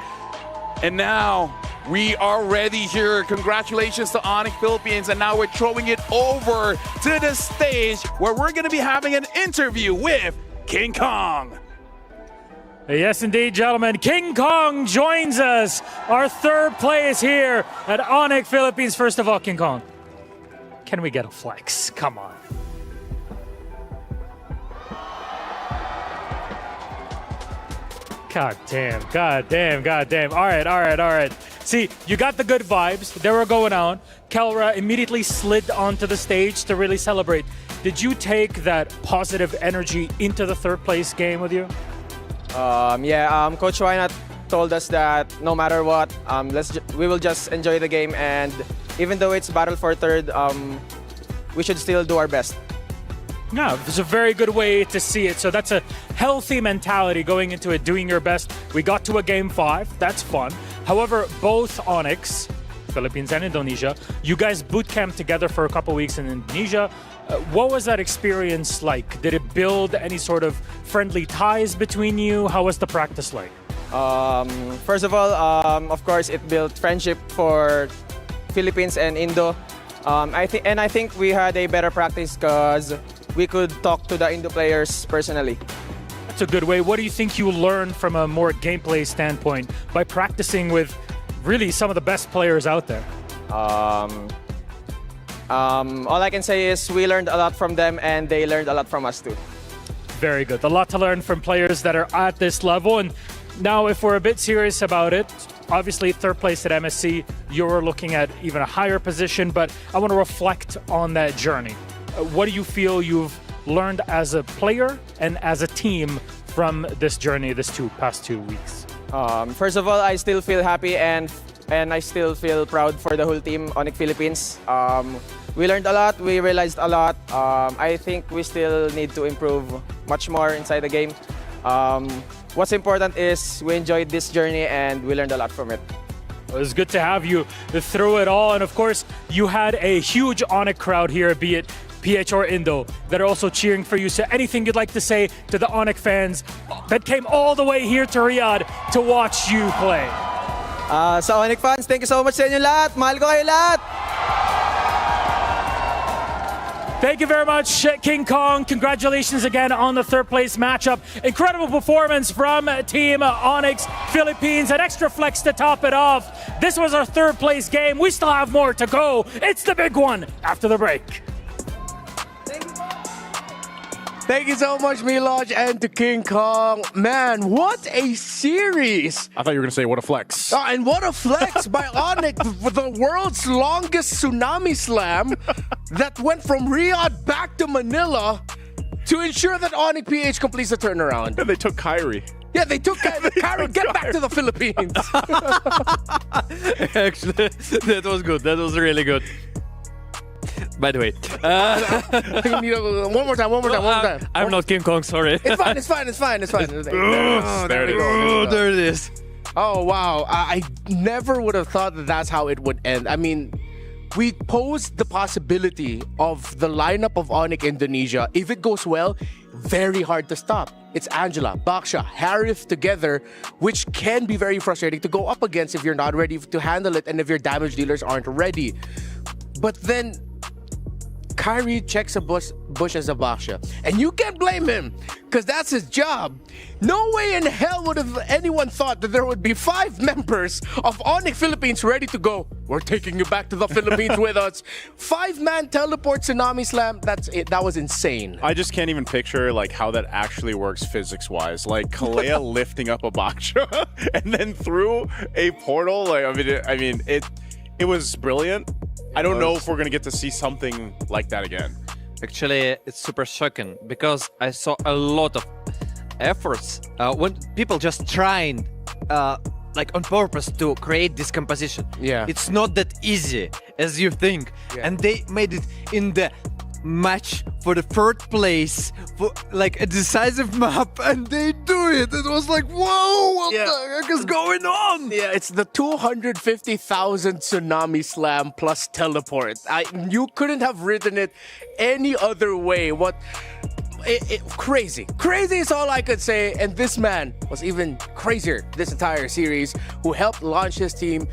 And now we are ready here. Congratulations to Onyx Philippines. And now we're throwing it over to the stage where we're going to be having an interview with King Kong. Yes, indeed, gentlemen. King Kong joins us. Our 3rd place here at Onyx Philippines. First of all, King Kong, can we get a flex? Come on. God damn. All right. See, you got the good vibes. They were going on. Kelra immediately slid onto the stage to really celebrate. Did you take that positive energy into the 3rd place game with you? Coach Wynat told us that no matter what, we will just enjoy the game, and even though it's battle for 3rd, we should still do our best. Yeah, it's a very good way to see it. So that's a healthy mentality going into it, doing your best. We got to a game 5. That's fun. However, both Onyx, Philippines and Indonesia, you guys boot camped together for a couple weeks in Indonesia. What was that experience like? Did it build any sort of friendly ties between you? How was the practice like? First of all, of course, it built friendship for Philippines and Indo. I think we had a better practice because we could talk to the Indo players personally. That's a good way. What do you think you learned from a more gameplay standpoint by practicing with really some of the best players out there? All I can say is we learned a lot from them, and they learned a lot from us too. Very good. A lot to learn from players that are at this level. And now, if we're a bit serious about it, obviously 3rd place at MSC, you were looking at even a higher position, but I want to reflect on that journey. What do you feel you've learned as a player and as a team from this journey, past 2 weeks? First of all, I still feel happy and I still feel proud for the whole team, Onyx Philippines. We learned a lot, we realized a lot. I think we still need to improve much more inside the game. What's important is we enjoyed this journey and we learned a lot from it. It was good to have you through it all. And of course, you had a huge Onyx crowd here, be it PH or Indo, that are also cheering for you. So anything you'd like to say to the Onyx fans that came all the way here to Riyadh to watch you play? Sa Onyx fans, thank you so much sa inyo lahat. Mahal ko kayo lahat. Thank you very much, King Kong. Congratulations again on the 3rd place matchup. Incredible performance from Team Onyx Philippines. An extra flex to top it off. This was our 3rd place game. We still have more to go. It's the big one after the break. Thank you so much, Miloj, and to King Kong. Man, what a series! I thought you were going to say, what a flex. And what a flex by Onyx, the world's longest tsunami slam that went from Riyadh back to Manila to ensure that Onyx PH completes the turnaround. And they took Kyrie. Yeah, they took Kyrie. Get back to the Philippines. Actually, that was good. That was really good. By the way, one more time. I'm not King Kong, sorry. It's fine. There we go. There it is. Oh, wow. I never would have thought that that's how it would end. I mean, we posed the possibility of the lineup of Onyx Indonesia. If it goes well, very hard to stop. It's Angela, Baksha, Harith together, which can be very frustrating to go up against if you're not ready to handle it and if your damage dealers aren't ready. But then Kyrie checks a bush as a Baksha. And you can't blame him, because that's his job. No way in hell would have anyone thought that there would be 5 members of Onyx Philippines ready to go. We're taking you back to the Philippines with us. 5-man teleport tsunami slam. That's it. That was insane. I just can't even picture like how that actually works physics-wise. Like Kalea lifting up a Baksha and then through a portal. Like I mean, it was brilliant. I don't know if we're going to get to see something like that again. Actually, it's super shocking because I saw a lot of efforts when people just trying like on purpose to create this composition. Yeah. It's not that easy as you think. Yeah. And they made it in the match for the 3rd place, for like a decisive map, and they do it. It was like, whoa, what the heck is going on? Yeah, it's the 250,000 tsunami slam plus teleport. You couldn't have written it any other way. Crazy. Crazy is all I could say. And this man was even crazier this entire series, who helped launch his team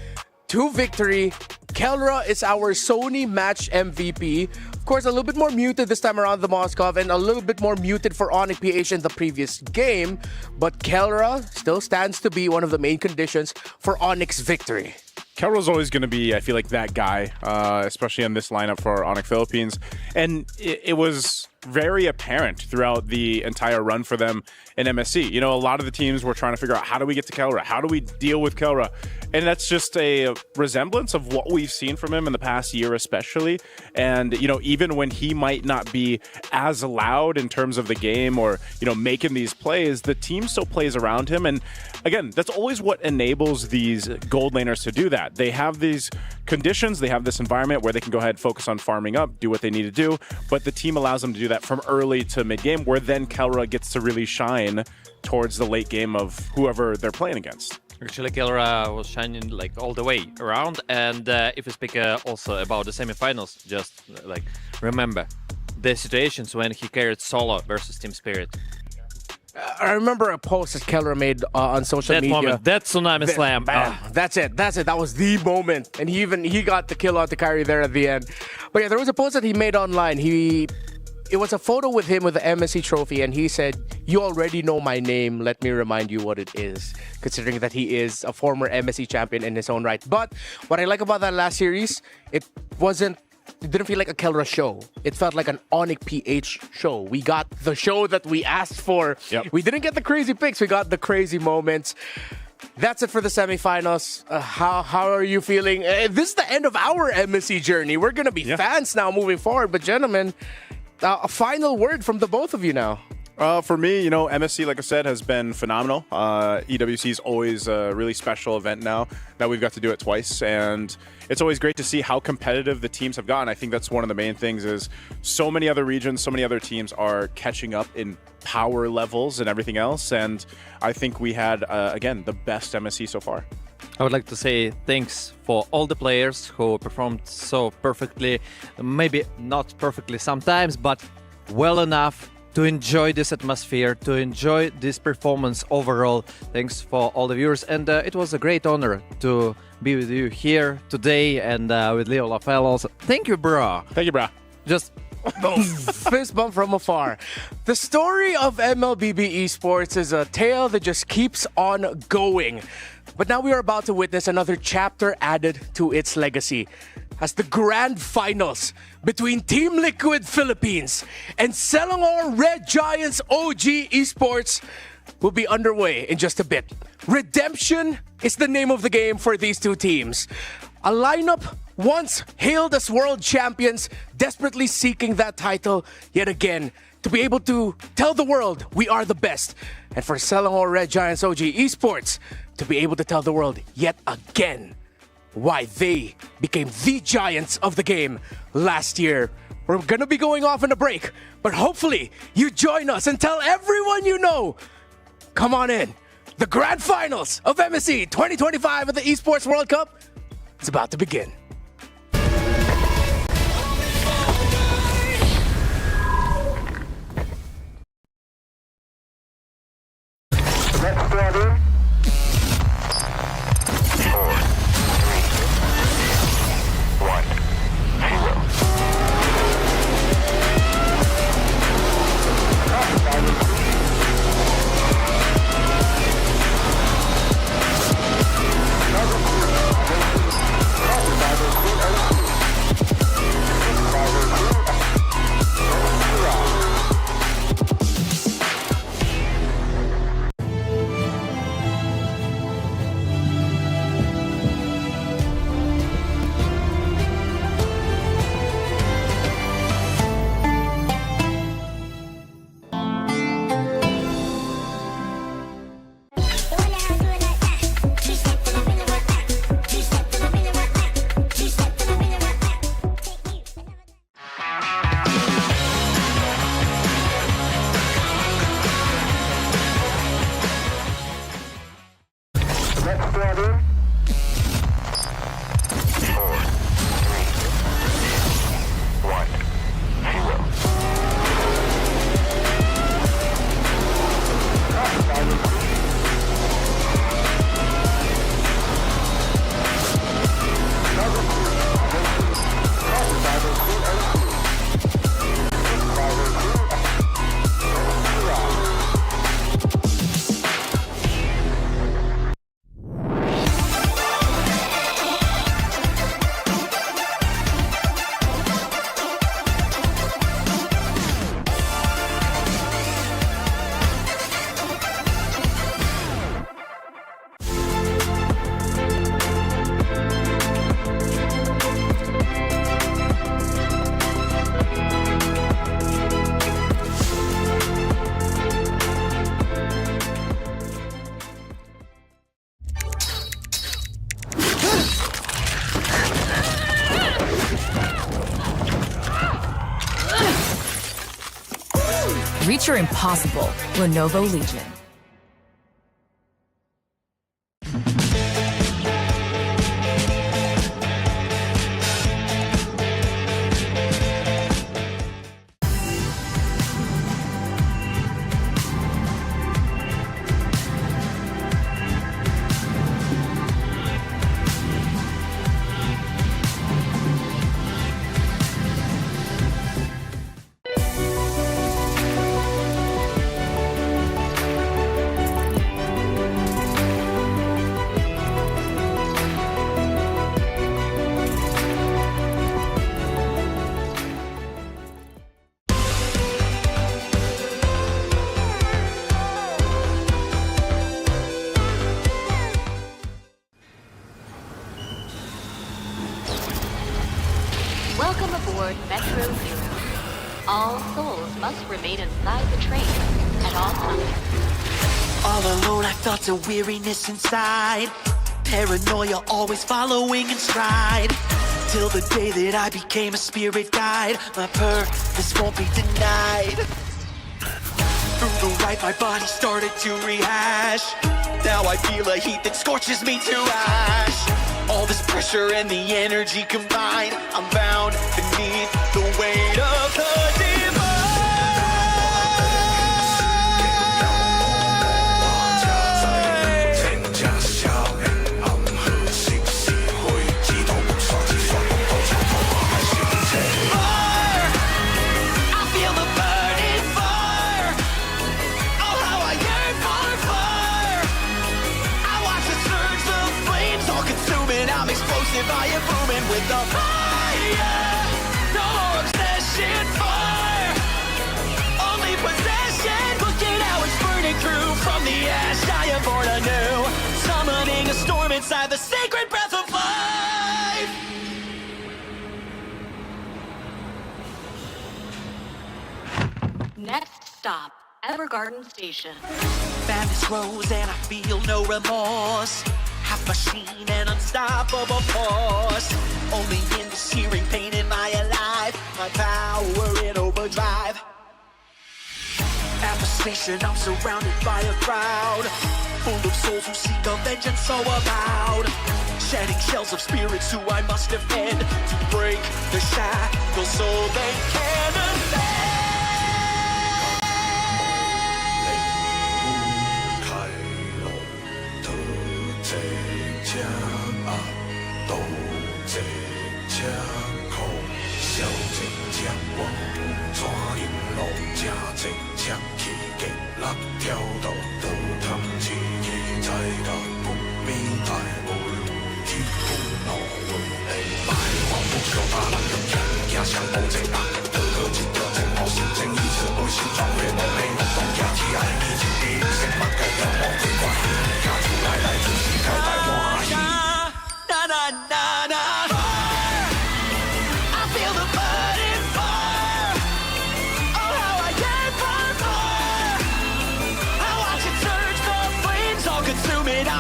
to victory. Kelra is our Sony match MVP. Of course, a little bit more muted this time around the Moskov and a little bit more muted for Onyx PH in the previous game. But Kelra still stands to be one of the main conditions for Onyx victory. Kelra's always going to be, I feel like, that guy, especially in this lineup for Onyx Philippines. And it was very apparent throughout the entire run for them in MSC. You know, a lot of the teams were trying to figure out, how do we get to Kelra? How do we deal with Kelra? And that's just a resemblance of what we've seen from him in the past year especially. And, you know, even when he might not be as loud in terms of the game or, you know, making these plays, the team still plays around him. And again, that's always what enables these gold laners to do that. They have these conditions, they have this environment where they can go ahead and focus on farming up, do what they need to do, but the team allows them to do that from early to mid-game, where then Kelra gets to really shine towards the late game of whoever they're playing against. Actually, Kelra was shining like all the way around, and if we speak also about the semifinals, just like remember the situations when he carried solo versus Team Spirit. I remember a post that Kelra made on social that media. Moment, that tsunami slam. That's it. That was the moment. And he got the kill on to Kyrie there at the end. But yeah, there was a post that he made online. It was a photo with him with the MSC trophy, and he said, "You already know my name. Let me remind you what it is," considering that he is a former MSC champion in his own right. But what I like about that last series, it didn't feel like a Kelra show. It felt like an Onyx PH show. We got the show that we asked for. Yep. We didn't get the crazy picks. We got the crazy moments. That's it for the semifinals. How are you feeling? This is the end of our MSC journey. We're going to be fans now moving forward. But gentlemen, a final word from the both of you now. For me, you know, MSC, like I said, has been phenomenal. EWC is always a really special event now that we've got to do it twice. And it's always great to see how competitive the teams have gotten. I think that's one of the main things is so many other regions, so many other teams are catching up in power levels and everything else. And I think we had, again, the best MSC so far. I would like to say thanks for all the players who performed so perfectly, maybe not perfectly sometimes, but well enough to enjoy this atmosphere, to enjoy this performance overall. Thanks for all the viewers, and it was a great honor to be with you here today and with Leo LaFell also. Thank you, bro. Thank you, bro. Just fist bump from afar. The story of MLBB Esports is a tale that just keeps on going. But now we are about to witness another chapter added to its legacy, as the grand finals between Team Liquid Philippines and Selangor Red Giants OG Esports will be underway in just a bit. Redemption is the name of the game for these two teams. A lineup once hailed as world champions, desperately seeking that title yet again to be able to tell the world we are the best. And for Selangor Red Giants OG Esports to be able to tell the world yet again why they became the giants of the game last year. We're going to be going off on a break, but hopefully you join us and tell everyone you know. Come on in. The grand finals of MSC 2025 of the Esports World Cup is about to begin. Reach your impossible. Lenovo Legion. Welcome aboard Metro Zero. All souls must remain inside the train at all times. All alone, I felt a weariness inside. Paranoia always following in stride. Till the day that I became a spirit guide. My purpose won't be denied. Through the right, my body started to rehash. Now I feel a heat that scorches me to ash. All this pressure and the energy combined, I'm bound beneath the weight of the I am booming with the fire. No more obsession, fire. Only possession. Look at how it's burning through. From the ash I am born anew. Summoning a storm inside the sacred breath of life. Next stop, Evergarden Station. Madness grows and I feel no remorse. Half machine and unstoppable force. Only in the searing pain in my alive. My power in overdrive. At the station, I'm surrounded by a crowd full of souls who seek a vengeance so avowed. Shedding shells of spirits who I must defend to break the shackles so they can ascend.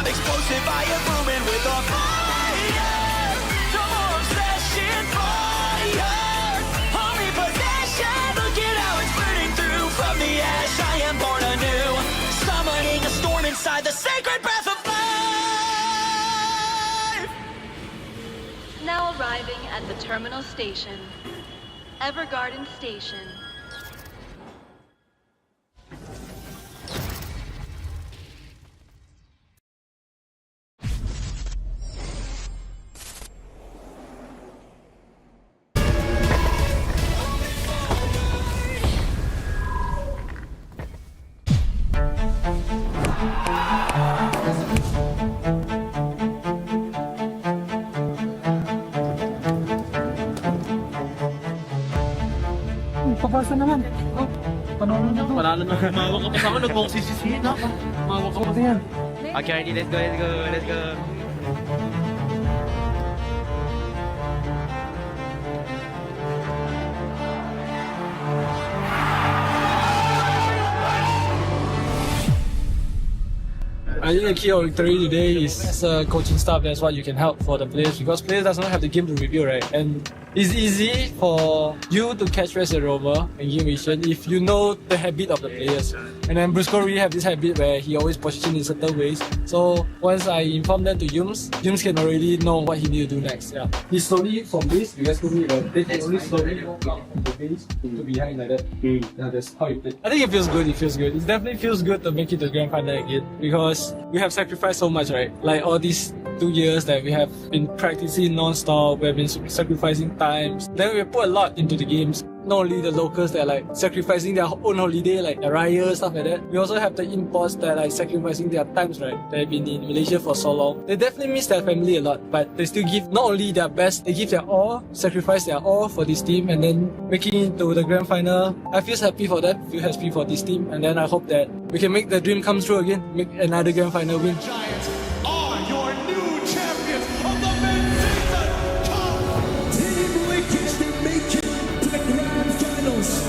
Explosive, I am moving with a fire. No more obsession, fire. Holy possession, look at how it's burning through. From the ash, I am born anew. Summoning a storm inside the sacred breath of life. Now arriving at the terminal station, Evergarden Station. Papasa naman. Oh, panalo na to. Panalo na. Mawag ka pa sa ako. Nag-walk sisisihin ha. Mawag ka pa sa yan. Okay, let's go, let's go, let's go. I think the key of victory today is coaching staff. That's what you can help for the players, because players does not have the game to review, right? And it's easy for you to catch rest and rover and game vision if you know the habit of the players. And then Brusco really have this habit where he always positions in certain ways. So once I inform them to Yums can already know what he need to do next. Yeah. He slowly from this, you guys told me that they can only slowly walk from the base to behind like that. Yeah, that's how you play. I think it feels good. It feels good. It definitely feels good to make it to the grand final again, because we have sacrificed so much, right? Like all these 2 years that we have been practicing non-stop, we have been sacrificing times. Then we put a lot into the games. Not only the locals that are like sacrificing their own holiday, like the Raya, stuff like that. We also have the imports that are like sacrificing their times, right? They have been in Malaysia for so long. They definitely miss their family a lot, but they still give not only their best, they give their all, sacrifice their all for this team, and then making it to the grand final. I feel happy for them, feel happy for this team, and then I hope that we can make the dream come true again, make another grand final win. Giants are your new champions of the mid-season cup. Team Linkage, they make it to the grand finals.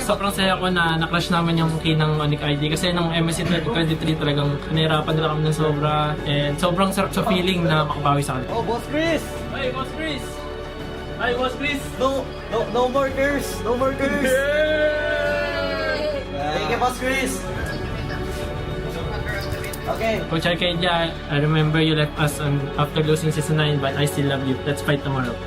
Sobrang saya ko na na-clash naman yung key ng Onic ID kasi nung MSC 2023 talagang nahirapan nila kami ng sobra, and sobrang sarap sa feeling na makabawi sa kanila. Oh, Boss Chris! Hey, Boss Chris! Hi, Boss Chris! No more curse! No more curse! Thank you, Boss Chris! Okay. Coach Arcadia, I remember you left us after losing season 9, but I still love you. Let's fight tomorrow.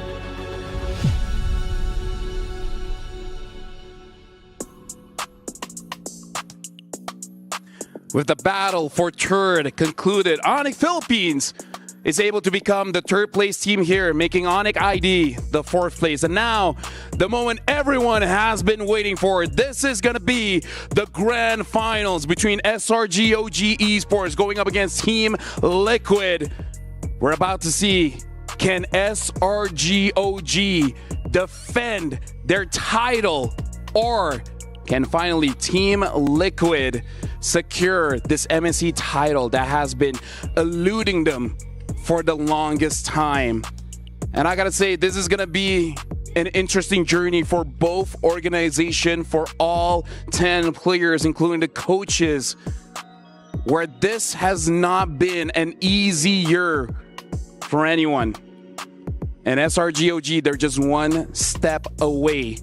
With the battle for third concluded, Onyx Philippines is able to become the third place team here, making Onyx ID the fourth place. And now, the moment everyone has been waiting for. This is going to be the grand finals between SRGOG Esports going up against Team Liquid. We're about to see, can SRGOG defend their title, or can finally Team Liquid secure this MSC title that has been eluding them for the longest time. And I gotta say, this is gonna be an interesting journey for both organizations, for all 10 players, including the coaches, where this has not been an easy year for anyone. And SRGOG, they're just one step away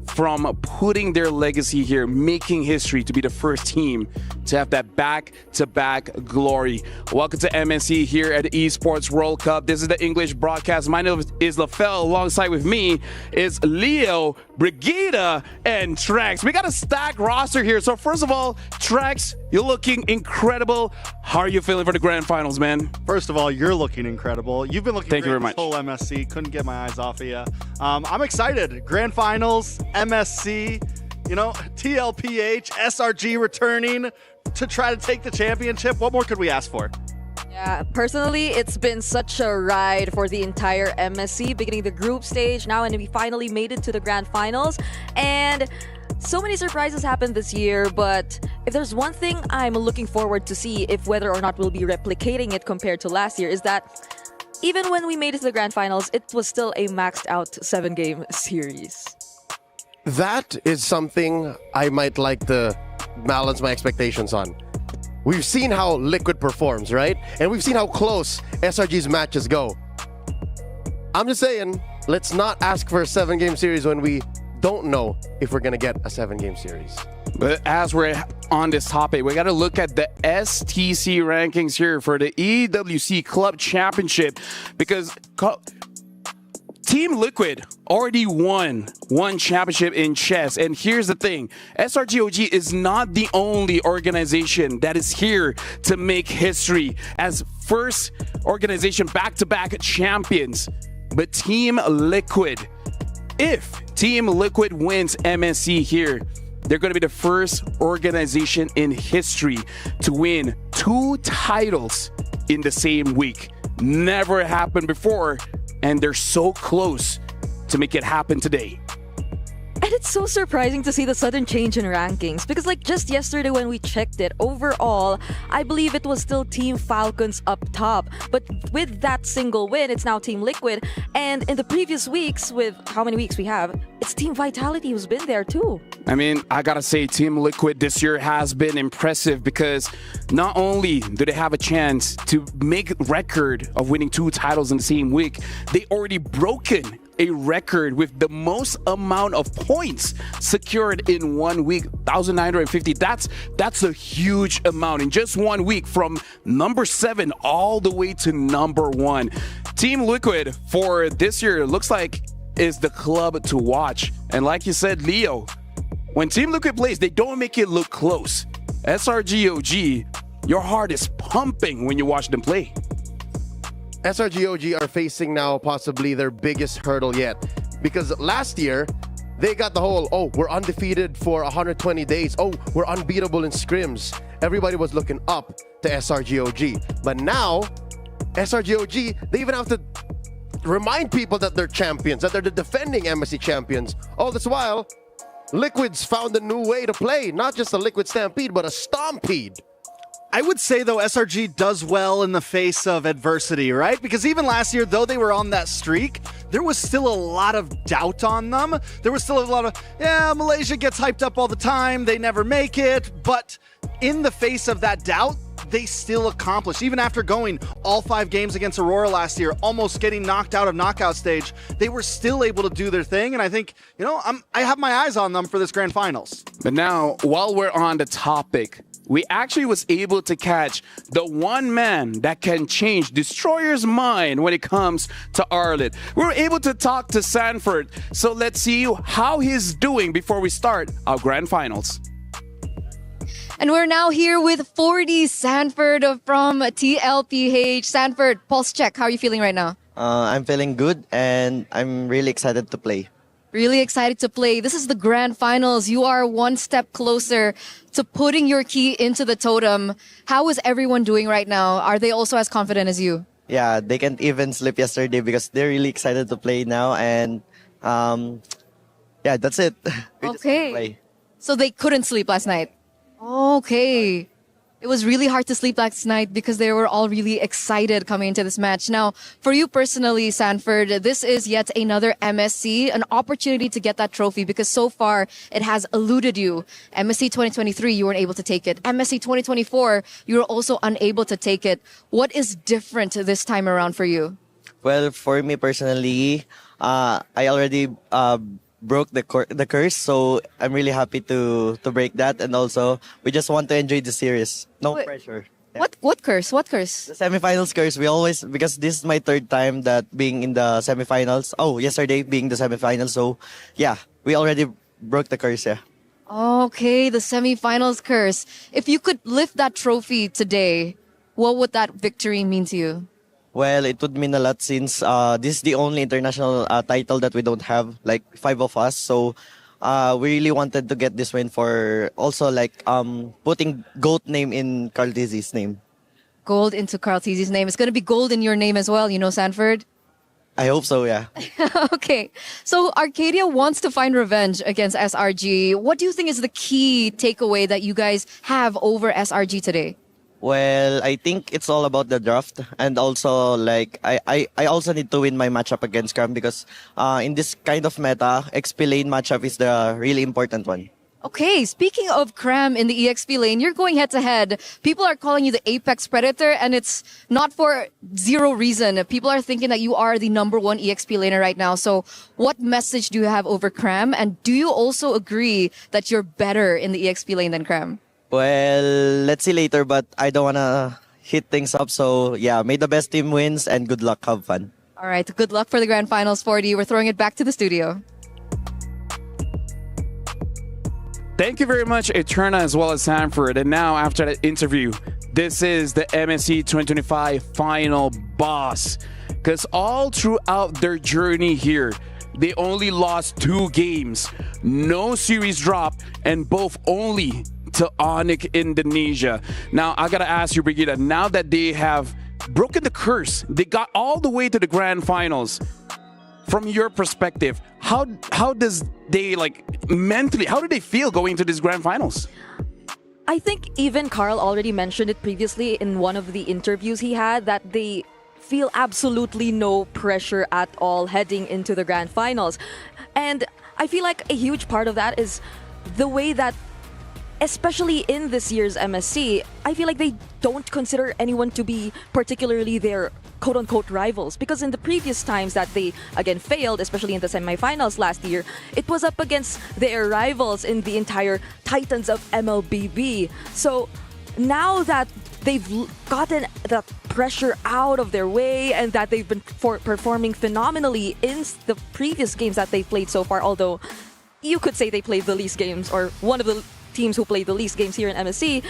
from putting their legacy here, making history to be the first team to have that back-to-back glory. Welcome to MSC here at the Esports World Cup. This is the English broadcast. My name is LaFell. Alongside with me is Leo, Brigida, and Trex. We got a stacked roster here. So first of all, Trex, you're looking incredible. How are you feeling for the grand finals, man? First of all, you're looking incredible. You've been looking Thank great you very much. this whole MSC. Couldn't get my eyes off of you. I'm excited. Grand finals, MSC, TLPH, SRG returning to try to take the championship. What more could we ask for? Yeah, personally, it's been such a ride for the entire MSC, beginning the group stage now, and we finally made it to the grand finals. And so many surprises happened this year, but if there's one thing I'm looking forward to see, if whether or not we'll be replicating it compared to last year, is that even when we made it to the grand finals, it was still a maxed out 7-game series. That is something I might like to balance my expectations on. We've seen how Liquid performs, right? And we've seen how close SRG's matches go. I'm just saying, let's not ask for a 7-game series when we don't know if we're going to get a 7-game series. But as we're on this topic, we got to look at the STC rankings here for the EWC Club Championship, because Team Liquid already won one championship in chess. And here's the thing, SRGOG is not the only organization that is here to make history as first organization back-to-back champions. But Team Liquid, if Team Liquid wins MSC here, they're going to be the first organization in history to win 2 titles in the same week. Never happened before, and they're so close to make it happen today. And it's so surprising to see the sudden change in rankings, because like just yesterday when we checked it, overall, I believe it was still Team Falcons up top. But with that single win, it's now Team Liquid. And in the previous weeks, with how many weeks we have, it's Team Vitality who's been there too. I mean, I gotta say, Team Liquid this year has been impressive, because not only do they have a chance to make record of winning 2 titles in the same week, they already broken a record with the most amount of points secured in 1 week, 1,950. That's a huge amount in just 1 week, from number 7 all the way to number 1. Team Liquid for this year looks like is the club to watch. And like you said, Leo, when Team Liquid plays, they don't make it look close. SRGOG, your heart is pumping when you watch them play. SRGOG are facing now possibly their biggest hurdle yet. Because last year, they got the whole, we're undefeated for 120 days. We're unbeatable in scrims. Everybody was looking up to SRGOG. But now, SRGOG, they even have to remind people that they're champions, that they're the defending MSC champions. All this while, Liquid's found a new way to play. Not just a Liquid Stampede, but a Stompede. I would say, though, SRG does well in the face of adversity, right? Because even last year, though they were on that streak, there was still a lot of doubt on them. There was still a lot of, Malaysia gets hyped up all the time, they never make it. But in the face of that doubt, they still accomplished. Even after going all 5 games against Aurora last year, almost getting knocked out of knockout stage, they were still able to do their thing. And I think, I have my eyes on them for this grand finals. But now, while we're on the topic, we actually was able to catch the one man that can change Destroyer's mind when it comes to Arlit. We were able to talk to Sanford, so let's see how he's doing before we start our grand finals. And we're now here with 40 Sanford from TLPH. Sanford, pulse check. How are you feeling right now? I'm feeling good, and I'm really excited to play. Really excited to play. This is the grand finals. You are one step closer to putting your key into the totem. How is everyone doing right now? Are they also as confident as you? Yeah, they can't even sleep yesterday because they're really excited to play now. And yeah, that's it. Okay. So they couldn't sleep last night. Okay. It was really hard to sleep last night because they were all really excited coming into this match. Now, for you personally, Sanford, this is yet another MSC, an opportunity to get that trophy because so far it has eluded you. MSC 2023, you weren't able to take it. MSC 2024, you were also unable to take it. What is different this time around for you? Well, for me personally, I already broke the curse, so I'm really happy to break that, and also we just want to enjoy the series. No pressure. What curse? What curse? The semifinals curse. We always, because this is my third time that being in the semifinals. Oh, yesterday being the semifinals. So yeah, we already broke the curse. Yeah. Okay, the semifinals curse. If you could lift that trophy today, what would that victory mean to you? Well, it would mean a lot since this is the only international title that we don't have, like 5 of us. So we really wanted to get this win for also like putting GOAT name in Carl Tizzi's name. Gold into Carl Tizzi's name. It's going to be gold in your name as well, you know, Sanford? I hope so, yeah. Okay, so Arcadia wants to find revenge against SRG. What do you think is the key takeaway that you guys have over SRG today? Well, I think it's all about the draft, and also like I also need to win my matchup against Cram because in this kind of meta, XP lane matchup is the really important one. Okay, speaking of Cram in the EXP lane, you're going head to head. People are calling you the Apex Predator, and it's not for zero reason. People are thinking that you are the #1 EXP laner right now. So what message do you have over Cram? And do you also agree that you're better in the EXP lane than Cram? Well, let's see later, but I don't want to hit things up. So, yeah, may the best team wins and good luck. Have fun. All right, good luck for the Grand Finals 40. We're throwing it back to the studio. Thank you very much, Eterna, as well as Sanford. And now, after that interview, this is the MSC 2025 final boss. Because all throughout their journey here, they only lost 2 games, no series drop, and both only to Onyx Indonesia. Now, I gotta ask you, Brigida, now that they have broken the curse, they got all the way to the grand finals. From your perspective, how does they like mentally, how do they feel going to these grand finals? I think even Carl already mentioned it previously in one of the interviews he had that they feel absolutely no pressure at all heading into the grand finals. And I feel like a huge part of that is the way that, especially in this year's MSC, I feel like they don't consider anyone to be particularly their quote-unquote rivals, because in the previous times that they again failed, especially in the semifinals last year, it was up against their rivals in the entire Titans of MLBB. So now that they've gotten the pressure out of their way and that they've been performing phenomenally in the previous games that they've played so far, although you could say they played the least games, or one of the teams who played the least games here in MSC,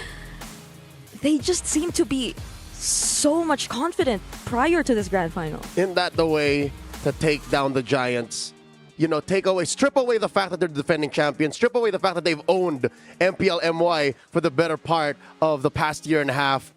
they just seem to be so much confident prior to this grand final. Isn't that the way to take down the Giants? You know, strip away the fact that they're the defending champions, strip away the fact that they've owned MPL MY for the better part of the past year and a half,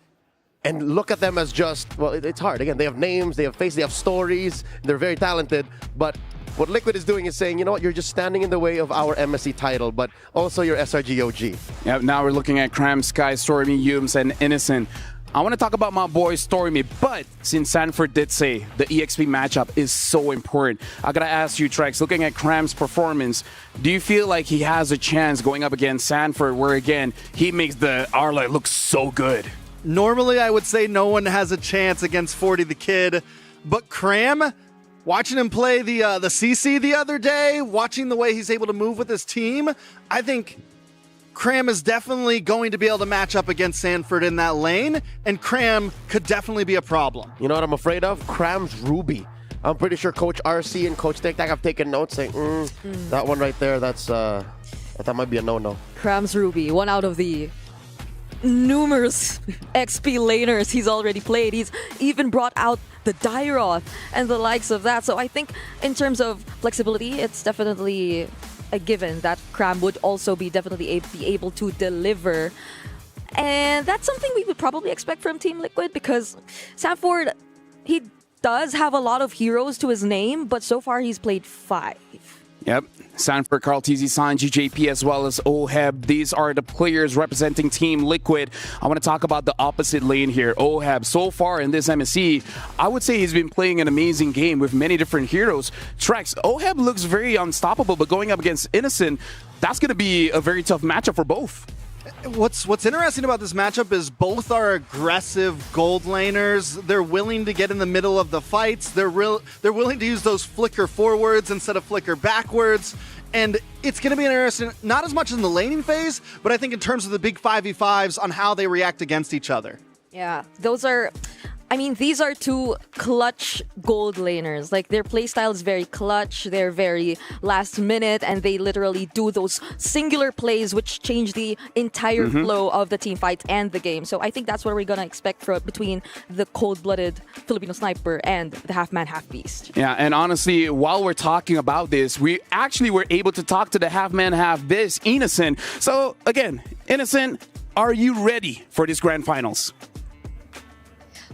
and look at them as just, well, it's hard. Again, they have names, they have faces, they have stories, they're very talented, but what Liquid is doing is saying, you know what, you're just standing in the way of our MSC title, but also your SRG OG. Yeah, now we're looking at Cram, Sky, Stormy, Yums, and Innocent. I want to talk about my boy Stormy, but since Sanford did say the EXP matchup is so important, I gotta ask you, Trex, looking at Cram's performance, do you feel like he has a chance going up against Sanford, where again, he makes the Arla look so good? Normally, I would say no one has a chance against 40 the Kid, but Cram, watching him play the CC the other day, watching the way he's able to move with his team, I think Cram is definitely going to be able to match up against Sanford in that lane, and Cram could definitely be a problem. You know what I'm afraid of? Cram's Ruby. I'm pretty sure Coach RC and Coach Tic Tac have taken notes saying, that one right there, that might be a no-no. Cram's Ruby, one out of the numerous XP laners he's already played. He's even brought out the Dairoth and the likes of that. So I think in terms of flexibility, it's definitely a given that Cram would also be definitely be able to deliver. And that's something we would probably expect from Team Liquid, because Sanford, he does have a lot of heroes to his name, but so far he's played 5. Yep. Sanford, Carl TZ, Sanji, JP, as well as Oheb. These are the players representing Team Liquid. I want to talk about the opposite lane here. Oheb, so far in this MSC, I would say he's been playing an amazing game with many different heroes. Trex, Oheb looks very unstoppable, but going up against Innocent, that's going to be a very tough matchup for both. What's interesting about this matchup is both are aggressive gold laners. They're willing to get in the middle of the fights. They're willing to use those flicker forwards instead of flicker backwards. And it's going to be interesting, not as much in the laning phase, but I think in terms of the big 5v5s on how they react against each other. Yeah, these are two clutch gold laners. Like, their playstyle is very clutch, they're very last minute, and they literally do those singular plays which change the entire flow of the team fight and the game. So I think that's what we're gonna expect between the cold-blooded Filipino sniper and the half-man, half-beast. Yeah, and honestly, while we're talking about this, we actually were able to talk to the half-man, half-beast, Innocent. So again, Innocent, are you ready for this grand finals?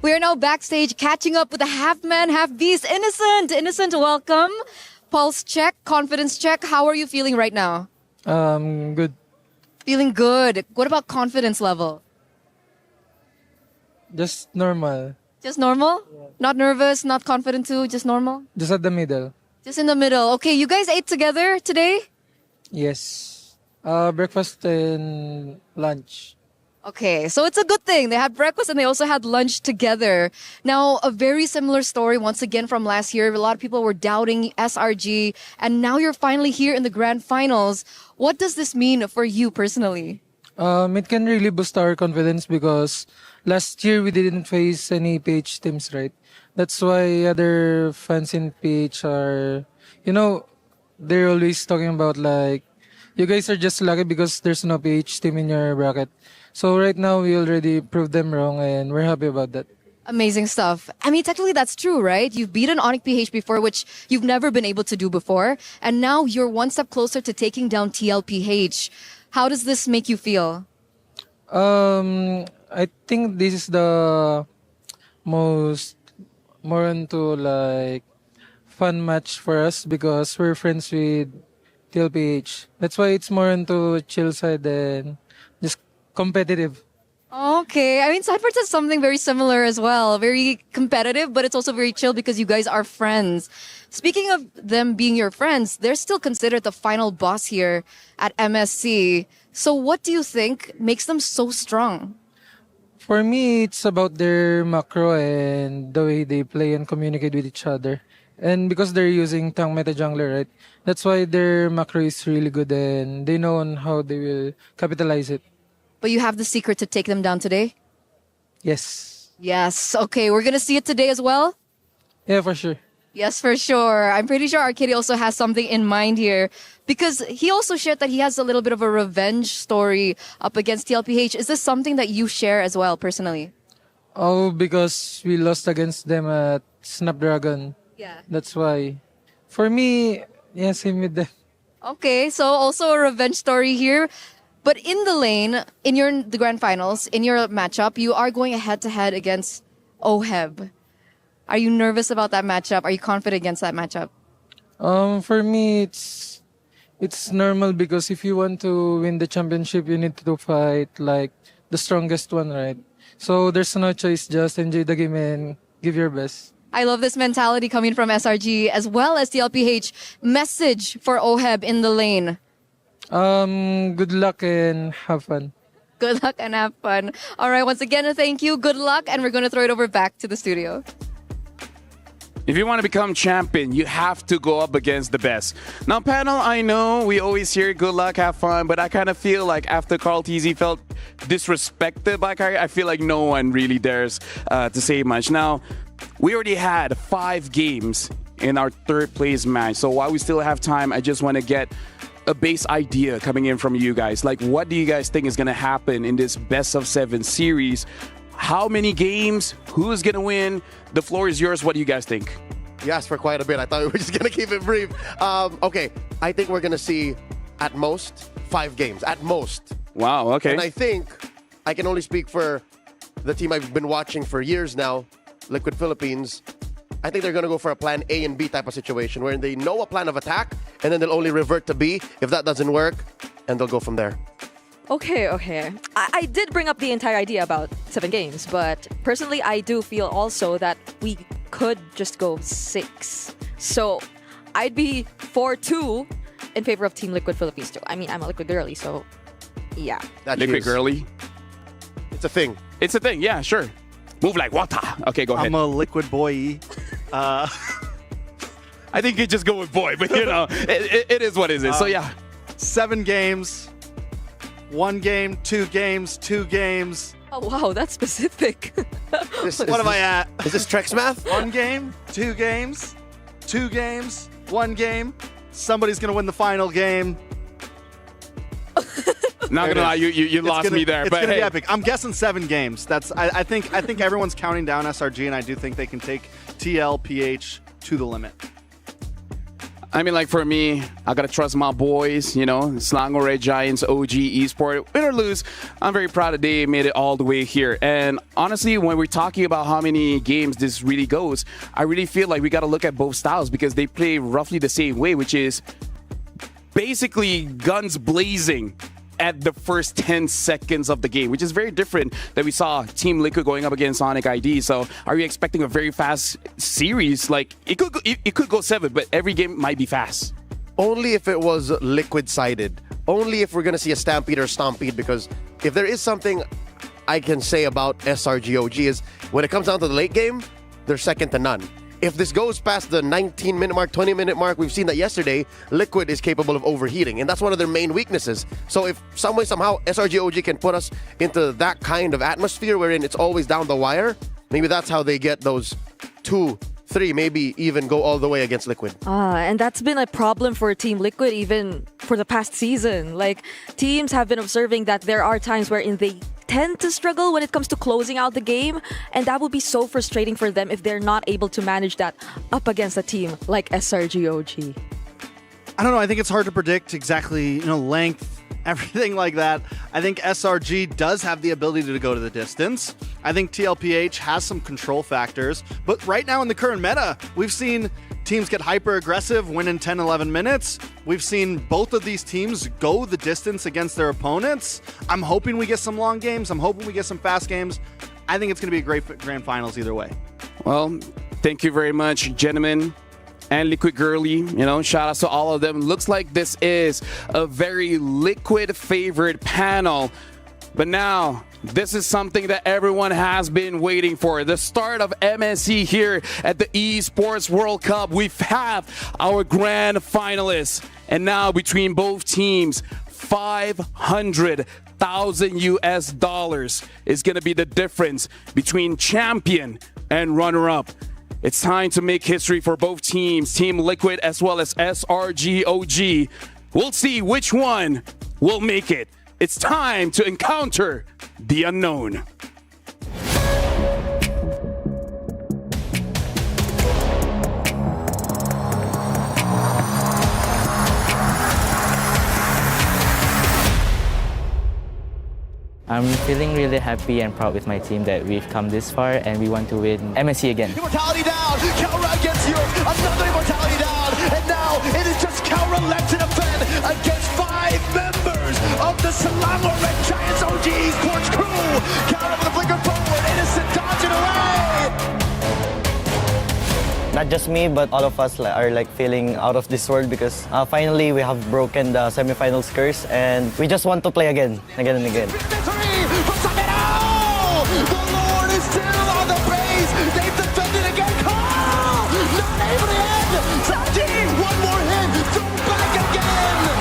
We are now backstage catching up with the half-man, half-beast, Innocent. Innocent, welcome. Pulse check, confidence check. How are you feeling right now? Good. Feeling good. What about confidence level? Just normal. Just normal? Yeah. Not nervous, not confident too, just normal? Just at the middle. Just in the middle. Okay, you guys ate together today? Yes. Breakfast and lunch. Okay, so it's a good thing. They had breakfast and they also had lunch together. Now, a very similar story once again from last year. A lot of people were doubting SRG, and now you're finally here in the grand finals. What does this mean for you personally? It can really boost our confidence because last year we didn't face any PH teams, right? That's why other fans in PH are, they're always talking about like, you guys are just lucky because there's no PH team in your bracket. So right now, we already proved them wrong, and we're happy about that. Amazing stuff. I mean, technically that's true, right? You've beaten Onyx PH before, which you've never been able to do before. And now you're one step closer to taking down TLPH. How does this make you feel? I think this is the more into like fun match for us because we're friends with TLPH. That's why it's more into chill side than just competitive. Okay. I mean, Sanford says something very similar as well. Very competitive, but it's also very chill because you guys are friends. Speaking of them being your friends, they're still considered the final boss here at MSC. So what do you think makes them so strong? For me, it's about their macro and the way they play and communicate with each other. And because they're using tank meta jungler, right? That's why their macro is really good and they know on how they will capitalize it. But you have the secret to take them down today? Yes. Yes. Okay, we're going to see it today as well? Yeah, for sure. Yes, for sure. I'm pretty sure Arcady also has something in mind here because he also shared that he has a little bit of a revenge story up against TLPH. Is this something that you share as well, personally? Oh, because we lost against them at Snapdragon. Yeah. That's why. For me, yeah, same with them. Okay, so also a revenge story here. But in the lane, in the grand finals, in your matchup, you are going head-to-head against Oheb. Are you nervous about that matchup? Are you confident against that matchup? For me, it's normal because if you want to win the championship, you need to fight like the strongest one, right? So there's no choice, just enjoy the game and give your best. I love this mentality coming from SRG as well as TLPH. Message for Oheb in the lane. Good luck and have fun. Good luck and have fun. All right, once again, thank you. Good luck, and we're going to throw it over back to the studio. If you want to become champion, you have to go up against the best. Now, panel, I know we always hear good luck, have fun, but I kind of feel like after Carl TZ felt disrespected by Kyrie, I feel like no one really dares to say much. Now, we already had 5 games in our third place match, so while we still have time, I just want to get a base idea coming in from you guys. Like, what do you guys think is going to happen in this best of 7 series? How many games? Who's going to win? The floor is yours. What do you guys think? You asked for quite a bit. I thought we were just going to keep it brief. Okay, I think we're going to see at most 5 games. At most. Wow, okay. And I think I can only speak for the team I've been watching for years now, Liquid Philippines. I think they're going to go for a plan A and B type of situation where they know a plan of attack and then they'll only revert to B if that doesn't work, and they'll go from there. Okay. I did bring up the entire idea about 7 games, but personally, I do feel also that we could just go 6. So I'd be 4-2 in favor of Team Liquid Philippines too. I mean, I'm a Liquid girly, so yeah. Liquid girly? It's a thing. It's a thing, yeah, sure. Move like water. Okay, go ahead. I'm a Liquid boy. I think you just go with boy, but you know, it is what it is. So yeah. 7 games. 1 game, 2 games, 2 games. Oh wow, that's specific. What am I at? Is this Trex math? 1 game, 2 games, 2 games, 1 game. Somebody's gonna win the final game. Not gonna lie, you lost me there. It's But gonna hey, be epic. I'm guessing 7 games. I think everyone's counting down SRG, and I do think they can take TLPH to the limit. I mean, like for me, I gotta trust my boys, you know, Selangor Red Giants, OG Esport. Win or lose, I'm very proud that they made it all the way here. And honestly, when we're talking about how many games this really goes, I really feel like we gotta look at both styles because they play roughly the same way, which is basically guns blazing at the first 10 seconds of the game, which is very different that we saw Team Liquid going up against Sonic ID. So are you expecting a very fast series? Like it could go 7, but every game might be fast. Only if it was Liquid-sided. Only if we're going to see a Stampede or Stompede, because if there is something I can say about SRGOG is when it comes down to the late game, they're second to none. If this goes past the 19-minute mark, 20-minute mark, we've seen that yesterday, Liquid is capable of overheating, and that's one of their main weaknesses. So if some way, somehow, SRGOG can put us into that kind of atmosphere wherein it's always down the wire, maybe that's how they get those 2, 3, maybe even go all the way against Liquid. And that's been a problem for Team Liquid even for the past season. Like, teams have been observing that there are times wherein they tend to struggle when it comes to closing out the game, and that would be so frustrating for them if they're not able to manage that up against a team like SRGOG. I don't know. I think it's hard to predict exactly, length, everything like that. I think SRG does have the ability to go to the distance. I think TLPH has some control factors, but right now in the current meta, we've seen teams get hyper aggressive, win in 10, 11 minutes. We've seen both of these teams go the distance against their opponents. I'm hoping we get some long games. I'm hoping we get some fast games. I think it's going to be a great grand finals either way. Well, thank you very much, gentlemen. And Liquid Girly, shout outs to all of them. Looks like this is a very Liquid favorite panel. But now, this is something that everyone has been waiting for. The start of MSC here at the Esports World Cup. We have our grand finalists. And now between both teams, $500,000 is going to be the difference between champion and runner-up. It's time to make history for both teams, Team Liquid as well as SRGOG. We'll see which one will make it. It's time to encounter the unknown. I'm feeling really happy and proud with my team that we've come this far and we want to win MSC again. Immortality down, Kelra against you, another Immortality down, and now it is just Kelra left to defend against 5 members of the Selangor Red Giants OG Esports crew. Kelra with a flicker forward, Innocent dodging away. Not just me, but all of us are feeling out of this world because finally we have broken the semifinals curse and we just want to play again and again. The Lord is still on the base. They've defended again. Carl! Not able to end. Saji, one more hit. Throw back again.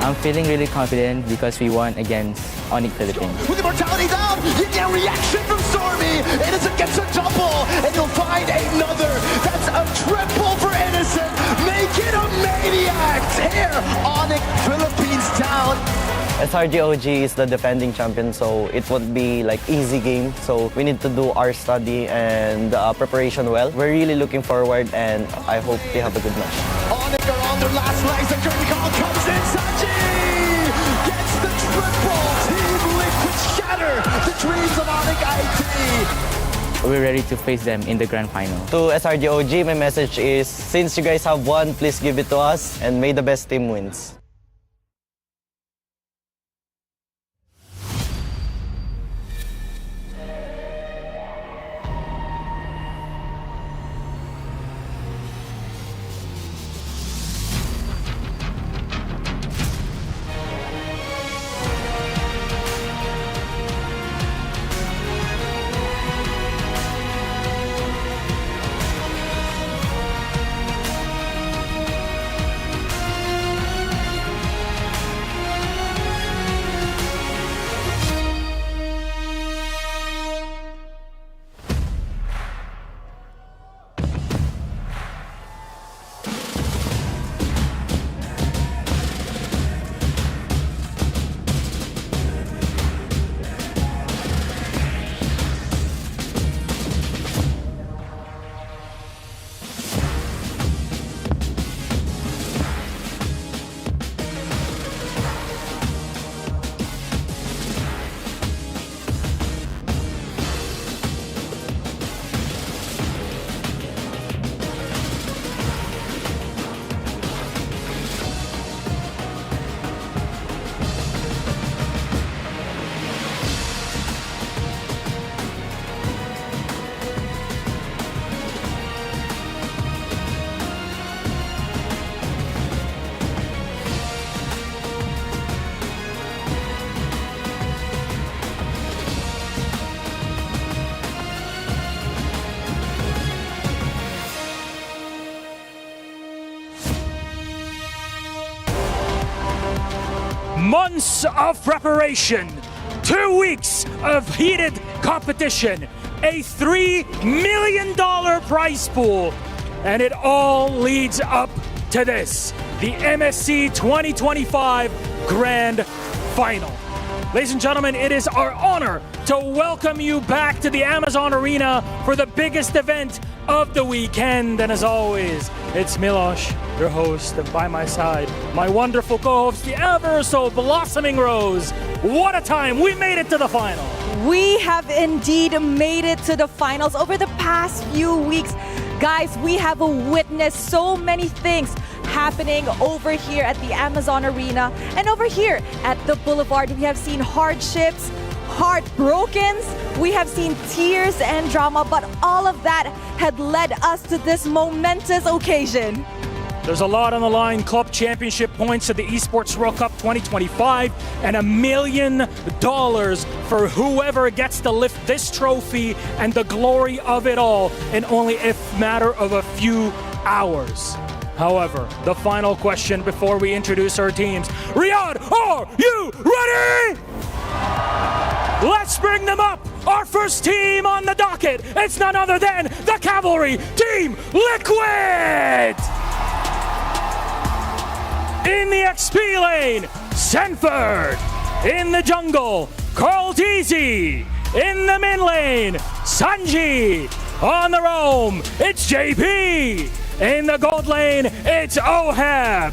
I'm feeling really confident because we won against Onyx Philippines. With Immortality down, you get a reaction from Stormy. Innocent gets a double, and you'll find another. That's a triple for Innocent. Make it a maniac. Tear Onyx Philippines down. SRGOG is the defending champion, so it won't be easy game. So we need to do our study and preparation well. We're really looking forward, and I hope they have a good match. Onyx are on their last legs. The curtain call comes in. Saji gets the triple. Team Liquid shatter the dreams of Onyx ID. we're ready to face them in the grand final. To SRG OG, my message is, since you guys have won, please give it to us and may the best team wins. Months of preparation, 2 weeks of heated competition, a $3 million prize pool, and it all leads up to this, the MSC 2025 Grand Final. Ladies and gentlemen, it is our honor to welcome you back to the Amazon Arena for the biggest event of the weekend. And as always, it's Milosh, your host, and by my side, my wonderful co-host, the ever so blossoming Rose. What a time! We made it to the final. We have indeed made it to the finals over the past few weeks. Guys, we have witnessed so many things happening over here at the Amazon Arena and over here at the Boulevard. We have seen hardships, heartbrokens, we have seen tears and drama, but all of that had led us to this momentous occasion. There's a lot on the line. Club championship points at the Esports World Cup 2025 and $1 million for whoever gets to lift this trophy and the glory of it all in only a matter of a few hours. However, the final question before we introduce our teams. Riyadh, are you ready? Let's bring them up. Our first team on the docket. It's none other than the Cavalry Team Liquid. In the XP lane, Sanford. In the jungle, Carl Deasy. In the mid lane, Sanji. On the roam, it's JP. In the gold lane, it's Ohab.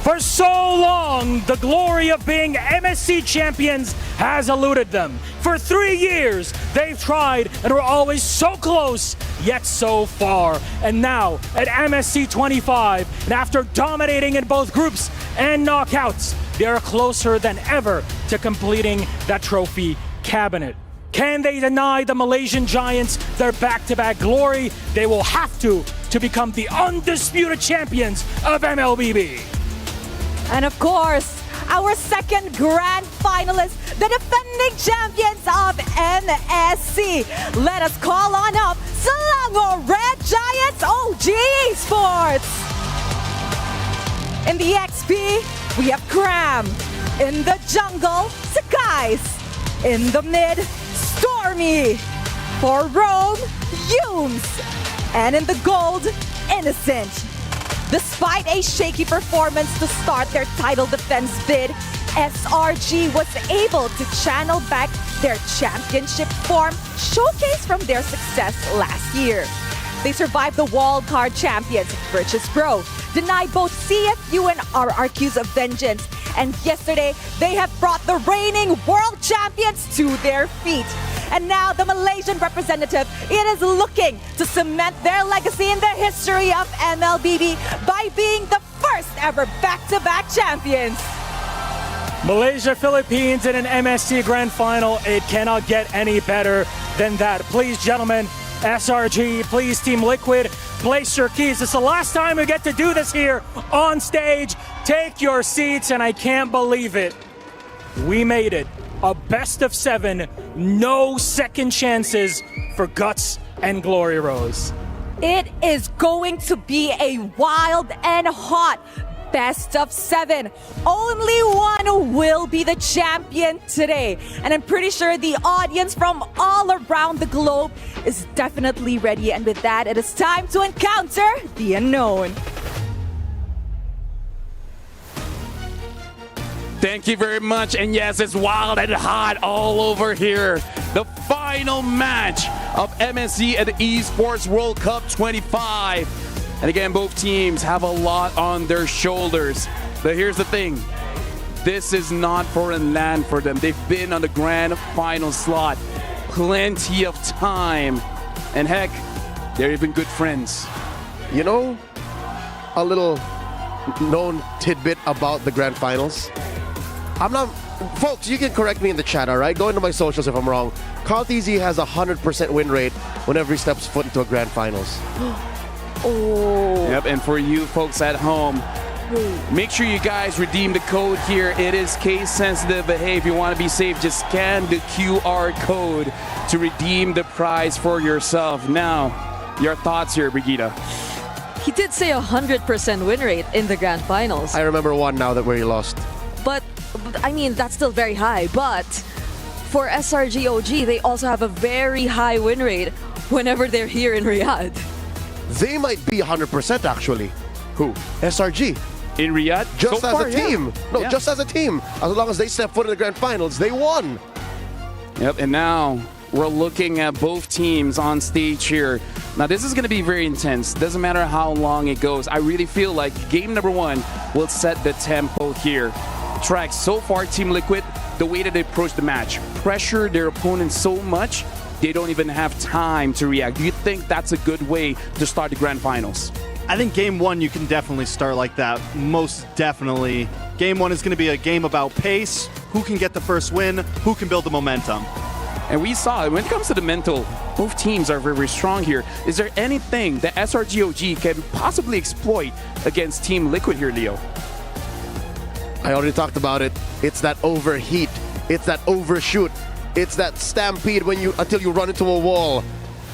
For so long, the glory of being MSC champions has eluded them. For 3 years, they've tried and were always so close, yet so far. And now, at MSC 25, and after dominating in both groups and knockouts, they are closer than ever to completing that trophy cabinet. Can they deny the Malaysian Giants their back-to-back glory? They will have to become the undisputed champions of MLBB. And of course, our second grand finalist, the defending champions of MSC. Let us call on up Selangor Red Giants OG Sports. In the XP, we have Cram. In the jungle, Sakais. In the mid, Stormy. For Rome, Humes. And in the gold, Innocent. Despite a shaky performance to start their title defense bid, SRG was able to channel back their championship form showcased from their success last year. They survived the wildcard champions, Virtus Pro, denied both CFU and RRQ's of vengeance, and yesterday they have brought the reigning world champions to their feet. And now the Malaysian representative, it is looking to cement their legacy in the history of MLBB by being the first ever back-to-back champions. Malaysia, Philippines in an MSC Grand Final. It cannot get any better than that. Please, gentlemen, SRG, please, Team Liquid, place your keys. It's the last time we get to do this here on stage. Take your seats, and I can't believe it. We made it. A best of 7, no second chances for Guts and Glory Rose. It is going to be a wild and hot best of 7. Only one will be the champion today. And I'm pretty sure the audience from all around the globe is definitely ready. And with that, it is time to encounter the unknown. Thank you very much. And yes, it's wild and hot all over here. The final match of MSC at the Esports World Cup 25. And again, both teams have a lot on their shoulders. But here's the thing. This is not foreign land for them. They've been on the grand final slot plenty of time. And heck, they're even good friends. You know, a little known tidbit about the grand finals. Folks, you can correct me in the chat, all right? Go into my socials if I'm wrong. Carl TZ has a 100% win rate whenever he steps foot into a grand finals. Oh. Yep, and for you folks at home, make sure you guys redeem the code here. It is case sensitive, but hey, if you want to be safe, just scan the QR code to redeem the prize for yourself. Now, your thoughts here, Brigitte. He did say 100% win rate in the grand finals. I remember one now that where he lost. But I mean, that's still very high. But for SRG OG, they also have a very high win rate whenever they're here in Riyadh. They might be 100% actually. Who? SRG. In Riyadh? Just so as far, a team. Yeah. No, Yeah. just as a team. As long as they step foot in the grand finals, they won. Yep, and now we're looking at both teams on stage here. Now, this is going to be very intense. Doesn't matter how long it goes. I really feel like game number 1 will set the tempo here. Trax, so far, Team Liquid, the way that they approach the match, pressure their opponent so much, they don't even have time to react. Do you think that's a good way to start the grand finals? I think game 1 you can definitely start like that. Most definitely. Game 1 is going to be a game about pace, who can get the first win, who can build the momentum. And we saw, when it comes to the mental, both teams are very, very strong here. Is there anything that SRGOG can possibly exploit against Team Liquid here, Leo? I already talked about it. It's that overheat. It's that overshoot. It's that stampede until you run into a wall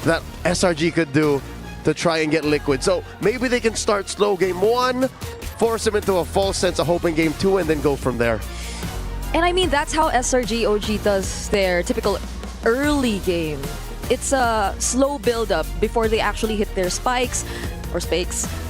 that SRG could do to try and get Liquid. So maybe they can start slow game 1, force them into a false sense of hope in game 2, and then go from there. And I mean, that's how SRG OG does their typical early game. It's a slow build-up before they actually hit their spikes,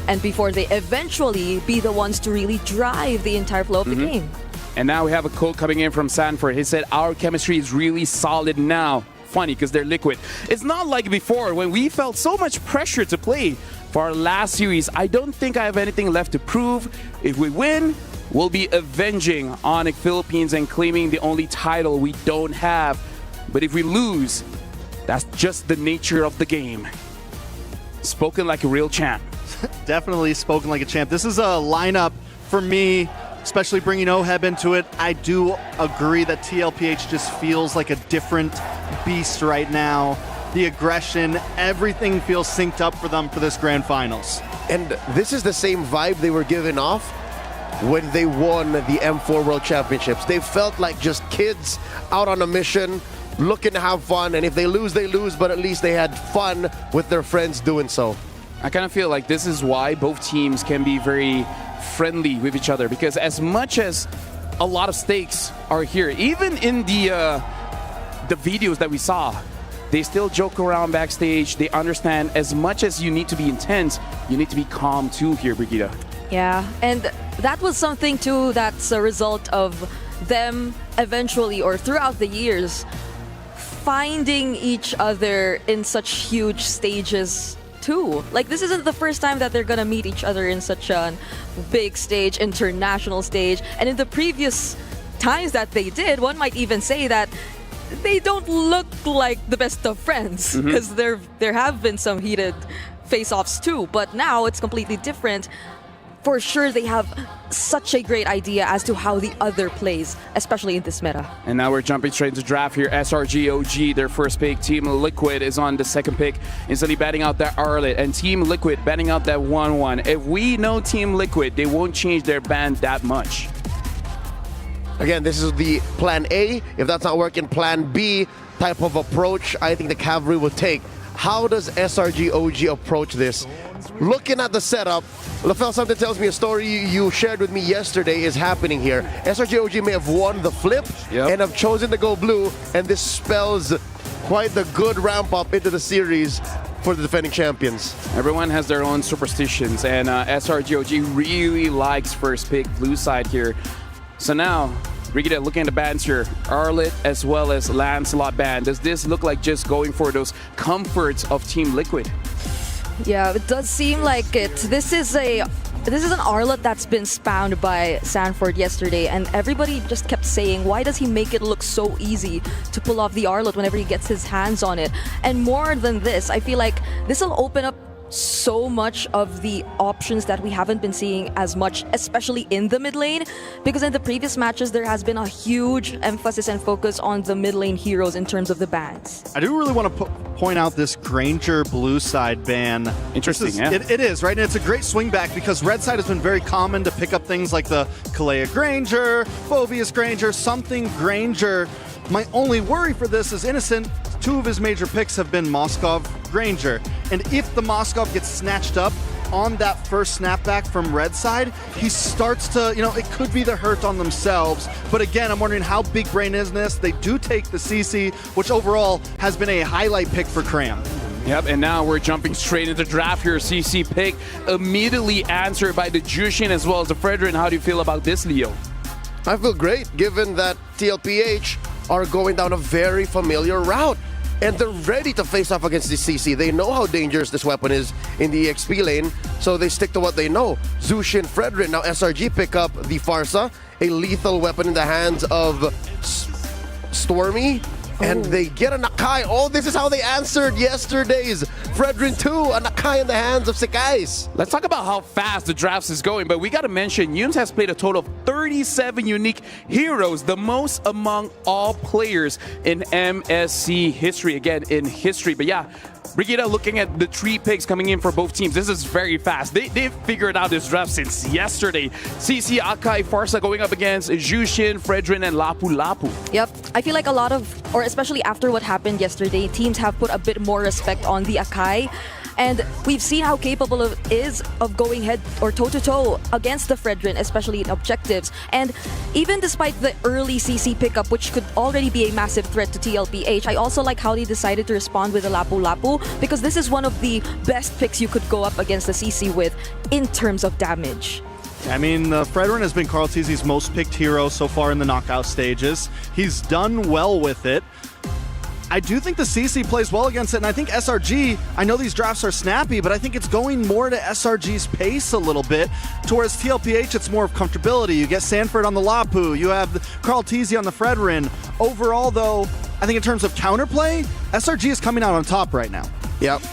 and before they eventually be the ones to really drive the entire flow of the game. And now we have a quote coming in from Sanford. He said, our chemistry is really solid now. Funny, because they're Liquid. It's not like before when we felt so much pressure to play for our last series. I don't think I have anything left to prove. If we win, we'll be avenging Onyx Philippines and claiming the only title we don't have. But if we lose, that's just the nature of the game. Spoken like a real champ. Definitely spoken like a champ. This is a lineup for me, especially bringing Oheb into it. I do agree that TLPH just feels like a different beast right now. The aggression, everything feels synced up for them for this grand finals. And this is the same vibe they were giving off when they won the M4 World Championships. They felt like just kids out on a mission, looking to have fun, and if they lose, they lose, but at least they had fun with their friends doing so. I kind of feel like this is why both teams can be very friendly with each other, because as much as a lot of stakes are here, even in the videos that we saw, they still joke around backstage. They understand as much as you need to be intense, you need to be calm too here, Brigitte. Yeah, and that was something too that's a result of them eventually or throughout the years finding each other in such huge stages too. Like, this isn't the first time that they're gonna meet each other in such a big stage, international stage, and in the previous times that they did, one might even say that they don't look like the best of friends because there have been some heated face-offs too, but now it's completely different. For sure, they have such a great idea as to how the other plays, especially in this meta. And now we're jumping straight into draft here. SRG OG, their first pick. Team Liquid is on the second pick, instantly batting out that Arlet. And Team Liquid batting out that 1-1. If we know Team Liquid, they won't change their ban that much. Again, this is the plan A. If that's not working, plan B type of approach I think the Cavalry will take. How does SRG OG approach this? Looking at the setup, LaFell, something tells me a story you shared with me yesterday is happening here. SRG OG may have won the flip and have chosen to go blue, and this spells quite the good ramp up into the series for the defending champions. Everyone has their own superstitions, and SRG OG really likes first pick blue side here. So now, Brigida, looking at the bans here, Arlet as well as Lancelot ban. Does this look like just going for those comforts of Team Liquid? Yeah, it does seem like it. This is an Arlet that's been spammed by Sanford yesterday, and everybody just kept saying, why does he make it look so easy to pull off the Arlet whenever he gets his hands on it? And more than this, I feel like this will open up so much of the options that we haven't been seeing as much, especially in the mid lane, because in the previous matches there has been a huge emphasis and focus on the mid lane heroes in terms of the bans. I do really want to point out this Granger blue side ban. Interesting, yeah. It is, right? And it's a great swing back because red side has been very common to pick up things like the Kalea Granger, Phobius Granger, something Granger. My only worry for this is Innocent. Two of his major picks have been Moskov, Granger. And if the Moskov gets snatched up on that first snapback from red side, he starts to, it could be the hurt on themselves. But again, I'm wondering how big brain is this? They do take the CC, which overall has been a highlight pick for Cram. Yep, and now we're jumping straight into draft here. CC pick immediately answered by the Jushin as well as the Fredrin. How do you feel about this, Leo? I feel great, given that TLPH are going down a very familiar route. And they're ready to face off against the CC. They know how dangerous this weapon is in the EXP lane, so they stick to what they know. Zushin, Fredrin, now SRG pick up the Farsa, a lethal weapon in the hands of Stormy. And they get a Nakai. Oh, this is how they answered yesterday's Fredrin 2, a Nakai in the hands of Sekais. Let's talk about how fast the drafts is going, but we got to mention Yumes has played a total of 37 unique heroes, the most among all players in MSC history. Again, in history. But yeah, Brigida, looking at the 3 picks coming in for both teams, this is very fast. They've figured out this draft since yesterday. CC, Akai, Farsa going up against Jushin, Fredrin, and Lapu Lapu. Yep, I feel like a lot of, or especially after what happened yesterday, teams have put a bit more respect on the Akai. And we've seen how capable it is of going head or toe-to-toe against the Fredrin, especially in objectives. And even despite the early CC pickup, which could already be a massive threat to TLPH, I also like how they decided to respond with the Lapu Lapu, because this is one of the best picks you could go up against the CC with in terms of damage. I mean, Fredrin has been Carl Tizzi's most picked hero so far in the knockout stages. He's done well with it. I do think the CC plays well against it, and I think SRG, I know these drafts are snappy, but I think it's going more to SRG's pace a little bit, towards TLPH it's more of comfortability. You get Sanford on the Lapu, you have Carl Tizzi on the Fredrin. Overall, though, I think in terms of counterplay, SRG is coming out on top right now. Yep.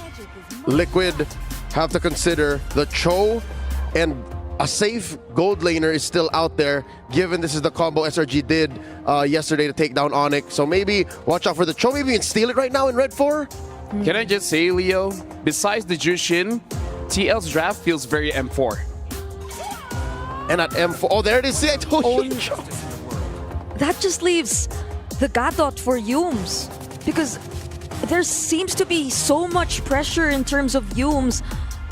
Liquid have to consider the Cho, and a safe gold laner is still out there, given this is the combo SRG did yesterday to take down Onyx. So maybe watch out for the Cho. Maybe you can steal it right now in Red 4. Can I just say, Leo, besides the Jushin, TL's draft feels very M4. And at M4, oh, there it is. See, I told you. That just leaves the Gadot for Yumes, because there seems to be so much pressure in terms of Yumes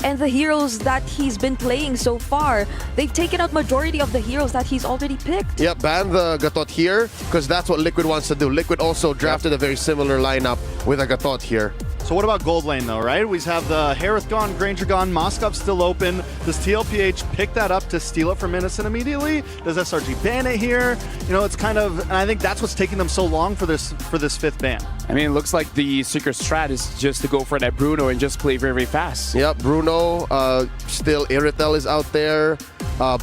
and the heroes that he's been playing so far. They've taken out majority of the heroes that he's already picked. Yep, ban the Gatot here, because that's what Liquid wants to do. Liquid also drafted a very similar lineup with a Gatot here. So what about gold lane though, right? We have the Harith gone, Granger gone, Moskov still open. Does TLPH pick that up to steal it from Innocent immediately? Does SRG ban it here? It's kind of, and I think that's what's taking them so long for this 5th ban. I mean, it looks like the secret strat is just to go for that Bruno and just play very, very fast. Yep, Bruno, still Iritel is out there.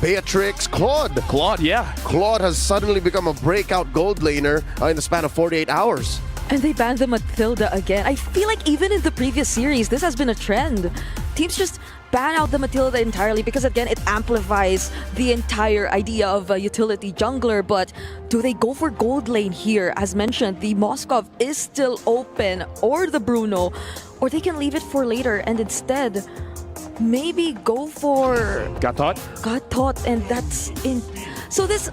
Beatrix, Claude. Claude, yeah. Claude has suddenly become a breakout gold laner in the span of 48 hours. And they banned the Matilda again. I feel like even in the previous series, this has been a trend. Teams just ban out the Matilda entirely because, again, it amplifies the entire idea of a utility jungler. But do they go for gold lane here? As mentioned, the Moskov is still open, or the Bruno, or they can leave it for later and instead maybe go for Got taught, and that's in. So this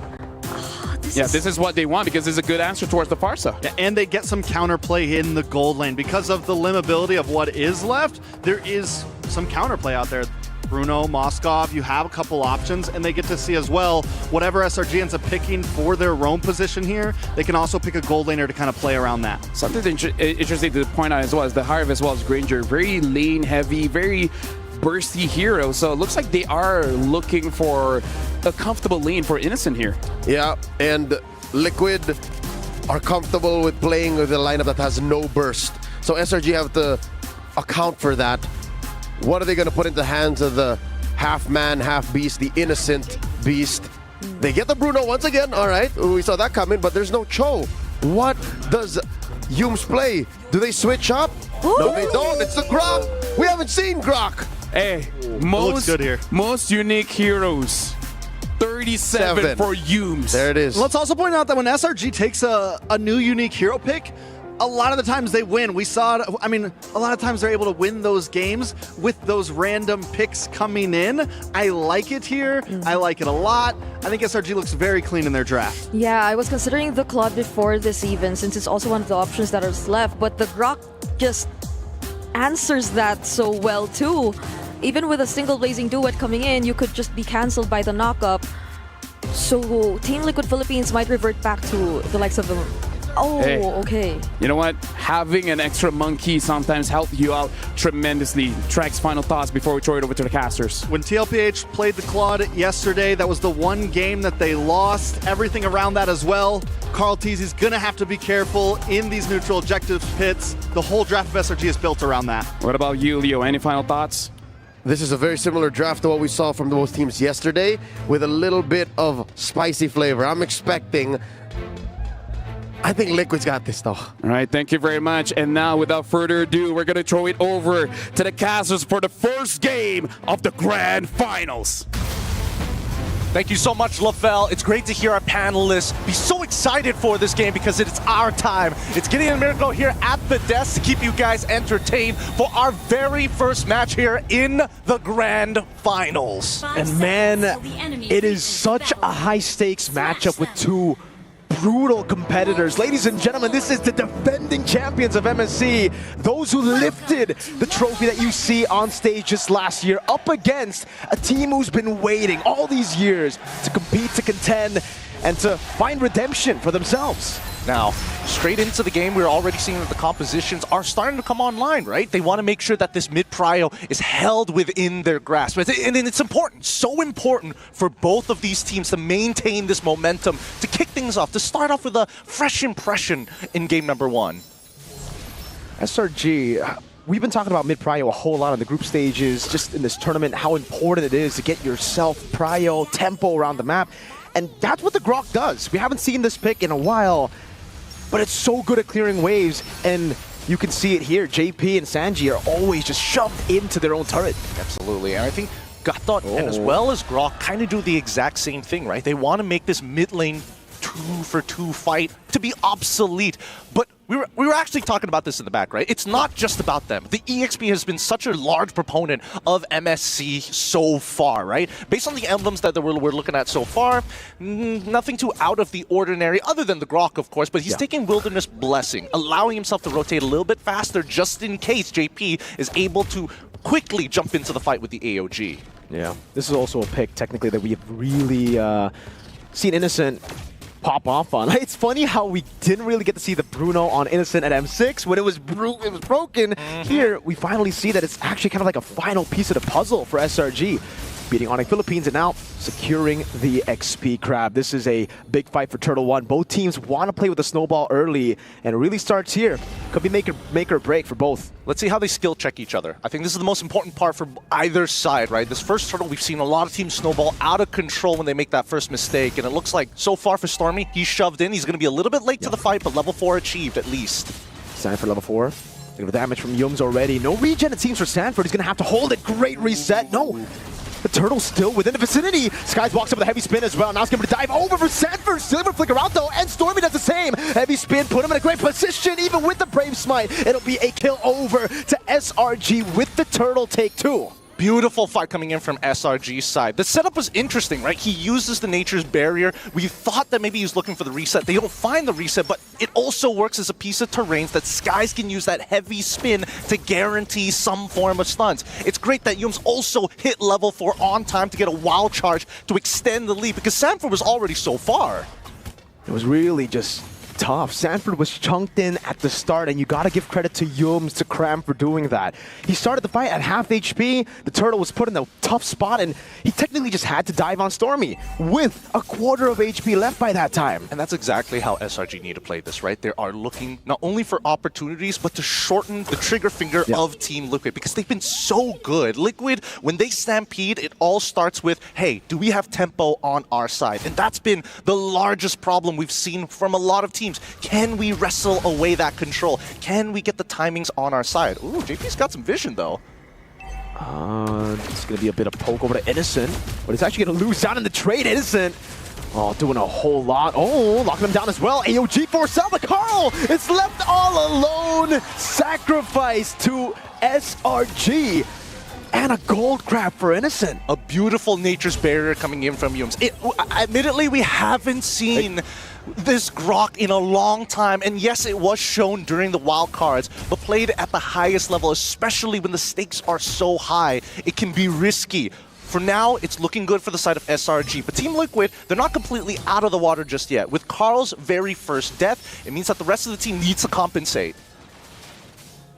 is what they want because it's a good answer towards the Pharsa. Yeah, and they get some counterplay in the gold lane. Because of the limitability of what is left, there is some counterplay out there. Bruno, Moskov, you have a couple options, and they get to see as well whatever SRG ends up picking for their roam position here. They can also pick a gold laner to kind of play around that. Something interesting to point out as well is the Hive as well as Granger. Very lane heavy, very bursty hero. So it looks like they are looking for a comfortable lane for Innocent here. Yeah, and Liquid are comfortable with playing with a lineup that has no burst. So SRG have to account for that. What are they going to put into the hands of the half-man, half-beast, the Innocent beast? They get the Bruno once again, all right. We saw that coming, but there's no Cho. What does Yumes play? Do they switch up? No, they don't. It's the Grok. We haven't seen Grok. Hey, looks good here. Most unique heroes. 37 for Yumes. There it is. Let's also point out that when SRG takes a new unique hero pick, a lot of the times they win. We saw it, I mean, a lot of times they're able to win those games with those random picks coming in. I like it here. I like it a lot. I think SRG looks very clean in their draft. Yeah, I was considering the Claude before this even, since it's also one of the options that is left, but the Grok just answers that so well too. Even with a single Blazing Duet coming in, you could just be cancelled by the knockup. So Team Liquid Philippines might revert back to the likes of the... Oh, Hey. okay. You know what? Having an extra monkey sometimes helps you out tremendously. Track's final thoughts before we throw it over to the casters. When TLPH played the Claude yesterday, that was the one game that they lost. Everything around that as well. Carl Teasy's going to have to be careful in these neutral objective pits. The whole draft of SRG is built around that. What about you, Leo? Any final thoughts? This is a very similar draft to what we saw from both teams yesterday with a little bit of spicy flavor. I'm expecting... I think Liquid's got this though. All right, thank you very much. And now, without further ado, we're going to throw it over to the casters for the first game of the Grand Finals. Thank you so much, LaFell. It's great to hear our panelists be so excited for this game because it's our time. It's Gideon and Miracle here at the desk to keep you guys entertained for our very first match here in the Grand Finals. And man, it is such a high-stakes matchup with two brutal competitors. Ladies and gentlemen, this is the defending champions of MSC, those who lifted the trophy that you see on stage just last year, up against a team who's been waiting all these years to compete, to contend, and to find redemption for themselves. Now, straight into the game, we're already seeing that the compositions are starting to come online, right? They want to make sure that this mid-prio is held within their grasp. And it's important, so important for both of these teams to maintain this momentum, to kick things off, to start off with a fresh impression in game number one. SRG, we've been talking about mid-prio a whole lot on the group stages, just in this tournament, how important it is to get yourself prio, tempo around the map. And that's what the Grok does. We haven't seen this pick in a while, but it's so good at clearing waves, and you can see it here. JP and Sanji are always just shoved into their own turret. Absolutely, and I think Gatot and as well as Grok kind of do the exact same thing, right? They want to make this mid lane 2-for-2 fight to be obsolete, but we were actually talking about this in the back, right? It's not just about them. The EXP has been such a large proponent of MSC so far, right? Based on the emblems that we're looking at so far, nothing too out of the ordinary, other than the Grok, of course, but he's taking Wilderness Blessing, allowing himself to rotate a little bit faster just in case JP is able to quickly jump into the fight with the AOG. Yeah, this is also a pick, technically, that we have really seen Innocent pop off on. It's funny how we didn't really get to see the Bruno on Innocent at M6 when it was broken. Here, we finally see that it's actually kind of like a final piece of the puzzle for SRG. beating Onyx Philippines and now securing the XP Crab. This is a big fight for Turtle One. Both teams want to play with the snowball early, and it really starts here. Could be make or break for both. Let's see how they skill check each other. I think this is the most important part for either side, right? This first Turtle, we've seen a lot of teams snowball out of control when they make that first mistake, and it looks like so far for Stormy, he's shoved in. He's going to be a little bit late to the fight, but level 4 achieved at least. Sanford level 4. Look at the damage from Yums already. No regen, it seems, for Sanford. He's going to have to hold it. Great reset. No. The Turtle's still within the vicinity. Skies walks up with a heavy spin as well. Now it's going to dive over for Sanford. Still able to flicker out though, and Stormy does the same. Heavy spin, put him in a great position, even with the Brave Smite. It'll be a kill over to SRG with the Turtle take 2. Beautiful fight coming in from SRG's side. The setup was interesting, right? He uses the Nature's Barrier. We thought that maybe he was looking for the reset. They don't find the reset, but it also works as a piece of terrain that Skies can use that heavy spin to guarantee some form of stuns. It's great that Yums also hit level 4 on time to get a wild charge to extend the lead because Sanford was already so far. It was really just tough. Sanford was chunked in at the start, and you gotta give credit to Yums, to Cram for doing that. He started the fight at half HP. The Turtle was put in a tough spot, and he technically just had to dive on Stormy with a quarter of HP left by that time. And that's exactly how SRG need to play this, right? They are looking not only for opportunities, but to shorten the trigger finger of Team Liquid because they've been so good. Liquid, when they stampede, it all starts with, hey, do we have tempo on our side? And that's been the largest problem we've seen from a lot of teams. Can we wrestle away that control? Can we get the timings on our side? Ooh, JP's got some vision, though. It's going to be a bit of poke over to Innocent, but it's actually going to lose out in the trade. Innocent, doing a whole lot. Oh, locking him down as well. AOG force out, but Carl is left all alone. Sacrifice to SRG. And a gold crab for Innocent. A beautiful Nature's Barrier coming in from Yums. Admittedly, we haven't seen this Grok in a long time, and yes, it was shown during the wild cards, but played at the highest level, especially when the stakes are so high, it can be risky. For now, it's looking good for the side of SRG, but Team Liquid, they're not completely out of the water just yet. With Carl's very first death, it means that the rest of the team needs to compensate.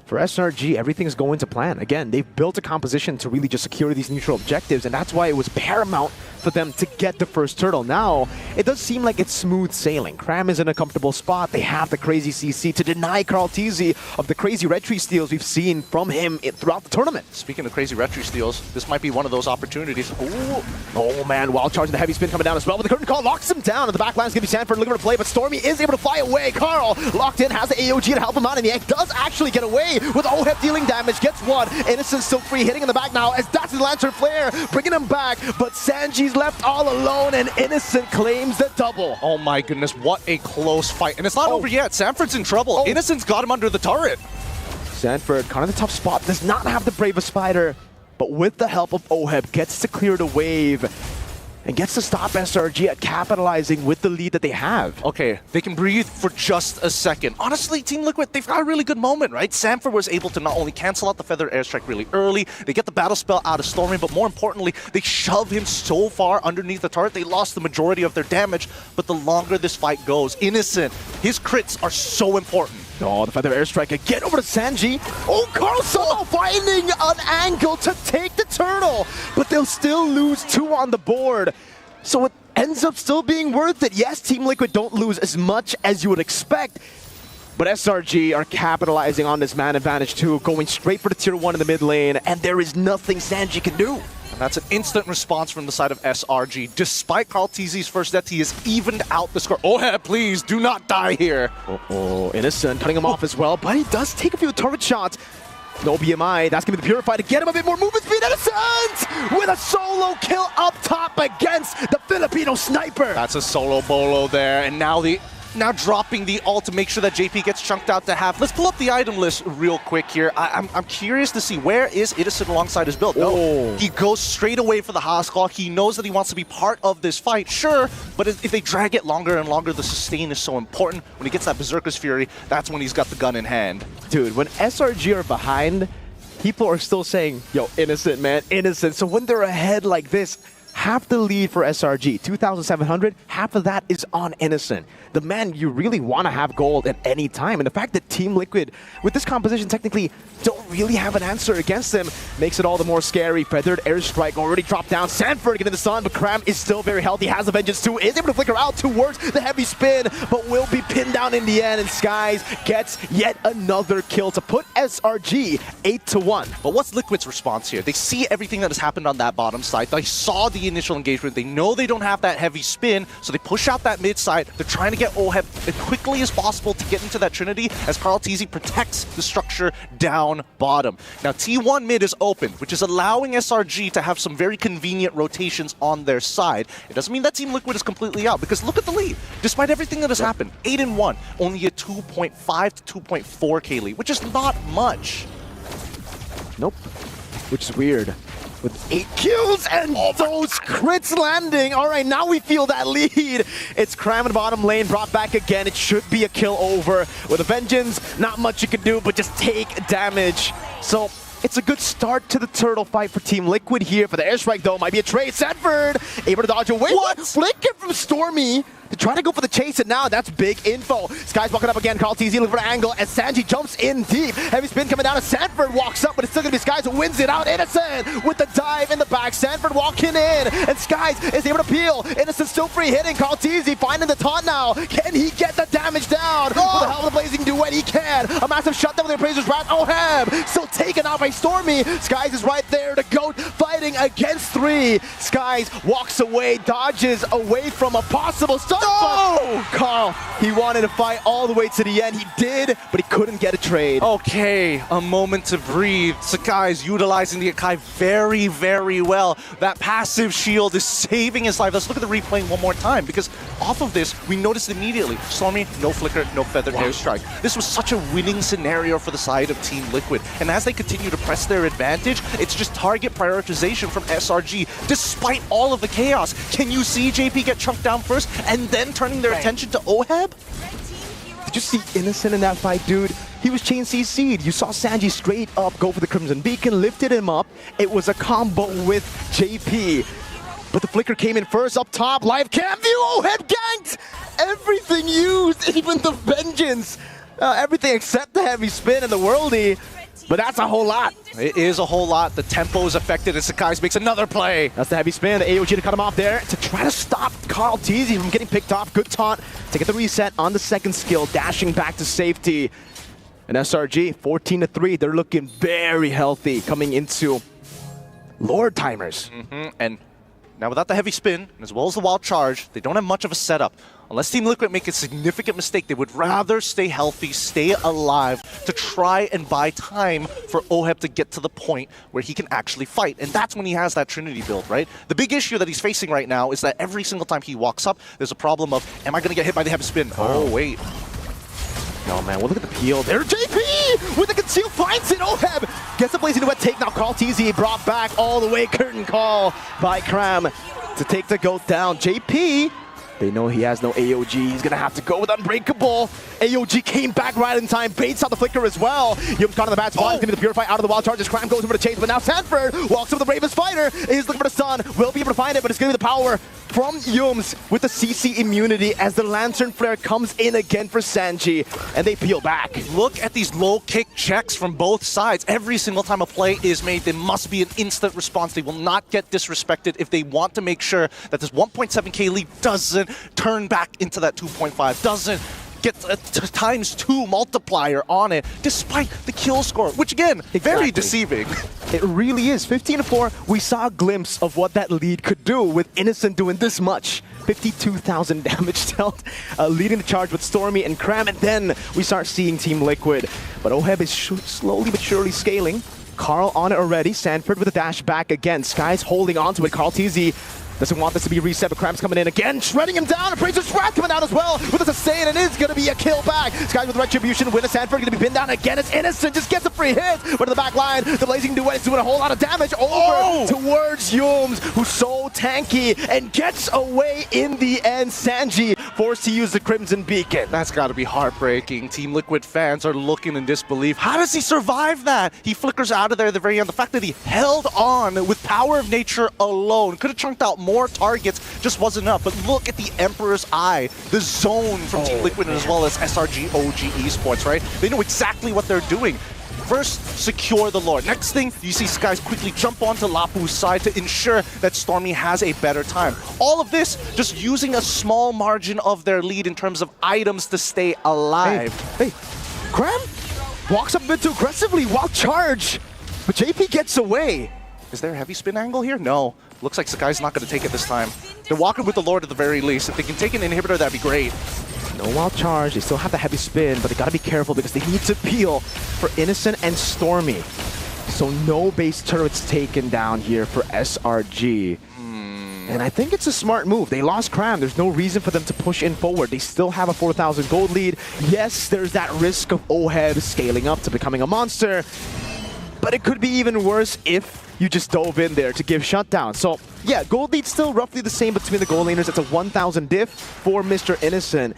For SRG, everything's going to plan. Again, they've built a composition to really just secure these neutral objectives, and that's why it was paramount for them to get the first Turtle. Now, it does seem like it's smooth sailing. Cram is in a comfortable spot. They have the crazy CC to deny Carl TZ of the crazy red tree steals we've seen from him throughout the tournament. Speaking of crazy red tree steals, this might be one of those opportunities. Ooh. Oh man, wild charge and the heavy spin coming down as well, but the curtain call locks him down, and the back line's going to be Sanford looking for a play, but Stormy is able to fly away. Carl locked in, has the AOG to help him out, and the egg does actually get away with OHEP dealing damage, gets one. Innocent still free, hitting in the back now as that's his Lantern Flare, bringing him back, but Sanji's left all alone, and Innocent claims the double. Oh my goodness, what a close fight. And it's not over yet. Sanford's in trouble. Innocent's got him under the turret. Sanford, kind of the tough spot, does not have the bravest spider, but with the help of OHEP, gets to clear the wave and gets to stop SRG at capitalizing with the lead that they have. Okay, they can breathe for just a second. Honestly, Team Liquid, they've got a really good moment, right? Sanford was able to not only cancel out the Feather Airstrike really early, they get the Battle Spell out of Stormy, but more importantly, they shove him so far underneath the turret, they lost the majority of their damage, but the longer this fight goes, Innocent, his crits are so important. Oh, the Feather Airstrike again over to Sanji. Oh, Carl somehow finding an angle to take the Turtle, but they'll still lose 2 on the board. So it ends up still being worth it. Yes, Team Liquid don't lose as much as you would expect, but SRG are capitalizing on this man advantage too, going straight for the tier 1 in the mid lane, and there is nothing Sanji can do. That's an instant response from the side of SRG. Despite Carl TZ's first death, he has evened out the score. Oh, please, do not die here. Innocent cutting him off as well, but he does take a few turret shots. No BMI, that's going to be the Purify to get him a bit more movement speed. Innocent with a solo kill up top against the Filipino sniper. That's a solo bolo there, and now dropping the ult to make sure that JP gets chunked out to half. Let's pull up the item list real quick here. I'm curious to see, where is Innocent alongside his build? No, he goes straight away for the Haskell. He knows that he wants to be part of this fight, sure, but if they drag it longer and longer, the sustain is so important. When he gets that Berserker's Fury, that's when he's got the gun in hand. Dude, when SRG are behind, people are still saying, yo, Innocent, man, Innocent. So when they're ahead like this, half the lead for SRG, 2,700, half of that is on Innocent. The man you really want to have gold at any time. And the fact that Team Liquid, with this composition, technically don't really have an answer against them, makes it all the more scary. Feathered Airstrike already dropped down. Sanford getting the stun, but Cram is still very healthy, has the Vengeance too, is able to flicker out towards the heavy spin, but will be pinned down in the end, and Skies gets yet another kill to put SRG 8-1. But what's Liquid's response here? They see everything that has happened on that bottom side. They saw the initial engagement. They know they don't have that heavy spin, so they push out that mid side. They're trying to get OHEB as quickly as possible to get into that Trinity as Carl TZ protects the structure down bottom. Now T1 mid is open, which is allowing SRG to have some very convenient rotations on their side. It doesn't mean that Team Liquid is completely out, because look at the lead. Despite everything that has happened, 8-1, only a 2.5 to 2.4k lead, which is not much. Nope, which is weird. With 8 kills and those crits landing. All right, now we feel that lead. It's Cram in bottom lane, brought back again. It should be a kill over. With a Vengeance, not much you can do, but just take damage. So it's a good start to the turtle fight for Team Liquid here. For the airstrike, though, might be a trade. Sanford able to dodge away. What? Flicker from Stormy to try to go for the chase, and now that's big info. Sky's walking up again. Carl TZ looking for an angle as Sanji jumps in deep. Heavy spin coming down as Sanford walks up, but it's still going to be Skies who wins it out. Innocent with the dive in the back. Sanford walking in, and Skies is able to peel. Innocent still free hitting. Carl TZ finding the taunt now. Can he get the damage down? With the Hell of the Blazing Duet, he can. A massive shutdown with the Appraiser's Wrath. OHEB still taken out by Stormy. Skies is right there. The GOAT fighting against 3. Skies walks away, dodges away from a possible stun. No! Carl, he wanted to fight all the way to the end. He did, but he couldn't get a trade. Okay, a moment to breathe. Sakai is utilizing the Akai very, very well. That passive shield is saving his life. Let's look at the replay one more time, because off of this, we noticed immediately. Stormy, no flicker, no feathered airstrike. This was such a winning scenario for the side of Team Liquid. And as they continue to press their advantage, it's just target prioritization from SRG, despite all of the chaos. Can you see JP get chunked down first, and then turning their attention to OHEB? Did you see Innocent in that fight, dude? He was chain CC'd. You saw Sanji straight up go for the Crimson Beacon, lifted him up. It was a combo with JP. But the flicker came in first up top. Live cam view. OHEB ganked! Everything used, even the Vengeance. Everything except the heavy spin and the worldie. But that's a whole lot. It is a whole lot. The tempo is affected as Sakai makes another play. That's the heavy spin. The AOG to cut him off there to try to stop Carl TZ from getting picked off. Good taunt to get the reset on the second skill, dashing back to safety. And SRG, 14-3. They're looking very healthy coming into Lord timers. And now without the heavy spin, as well as the wild charge, they don't have much of a setup. Unless Team Liquid make a significant mistake, they would rather stay healthy, stay alive, to try and buy time for OHEB to get to the point where he can actually fight. And that's when he has that Trinity build, right? The big issue that he's facing right now is that every single time he walks up, there's a problem of, am I going to get hit by the heavy spin? Oh, wait. No, man, well, look at the peel there. JP with the conceal finds it. OHEB gets the Blazing Duet take now. Carl TZ brought back all the way. Curtain call by Cram to take the GOAT down. JP, they know he has no AOG. He's going to have to go with Unbreakable. AOG came back right in time. Baits out the flicker as well. Yum's caught in the bad spot. He's going to be the Purify out of the wild charges. Cram goes over the chase, but now Sanford walks over the bravest fighter. He's looking for the stun. Will be able to find it, but it's going to be the power from Yums with the CC immunity as the Lantern Flare comes in again for Sanji, and they peel back. Look at these low kick checks from both sides. Every single time a play is made, there must be an instant response. They will not get disrespected if they want to make sure that this 1.7k lead doesn't turn back into that 2.5, doesn't get a ×2 multiplier on it, despite the kill score, which again, very deceiving. It really is. 15-4, we saw a glimpse of what that lead could do with Innocent doing this much. 52,000 damage dealt, leading the charge with Stormy and Cram, and then we start seeing Team Liquid. But OHEB is slowly but surely scaling. Carl on it already. Sanford with a dash back again. Sky's holding on to it. Carl TZ Doesn't want this to be a reset, but Cram's coming in again, shredding him down. Appraiser's Wrath coming out as well with a sustain, and it is going to be a kill back. Skies with Retribution. Winner Sanford going to be pinned down again. It's Innocent, just gets a free hit. But in the back line, the Blazing Duet is doing a whole lot of damage over towards Yums, who's so tanky and gets away in the end. Sanji forced to use the Crimson Beacon. That's got to be heartbreaking. Team Liquid fans are looking in disbelief. How does he survive that? He flickers out of there at the very end. The fact that he held on with Power of Nature alone, could have chunked out more targets, just wasn't enough. But look at the Emperor's Eye, the zone from Team Liquid as well as SRG OG Esports, right? They know exactly what they're doing. First, secure the Lord. Next thing, you see Skies quickly jump onto Lapu's side to ensure that Stormy has a better time. All of this just using a small margin of their lead in terms of items to stay alive. Hey, Cram walks up a bit too aggressively while charge, but JP gets away. Is there a heavy spin angle here? No. Looks like Sakai's not going to take it this time. They're walking with the Lord at the very least. If they can take an inhibitor, that'd be great. No wild charge. They still have the heavy spin, but they got to be careful because they need to peel for Innocent and Stormy. So no base turrets taken down here for SRG. And I think it's a smart move. They lost Cram. There's no reason for them to push in forward. They still have a 4,000 gold lead. Yes, there's that risk of Oheb scaling up to becoming a monster. But it could be even worse if you just dove in there to give shutdown. So yeah, gold lead's still roughly the same between the gold laners. It's a 1,000 diff for Mr. Innocent.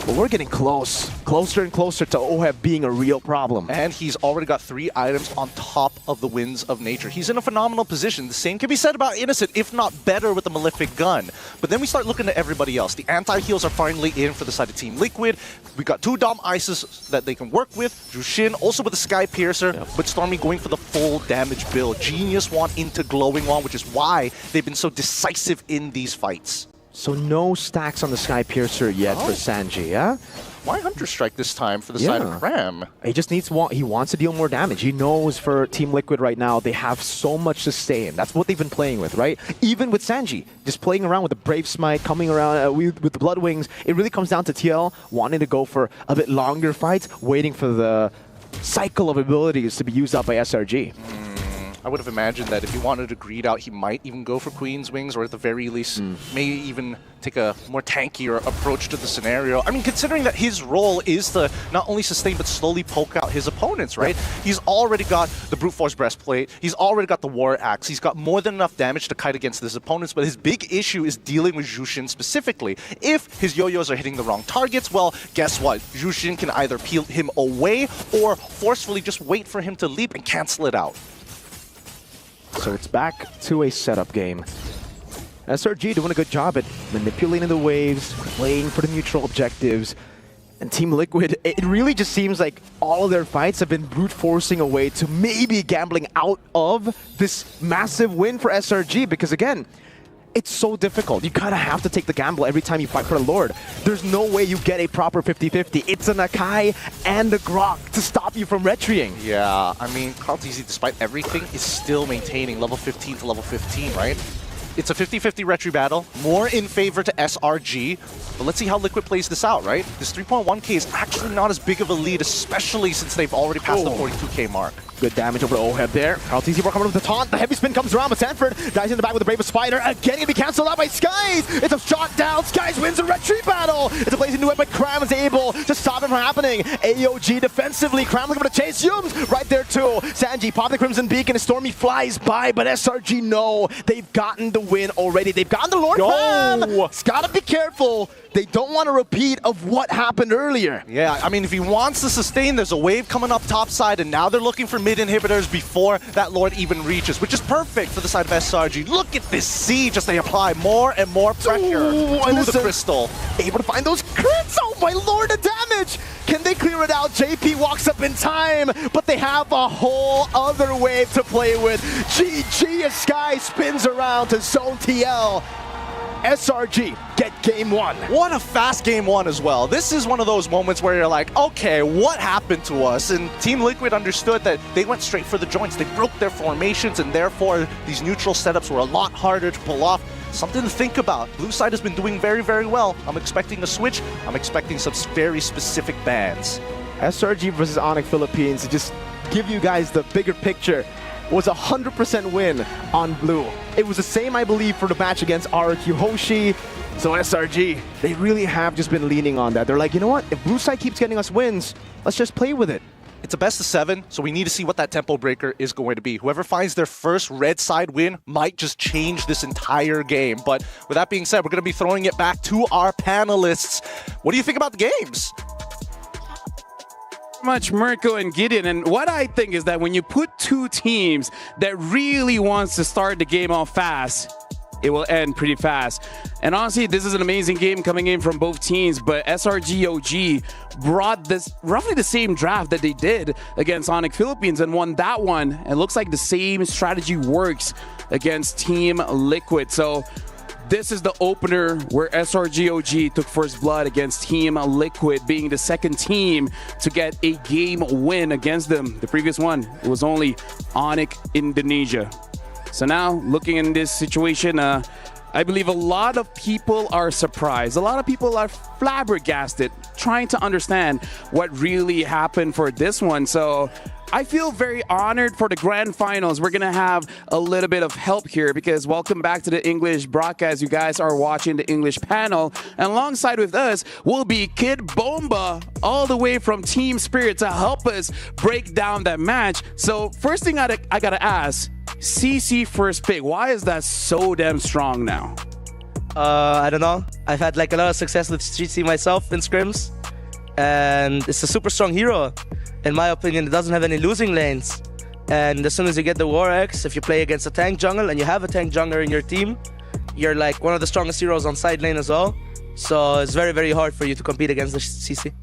But we're getting closer and closer to Oheb being a real problem. And he's already got 3 items on top of the Winds of Nature. He's in a phenomenal position. The same can be said about Innocent, if not better with the Malefic Gun. But then we start looking at everybody else. The anti-heals are finally in for the side of Team Liquid. We got 2 Dom Ices that they can work with. Jushin also with the Sky Piercer, but Stormy going for the full damage build. Genius Wand into Glowing Wand, which is why they've been so decisive in these fights. So no stacks on the Sky Piercer yet for Sanji, yeah? Why Hunter Strike this time for the side of Cram? He just needs he wants to deal more damage. He knows for Team Liquid right now, they have so much sustain. That's what they've been playing with, right? Even with Sanji, just playing around with the Brave Smite, coming around with the Blood Wings. It really comes down to TL wanting to go for a bit longer fights, waiting for the cycle of abilities to be used up by SRG. I would have imagined that if he wanted to greed out, he might even go for Queen's Wings, or at the very least, maybe even take a more tankier approach to the scenario. I mean, considering that his role is to not only sustain, but slowly poke out his opponents, right? He's already got the Brute Force Breastplate, he's already got the War Axe, he's got more than enough damage to kite against his opponents, but his big issue is dealing with Jushin specifically. If his yo-yos are hitting the wrong targets, well, guess what? Jushin can either peel him away, or forcefully just wait for him to leap and cancel it out. So it's back to a setup game. SRG doing a good job at manipulating the waves, playing for the neutral objectives. And Team Liquid, it really just seems like all of their fights have been brute forcing a way to maybe gambling out of this massive win for SRG. Because again, it's so difficult. You kind of have to take the gamble every time you fight for the Lord. There's no way you get a proper 50-50. It's an Akai and a Grok to stop you from retreating. Yeah, I mean, KarlTzy, despite everything, is still maintaining level 15 to level 15, right? It's a 50-50 retry battle, more in favor to SRG, but let's see how Liquid plays this out, right? This 3.1k is actually not as big of a lead, especially since they've already passed the 42k mark. Good damage over to Oheb there. KarlTzy coming with the taunt. The heavy spin comes around, but Sanford dies in the back with the Bravest Spider. Again, gonna be cancelled out by Skies. It's a shot down. Skies wins a retreat battle. It's a Blazing Duet, but Cram is able to stop him from happening. AOG defensively. Cram looking for the chase. Yums right there too. Sanji pop the Crimson Beacon. Stormy flies by, but SRG no. They've gotten the win already. They've gotten the Lord Cram. It's gotta be careful. They don't want a repeat of what happened earlier. Yeah, I mean, if he wants to sustain, there's a wave coming up top side, and now they're looking for mid inhibitors before that Lord even reaches, which is perfect for the side of SRG. Look at this siege as they apply more and more pressure to the crystal. Able to find those crits. Oh my Lord, the damage! Can they clear it out? JP walks up in time, but they have a whole other wave to play with. GG as Sky spins around to Zone TL. SRG get game 1. What a fast game 1 as well. This is one of those moments where you're like, okay, what happened to us? And Team Liquid understood that they went straight for the joints. They broke their formations, and therefore these neutral setups were a lot harder to pull off. Something to think about. Blue side has been doing very, very well. I'm expecting a switch. I'm expecting some very specific bans. SRG versus Onyx Philippines, to just give you guys the bigger picture. was a 100% win on blue. It was the same, I believe, for the match against RQ Hoshi. So SRG, they really have just been leaning on that. They're like, you know what? If blue side keeps getting us wins, let's just play with it. It's a best of 7, so we need to see what that tempo breaker is going to be. Whoever finds their first red side win might just change this entire game. But with that being said, we're going to be throwing it back to our panelists. What do you think about the games? Much Mirko and Gideon, and what I think is that when you put two teams that really wants to start the game off fast, it will end pretty fast. And honestly, this is an amazing game coming in from both teams, but SRG OG brought this roughly the same draft that they did against Onyx Philippines and won that one. It looks like the same strategy works against Team Liquid. So this is the opener where SRG OG took first blood against Team Liquid, being the second team to get a game win against them. The previous one, it was only Onyx Indonesia. So now, looking in this situation, I believe a lot of people are surprised. A lot of people are flabbergasted, trying to understand what really happened for this one. So I feel very honored for the grand finals. We're going to have a little bit of help here because welcome back to the English broadcast. You guys are watching the English panel. And alongside with us will be Kid Bomba, all the way from Team Spirit to help us break down that match. So first thing I got to ask, CC first pick, why is that so damn strong now? I don't know. I've had like a lot of success with CC myself in scrims. And it's a super strong hero. In my opinion, it doesn't have any losing lanes. And as soon as you get the War X, if you play against a tank jungle and you have a tank jungler in your team, you're like one of the strongest heroes on side lane as well. So it's very, very hard for you to compete against the CC.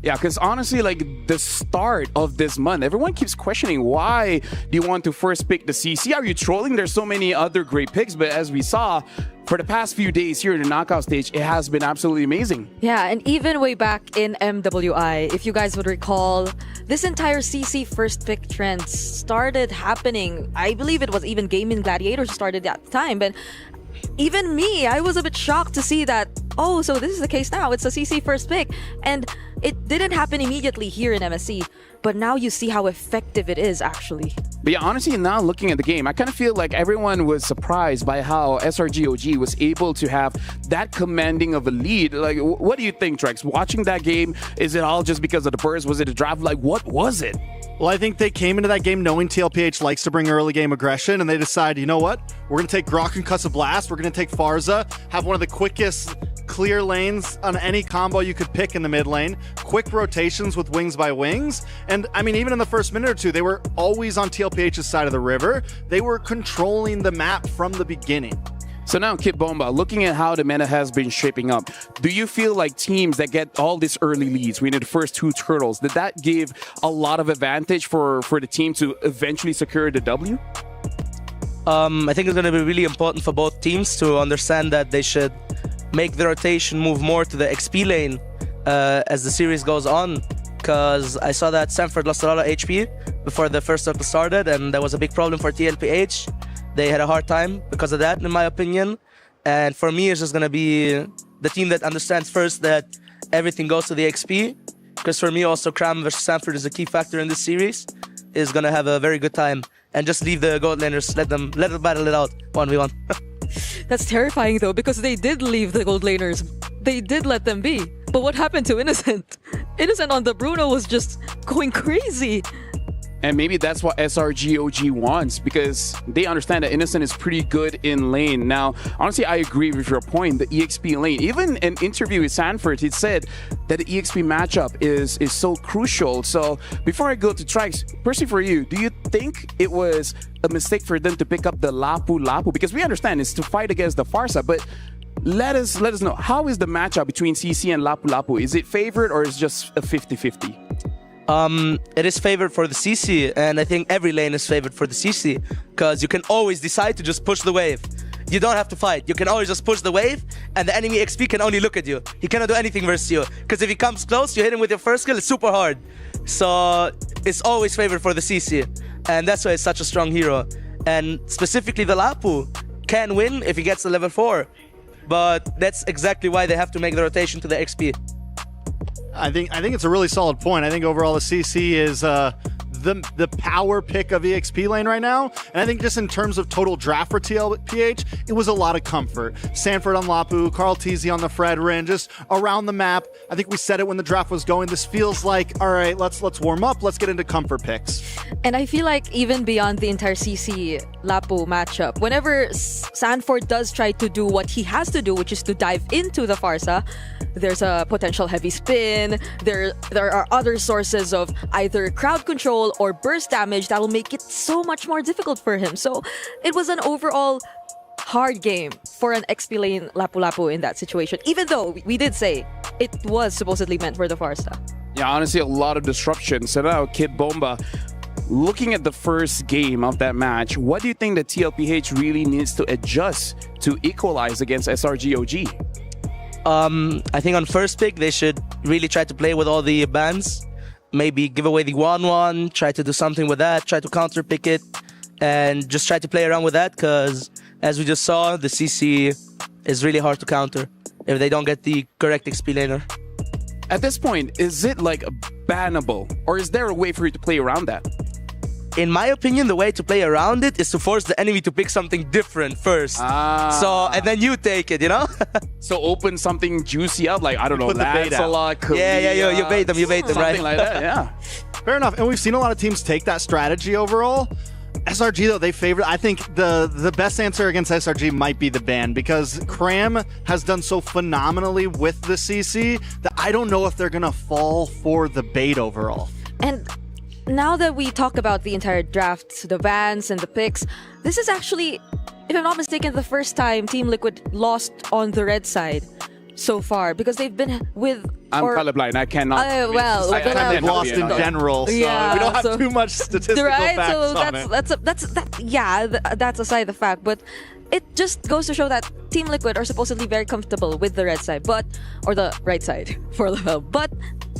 Yeah, because honestly, like the start of this month, everyone keeps questioning why do you want to first pick the CC? Are you trolling? There's so many other great picks, but as we saw, for the past few days here in the knockout stage, it has been absolutely amazing. Yeah, and even way back in MWI, if you guys would recall, this entire CC first pick trend started happening. I believe it was even Gaming Gladiators started at the time, but even me, I was a bit shocked to see that, oh, so this is the case now. It's a CC first pick. And it didn't happen immediately here in MSC, but now you see how effective it is, actually. But yeah, honestly, now looking at the game, I kind of feel like everyone was surprised by how SRG OG was able to have that commanding of a lead. Like, what do you think, Trex? Watching that game, is it all just because of the burst? Was it a draft? Like, what was it? Well, I think they came into that game knowing TLPH likes to bring early game aggression, and they decided, you know what? We're going to take Grok and Cussa Blast. We're going to take Farza, have one of the quickest clear lanes on any combo you could pick in the mid lane, quick rotations with Wings by Wings. And I mean, even in the first minute or two, they were always on TLPH's side of the river. They were controlling the map from the beginning. So now, Kid Bomba, looking at how the meta has been shaping up, do you feel like teams that get all these early leads, we need the first two turtles, did that give a lot of advantage for the team to eventually secure the W? I think it's going to be really important for both teams to understand that they should make the rotation move more to the XP lane as the series goes on. Because I saw that Sanford lost a lot of HP before the first circle started, and that was a big problem for TLPH. They had a hard time because of that, in my opinion. And for me, it's just going to be the team that understands first that everything goes to the XP. Because for me, also, Cram versus Sanford is a key factor in this series. Is going to have a very good time. And just leave the gold laners, let them battle it out 1v1. That's terrifying, though, because they did leave the gold laners. They did let them be. But what happened to Innocent? Innocent on the Bruno was just going crazy. And maybe that's what SRG OG wants, because they understand that Innocent is pretty good in lane. Now, honestly, I agree with your point, the EXP lane. Even an interview with Sanford, he said that the EXP matchup is so crucial. So before I go to Trikes, personally for you, do you think it was a mistake for them to pick up the Lapu Lapu? Because we understand it's to fight against the Farsa, but let us know, how is the matchup between CC and Lapu Lapu? Is it favored or is it just a 50-50? It is favored for the CC, and I think every lane is favored for the CC, because you can always decide to just push the wave. You don't have to fight. You can always just push the wave, and the enemy XP can only look at you. He cannot do anything versus you, because if he comes close, you hit him with your first skill, it's super hard. So it's always favored for the CC, and that's why it's such a strong hero. And specifically the Lapu can win if he gets to level 4, but that's exactly why they have to make the rotation to the XP. I think it's a really solid point. I think overall the CC is the the power pick of EXP lane right now. And I think just in terms of total draft for TLPH, it was a lot of comfort. Sanford on Lapu, Carl Teasy on the Fredrin, just around the map. I think we said it when the draft was going. This feels like, all right, let's warm up. Let's get into comfort picks. And I feel like even beyond the entire CC Lapu matchup, whenever Sanford does try to do what he has to do, which is to dive into the Pharsa, there's a potential heavy spin. There are other sources of either crowd control or burst damage that will make it so much more difficult for him. So it was an overall hard game for an XP lane Lapu-Lapu in that situation, even though we did say it was supposedly meant for the Pharsa. Yeah, honestly, a lot of disruption. So now, Kid Bomba, looking at the first game of that match, what do you think that TLPH really needs to adjust to equalize against SRGOG? I think on first pick, they should really try to play with all the bans. Maybe give away the 1-1, try to do something with that, try to counter pick it, and just try to play around with that, because as we just saw, the CC is really hard to counter if they don't get the correct XP laner. At this point, is it like bannable, or is there a way for you to play around that? In my opinion, the way to play around it is to force the enemy to pick something different first. And then you take it, you know? So open something juicy up, like, I don't know, Lancelot, Yeah, you bait them, right? Something like that, yeah. Fair enough. And we've seen a lot of teams take that strategy overall. SRG, though, they favor. I think the best answer against SRG might be the ban, because Cram has done so phenomenally with the CC that I don't know if they're going to fall for the bait overall. And now that we talk about the entire draft, the bans and the picks, this is actually, if I'm not mistaken, the first time Team Liquid lost on the red side so far, because they've been with... I'm colorblind. I cannot... they've lost in general, so we don't have too much statistical facts on it. That's aside the fact, but it just goes to show that Team Liquid are supposedly very comfortable with the red side, or the right side for level, but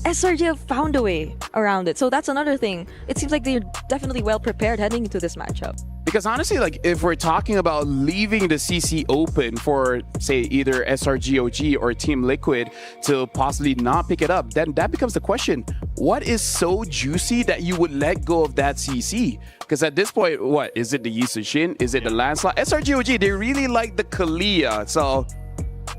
SRG have found a way around it. So that's another thing. It seems like they're definitely well prepared heading into this matchup. Because honestly, like, if we're talking about leaving the CC open for, say, either SRGOG or Team Liquid to possibly not pick it up, then that becomes the question. What is so juicy that you would let go of that CC? Because at this point, what? Is it the Yi Sun-shin? Is it the Lancelot? SRGOG, they really like the Kalia. So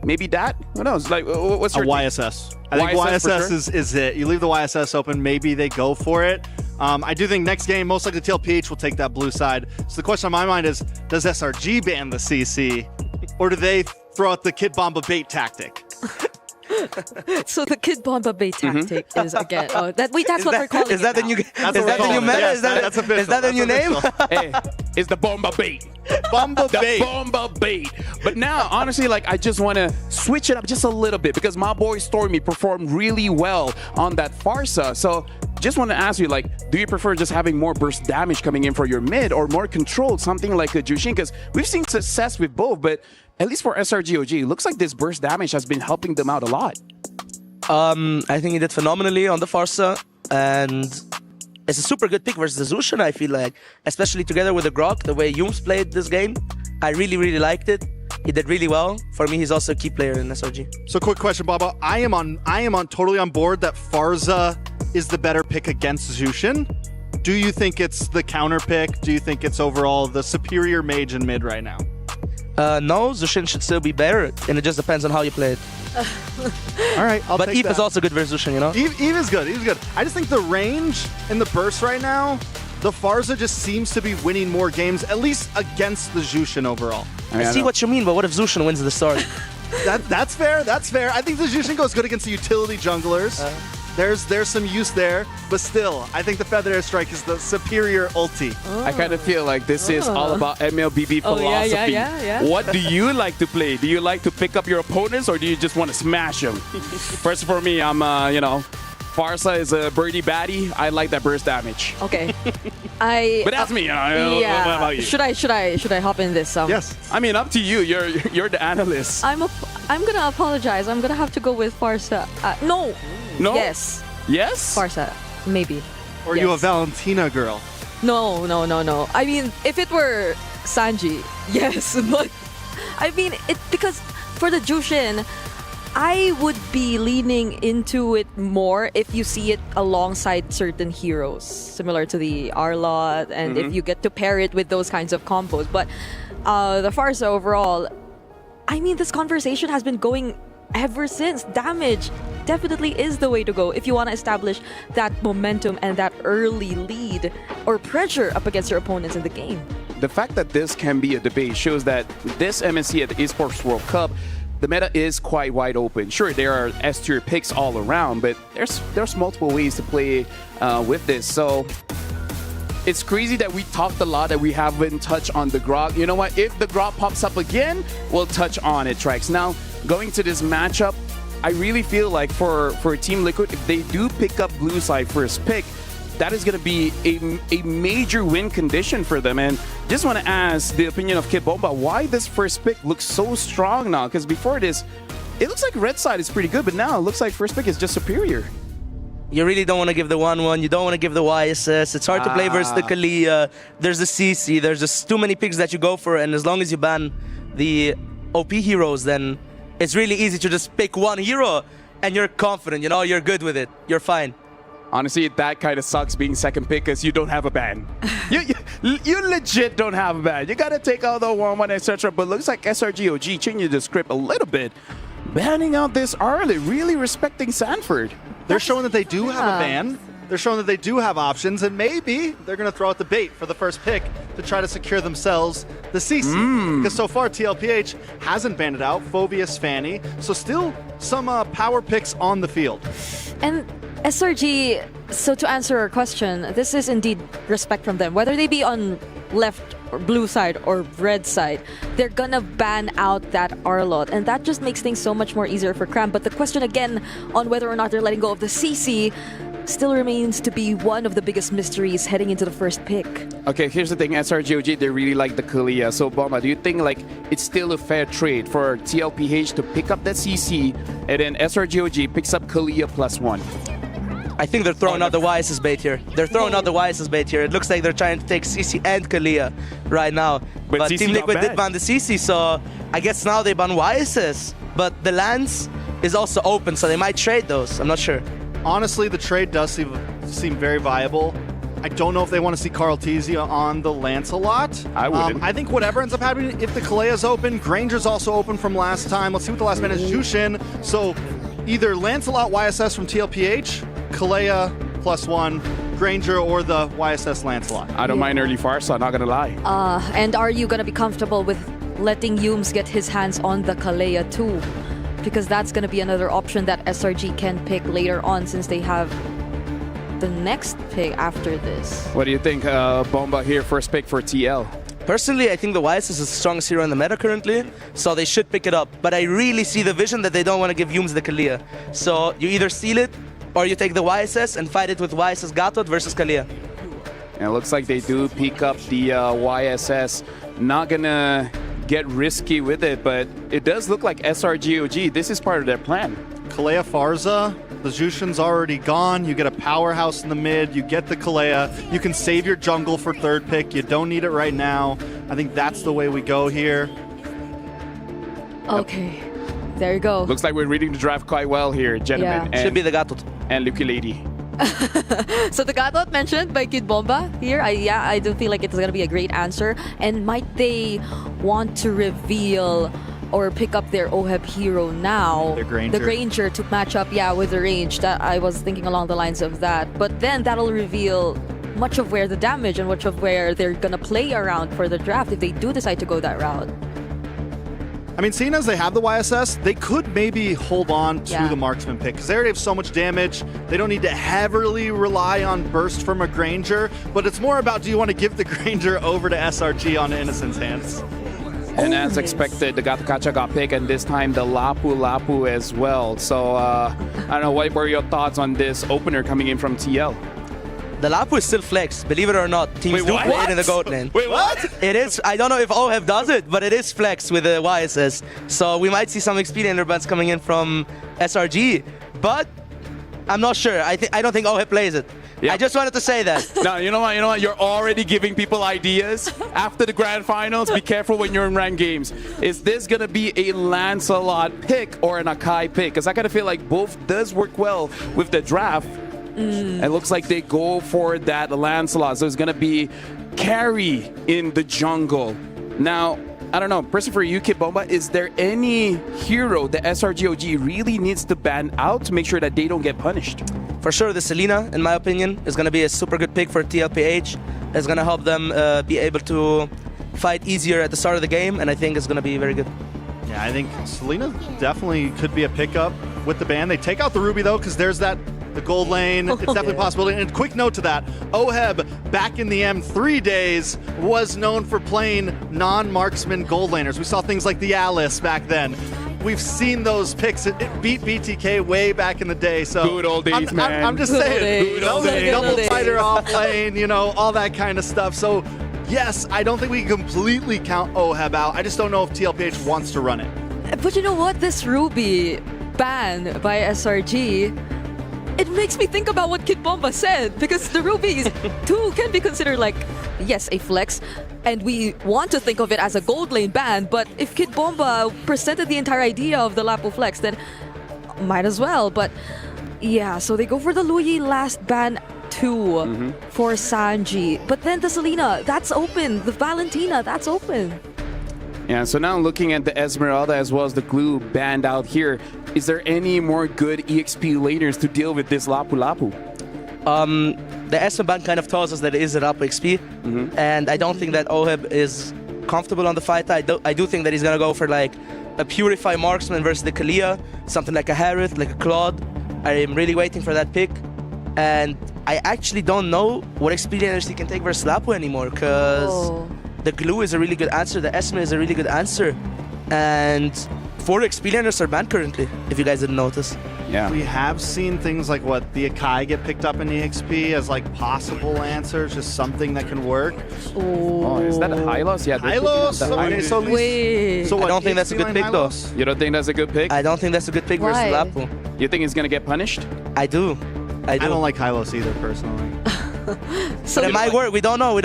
maybe that? Who knows? Like, what's your YSS. I think YSS is it. You leave the YSS open, maybe they go for it. I do think next game, most likely TLPH will take that blue side. So the question on my mind is, does SRG ban the CC? Or do they throw out the Kid Bomba bait tactic? So the Kid Bomba bait tactic is, again, that's what we're calling it. Is that the new meta? Is that the new name? Hey, it's the Bomba bait. Bomba bait. Bomba bait. But now, honestly, like, I just want to switch it up just a little bit, because my boy Stormy performed really well on that Pharsa. So just want to ask you, like, do you prefer just having more burst damage coming in for your mid, or more controlled, something like a Jushin? Because we've seen success with both, but at least for SRGOG, it looks like this burst damage has been helping them out a lot. I think he did phenomenally on the Pharsa, and it's a super good pick versus Zushin, I feel like. Especially together with the Grok, the way Yums played this game. I really, really liked it. He did really well. For me, he's also a key player in SRG. So quick question, Baba. I am totally on board that Pharsa is the better pick against Zushin. Do you think it's the counter pick? Do you think it's overall the superior mage in mid right now? No, Zushin should still be better, and it just depends on how you play it. All right, I'll but take Eve that. is also good versus Zushin, you know? Eve is good. Eve's good. I just think the range and the burst right now, the Pharsa just seems to be winning more games, at least against the Jushin overall. I see what you mean, but what if Zushin wins the start? That's fair. That's fair. I think the Jushin goes good against the utility junglers. There's some use there, but still, I think the Feather Airstrike is the superior ulti. I kind of feel like this is all about MLBB philosophy. Yeah. What do you like to play? Do you like to pick up your opponents, or do you just want to smash them? First, for me, I'm, Pharsa is a birdie baddie. I like that burst damage. Okay. But that's me. What about you? Should I hop in this? Yes. I mean, up to you. You're the analyst. I'm gonna apologize. I'm gonna have to go with Pharsa. No. No? Yes. Yes? Pharsa. Maybe. Or yes. you a Valentina girl? No. I mean, if it were Sanji, yes. But I mean, because for the Jushin, I would be leaning into it more if you see it alongside certain heroes, similar to the Arlot, and if you get to pair it with those kinds of combos. But the Farsa overall, I mean, this conversation has been going ever since. Damage definitely is the way to go if you want to establish that momentum and that early lead or pressure up against your opponents in the game. The fact that this can be a debate shows that this MSC at the Esports World Cup, the meta is quite wide open. Sure, there are S-tier picks all around, but there's multiple ways to play with this. So it's crazy that we talked a lot that we haven't touched on the Grok. You know what? If the Grok pops up again, we'll touch on it, Trikes. Now, going to this matchup, I really feel like for Team Liquid, if they do pick up blue side first pick, that is going to be a major win condition for them. And just want to ask the opinion of Kid Bomba, why this first pick looks so strong now? Because before this, it looks like red side is pretty good, but now it looks like first pick is just superior. You really don't want to give the 1-1. You don't want to give the YSS. It's hard to play versus the Kalia. There's the CC. There's just too many picks that you go for. And as long as you ban the OP heroes, then it's really easy to just pick one hero and you're confident. You know, you're good with it. You're fine. Honestly, that kind of sucks being second pick because you don't have a ban. you legit don't have a ban. You got to take out the 1-1, etc. But looks like SRGOG changing the script a little bit. Banning out this early, really respecting Sanford. They're showing that they do have a ban. They're showing that they do have options, and maybe they're going to throw out the bait for the first pick to try to secure themselves the CC. Because so far, TLPH hasn't banned it out. Phobius, Fanny. So still some power picks on the field. And SRG, so to answer our question, this is indeed respect from them. Whether they be on left or blue side or red side, they're gonna ban out that Arlot, and that just makes things so much more easier for Cram. But the question again on whether or not they're letting go of the CC still remains to be one of the biggest mysteries heading into the first pick. Okay, here's the thing, SRGOG, they really like the Kalia. So Bomba, do you think like it's still a fair trade for TLPH to pick up that CC and then SRGOG picks up Kalia +1? I think they're throwing out the YSS bait here. They're throwing out the YSS bait here. It looks like they're trying to take CC and Kalia right now. But Team Liquid did ban the CC, so I guess now they ban YSS. But the lands is also open, so they might trade those. I'm not sure. Honestly, the trade does seem very viable. I don't know if they want to see Carl Tizia on the Lancelot. I wouldn't. I think whatever ends up happening, if the Kalea's open, Granger's also open from last time. Let's see what the last man is. Jushin. So either Lancelot YSS from TLPH, Kalea +1, Granger, or the YSS Lancelot. I don't mind early Farsa, not gonna lie. And are you gonna be comfortable with letting Yumes get his hands on the Kalea too? Because that's gonna be another option that SRG can pick later on, since they have the next pick after this. What do you think, Bomba here, first pick for TL? Personally, I think the YSS is the strongest hero in the meta currently, so they should pick it up. But I really see the vision that they don't want to give Yumes the Kalia. So you either steal it, or you take the YSS and fight it with YSS Gatot versus Kalia. And it looks like they do pick up the YSS. Not gonna get risky with it, but it does look like SRGOG, this is part of their plan. Kalea Farza, the Jushin's already gone. You get a powerhouse in the mid, you get the Kalea. You can save your jungle for third pick. You don't need it right now. I think that's the way we go here. Okay, there you go. Looks like we're reading the draft quite well here, gentlemen. Yeah. Should be the Gatot. And Lucky Lady. So the Gatot mentioned by Kid Bomba here, I do feel like it's going to be a great answer. And might they want to reveal or pick up their OHEB hero now? The Granger. The Granger to match up, with the range. That I was thinking along the lines of that. But then that'll reveal much of where the damage and much of where they're going to play around for the draft if they do decide to go that route. I mean, seeing as they have the YSS, they could maybe hold on to the marksman pick, because they already have so much damage. They don't need to heavily rely on burst from a Granger, but it's more about, do you want to give the Granger over to SRG on Innocent's hands? And as expected, the Gatokacha got picked, and this time the Lapu as well. So, I don't know, what were your thoughts on this opener coming in from TL? The Lapu is still flex, believe it or not. Teams do play it in the goat lane. Wait, what? It is. I don't know if OHEB does it, but it is flex with the YSS. So we might see some expedient bands coming in from SRG, but I'm not sure. I don't think OHEB plays it. Yeah. I just wanted to say that. No, you know what? You're already giving people ideas. After the grand finals, be careful when you're in ranked games. Is this going to be a Lancelot pick or an Akai pick? Because I kind of feel like both does work well with the draft. It looks like they go for that Lancelot. So it's going to be carry in the jungle. Now, I don't know, personally for you, Kid Bomba, is there any hero the SRGOG really needs to ban out to make sure that they don't get punished? For sure, the Selena, in my opinion, is going to be a super good pick for TLPH. It's going to help them be able to fight easier at the start of the game, and I think it's going to be very good. Yeah, I think Selena definitely could be a pickup with the ban. They take out the Ruby, though, because there's the gold lane. It's definitely a possibility. And quick note to that, Oheb, back in the M3 days, was known for playing non-marksman gold laners. We saw things like the Alice back then. We've seen those picks. It beat BTK way back in the day. So good old days, man. I'm just saying. Good old days. Double fighter off lane, you know, all that kind of stuff. So yes, I don't think we can completely count Oheb out. I just don't know if TLPH wants to run it. But you know what? This Ruby ban by SRG, it makes me think about what Kid Bomba said, because the Rubies too can be considered like, yes, a flex, and we want to think of it as a gold lane ban, but if Kid Bomba presented the entire idea of the Lapu flex, then might as well. But yeah, so they go for the Luyi last ban too for Sanji. But then the Selena, that's open. The Valentina, that's open. Yeah, so now looking at the Esmeralda as well as the Glue banned out here, is there any more good EXP laners to deal with this Lapu Lapu? The Esmer ban kind of tells us that it is a Lapu XP, and I don't think that Oheb is comfortable on the fight. I do think that he's going to go for like a Purify Marksman versus the Kalia, something like a Harith, like a Claude. I am really waiting for that pick, and I actually don't know what XP laners he can take versus Lapu anymore, because the Glue is a really good answer, the Esmer is a really good answer, and 4 XP laners are banned currently, if you guys didn't notice. Yeah. We have seen things like what the Akai get picked up in EXP as like possible answers, just something that can work. Oh, is that a Hylos? Yeah, Hylos. Okay, so what, I don't think that's a good pick though. You don't think that's a good pick? I don't think that's a good pick versus Lapu. You think he's gonna get punished? I do. I don't like Hylos either, personally. So it might work. We don't know.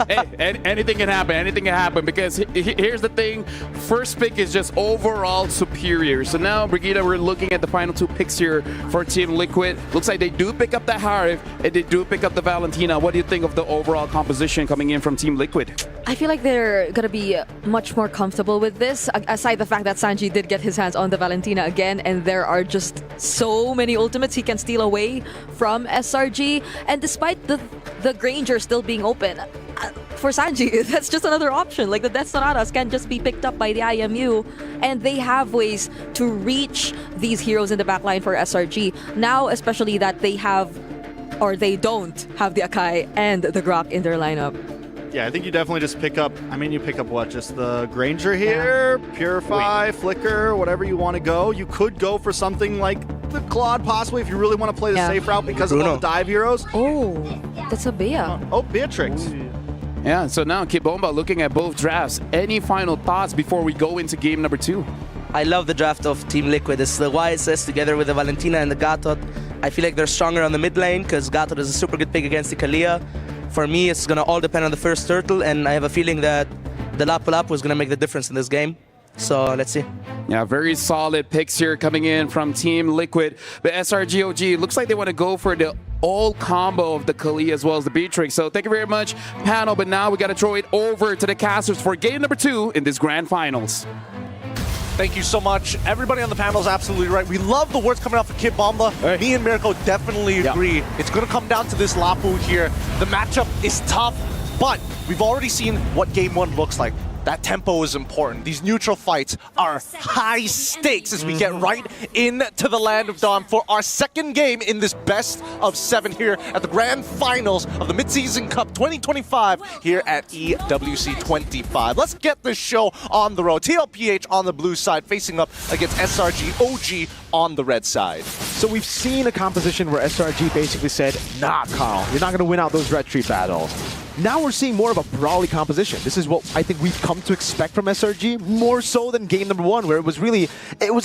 Hey, anything can happen. Anything can happen, because here's the thing. First pick is just overall superior. So now, Brigitte, we're looking at the final 2 picks here for Team Liquid. Looks like they do pick up the Harith and they do pick up the Valentina. What do you think of the overall composition coming in from Team Liquid? I feel like they're going to be much more comfortable with this, aside the fact that Sanji did get his hands on the Valentina again, and there are just so many ultimates he can steal away from SRG. And despite the Granger still being open, for Sanji, that's just another option. Like the Death Sonatas can just be picked up by the IMU, and they have ways to reach these heroes in the backline for SRG. Now, especially that they have, or they don't have the Akai and the Grok in their lineup. Yeah, I think you definitely just pick up, you pick up what? Just the Granger here, Purify, Flicker, whatever you want to go. You could go for something like the Claude, possibly, if you really want to play the safe route because of all the dive heroes. Oh, that's a Bea. Oh, Beatrix. Yeah, so now Kid Bomba looking at both drafts. Any final thoughts before we go into game number 2? I love the draft of Team Liquid. It's the YSS together with the Valentina and the Gatot. I feel like they're stronger on the mid lane because Gatot is a super good pick against the Kalia. For me, it's going to all depend on the first turtle, and I have a feeling that the Lapu Lapu is going to make the difference in this game. So let's see. Yeah, very solid picks here coming in from Team Liquid. But SRGOG, looks like they want to go for the all combo of the Kali as well as the Beatrix. So thank you very much, panel. But now we got to throw it over to the casters for game number 2 in this grand finals. Thank you so much. Everybody on the panel is absolutely right. We love the words coming out from Kid Bomba. Me and Mirko definitely agree. It's going to come down to this Lapu here. The matchup is tough, but we've already seen what game 1 looks like. That tempo is important. These neutral fights are high stakes as we get right into the Land of Dawn for our second game in this best of 7 here at the grand finals of the Mid-Season Cup 2025 here at EWC 25. Let's get this show on the road. TLPH on the blue side facing up against SRG OG on the red side. So we've seen a composition where SRG basically said, nah, Carl, you're not going to win out those red tree battles. Now we're seeing more of a brawly composition. This is what I think we've come to expect from SRG, more so than game number 1, where it was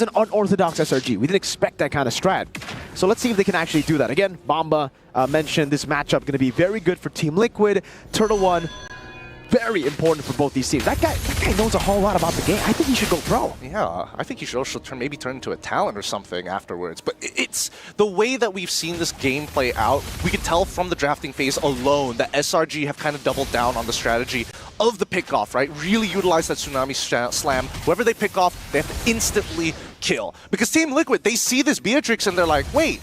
an unorthodox SRG. We didn't expect that kind of strat. So let's see if they can actually do that. Again, Bamba mentioned this matchup going to be very good for Team Liquid. Turtle One, very important for both these teams. That guy knows a whole lot about the game. I think he should go pro. Yeah, I think he should also maybe turn into a talent or something afterwards. But it's the way that we've seen this game play out. We can tell from the drafting phase alone that SRG have kind of doubled down on the strategy of the pickoff, right? Really utilize that Tsunami Slam. Whoever they pick off, they have to instantly kill. Because Team Liquid, they see this Beatrix and they're like, wait,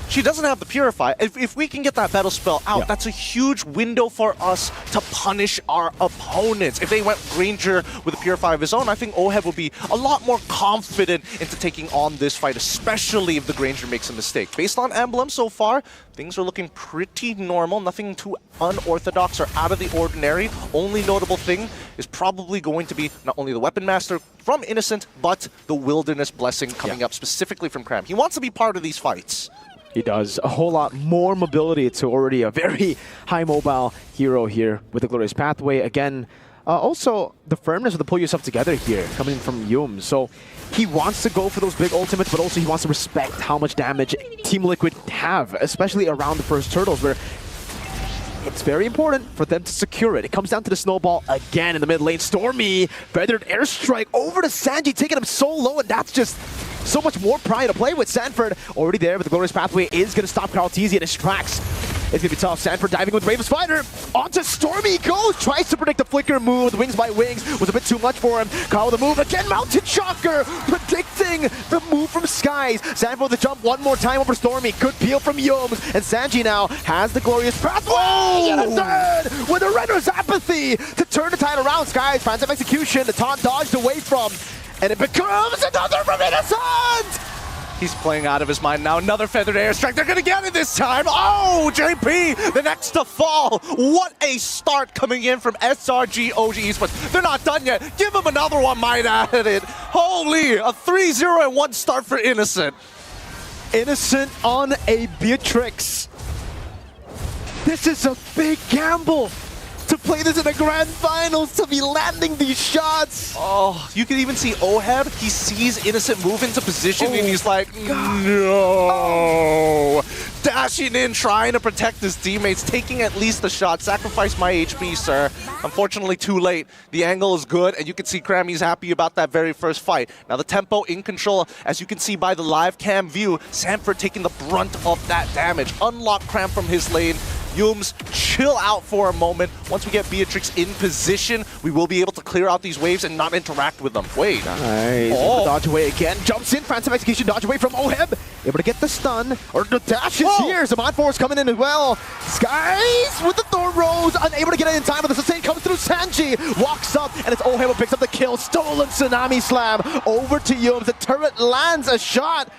she doesn't have the Purify. If we can get that battle spell out, that's a huge window for us to punish our opponents. If they went Granger with a Purify of his own, I think Oheb will be a lot more confident into taking on this fight, especially if the Granger makes a mistake. Based on Emblem so far, things are looking pretty normal. Nothing too unorthodox or out of the ordinary. Only notable thing is probably going to be not only the Weapon Master from Innocent, but the Wilderness Blessing coming up specifically from Cram. He wants to be part of these fights. He does. A whole lot more mobility to already a very high mobile hero here with the Glorious Pathway. Again, also the firmness of the pull yourself together here coming from Yum. So he wants to go for those big ultimates, but also he wants to respect how much damage Team Liquid have, especially around the first turtles, where it's very important for them to secure it. It comes down to the snowball again in the mid lane. Stormy, feathered airstrike over to Sanji, taking him so low, and that's just so much more pride to play with. Sanford already there, but the Glorious Pathway is going to stop Carl Teasy in his tracks. It's going to be tough. Sanford diving with Wave of Spider. Onto Stormy goes. Tries to predict the flicker move. The wings by wings was a bit too much for him. Carl with the move. Again, Mountain Shocker. Predicting the move from Skies. Sanford with the jump one more time over Stormy. Good peel from Yomes. And Sanji now has the Glorious Pathway. And a third with a Renner's Apathy to turn the tide around. Skies finds up execution. The taunt dodged away from. And it becomes another from Innocent! He's playing out of his mind now. Another feathered airstrike. They're going to get it this time. Oh, JP, the next to fall. What a start coming in from SRG OG Esports. They're not done yet. Give them another one, might add it. Holy, a 3-0-1 start for Innocent. Innocent on a Beatrix. This is a big gamble. To play this in the grand finals, to be landing these shots. Oh, you can even see Oheb. He sees Innocent move into position and he's like, no. Dashing in, trying to protect his teammates, taking at least the shot. Sacrifice my HP, sir. Unfortunately, too late. The angle is good, and you can see Krammy's happy about that very first fight. Now, the tempo in control, as you can see by the live cam view, Sanford taking the brunt of that damage. Unlock Cram from his lane. Yums, chill out for a moment. Once we get Beatrix in position, we will be able to clear out these waves and not interact with them. Wait. Nice. Oh. Dodge away again. Jumps in. Phantom Execution. Dodge away from Oheb. Able to get the stun. Or the dash is here. Zaman Force coming in as well. Skies with the Thorn Rose. Unable to get it in time, but the sustain comes through. Sanji walks up, and it's Oheb who picks up the kill. Stolen Tsunami Slam over to Yums. The turret lands a shot,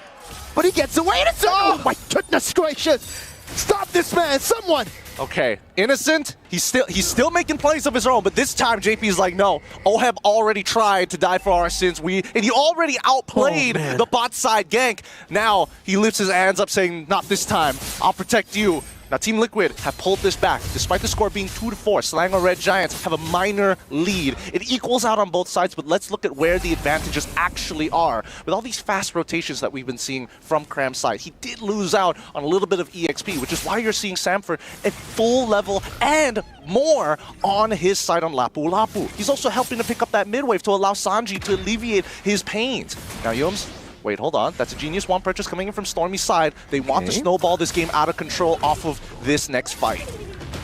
but he gets away. Oh my goodness gracious. Stop this man, someone! Okay, Innocent, he's still making plays of his own, but this time JP's like, no, Oheb already tried to die for our sins, and he already outplayed the bot side gank. Now, he lifts his hands up saying, not this time, I'll protect you. Now, Team Liquid have pulled this back. Despite the score being 2-4, Slang or Red Giants have a minor lead. It equals out on both sides, but let's look at where the advantages actually are. With all these fast rotations that we've been seeing from Cram's side, he did lose out on a little bit of EXP, which is why you're seeing Sanford at full level and more on his side on Lapu Lapu. He's also helping to pick up that mid wave to allow Sanji to alleviate his pains. Now, Yums, wait, hold on. That's a genius one purchase coming in from Stormy's side. They want to snowball this game out of control off of this next fight.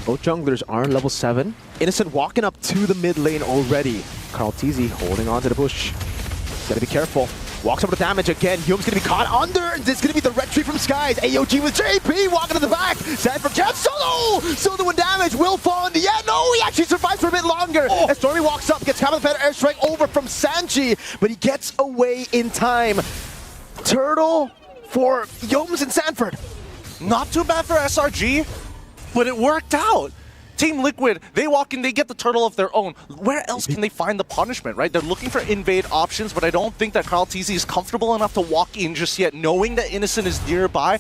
Both junglers are level 7. Innocent walking up to the mid lane already. Carl Teasy holding on to the bush. Gotta be careful. Walks over the damage again. Yum's gonna be caught under. This is gonna be the red tree from Skies. AOG with JP walking to the back. Sanford jump solo! Still doing damage. Will fall in the end. No, he actually survives for a bit longer. As Stormy walks up, gets kind of a better airstrike over from Sanji, but he gets away in time. Turtle for Yums and Sanford. Not too bad for SRG, but it worked out. Team Liquid, they walk in, they get the turtle of their own. Where else can they find the punishment, right? They're looking for invade options, but I don't think that KarlTzy is comfortable enough to walk in just yet, knowing that Innocent is nearby.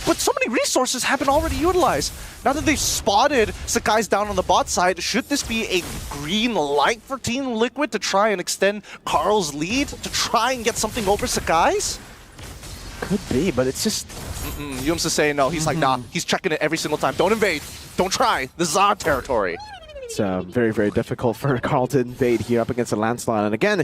But so many resources have been already utilized. Now that they've spotted Sakai's down on the bot side, should this be a green light for Team Liquid to try and extend Karl's lead, to try and get something over Sakai's? Could be, but it's just... Yums is saying no. He's like, nah, he's checking it every single time. Don't invade. Don't try. This is our territory. It's very, very difficult for Karl to invade here up against a Lancelot. And again,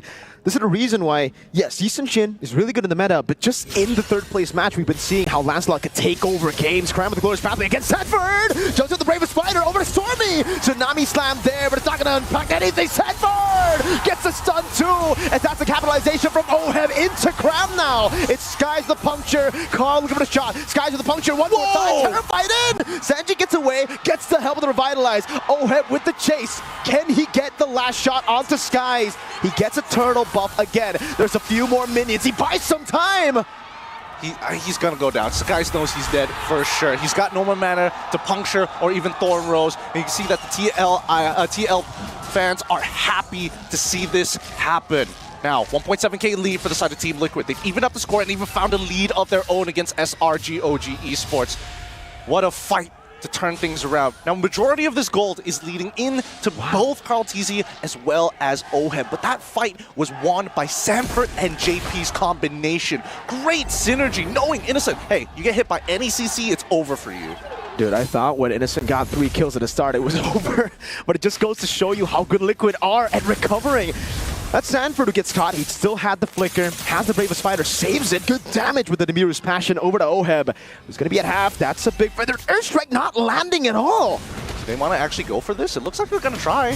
this is the reason why, yes, Yi Sun-shin is really good in the meta, but just in the third place match, we've been seeing how Lancelot could take over games. Cram with the glorious pathway against Sanford! Jumps with the bravest fighter over to Stormy! Tsunami slam there, but it's not going to impact anything. Sanford gets a stun too, and that's a capitalization from Oheb into Cram now. It's Skies the puncture. Karl looking for the shot. Skies with the puncture one more time. Terrified in! Sanji gets away, gets the help of the revitalize. Oheb with the chase. Can he get the last shot onto Skies? He gets a turtle buff again. There's a few more minions. He buys some time. He's gonna go down. Skies knows he's dead for sure. He's got no more mana to puncture or even Thorn Rose. And you can see that the TL fans are happy to see this happen. Now, 1.7k lead for the side of Team Liquid. They've evened up the score and even found a lead of their own against SRG OG Esports. What a fight to turn things around. Now, majority of this gold is leading into both KarlTzy as well as Oheb, but that fight was won by Sanford and JP's combination. Great synergy, knowing Innocent, hey, you get hit by any CC, it's over for you. Dude, I thought when Innocent got 3 kills at the start, it was over, but it just goes to show you how good Liquid are at recovering. That's Sanford who gets caught. He still had the flicker, has the bravest fighter, saves it. Good damage with the Nemiru's passion over to Oheb, who's going to be at half. That's a big feather. Airstrike not landing at all. Do they want to actually go for this? It looks like they're going to try.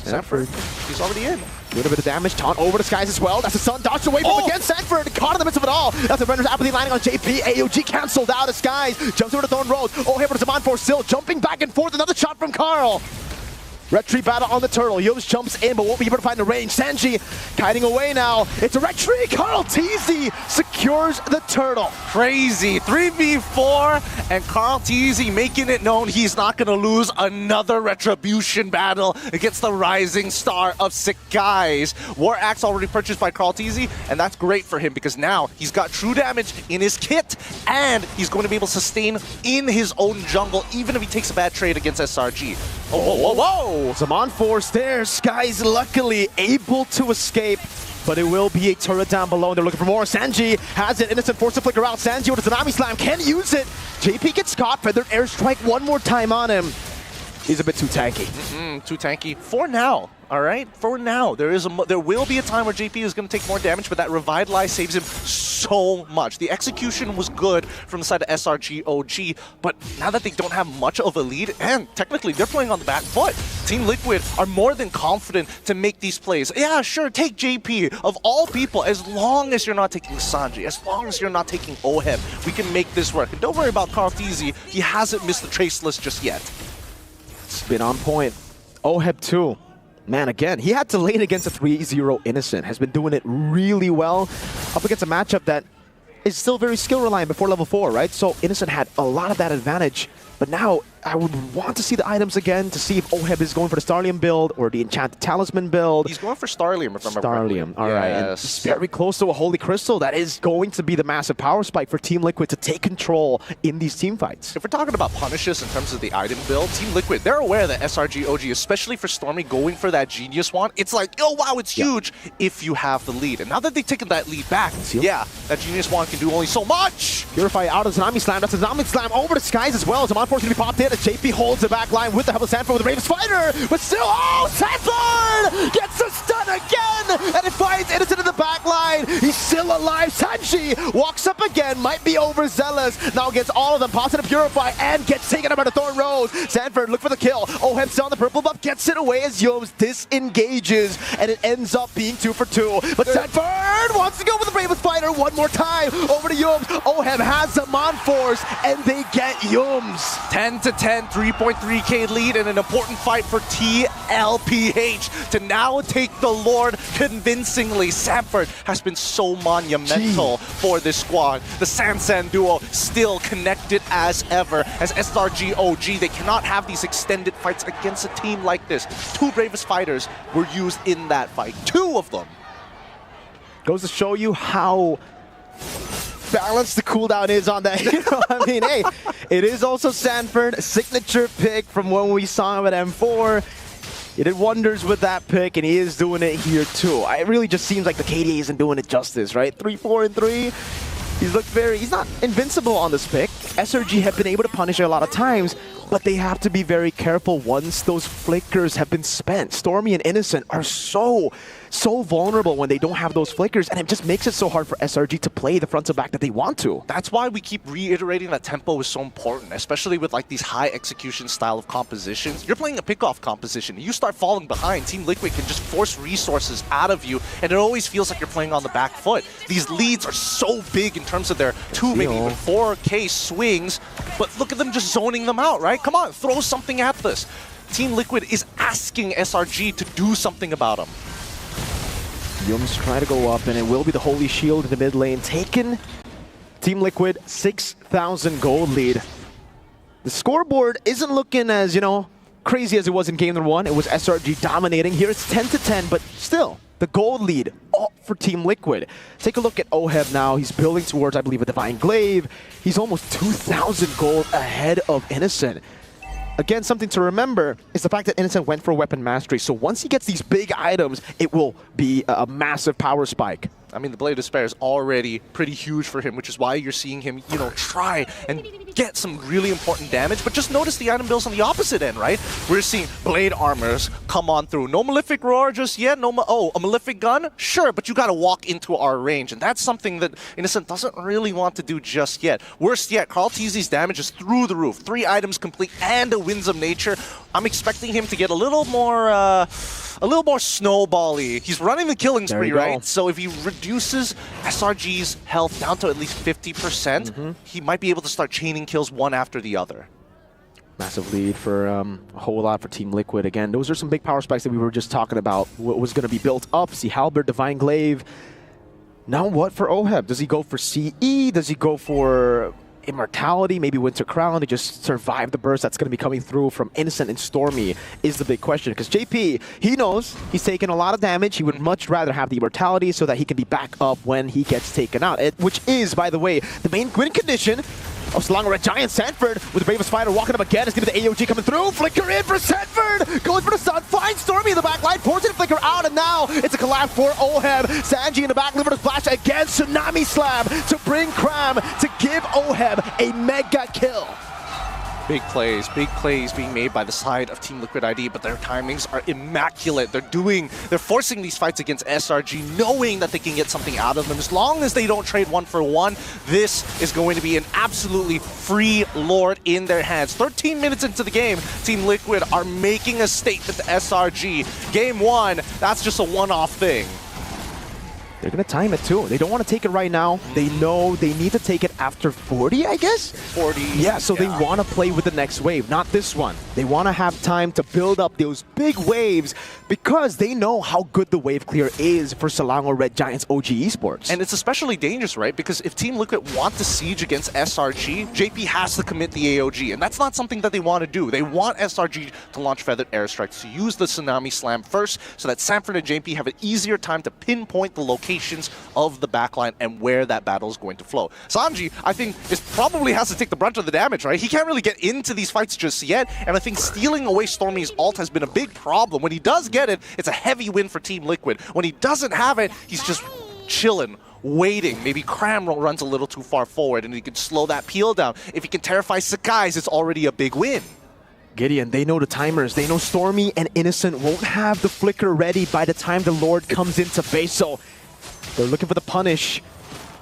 Sanford, he's already in. A little bit of damage. Taunt over to Skies as well. That's a stun. Dodged away from again. Sanford caught in the midst of it all. That's a Render's apathy landing on JP. AOG canceled out of Skies. Jumps over to Thorn Rose. Oheb with a Zaman Force still jumping back and forth. Another shot from Karl. Retreat battle on the turtle. Yums jumps in, but won't be able to find the range. Sanji kiting away now. It's a retreat. KarlTzy secures the turtle. Crazy. 3v4, and KarlTzy making it known he's not going to lose another retribution battle against the rising star of Sakai's. War Axe already purchased by KarlTzy, and that's great for him because now he's got true damage in his kit, and he's going to be able to sustain in his own jungle, even if he takes a bad trade against SRG. Oh, whoa, whoa, whoa! Zaman Force there. Skies luckily able to escape, but it will be a turret down below, and they're looking for more. Sanji has it. Innocent forced to flicker out. Sanji with a Tsunami Slam can use it. JP gets caught. Feathered Airstrike one more time on him. He's a bit too tanky. Too tanky for now. All right, for now. There will be a time where JP is going to take more damage, but that Revitalize saves him so much. The execution was good from the side of SRG OG, but now that they don't have much of a lead, and technically they're playing on the back foot, Team Liquid are more than confident to make these plays. Yeah, sure, take JP. Of all people, as long as you're not taking Sanji, as long as you're not taking Oheb, we can make this work. And don't worry about KarlTzy. He hasn't missed the trace list just yet. It's been on point. Oheb too. Man, again, he had to lane against a 3-0 Innocent. Has been doing it really well up against a matchup that is still very skill reliant before level 4, right? So Innocent had a lot of that advantage. But now I would want to see the items again to see if Oheb is going for the Starlium build or the Enchanted Talisman build. He's going for Starlium, if I remember correctly. Starlium, all right. And it's very close to a Holy Crystal. That is going to be the massive power spike for Team Liquid to take control in these team fights. If we're talking about punishes in terms of the item build, Team Liquid, they're aware that SRG OG, especially for Stormy, going for that Genius Wand, it's like, oh wow, it's huge if you have the lead. And now that they've taken that lead back, yeah, that Genius Wand can do only so much. Purify out of Tsunami Slam. That's a Tsunami Slam over to Skies as well. Zaman Force going to be popped in. JP holds the back line with the help of Sanford with the Ravens Fighter, but still, oh, Sanford gets a stun again, and it finds Innocent in the back line. He's still alive. Sanji walks up again, might be overzealous. Now gets all of them, pops in a Purify, and gets taken up by the Thorn Rose. Sanford look for the kill. Oheb still on the purple buff, gets it away as Yums disengages, and it ends up being 2 for 2. But Sanford wants to go with the Ravens Fighter one more time. Over to Yums. Oheb has Zaman Force, and they get Yums. 10-10, 3.3k lead, and an important fight for TLPH to now take the Lord convincingly. Sanford has been so so monumental for this squad. The Sansan duo still connected as ever. As SRG OG, they cannot have these extended fights against a team like this. 2 bravest fighters were used in that fight. 2 of them. Goes to show you how balanced the cooldown is on that. You know, I mean, hey, it is also Sanford, a signature pick from when we saw him at M4. He did wonders with that pick, and he is doing it here too. It really just seems like the KDA isn't doing it justice, right? 3-4-3. He's not invincible on this pick. SRG have been able to punish it a lot of times, but they have to be very careful once those flickers have been spent. Stormy and Innocent are so vulnerable when they don't have those flickers, and it just makes it so hard for SRG to play the front to back that they want to. That's why we keep reiterating that tempo is so important, especially with like these high execution style of compositions. You're playing a pickoff composition. You start falling behind, Team Liquid can just force resources out of you, and it always feels like you're playing on the back foot. These leads are so big in terms of their 2, maybe even 4K swings, but look at them just zoning them out, right? Come on, throw something at this. Team Liquid is asking SRG to do something about them. Yums try to go up, and it will be the Holy Shield in the mid lane taken. Team Liquid, 6,000 gold lead. The scoreboard isn't looking as, you know, crazy as it was in game number 1. It was SRG dominating. Here it's 10-10, but still, the gold lead all for Team Liquid. Take a look at Oheb now. He's building towards, I believe, a Divine Glaive. He's almost 2,000 gold ahead of Innocent. Again, something to remember is the fact that Innocent went for Weapon Mastery. So once he gets these big items, it will be a massive power spike. I mean, the Blade of Despair is already pretty huge for him, which is why you're seeing him, you know, try and get some really important damage. But just notice the item builds on the opposite end, right? We're seeing Blade Armors come on through. No Malefic Roar just yet. Oh, a Malefic Gun? Sure, but you got to walk into our range. And that's something that Innocent doesn't really want to do just yet. Worst yet, Carl Teasy's damage is through the roof. 3 items complete and a Winds of Nature. I'm expecting him to get a little more snowbally. He's running the killing spree, right? So if he reduces SRG's health down to at least 50%, he might be able to start chaining kills one after the other. Massive lead for a whole lot for Team Liquid. Again, those are some big power spikes that we were just talking about. What was going to be built up? See Halberd, Divine Glaive. Now what for Oheb? Does he go for CE? Does he go for Immortality, maybe Winter Crown to just survive the burst that's going to be coming through from Innocent and Stormy is the big question. Because JP, he knows he's taken a lot of damage. He would much rather have the Immortality so that he can be back up when he gets taken out. Which is, by the way, the main win condition of Selangor Red Giant. Sanford with the Bravest Fighter walking up again. It's going to be the AOG coming through. Flicker in for Sanford. Goes for the stun. Finds Stormy in the back line. Forcing the Flicker out. And now it's a collapse for Oheb. Sanji in the back. Liver to splash again. Tsunami Slam to bring Cram to give Oheb a mega kill. Big plays being made by the side of Team Liquid ID, but their timings are immaculate. They're forcing these fights against SRG, knowing that they can get something out of them. As long as they don't trade 1-for-1, this is going to be an absolutely free Lord in their hands. 13 minutes into the game, Team Liquid are making a statement to SRG. Game 1, that's just a one-off thing. They're going to time it too. They don't want to take it right now. They know they need to take it after 40, I guess? 40. Yeah, so they want to play with the next wave, not this one. They want to have time to build up those big waves because they know how good the wave clear is for Selangor Red Giants OG Esports. And it's especially dangerous, right? Because if Team Liquid want to siege against SRG, JP has to commit the AOG, and that's not something that they want to do. They want SRG to launch Feathered Airstrikes, to use the Tsunami Slam first, so that Sanford and JP have an easier time to pinpoint the location of the backline and where that battle is going to flow. Sanji, I think, probably has to take the brunt of the damage, right? He can't really get into these fights just yet, and I think stealing away Stormy's ult has been a big problem. When he does get it, it's a heavy win for Team Liquid. When he doesn't have it, he's just chilling, waiting. Maybe Cram runs a little too far forward and he can slow that peel down. If he can terrify Sakai's, it's already a big win. Gideon, they know the timers. They know Stormy and Innocent won't have the flicker ready by the time the Lord comes into base. So they're looking for the punish.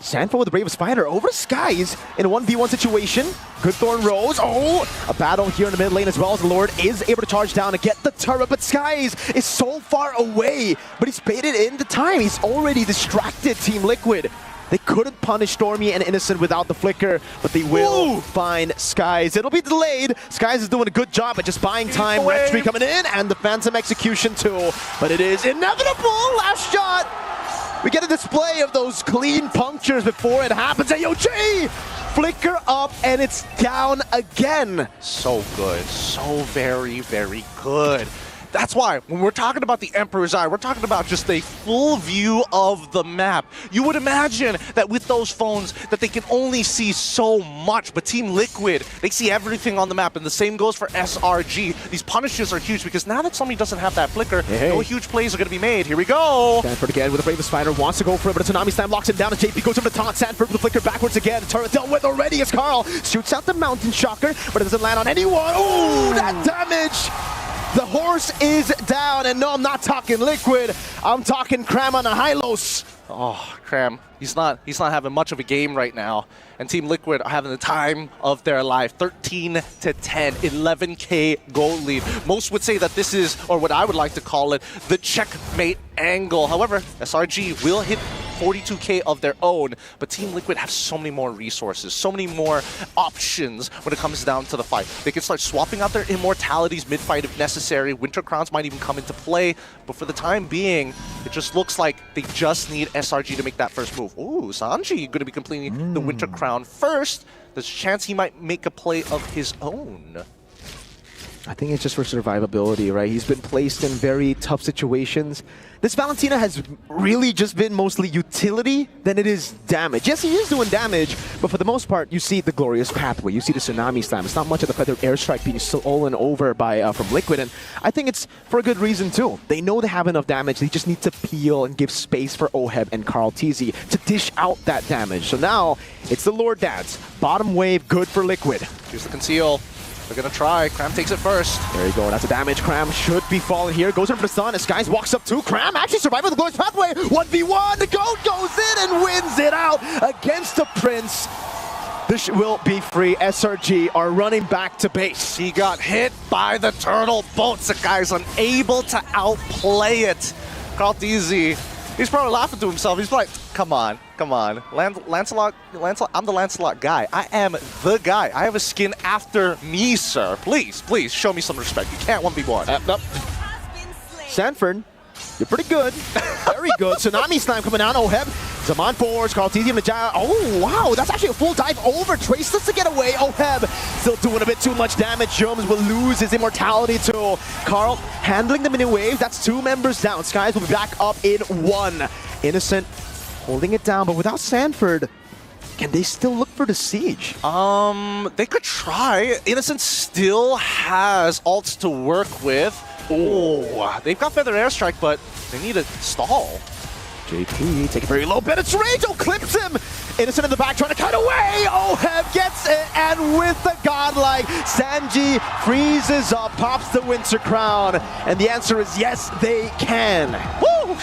Sanford with the Bravest Fighter over Skies in a 1v1 situation. Good Thorn Rose. Oh, a battle here in the mid lane as well as the Lord is able to charge down to get the turret, but Skies is so far away, but he's baited in the time. He's already distracted Team Liquid. They couldn't punish Stormy and Innocent without the flicker, but they will find Skies. It'll be delayed. Skies is doing a good job at just buying time. Red Tree coming in and the Phantom Execution too, but it is inevitable. Last shot. We get a display of those clean punctures before it happens. AOG! Flicker up, and it's down again. So good. So very, very good. That's why when we're talking about the Emperor's Eye, we're talking about just a full view of the map. You would imagine that with those phones that they can only see so much, but Team Liquid, they see everything on the map, and the same goes for SRG. These punishes are huge because now that somebody doesn't have that flicker, no huge plays are going to be made. Here we go. Sanford again with the Brave Spider, wants to go for it, but a Tsunami Slam locks him down, and JP goes over the taunt. Sanford with the flicker backwards again. Turret dealt with already as Carl shoots out the Mountain Shocker, but it doesn't land on anyone. Ooh, that damage! The horse is down, and no, I'm not talking Liquid. I'm talking Cram on a Hylos. Oh, Cram. He's not having much of a game right now. And Team Liquid are having the time of their life. 13-10, 11K goal lead. Most would say that this is, or what I would like to call it, the checkmate angle. However, SRG will hit 42K of their own, but Team Liquid have so many more resources, so many more options when it comes down to the fight. They can start swapping out their immortalities mid-fight if necessary. Winter Crowns might even come into play, but for the time being, it just looks like they just need SRG to make that first move. Ooh, Sanji going to be completing the Winter Crown first. There's a chance he might make a play of his own. I think it's just for survivability, right? He's been placed in very tough situations. This Valentina has really just been mostly utility than it is damage. Yes, he is doing damage, but for the most part, you see the glorious pathway. You see the Tsunami Slam. It's not much of the feathered airstrike being stolen over by from Liquid, and I think it's for a good reason too. They know they have enough damage. They just need to peel and give space for Oheb and Carl TZ to dish out that damage. So now it's the Lord Dads. Bottom wave, good for Liquid. Here's the conceal. They're going to try. Cram takes it first. There you go. That's a damage. Cram should be falling here. Goes in for the stun. As Skies walks up too. Cram actually survived with the glorious pathway. 1v1. The GOAT goes in and wins it out against the Prince. This will be free. SRG are running back to base. He got hit by the turtle boats. The guy's unable to outplay it. Carl TZ, he's probably laughing to himself. He's like, come on. Lancelot, I'm the Lancelot guy. I am the guy. I have a skin after me, sir. Please show me some respect. You can't 1v1. Nope. Sanford, you're pretty good. Very good. Tsunami Slam coming down. Oheb. Zaman forwards. Carl TZ Majaya. Oh, wow. That's actually a full dive over. Traceless to get away. Oheb still doing a bit too much damage. Jones will lose his immortality too. Carl handling the mini wave. That's 2 members down. Skies will be back up in 1. Innocent holding it down, but without Sanford, can they still look for the siege? They could try. Innocent still has ults to work with. Oh, they've got Feather Airstrike, but they need a stall. JP taking very low penetration. Oh, clips him. Innocent in the back trying to cut away. Oheb gets it, and with the godlike, Sanji freezes up, pops the Winter Crown, and the answer is yes, they can. Woo!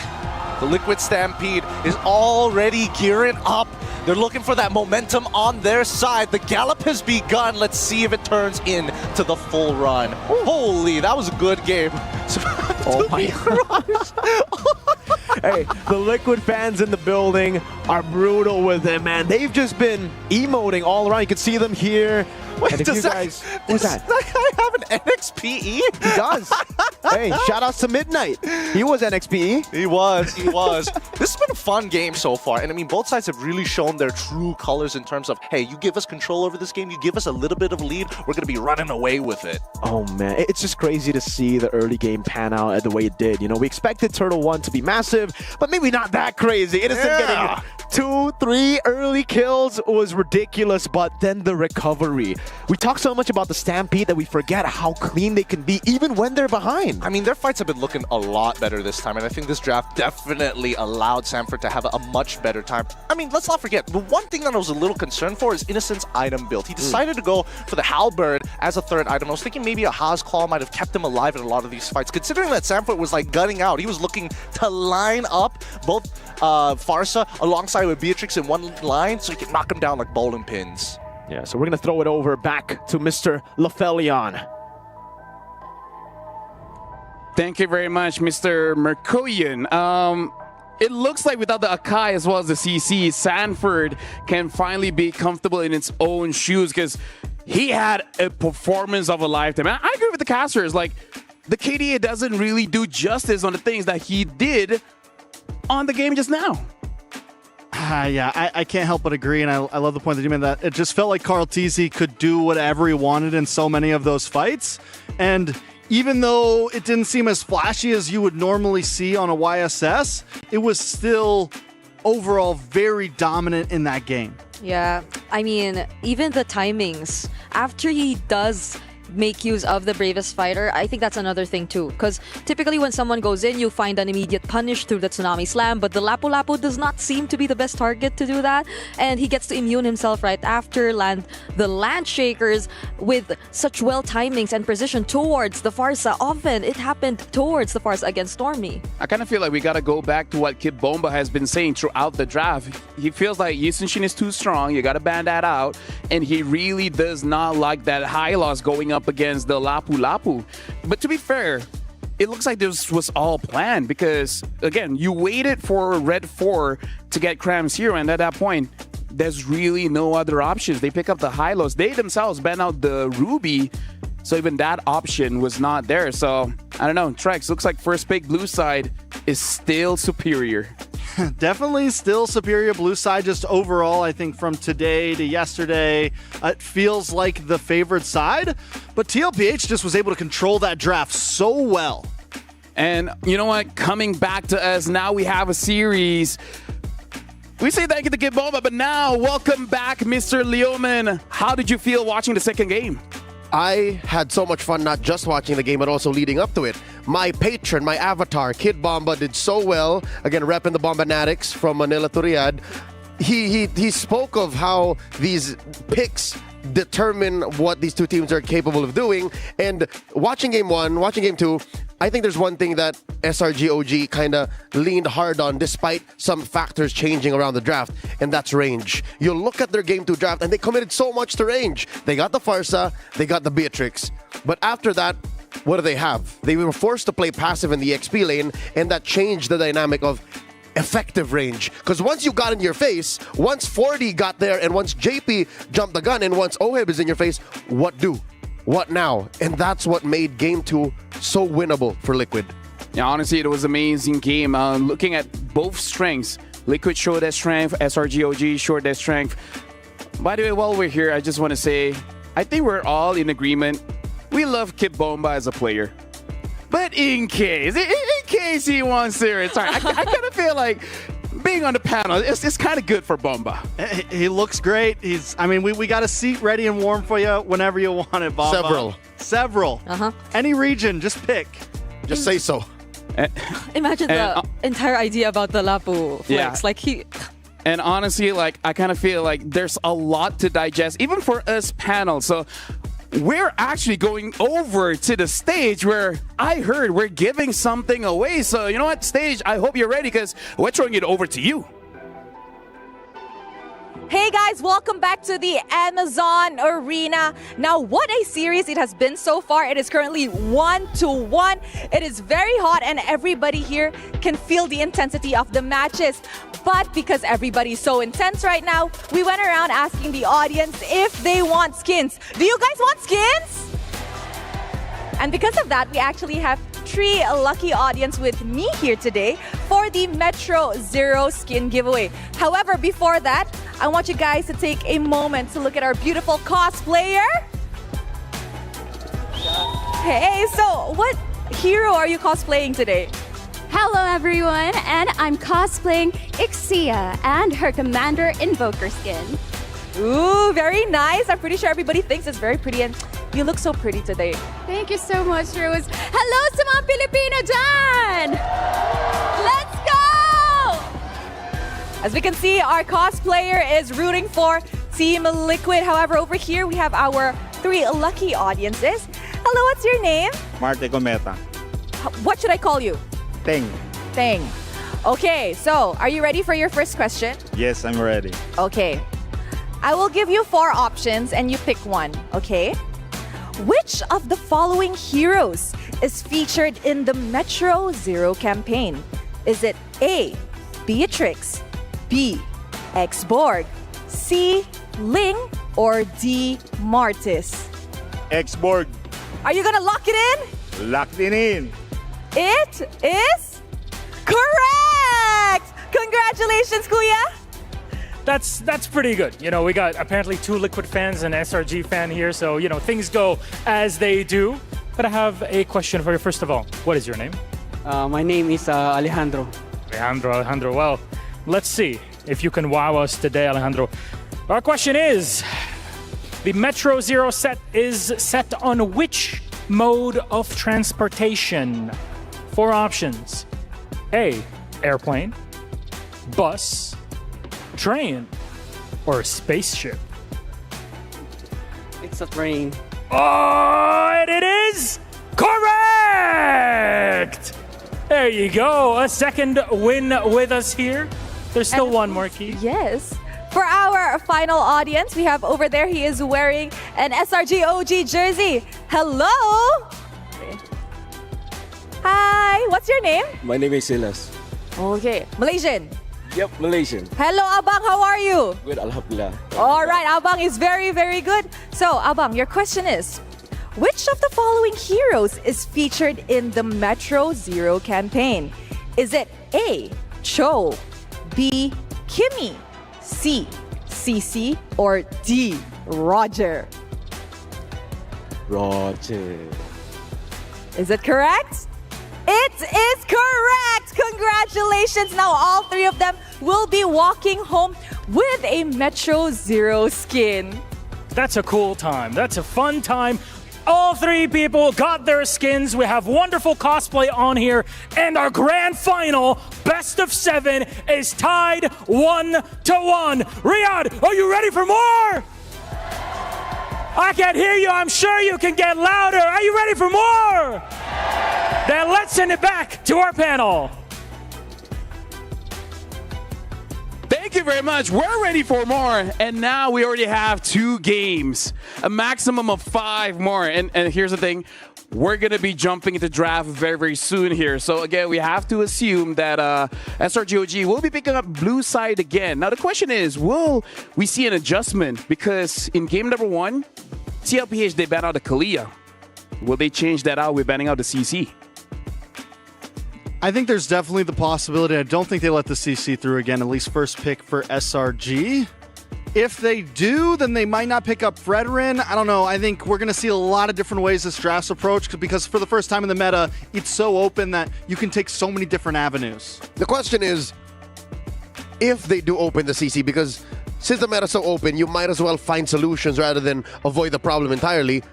The Liquid Stampede is already gearing up. They're looking for that momentum on their side. The gallop has begun. Let's see if it turns into the full run. Holy, that was a good game. Oh my gosh. Hey, the Liquid fans in the building are brutal with him, man. They've just been emoting all around. You can see them here. Wait, and if you guys, what's that? Does that guy have an NXPE? He does. Hey, shout outs to Midnight. He was NXPE. He was. This has been a fun game so far. And I mean, both sides have really shown their true colors in terms of, hey, you give us control over this game, you give us a little bit of a lead, we're going to be running away with it. Oh, man. It's just crazy to see the early game pan out the way it did. You know, we expected Turtle 1 to be massive, but maybe not that crazy. Innocent getting 2, 3 early kills was ridiculous, but then the recovery. We talk so much about the Stampede that we forget how clean they can be even when they're behind. I mean, their fights have been looking a lot better this time, and I think this draft definitely allowed Sanford to have a much better time. I mean, let's not forget, the one thing that I was a little concerned for is Innocent's item build. He decided to go for the Halberd as a third item. I was thinking maybe a Haas Claw might have kept him alive in a lot of these fights, considering that Sanford was like gunning out. He was looking to line up both Farsa alongside with Beatrix in one line so he could knock him down like bowling pins. Yeah, so we're going to throw it over back to Mr. Lefelion. Thank you very much, Mr. Merkoyan. It looks like without the Akai as well as the CC, Sanford can finally be comfortable in its own shoes because he had a performance of a lifetime. And I agree with the casters. Like, the KDA doesn't really do justice on the things that he did on the game just now. Yeah, I can't help but agree, and I love the point that you made that it just felt like Carl Tizzi could do whatever he wanted in so many of those fights. And even though it didn't seem as flashy as you would normally see on a YSS, it was still overall very dominant in that game. Yeah, I mean, even the timings, after he does make use of the bravest fighter, I think that's another thing too. Because typically when someone goes in, you find an immediate punish through the Tsunami Slam, but the Lapu Lapu does not seem to be the best target to do that. And he gets to immune himself right after, land the Land Shakers with such well timings and precision towards the Farsa. Often it happened towards the Farsa against Stormy. I kind of feel like we got to go back to what Kid Bomba has been saying throughout the draft. He feels like Yusunshin is too strong. You got to ban that out. And he really does not like that high loss going up against the Lapu Lapu. But to be fair, it looks like this was all planned because, again, you waited for Red 4 to get Cram's hero, and at that point, there's really no other options. They pick up the high lows. They themselves ban out the Ruby, so even that option was not there. So, I don't know. Trex, looks like first pick blue side is still superior. Definitely still superior blue side, just overall, I think from today to yesterday, it feels like the favored side. But TLPH just was able to control that draft so well. And you know what? Coming back to us, now we have a series. We say thank you to Kid Bomba, but now welcome back, Mr. Leoman. How did you feel watching the second game? I had so much fun not just watching the game, but also leading up to it. My patron, my avatar, Kid Bomba, did so well. Again, repping the Bombanatics from Manila to Riyadh. He spoke of how these picks determine what these two teams are capable of doing. And watching game one, watching game two, I think there's one thing that SRG OG kind of leaned hard on despite some factors changing around the draft, and that's range. You look at their game 2 draft and they committed so much to range. They got the Farsa, they got the Beatrix. But after that, what do they have? They were forced to play passive in the XP lane, and that changed the dynamic of effective range. Because once you got in your face, once 40 got there, and once JP jumped the gun, and once Oheb is in your face, what do? What now? And that's what made game 2 so winnable for Liquid. Yeah, honestly, it was an amazing game. Looking at both strengths, Liquid showed their strength, SRG OG showed their strength. By the way, while we're here, I just want to say, I think we're all in agreement. We love Kid Bomba as a player. But in case he wants to retire, I kind of feel like being on the panel, it's kind of good for Bomba. He looks great. We got a seat ready and warm for you whenever you want it, Bomba. Several. Any region, just pick. Just say so. Imagine the entire idea about the Lapu flex. Yeah. And honestly, I kind of feel like there's a lot to digest, even for us panel. So we're actually going over to the stage where I heard we're giving something away. So you know what, stage, I hope you're ready because we're throwing it over to you. Hey guys, welcome back to the Amazon Arena. Now, what a series it has been so far. It is currently 1-1. It is very hot and everybody here can feel the intensity of the matches. But because everybody's so intense right now, we went around asking the audience if they want skins. Do you guys want skins? And because of that, we actually have 3 lucky audience with me here today for the Metro Zero skin giveaway. However, before that, I want you guys to take a moment to look at our beautiful cosplayer. Hey, so what hero are you cosplaying today? Hello everyone, and I'm cosplaying Ixia and her Commander Invoker skin. Ooh, very nice. I'm pretty sure everybody thinks it's very pretty, and you look so pretty today. Thank you so much, Rose. Hello sa mga Pilipino dyan! Let's go! As we can see, our cosplayer is rooting for Team Liquid. However, over here we have our 3 lucky audiences. Hello, what's your name? Marte Cometa. What should I call you? Teng. Teng. Okay, so are you ready for your first question? Yes, I'm ready. Okay. I will give you 4 options and you pick one, okay? Which of the following heroes is featured in the Metro Zero campaign? Is it A, Beatrix, B, X-Borg, C, Ling, or D, Martis? X-Borg. Are you gonna lock it in? Locked in. It is correct! Congratulations, Kuya! That's pretty good. You know, we got apparently 2 Liquid fans and an SRG fan here, so, you know, things go as they do. But I have a question for you. First of all, what is your name? My name is Alejandro. Alejandro. Well, let's see if you can wow us today, Alejandro. Our question is, the Metro Zero set is set on which mode of transportation? 4 options. A, airplane, bus, train, or spaceship? It's a train. Oh, and it is correct! There you go. A second win with us here. There's still one more key. Yes. For our final audience, we have over there, he is wearing an SRG OG jersey. Hello! Hi, what's your name? My name is Silas. Okay, Malaysian. Yep, Malaysian. Hello, Abang, how are you? Good, Alhamdulillah. All right, Abang is very, very good. So, Abang, your question is, which of the following heroes is featured in the Metro Zero campaign? Is it A, Cho, B, Kimmy, C, CC, or D, Roger? Roger. Is it correct? It is correct! Congratulations! Now all 3 of them will be walking home with a Metro Zero skin. That's a cool time. That's a fun time. All 3 people got their skins. We have wonderful cosplay on here. And our grand final, best of 7, is tied 1-1. Riyadh, are you ready for more? I can't hear you. I'm sure you can get louder. Are you ready for more? Then let's send it back to our panel. Thank you very much. We're ready for more. And now we already have 2 games, a maximum of 5 more. And here's the thing. We're going to be jumping into draft very, very soon here. So again, we have to assume that SRGOG will be picking up blue side again. Now the question is, will we see an adjustment? Because in game number 1, TLPH, they banned out the Kalia. Will they change that out with banning out the CC? I think there's definitely the possibility. I don't think they let the CC through again, at least first pick for SRG. If they do, then they might not pick up Fredrin. I don't know. I think we're going to see a lot of different ways this draft's approached because for the first time in the meta, it's so open that you can take so many different avenues. The question is, if they do open the CC, because since the meta's so open, you might as well find solutions rather than avoid the problem entirely.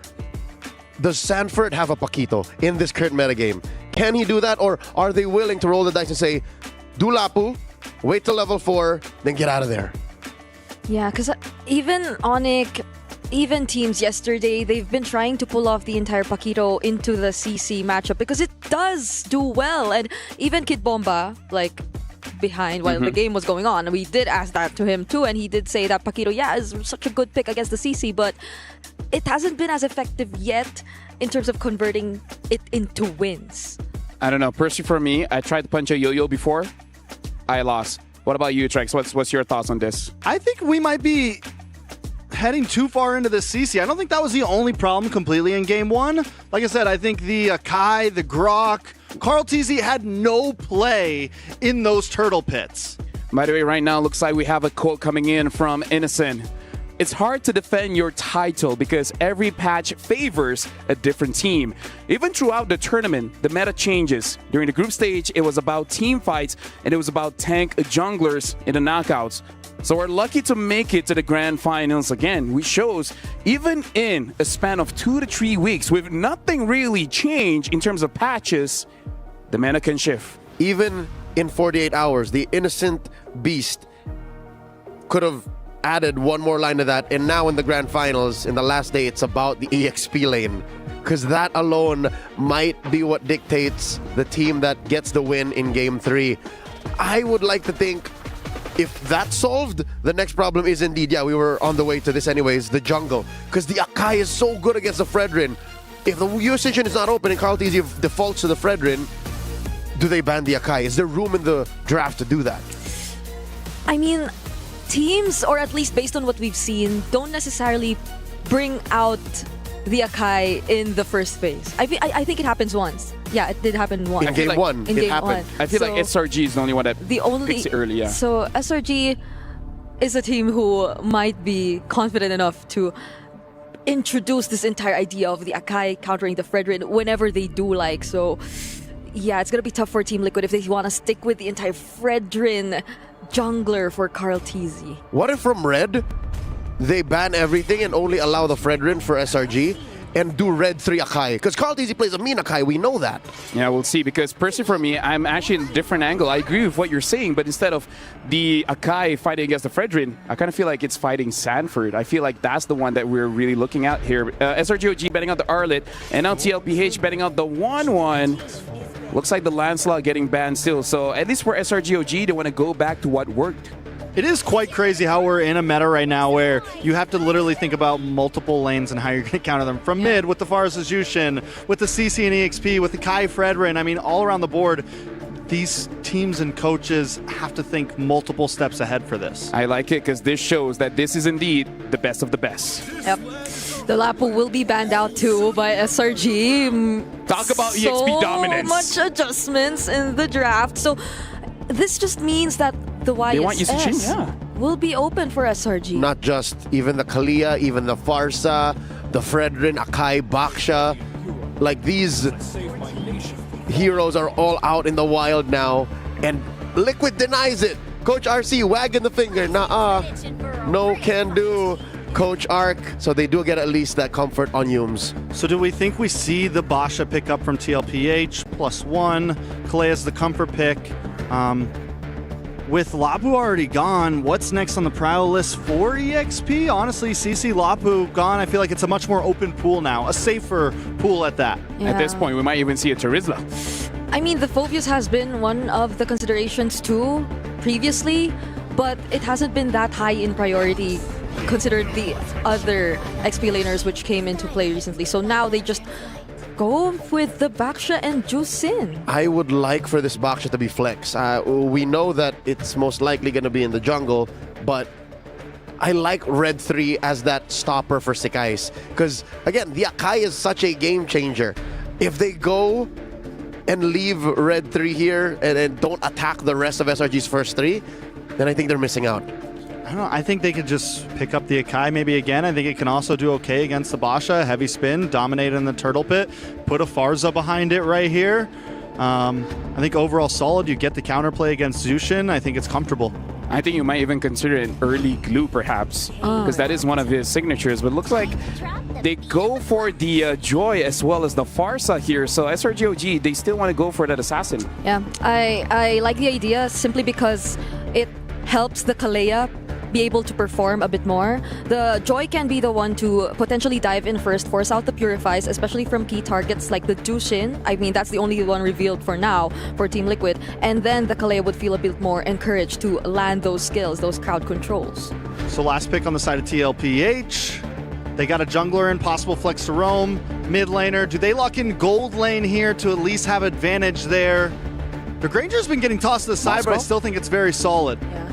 Does Sanford have a Paquito in this current metagame? Can he do that, or are they willing to roll the dice and say, do Lapu, wait till level 4, then get out of there? Yeah, because even Onic, even teams yesterday, they've been trying to pull off the entire Paquito into the CC matchup because it does do well. And even Kid Bomba, like, behind while the game was going on, we did ask that to him too, and he did say that Paquito, is such a good pick against the CC, but it hasn't been as effective yet in terms of converting it into wins. I don't know. Personally, for me, I tried to punch a yo-yo before. I lost. What about you, Trex? What's your thoughts on this? I think we might be heading too far into the CC. I don't think that was the only problem completely in game 1. Like I said, I think the Kai, the Grok, Carl TZ had no play in those turtle pits. By the way, right now, looks like we have a quote coming in from Innocent. It's hard to defend your title because every patch favors a different team. Even throughout the tournament, the meta changes. During the group stage, it was about team fights and it was about tank junglers in the knockouts. So we're lucky to make it to the grand finals again, which shows even in a span of 2 to 3 weeks with nothing really changed in terms of patches, the meta can shift. Even in 48 hours, the Innocent Beast could have added one more line to that, and now in the grand finals, in the last day, it's about the EXP lane, because that alone might be what dictates the team that gets the win in game 3. I would like to think if that's solved, the next problem is indeed, we were on the way to this anyways, the jungle, because the Akai is so good against the Fredrin. If the US station is not open and Carl TZ defaults to the Fredrin, do they ban the Akai? Is there room in the draft to do that? I mean, teams, or at least based on what we've seen, don't necessarily bring out the Akai in the first phase. I think it happens once. Yeah, it did happen once. In game one, In it game happened. one. I feel like So, SRG is the only one that the only picks it early. Yeah. So SRG is a team who might be confident enough to introduce this entire idea of the Akai countering the Fredrin whenever they do like. So yeah, it's gonna be tough for Team Liquid if they want to stick with the entire Fredrin jungler for Carl TZ. What if from Red, they ban everything and only allow the Fredrin for SRG and do Red 3 Akai? Because Carl TZ plays a mean Akai, we know that. Yeah, we'll see. Because personally for me, I'm actually in a different angle. I agree with what you're saying, but instead of the Akai fighting against the Fredrin, I kind of feel like it's fighting Sanford. I feel like that's the one that we're really looking at here. SRGOG betting out the Arlet, and now TLPH betting out the 1-1. Looks like the Lancelot getting banned still. So at least for SRGOG, they want to go back to what worked. It is quite crazy how we're in a meta right now where you have to literally think about multiple lanes and how you're going to counter them. From mid, with the Farsa Jushin, with the CC and EXP, with the Kai Fredrin. I mean, all around the board, these teams and coaches have to think multiple steps ahead for this. I like it because this shows that this is indeed the best of the best. Yep. The Lapu will be banned out too by SRG. Talk about EXP dominance. So much adjustments in the draft. So this just means that the YSS will be open for SRG. Not just even the Kalia, even the Farsa, the Fredrin, Akai, Baksha. Like these heroes are all out in the wild now, and Liquid denies it. Coach RC wagging the finger. Nah, no can do. Coach Arc, so they do get at least that comfort on Yumes. So do we think we see the Basha pick up from TLPH, +1, Kalea's the comfort pick. With Lapu already gone, what's next on the prowl list for EXP? Honestly, CC Lapu gone, I feel like it's a much more open pool now, a safer pool at that. Yeah. At this point, we might even see a Terizla. I mean, the Phobius has been one of the considerations too previously, but it hasn't been that high in priority considered the other XP laners which came into play recently. So now they just go with the Baksha and Jusin. I would like for this Baksha to be flex. We know that it's most likely going to be in the jungle, but I like Red 3 as that stopper for Sikais. Because, again, the Akai is such a game changer. If they go and leave Red 3 here and don't attack the rest of SRG's first 3, then I think they're missing out. I don't know, I think they could just pick up the Akai maybe again. I think it can also do okay against the Basha. Heavy spin, dominate in the turtle pit, put a Farza behind it right here. I think overall solid. You get the counterplay against Zushin. I think it's comfortable. I think you might even consider an early glue perhaps, because that is one of his signatures. But it looks like they go for the Joy as well as the Farsa here. So SRGOG, they still want to go for that assassin. Yeah, I like the idea simply because it helps the Kalea be able to perform a bit more. The Joy can be the one to potentially dive in first, force out the Purifies, especially from key targets like the Jushin. I mean, that's the only one revealed for now for Team Liquid. And then the Kalea would feel a bit more encouraged to land those skills, those crowd controls. So last pick on the side of TLPH. They got a jungler in, possible flex to roam. Mid laner, do they lock in gold lane here to at least have advantage there? The Granger's been getting tossed to the side, but I still think it's very solid. Yeah.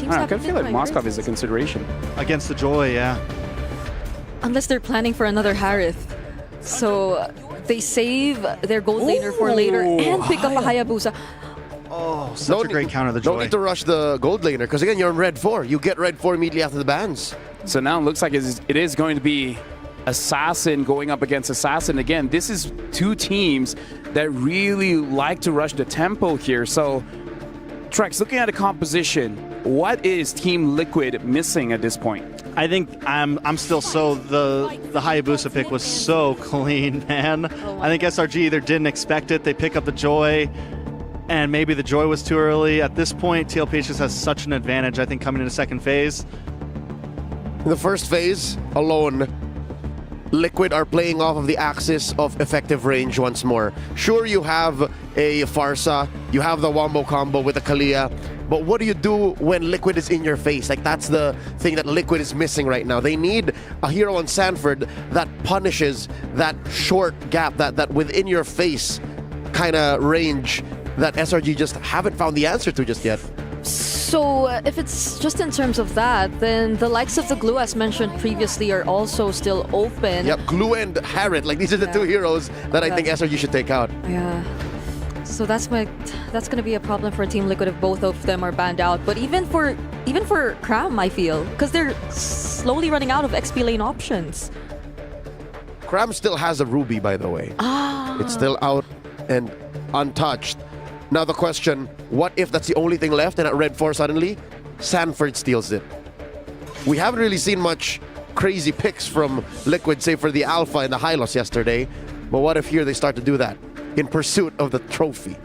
I can feel like Moskov is a consideration. Against the Joy, yeah. Unless they're planning for another Harith. So they save their gold laner for later and pick up a Hayabusa. Oh, such a great counter, the Joy. Don't need to rush the gold laner, because again, you're on Red 4. You get Red 4 immediately after the bans. So now it looks like it is going to be Assassin going up against Assassin. Again, this is two teams that really like to rush the tempo here. So, Trex, looking at the composition, what is Team Liquid missing at this point? I think I'm still so the Hayabusa pick was so clean, man. I think SRG either didn't expect it, they pick up the Joy, and maybe the Joy was too early. At this point, TLPH just has such an advantage, I think, coming into second phase. In the first phase alone, Liquid are playing off of the axis of effective range once more. Sure, you have a Farsa, you have the Wombo combo with the Kalia, but what do you do when Liquid is in your face? Like, that's the thing that Liquid is missing right now. They need a hero on Sanford that punishes that short gap, that within your face kind of range that SRG just haven't found the answer to just yet. So if it's just in terms of that, then the likes of the Glue, as mentioned previously, are also still open. Yep, Glue and Harrod, like these are the two heroes that I think SRG should take out. Yeah. So that's gonna be a problem for Team Liquid if both of them are banned out. But even for Cram, I feel, because they're slowly running out of XP lane options. Cram still has a Ruby, by the way. It's still out and untouched. Now the question, what if that's the only thing left and at Red 4 suddenly, Sanford steals it? We haven't really seen much crazy picks from Liquid, save for the Alpha and the Hylos yesterday. But what if here they start to do that in pursuit of the trophy?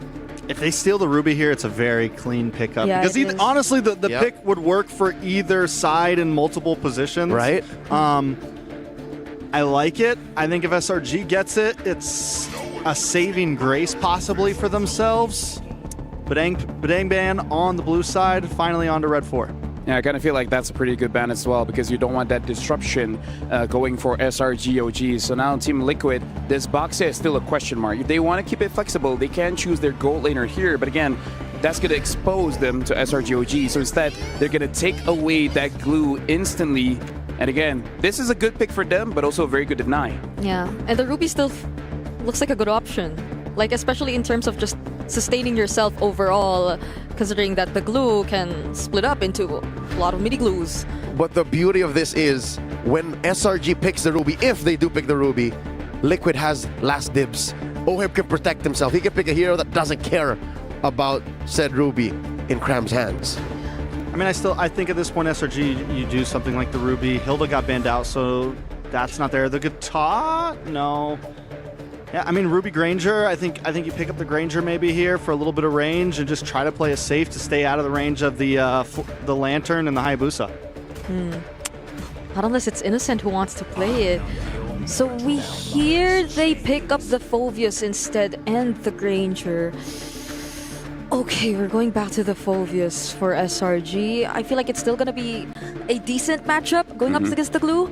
If they steal the Ruby here, it's a very clean pickup. Yeah, because honestly, the pick would work for either side in multiple positions. Right. I like it. I think if SRG gets it, it's a saving grace possibly for themselves. Badang ban on the blue side, finally on to Red 4. Yeah, I kind of feel like that's a pretty good ban as well because you don't want that disruption going for SRG OG. So now Team Liquid, this box is still a question mark. If they want to keep it flexible, they can choose their gold laner here. But again, that's going to expose them to SRG OG. So instead, they're going to take away that glue instantly. And again, this is a good pick for them, but also a very good deny. Yeah, and the Ruby still looks like a good option. Like, especially in terms of just sustaining yourself overall, considering that the glue can split up into a lot of mini glues. But the beauty of this is when SRG picks the Ruby, if they do pick the Ruby, Liquid has last dibs. Oheb can protect himself. He can pick a hero that doesn't care about said Ruby in Cram's hands. I mean, I think at this point, SRG, you do something like the Ruby. Hilda got banned out, so that's not there. The guitar? No. Yeah, I mean, Ruby Granger, I think you pick up the Granger maybe here for a little bit of range and just try to play it safe to stay out of the range of the Lantern and the Hayabusa. Not unless it's Innocent who wants to play it. So we hear they pick up the Phoveus instead and the Granger. Okay, we're going back to the Phoveus for SRG. I feel like it's still going to be a decent matchup going up against the Glue.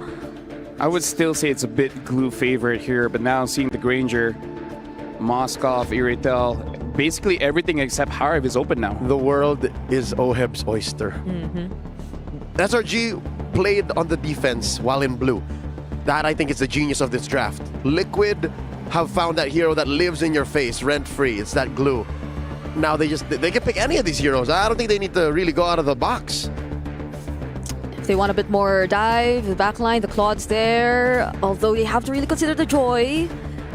I would still say it's a bit glue favorite here, but now seeing the Granger, Moskov, Iritel, basically everything except Harv is open now. The world is Oheb's oyster. SRG played on the defense while in blue. That, I think, is the genius of this draft. Liquid have found that hero that lives in your face, rent-free. It's that glue. Now they can pick any of these heroes. I don't think they need to really go out of the box. If they want a bit more dive, the backline, the Claude's there. Although they have to really consider the Joy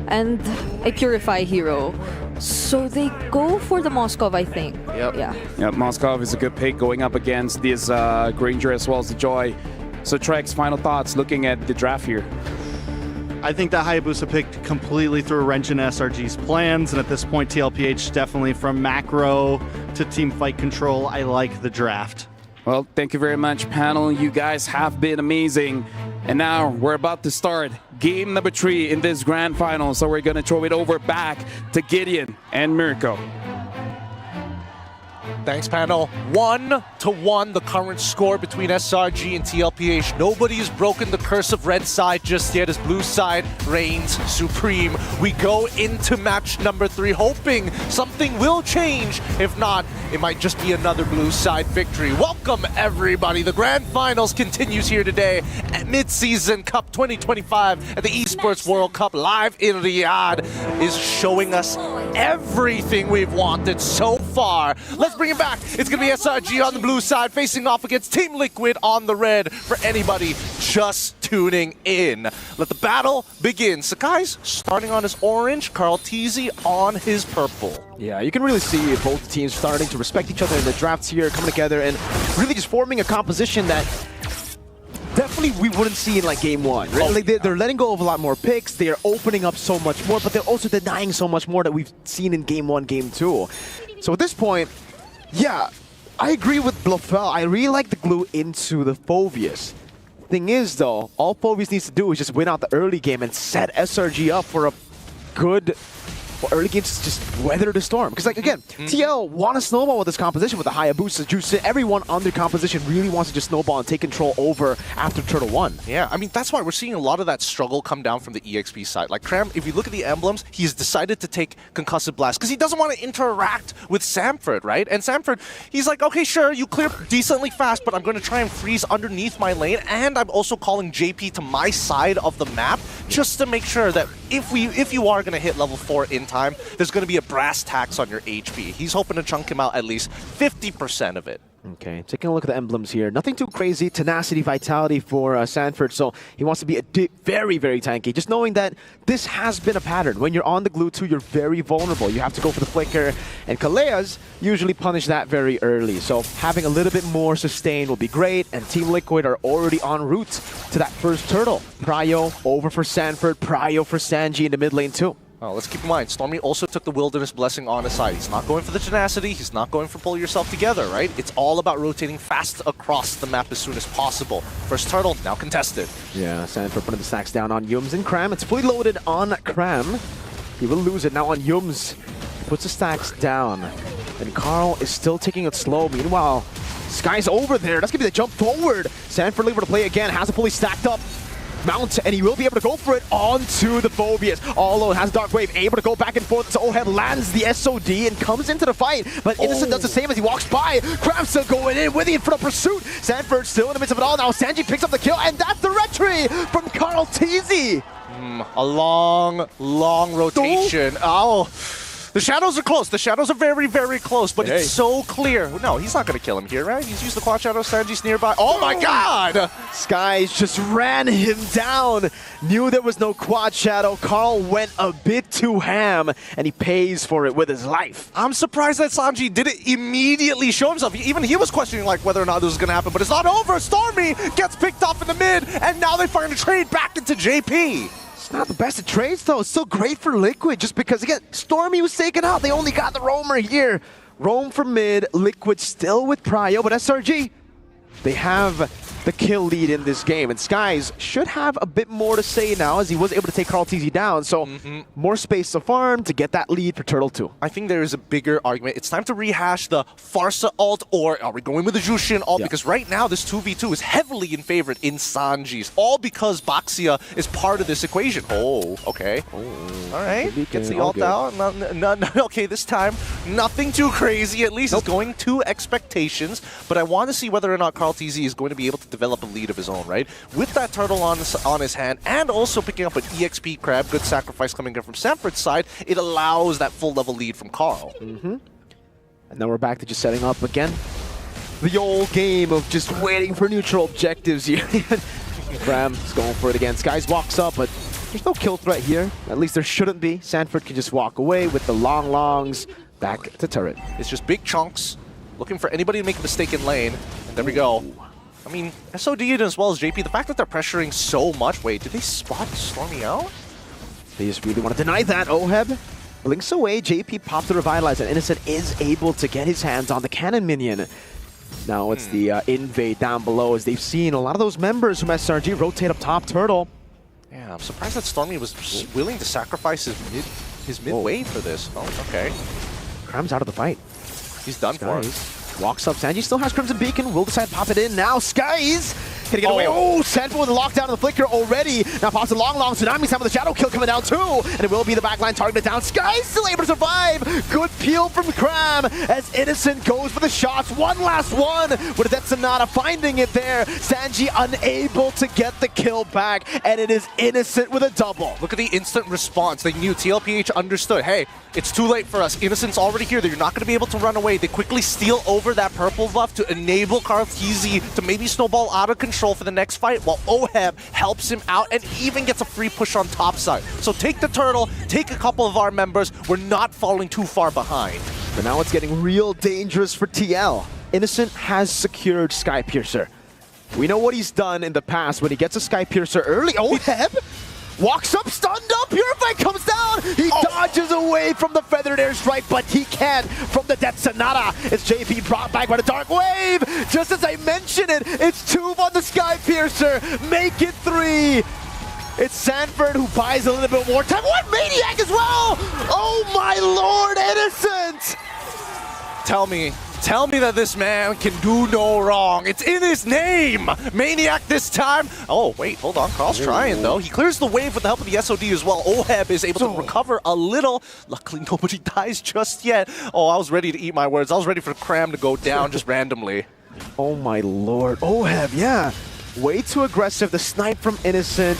and a Purify hero. So they go for the Moskov, I think. Yep. Yeah. Yeah, Moskov is a good pick going up against this Granger as well as the Joy. So Trex, final thoughts looking at the draft here. I think that Hayabusa pick completely threw a wrench in SRG's plans, and at this point, TLPH definitely from macro to team fight control. I like the draft. Well, thank you very much, panel. You guys have been amazing. And now we're about to start game number 3 in this grand final. So we're going to throw it over back to Gideon and Mirko. Thanks, panel. 1-1, the current score between SRG and TLPH. Nobody has broken the curse of red side just yet as blue side reigns supreme. We go into match number 3 hoping something will change. If not, it might just be another blue side victory. Welcome, everybody. The grand finals continues here today at Mid-Season Cup 2025 at the Esports World Cup live in Riyadh is showing us everything we've wanted so far. Let's bring it back. It's going to be SRG on the blue side facing off against Team Liquid on the red for anybody just tuning in. Let the battle begin. Sakai's starting on his orange, Carl Teasy on his purple. Yeah, you can really see both teams starting to respect each other in the drafts here, coming together and really just forming a composition that definitely we wouldn't see in like game 1. Right? Like they're letting go of a lot more picks, they're opening up so much more, but they're also denying so much more that we've seen in game 1, game 2. So at this point, yeah, I agree with Blofeld. I really like the glue into the Phoveus. Thing is though, all Phoveus needs to do is just win out the early game and set SRG up for a good Well, early games just weather the storm. Because, like, again, TL want to snowball with this composition with the Hayabusa, Juicin. Everyone on their composition really wants to just snowball and take control over after Turtle 1. Yeah, I mean, that's why we're seeing a lot of that struggle come down from the EXP side. Like, Cram, if you look at the emblems, he's decided to take Concussive Blast because he doesn't want to interact with Samford, right? And Samford, he's like, okay, sure, you clear decently fast, but I'm going to try and freeze underneath my lane, and I'm also calling JP to my side of the map just to make sure that if you are going to hit level 4 in time, there's going to be a brass tax on your HP. He's hoping to chunk him out at least 50% of it. Okay, taking a look at the emblems here. Nothing too crazy. Tenacity, vitality for Sanford, so he wants to be very, very tanky. Just knowing that this has been a pattern. When you're on the glue 2, you're very vulnerable. You have to go for the flicker, and Kaleas usually punish that very early. So having a little bit more sustain will be great, and Team Liquid are already en route to that first turtle. Pryo over for Sanford, Pryo for Sanji in the mid lane too. Oh, let's keep in mind, Stormy also took the Wilderness Blessing on his side. He's not going for the tenacity, he's not going for pull yourself together, right? It's all about rotating fast across the map as soon as possible. First turtle, now contested. Yeah, Sanford putting the stacks down on Yums and Cram. It's fully loaded on Cram. He will lose it now on Yums. Puts the stacks down. And Carl is still taking it slow. Meanwhile, Sky's over there. That's going to be the jump forward. Sanford able to play again, has it fully stacked up. Mount, and he will be able to go for it onto the Phobias. All alone has Dark Wave, able to go back and forth. So Oheb lands the SOD and comes into the fight. But Innocent does the same as he walks by. Crab still going in with the infinite pursuit. Sanford still in the midst of it all now. Sanji picks up the kill, and that's the retry from Carl Teasy. A long, long rotation. Oh. The shadows are close. The shadows are very, very close, but it's so clear. No, he's not going to kill him here, right? He's used the quad shadow. Sanji's nearby. Oh my god! Skies just ran him down. Knew there was no quad shadow. Carl went a bit too ham, and he pays for it with his life. I'm surprised that Sanji didn't immediately show himself. Even he was questioning like whether or not this was going to happen, but it's not over. Stormy gets picked off in the mid, and now they find a trade back into JP. It's not the best of trades, though. It's still great for Liquid, just because, again, Stormy was taken out. They only got the roamer here. Roam for mid, Liquid still with Pryo, but SRG, they have the kill lead in this game. And Skies should have a bit more to say now, as he was able to take Carl TZ down. So more space to farm to get that lead for Turtle 2. I think there is a bigger argument. It's time to rehash the Farsa ult, or are we going with the Jushin ult? Because right now this 2v2 is heavily in favor in Sanji's, all because Baxia is part of this equation. Oh, okay. All right, gets the ult out. Okay, this time, nothing too crazy. At least it's going to expectations. But I want to see whether or not Carl TZ is going to be able to develop a lead of his own, right? With that turtle on his hand, and also picking up an EXP crab, good sacrifice coming in from Sanford's side, it allows that full level lead from Carl. And then we're back to just setting up again. The old game of just waiting for neutral objectives here. Cram is going for it again. Skies walks up, but there's no kill threat here. At least there shouldn't be. Sanford can just walk away with the longs back to turret. It's just big chunks, looking for anybody to make a mistake in lane. And there we go. I mean, SOD as well as JP, the fact that they're pressuring so much. Wait, did they spot Stormy out? They just really want to deny that. Oheb blinks away. JP pops the Revitalize, and Innocent is able to get his hands on the cannon minion. Now it's the invade down below, as they've seen a lot of those members from SRG rotate up top Turtle. Yeah, I'm surprised that Stormy was willing to sacrifice his mid wave for this. Oh, okay. Cram's out of the fight. He's done for him. Walks up. Sanji still has Crimson Beacon. Will decide to pop it in now. Skies can get away. Oh, Sanford with a lockdown on the flicker already. Now pops a long Tsunami time with the shadow kill coming down too. And it will be the backline targeted down. Skies still able to survive. Good peel from Cram as Innocent goes for the shots. One last one with that Sonata finding it there. Sanji unable to get the kill back, and it is Innocent with a double. Look at the instant response. They knew, TLPH understood. Hey, it's too late for us. Innocent's already here. They're not going to be able to run away. They quickly steal over that purple buff to enable Carl TZ to maybe snowball out of control for the next fight, while Oheb helps him out and even gets a free push on top side. So take the turtle, take a couple of our members. We're not falling too far behind. But now it's getting real dangerous for TL. Innocent has secured Skypiercer. We know what he's done in the past when he gets a Skypiercer early. Oheb walks up, stunned up, Purify comes down, he dodges away from the feathered airstrike, but he can't from the Death Sonata. It's JP brought back by the Dark Wave. Just as I mentioned it, it's 2 on the Skypiercer, make it 3. It's Sanford who buys a little bit more time. What? Maniac as well! Oh my lord, Innocent! Tell me that this man can do no wrong. It's in his name! Maniac this time. Oh, wait, hold on. Carl's trying, though. He clears the wave with the help of the SOD as well. Oheb is able to recover a little. Luckily, nobody dies just yet. Oh, I was ready to eat my words. I was ready for Cram to go down just randomly. Oh my lord. Oheb, yeah. Way too aggressive. The snipe from Innocent.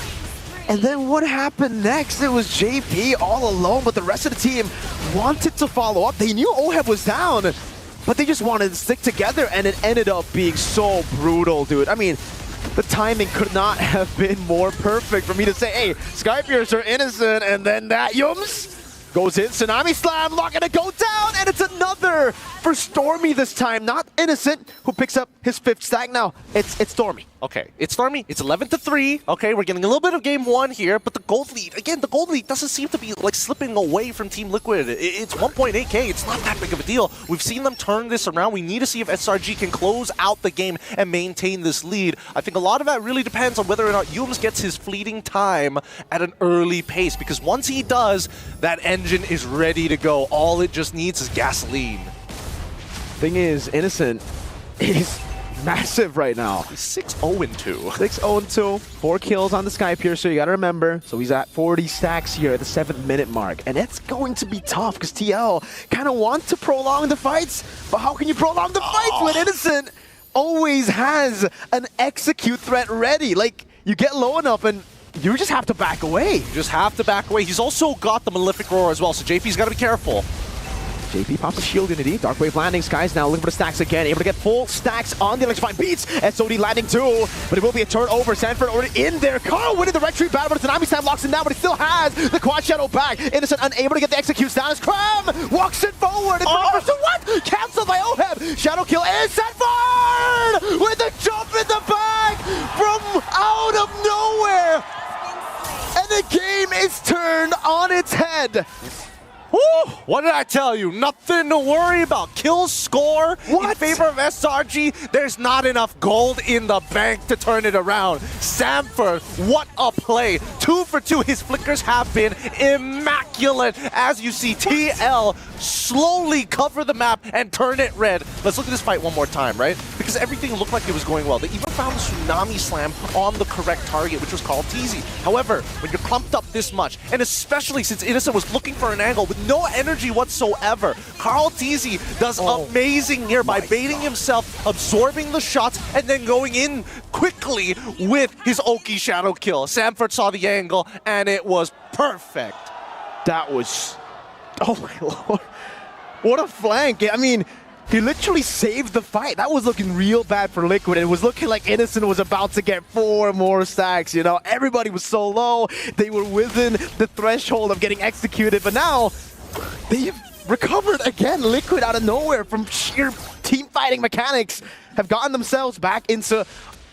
And then what happened next? It was JP all alone, but the rest of the team wanted to follow up. They knew Oheb was down, but they just wanted to stick together, and it ended up being so brutal, dude. I mean, the timing could not have been more perfect for me to say, hey, Skypiercer Innocent, and then that Yums goes in, Tsunami Slam, locking it go down, and it's another for Stormy this time. Not Innocent, who picks up his 5th stack now. It's Stormy. Okay, it's Stormy. It's 11-3. Okay, we're getting a little bit of game 1 here, but the gold lead, again, the gold lead doesn't seem to be like slipping away from Team Liquid. It's 1.8k. It's not that big of a deal. We've seen them turn this around. We need to see if SRG can close out the game and maintain this lead. I think a lot of that really depends on whether or not Yums gets his fleeting time at an early pace, because once he does, that engine is ready to go. All it just needs is gasoline. Thing is, Innocent is massive right now. He's 6-0-2. 6-0-2. 4 kills on the Skypiercer, you gotta remember. So he's at 40 stacks here at the 7th-minute mark. And it's going to be tough because TL kind of want to prolong the fights. But how can you prolong the fights when Innocent always has an execute threat ready? Like, you get low enough and you just have to back away. You just have to back away. He's also got the Malefic Roar as well, so JP's got to be careful. JP pops a shield Unity. Dark Wave landing. Skies now looking for the stacks again. Able to get full stacks on the electrifying beats. SOD landing too, but it will be a turnover. Sanford already in there. Carl winning the retreat battle, but Tsunami Slam locks him down, but he still has the Quad Shadow back. Innocent unable to get the executes down as Cram walks it forward. So what? Cancelled by Oheb. Shadow kill is Sanford with a jump in the back from out of nowhere. And the game is turned on its head. Woo! What did I tell you? Nothing to worry about. Kill score in favor of SRG. There's not enough gold in the bank to turn it around. Sanford, what a play. 2 for 2. His flickers have been immaculate. As you see, TL slowly cover the map and turn it red. Let's look at this fight one more time, right? Because everything looked like it was going well. They even found the Tsunami Slam on the correct target, which was called TZ. However, when you're clumped up this much, and especially since Innocent was looking for an angle with no energy whatsoever, Carl TZ does amazing here by baiting himself, absorbing the shots, and then going in quickly with his Oki Shadow kill. Sanford saw the angle, and it was perfect. That was... oh my lord. What a flank. I mean, he literally saved the fight. That was looking real bad for Liquid. It was looking like Innocent was about to get 4 more stacks, you know? Everybody was so low. They were within the threshold of getting executed, but now they've recovered again. Liquid out of nowhere from sheer team fighting mechanics have gotten themselves back into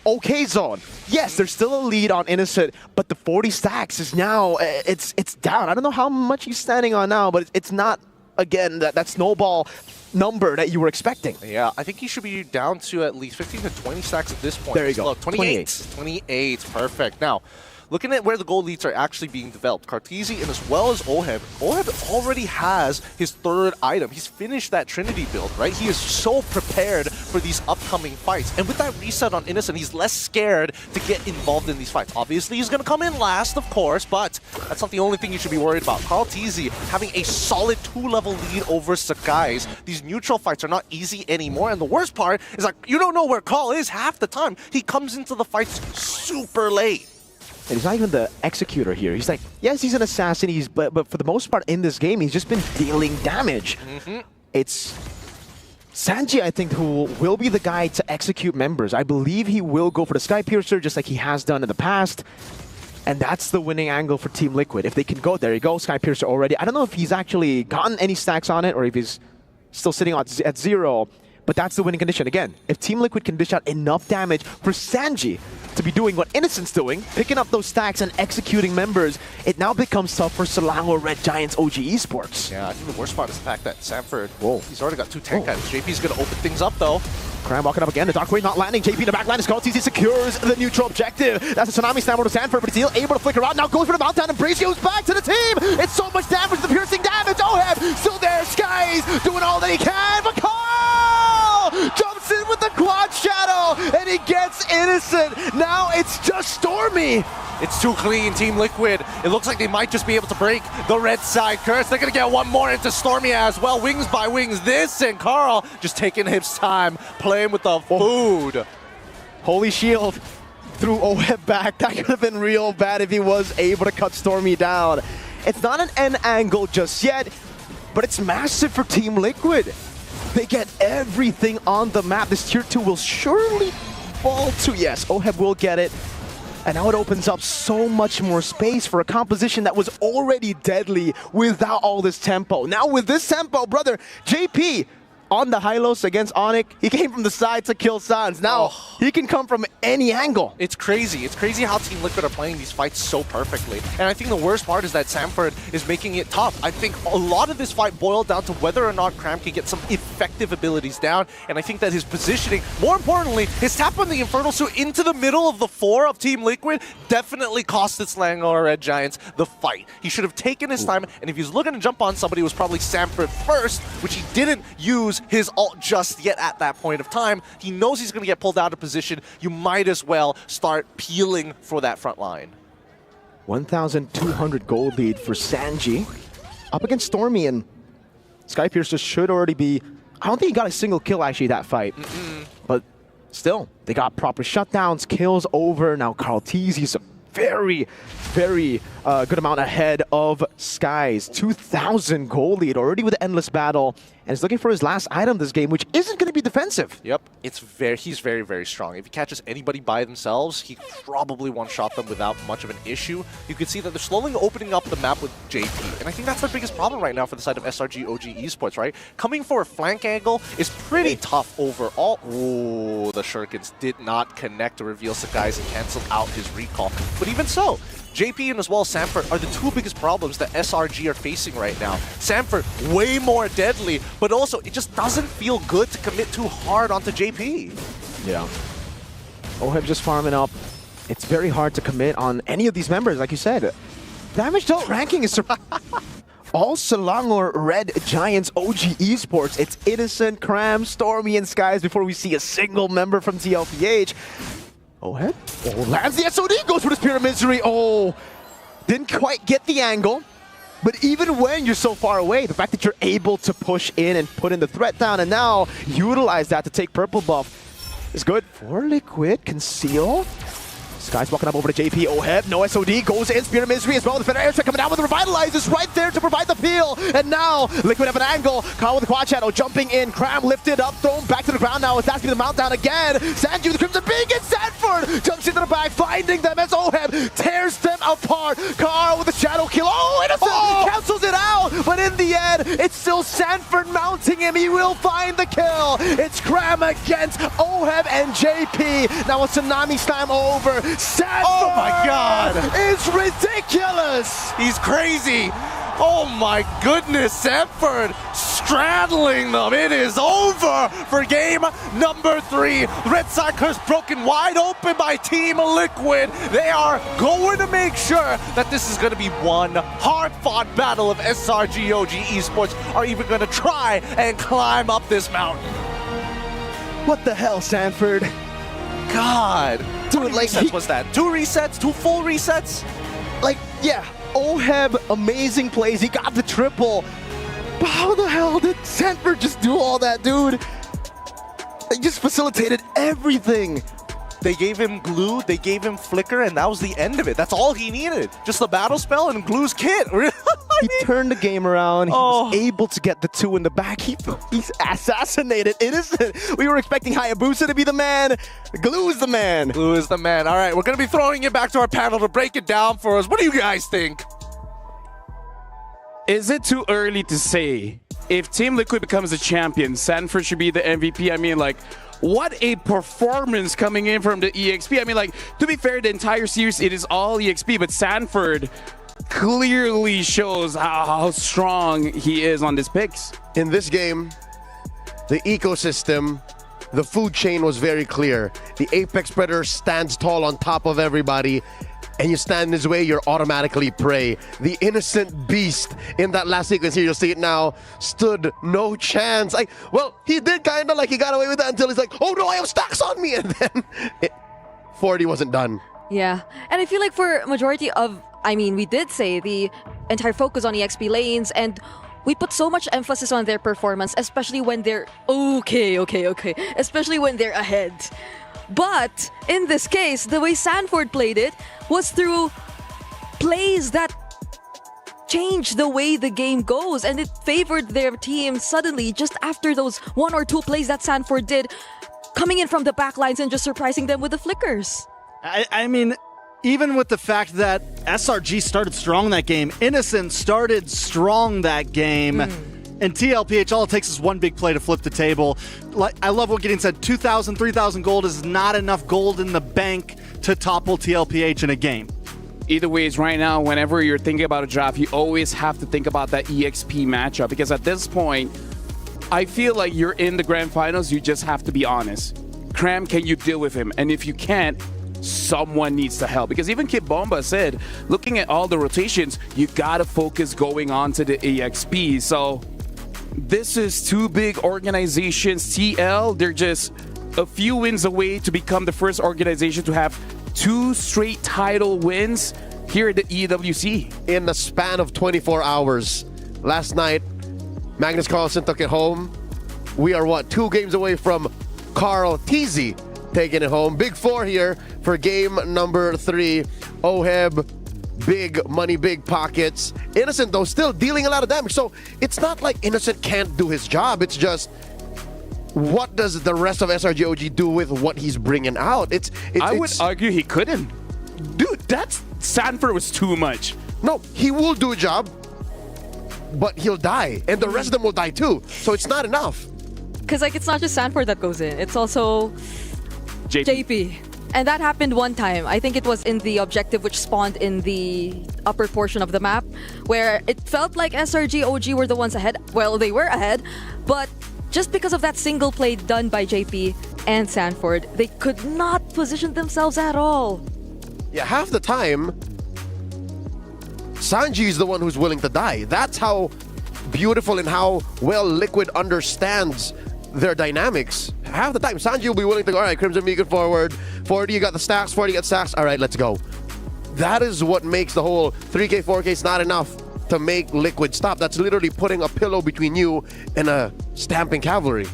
okay zone. Yes, there's still a lead on Innocent, but the 40 stacks is now, it's down. I don't know how much he's standing on now, but it's not, again, that snowball number that you were expecting. Yeah, I think he should be down to at least 15 to 20 stacks at this point. There you go. 28. 28, perfect. Now, looking at where the gold leads are actually being developed, Cartesi and as well as Oheb already has his 3rd item. He's finished that Trinity build, right? He is so prepared for these upcoming fights. And with that reset on Innocent, he's less scared to get involved in these fights. Obviously, he's going to come in last, of course, but that's not the only thing you should be worried about. Carl TZ having a solid 2-level lead over Sakai's. These neutral fights are not easy anymore, and the worst part is like, you don't know where Carl is half the time. He comes into the fights super late. And he's not even the executor here. He's like, yes, he's an assassin, but for the most part in this game, he's just been dealing damage. It's Sanji, I think, who will be the guy to execute members. I believe he will go for the Skypiercer, just like he has done in the past. And that's the winning angle for Team Liquid. If they can go, there you go, Skypiercer already. I don't know if he's actually gotten any stacks on it or if he's still sitting at 0. But that's the winning condition. Again, if Team Liquid can dish out enough damage for Sanji to be doing what Innocent's doing, picking up those stacks and executing members, it now becomes tough for Selangor Red Giants OG Esports. Yeah, I think the worst part is the fact that Sanford, he's already got 2 tank items. JP's going to open things up, though. Cram walking up again, the Dark Wave not landing. JP in the back line, Scalzi secures the neutral objective. That's a Tsunami Slam over to Sanford, but he's still able to flicker out. Now goes for the Meltdown, and Brace goes back to the team. It's so much damage, the piercing damage. Oheb still there, Skies doing all that he can, but Carl jumps in with the quad shadow, and he gets Innocent. Now it's just Stormy. It's too clean, Team Liquid. It looks like they might just be able to break the red side curse. They're going to get one more into Stormy as well. Wings by wings. This and Carl just taking his time, playing with the food. Holy Shield threw Oheb back. That could have been real bad if he was able to cut Stormy down. It's not an end angle just yet, but it's massive for Team Liquid. They get everything on the map. This tier 2 will surely fall to, yes, Oheb will get it. And now it opens up so much more space for a composition that was already deadly without all this tempo. Now with this tempo, brother, JP on the Hylos against Onyx, he came from the side to kill Sans. Now he can come from any angle. It's crazy. It's crazy how Team Liquid are playing these fights so perfectly. And I think the worst part is that Sanford is making it tough. I think a lot of this fight boiled down to whether or not Cram can get some effective abilities down. And I think that his positioning, more importantly, his tap on the Infernal Suit into the middle of the 4 of Team Liquid definitely cost its Langor Red Giants the fight. He should have taken his time, and if he was looking to jump on somebody, it was probably Sanford first, which he didn't use his ult just yet at that point of time. He knows he's going to get pulled out of position. You might as well start peeling for that front line. 1,200 gold lead for Sanji. Up against Stormy, and Skypiercer should already be... I don't think he got a single kill actually that fight. But still, they got proper shutdowns, kills over. Now Carl Teezy's a very, very good amount ahead of Skies. 2,000 gold lead already with the Endless Battle. And he's looking for his last item this game, which isn't going to be defensive. Yep, he's very, very strong. If he catches anybody by themselves, he probably one-shot them without much of an issue. You can see that they're slowly opening up the map with JP. And I think that's the biggest problem right now for the side of SRG OG Esports, right? Coming for a flank angle is pretty tough overall. Ooh, the Shurikens did not connect to reveal Sakai's and cancel out his recall. But even so, JP and as well as Sanford are the two biggest problems that SRG are facing right now. Sanford, way more deadly, but also it just doesn't feel good to commit too hard onto JP. Yeah. Oheb just farming up. It's very hard to commit on any of these members, like you said. Damage dealt ranking is all Selangor Red Giants OG Esports. It's Innocent, Cram, Stormy, and Skies before we see a single member from TLPH. Oheb? Oh, lands the SOD, goes for the Spear of Misery. Oh, didn't quite get the angle. But even when you're so far away, the fact that you're able to push in and put in the threat down and now utilize that to take purple buff is good for Liquid. Conceal. Sky's walking up over to JP. Oheb, no SOD, goes in, Spear of Misery as well. The Federer airstrike coming down with the Revitalize is right there to provide the peel. And now Liquid have an angle. Kyle with the quad shadow jumping in. Cram lifted up, thrown back to the ground now. It's asking the mount down again. Sanji with the Crimson Beak and Sanford jumps into the back, finding them as Oheb tears them apart. Carl with the shadow kill. Oh, Innocent cancels it out. But in the end, it's still Sanford mounting him. He will find the kill. It's Cram against Oheb and JP. Now a Tsunami Slam over. Sanford, oh my god, it's ridiculous. He's crazy. Oh my goodness, Sanford straddling them. It is over for game number 3. Red side curse broken wide open by Team Liquid. They are going to make sure that this is going to be one hard-fought battle of SRG OG Esports are even going to try and climb up this mountain. What the hell, Sanford? God. Dude, How many like resets was that? 2 resets? 2 full resets? Like, yeah, Oheb, amazing plays. He got the triple. But how the hell did Sanford just do all that, dude? They just facilitated everything. They gave him glue, they gave him flicker, and that was the end of it. That's all he needed. Just the battle spell and glue's kit. He turned the game around. He was able to get the 2 in the back. He's assassinated Innocent. We were expecting Hayabusa to be the man. Glue is the man. Glue is the man. All right, we're going to be throwing it back to our panel to break it down for us. What do you guys think? Is it too early to say if Team Liquid becomes a champion, Sanford should be the MVP? I mean, like, what a performance coming in from the EXP. I mean, like, to be fair, the entire series, it is all EXP, but Sanford clearly shows how strong he is on this picks. In this game, the ecosystem the food chain was very clear. The Apex Predator stands tall on top of everybody, and you stand in his way, you're automatically prey. The innocent beast in that last sequence here, you'll see it now, stood no chance. Well, he did kind of he got away with that until he's like, oh no, I have stacks on me, and then 40 wasn't done. Yeah, and I feel like for majority of, we did say the entire focus on EXP lanes, and we put so much emphasis on their performance, especially when they're especially when they're ahead. But in this case, the way Sanford played it was through plays that changed the way the game goes, and it favored their team suddenly just after those 1 or 2 plays that Sanford did, coming in from the back lines and just surprising them with the flickers. Even with the fact that SRG started strong that game, Innocent started strong that game, and TLPH, all it takes is one big play to flip the table. I love what Gideon said, 2,000, 3,000 gold is not enough gold in the bank to topple TLPH in a game. Either ways, right now, whenever you're thinking about a draft, you always have to think about that EXP matchup, because at this point, I feel like you're in the grand finals, you just have to be honest. Cram, can you deal with him? And if you can't, someone needs to help, because even Kid Bomba said, looking at all the rotations, you gotta focus going on to the EXP. So this is 2 big organizations. TL, they're just a few wins away to become the first organization to have 2 straight title wins here at the EWC. In the span of 24 hours. Last night, Magnus Carlsen took it home. We are 2 games away from Carl Teasy taking it home. Big 4 here for game number 3. Oheb, big money, big pockets. Innocent, though, still dealing a lot of damage. So it's not like Innocent can't do his job. It's just, what does the rest of SRGOG do with what he's bringing out? I would argue he couldn't. Dude, Sanford was too much. No, he will do a job, but he'll die. And the rest of them will die too. So it's not enough. Because it's not just Sanford that goes in. It's also JP. And that happened one time. I think it was in the objective which spawned in the upper portion of the map, where it felt like SRG OG were the ones ahead. Well, they were ahead, but just because of that single play done by JP and Sanford, they could not position themselves at all. Yeah, half the time, Sanji is the one who's willing to die. That's how beautiful and how well Liquid understands their dynamics. Half the time, Sanji will be willing to go, all right, Crimson Beacon forward, 40, you got the stacks, 40, you got stacks, all right, let's go. That is what makes the whole 3K, 4K is not enough to make Liquid stop. That's literally putting a pillow between you and a stamping cavalry.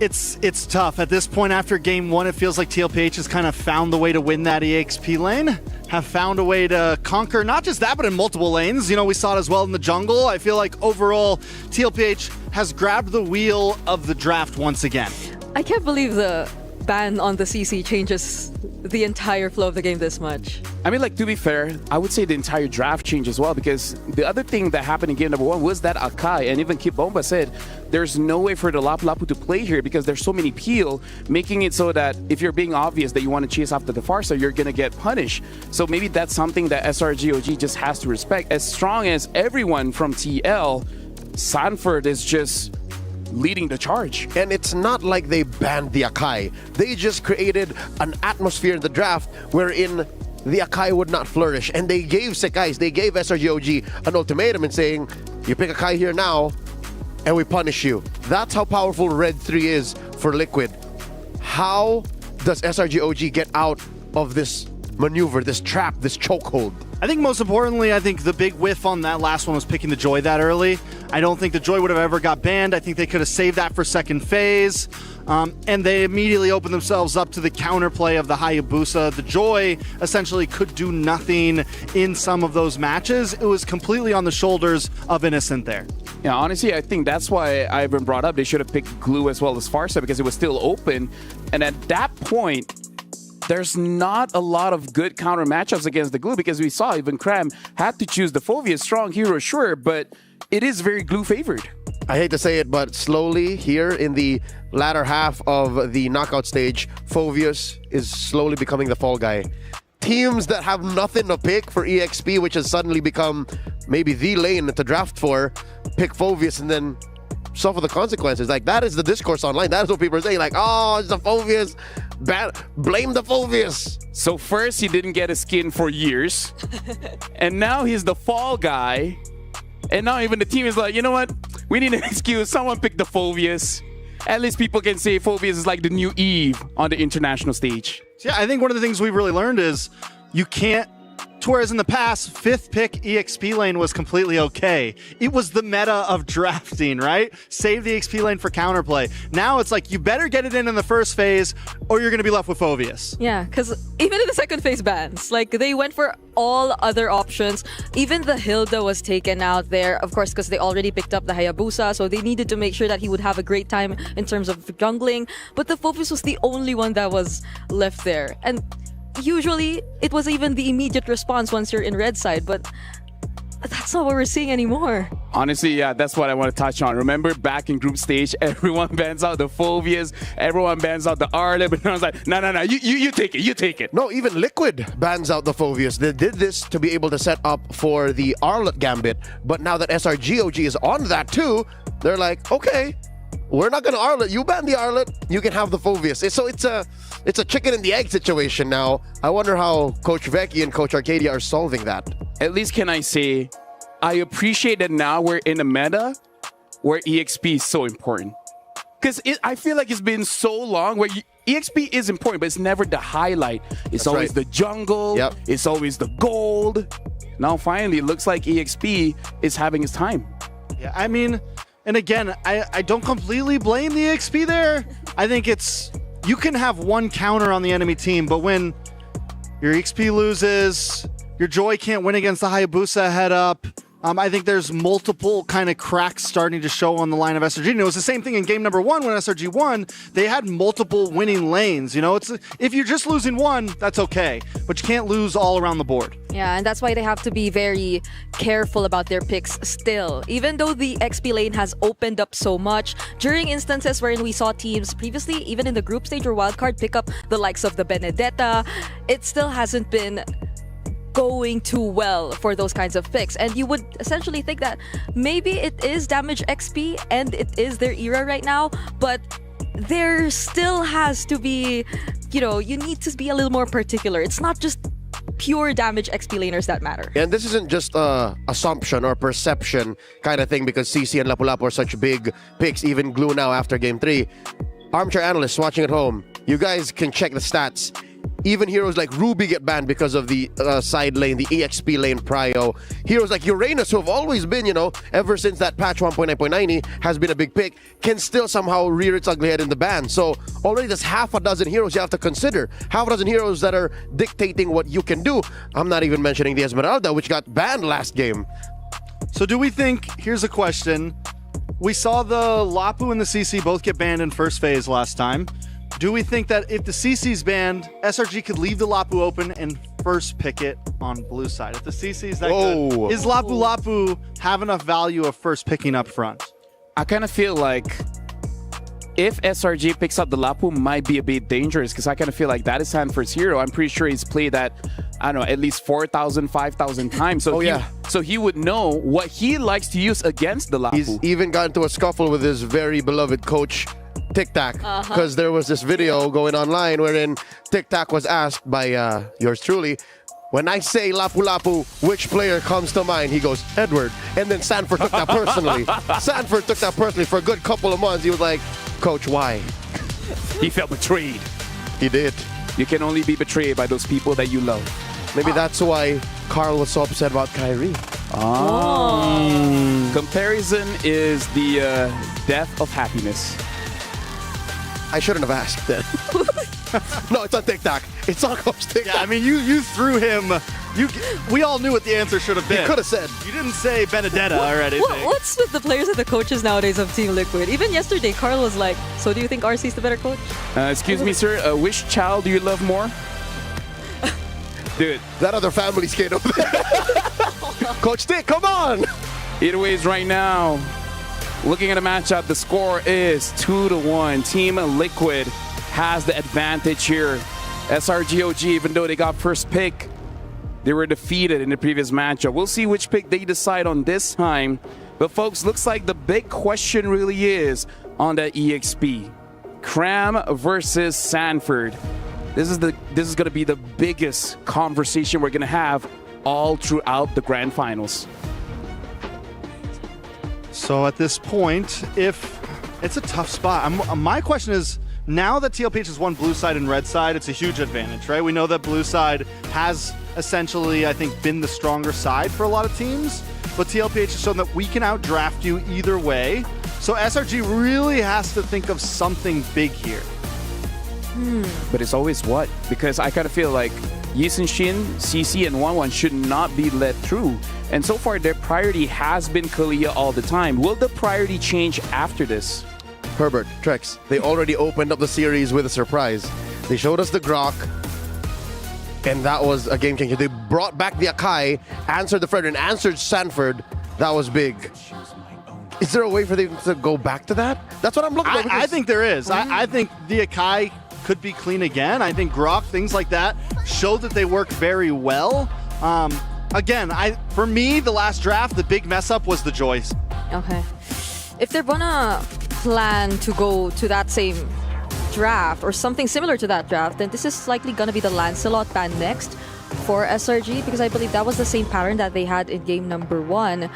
It's tough. At this point after game 1, it feels like TLPH has kind of found the way to win that EXP lane, have found a way to conquer not just that, but in multiple lanes. We saw it as well in the jungle. I feel like overall, TLPH has grabbed the wheel of the draft once again. I can't believe the ban on the CC changes the entire flow of the game this much. To be fair, I would say the entire draft changed as well, because the other thing that happened in game number 1 was that Akai, and even Kid Bomba said, there's no way for the Lapu Lapu to play here because there's so many peel, making it so that if you're being obvious that you want to chase after the Farsa, you're going to get punished. So maybe that's something that SRGOG just has to respect. As strong as everyone from TL, Sanford is just leading the charge. And it's not like they banned the Akai. They just created an atmosphere in the draft wherein the Akai would not flourish. And they gave Sekais, they gave SRGOG an ultimatum in saying, you pick Akai here now, and we punish you. That's how powerful Red 3 is for Liquid. How does SRGOG get out of this maneuver, this trap, this chokehold? I think most importantly, the big whiff on that last one was picking the Joy that early. I don't think the Joy would have ever got banned. I think they could have saved that for second phase. And they immediately opened themselves up to the counterplay of the Hayabusa. The Joy essentially could do nothing in some of those matches. It was completely on the shoulders of Innocent there. Yeah, honestly, I think that's why Ivan brought up they should have picked Glue as well as Farsa, because it was still open. And at that point, there's not a lot of good counter matchups against the Glue, because we saw even Cram had to choose the Fovea. Strong hero, sure, but it is very Glue favored. I hate to say it, but slowly here in the latter half of the knockout stage, Phoveus is slowly becoming the fall guy. Teams that have nothing to pick for EXP, which has suddenly become maybe the lane to draft for, pick Phoveus, and then suffer the consequences. Like, that is the discourse online. That is what people are saying. Like, oh, it's the Phoveus. Blame the Phoveus. So first, he didn't get a skin for years. And now he's the fall guy. And now even the team is like, you know what? We need an excuse. Someone pick the Phoveus. At least people can say Phoveus is like the new Eve on the international stage. So yeah, I think one of the things we've really learned is you can't, whereas in the past, 5th pick EXP lane was completely okay. It was the meta of drafting, right? Save the XP lane for counterplay. Now it's like, you better get it in the first phase or you're going to be left with Phoveus. Yeah, because even in the second phase bans, like they went for all other options. Even the Hilda was taken out there, of course, because they already picked up the Hayabusa, so they needed to make sure that he would have a great time in terms of jungling. But the Phoveus was the only one that was left there. And usually, it was even the immediate response once you're in red side, but that's not what we're seeing anymore. Honestly, yeah, that's what I want to touch on. Remember back in group stage, everyone bans out the Phoveus, everyone bans out the Arlet, but I was like, no, you take it. No, even Liquid bans out the Phoveus. They did this to be able to set up for the Arlet Gambit, but now that SRGOG is on that too, they're like, okay, we're not going to Arlet. You ban the Arlet, you can have the Phoveus. So it's a chicken and the egg situation now. I wonder how Coach Vecchi and Coach Arcadia are solving that. At least can I say, I appreciate that now we're in a meta where EXP is so important. Because I feel like it's been so long where EXP is important, but it's never the highlight. It's That's always right. the jungle. Yep. It's always the gold. Now finally, it looks like EXP is having its time. Yeah, I mean, and again, I don't completely blame the XP there. I think it's, you can have one counter on the enemy team, but when your XP loses, your Joy can't win against the Hayabusa head up. I think there's multiple kind of cracks starting to show on the line of SRG. And it was the same thing in game number 1 when SRG won. They had multiple winning lanes. You know, it's, if you're just losing one, that's okay, but you can't lose all around the board. Yeah, and that's why they have to be very careful about their picks still. Even though the XP lane has opened up so much, during instances wherein we saw teams previously, even in the group stage or wildcard, pick up the likes of the Benedetta, it still hasn't been going too well for those kinds of picks. And you would essentially think that maybe it is damage XP and it is their era right now, but there still has to be, you know, you need to be a little more particular. It's not just pure damage XP laners that matter. And this isn't just assumption or perception kind of thing because CC and Lapu-Lapu are such big picks, even Glue now after game 3. Armchair analysts watching at home, you guys can check the stats. Even heroes like Ruby get banned because of the side lane, the EXP lane prio. Heroes like Uranus, who have always been, you know, ever since that patch 1.9.90 has been a big pick, can still somehow rear its ugly head in the ban. So already there's half a dozen heroes you have to consider. Half a dozen heroes that are dictating what you can do. I'm not even mentioning the Esmeralda, which got banned last game. So do we think, here's a question. We saw the Lapu and the CC both get banned in first phase last time. Do we think that if the CC's banned, SRG could leave the Lapu open and first pick it on blue side? If the CC's that good, is Lapu have enough value of first picking up front? I kind of feel like if SRG picks up the Lapu, might be a bit dangerous because I kind of feel like that is Sanford's hero. I'm pretty sure he's played that, I don't know, at least 4,000, 5,000 times. So so he would know what he likes to use against the Lapu. He's even got into a scuffle with his very beloved coach, Tic Tac, because there was this video going online wherein Tic Tac was asked by yours truly, when I say Lapu-Lapu, which player comes to mind? He goes, Edward. And then Sanford took that personally. Sanford took that personally for a good couple of months. He was like, Coach, why? He felt betrayed. He did. You can only be betrayed by those people that you love. Maybe that's why Carl was so upset about Kyrie. Comparison is the death of happiness. I shouldn't have asked then. No, it's on TikTok. It's on Coach TikTok. Yeah, I mean, you threw him. We all knew what the answer should have been. You could have said. You didn't say Benedetta or anything. What's with the players and the coaches nowadays of Team Liquid? Even yesterday, Carl was like, so do you think RC's the better coach? Excuse me, sir. Which child do you love more? Dude. That other family's kid over there. Coach Dick, come on. Either ways right now, looking at the matchup, the score is 2-1. Team Liquid has the advantage here. SRGOG, even though they got first pick, they were defeated in the previous matchup. We'll see which pick they decide on this time. But folks, looks like the big question really is on that EXP. Cram versus Sanford. This is going to be the biggest conversation we're going to have all throughout the grand finals. So at this point, if it's a tough spot, my question is, now that TLPH has won blue side and red side, it's a huge advantage, right? We know that blue side has essentially, I think, been the stronger side for a lot of teams, but TLPH has shown that we can outdraft you either way. So SRG really has to think of something big here. But it's always what? Because I kind of feel like Yisun Shin, CC, and 1-1 should not be led through. And so far, their priority has been Kalia all the time. Will the priority change after this? Herbert, Trex, they already opened up the series with a surprise. They showed us the Grok, and that was a game changer. They brought back the Akai, answered the Fred, and answered Sanford. That was big. Is there a way for them to go back to that? That's what I'm looking at. I think there is. I think the Akai could be clean again. I think Grok, things like that, show that they work very well. Again, for me, the last draft, the big mess up was the Joys. Okay. If they're gonna plan to go to that same draft or something similar to that draft, then this is likely gonna be the Lancelot ban next for SRG, because I believe that was the same pattern that they had in game number 1.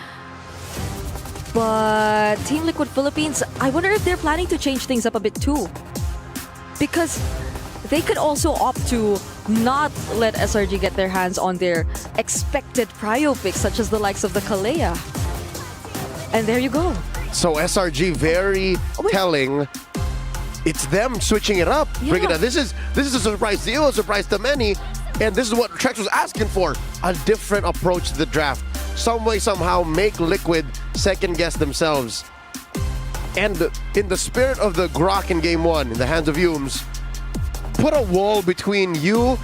But Team Liquid Philippines, I wonder if they're planning to change things up a bit too. Because they could also opt to not let SRG get their hands on their expected prio picks, such as the likes of the Kalea. And there you go. So SRG very telling. It's them switching it up. Bringing it. This is a surprise to you, a surprise to many, and this is what Trex was asking for: a different approach to the draft. Some way, somehow, make Liquid second guess themselves. And in the spirit of the Grok in game 1, in the hands of Yumes, put a wall between you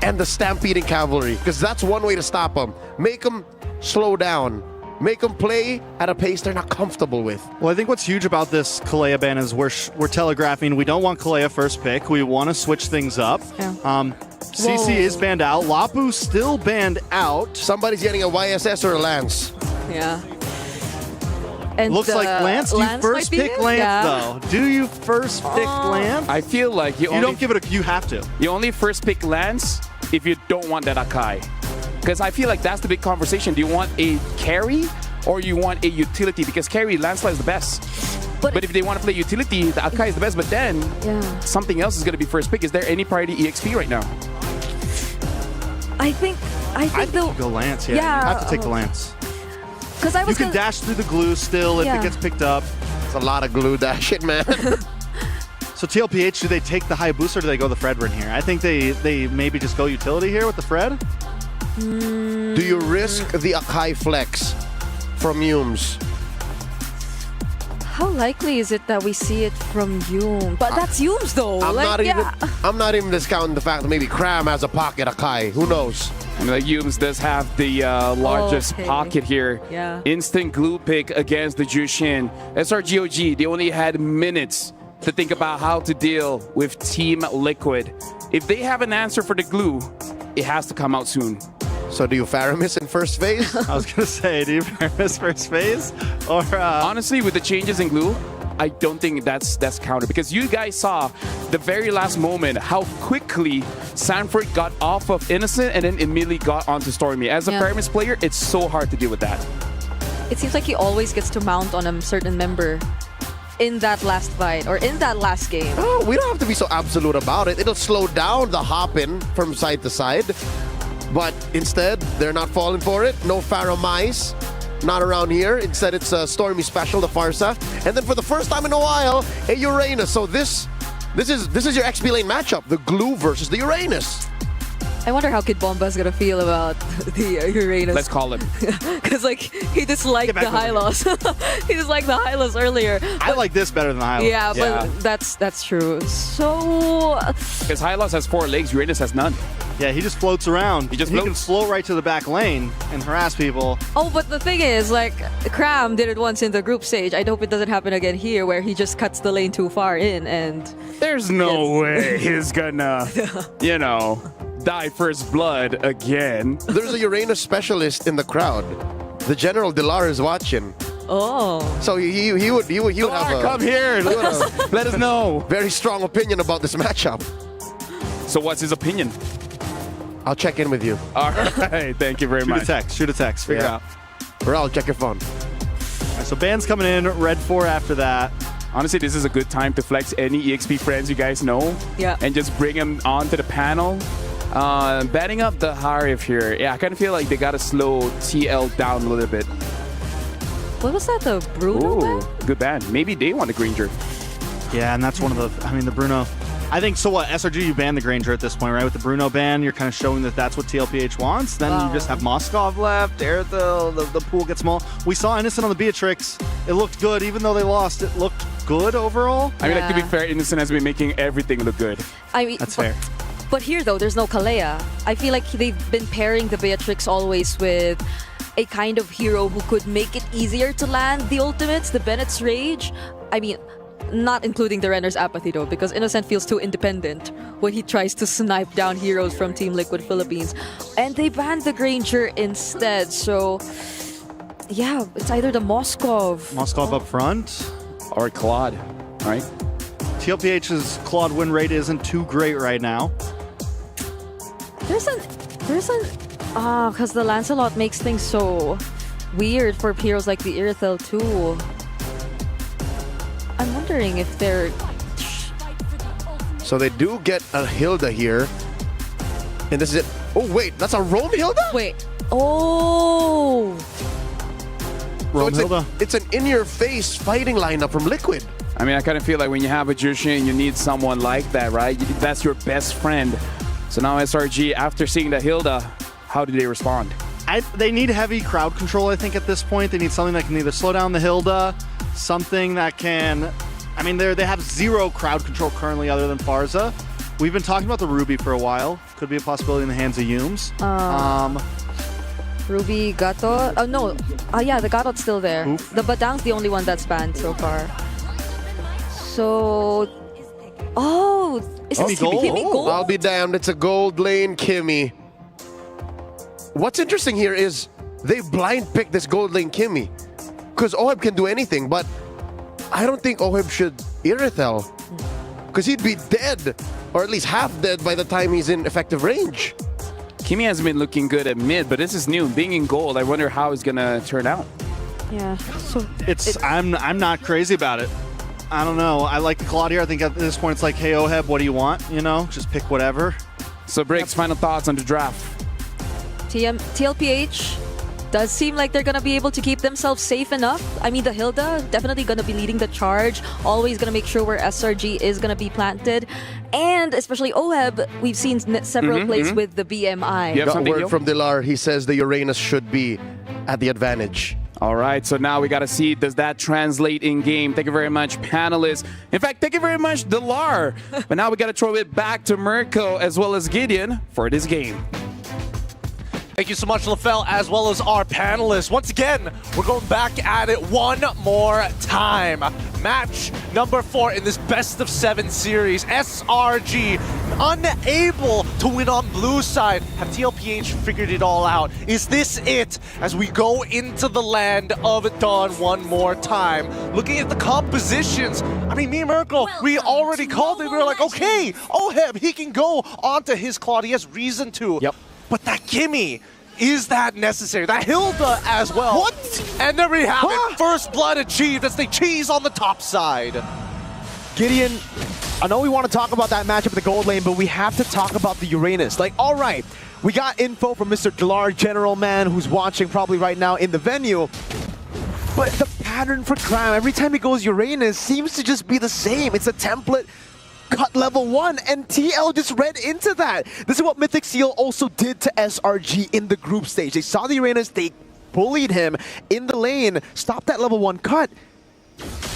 and the Stampeding Cavalry, because that's one way to stop them. Make them slow down. Make them play at a pace they're not comfortable with. Well, I think what's huge about this Kalea ban is we're telegraphing we don't want Kalea first pick. We want to switch things up. Yeah. CC is banned out. Lapu still banned out. Somebody's getting a YSS or a Lance. Yeah. And looks like Lance. Do you first pick Lance though? Do you first pick Lance? I feel like you don't give it a. You have to. You only first pick Lance if you don't want that Akai. Because I feel like that's the big conversation. Do you want a carry or you want a utility? Because carry, Lancelot is the best. But if they want to play utility, the Akai is the best. But then something else is going to be first pick. Is there any priority EXP right now? I think they'll go Lance. Yeah, you have to take the Lance. Because I was you can dash through the glue still if it gets picked up. It's a lot of glue dashing, man. So TLPH, do they take the high boost or do they go the Fredrin here? I think they maybe just go utility here with the Fred. Do you risk the Akai flex from Yumes? How likely is it that we see it from Yumes? But that's Yumes though. I'm not even discounting the fact that maybe Cram has a pocket Akai. Who knows? I mean, like Yumes does have the largest pocket here. Yeah. Instant glue pick against the Jushin. SRGOG, they only had minutes to think about how to deal with Team Liquid. If they have an answer for the glue, it has to come out soon. So do you Faramis in first phase? I was going to say, do you Faramis first phase? Or honestly, with the changes in glue, I don't think that's counted, because you guys saw the very last moment how quickly Sanford got off of Innocent and then immediately got onto Stormy. As a Faramis player, it's so hard to deal with that. It seems like he always gets to mount on a certain member in that last fight or in that last game. Oh, we don't have to be so absolute about it. It'll slow down the hop-in from side to side. But instead, they're not falling for it. No Faramis, not around here. Instead, it's a Stormy special, the Farsa. And then for the first time in a while, a Uranus. So this is your XP lane matchup, the Glue versus the Uranus. I wonder how Kid Bomba's gonna feel about the Uranus. Let's call him. Because like he disliked the Hylos. He disliked the Hylos earlier. I like this better than the Hylos. Yeah, but that's true. So because Hylos has 4 legs, Uranus has none. Yeah, he just floats around. He can float right to the back lane and harass people. Oh, but the thing is, like, Cram did it once in the group stage. I hope it doesn't happen again here, where he just cuts the lane too far in and... There's no way he's gonna, you know, die first blood again. There's a Uranus specialist in the crowd. the General Dilar is watching. Oh. So he would have a... Come here. Let us know. Very strong opinion about this matchup. So what's his opinion? I'll check in with you. All right. Thank you very much. Shoot a text. Figure it out. Or I'll check your phone. All right, so Ban's coming in. Red 4 after that. Honestly, this is a good time to flex any EXP friends you guys know. Yeah. And just bring them onto the panel. Batting up the Harif here. Yeah, I kind of feel like they got to slow TL down a little bit. What was that, the Bruno ban? Good ban. Maybe they want the Granger. Yeah, and that's one of the... I mean, the Bruno... I think, so what, SRG, you ban the Granger at this point, right? With the Bruno ban, you're kind of showing that that's what TLPH wants. Then you just have Moskov left, Airthil, the pool gets small. We saw Innocent on the Beatrix. It looked good. Even though they lost, it looked good overall. I mean, like, to be fair, Innocent has been making everything look good. I mean, that's fair. But here, though, there's no Kalea. I feel like they've been pairing the Beatrix always with a kind of hero who could make it easier to land the ultimates, the Bennett's Rage. I mean, not including the Renner's Apathy, though, because Innocent feels too independent when he tries to snipe down heroes from Team Liquid Philippines. And they banned the Granger instead, so... yeah, it's either the Moskov up front. Or Claude, right? TLPH's Claude win rate isn't too great right now. There's an because the Lancelot makes things so weird for heroes like the Irithel too. I'm wondering if they're... So they do get a Hilda here. And this is it. Oh, wait, that's a Roam Hilda? Wait. Oh! Roam Hilda. It's an in-your-face fighting lineup from Liquid. I mean, I kind of feel like when you have a Jushin, you need someone like that, right? That's your best friend. So now SRG, after seeing the Hilda, how do they respond? They need heavy crowd control, I think, at this point. They need something that can either slow down the Hilda, something that can... I mean, they have zero crowd control currently other than Farza. We've been talking about the Ruby for a while. Could be a possibility in the hands of Yumes. Ruby, Gatot. Oh, no. Yeah, the Gatot's still there. Oof. The Badang's the only one that's banned so far. So... oh! Is this Kimmy Gold? I'll be damned, it's a gold lane Kimmy. What's interesting here is they blind picked this gold lane Kimmy. Because Oheb can do anything, but I don't think Oheb should Irithel. Because he'd be dead, or at least half dead by the time he's in effective range. Kimmy has been looking good at mid, but this is new. Being in gold, I wonder how it's going to turn out. Yeah. So I'm not crazy about it. I don't know. I like Claudia. I think at this point it's like, hey, Oheb, what do you want? You know, just pick whatever. So, Briggs, final thoughts on the draft? TLPH does seem like they're going to be able to keep themselves safe enough. I mean, the Hilda definitely going to be leading the charge, always going to make sure where SRG is going to be planted. And especially Oheb, we've seen several plays with the BMI. Got word from Dilar. He says the Uranus should be at the advantage. All right, so now we got to see, does that translate in game? Thank you very much, panelists. In fact, thank you very much, Dilar. But now we got to throw it back to Mirko as well as Gideon for this game. Thank you so much, LaFell, as well as our panelists. Once again, we're going back at it one more time. Match number 4 in this best-of-7 series. SRG unable to win on blue side. Have TLPH figured it all out? Is this it as we go into the land of Dawn one more time? Looking at the compositions, I mean, me and Mirko, we already called it. We were like, okay, Oheb, he can go onto his Claude. He has reason to. Yep. But that Kimmy, is that necessary? That Hilda as well. What? And there we have it. First blood achieved as they cheese on the top side. Gideon, I know we want to talk about that matchup in the gold lane, but we have to talk about the Uranus. Like, all right, we got info from Mr. Dilar, General Man, who's watching probably right now in the venue. But the pattern for Cram, every time he goes Uranus, seems to just be the same. It's a template. Cut level 1, and TL just read into that. This is what Mythic Seal also did to SRG in the group stage. They saw the Uranus, they bullied him in the lane, stopped that level 1 cut.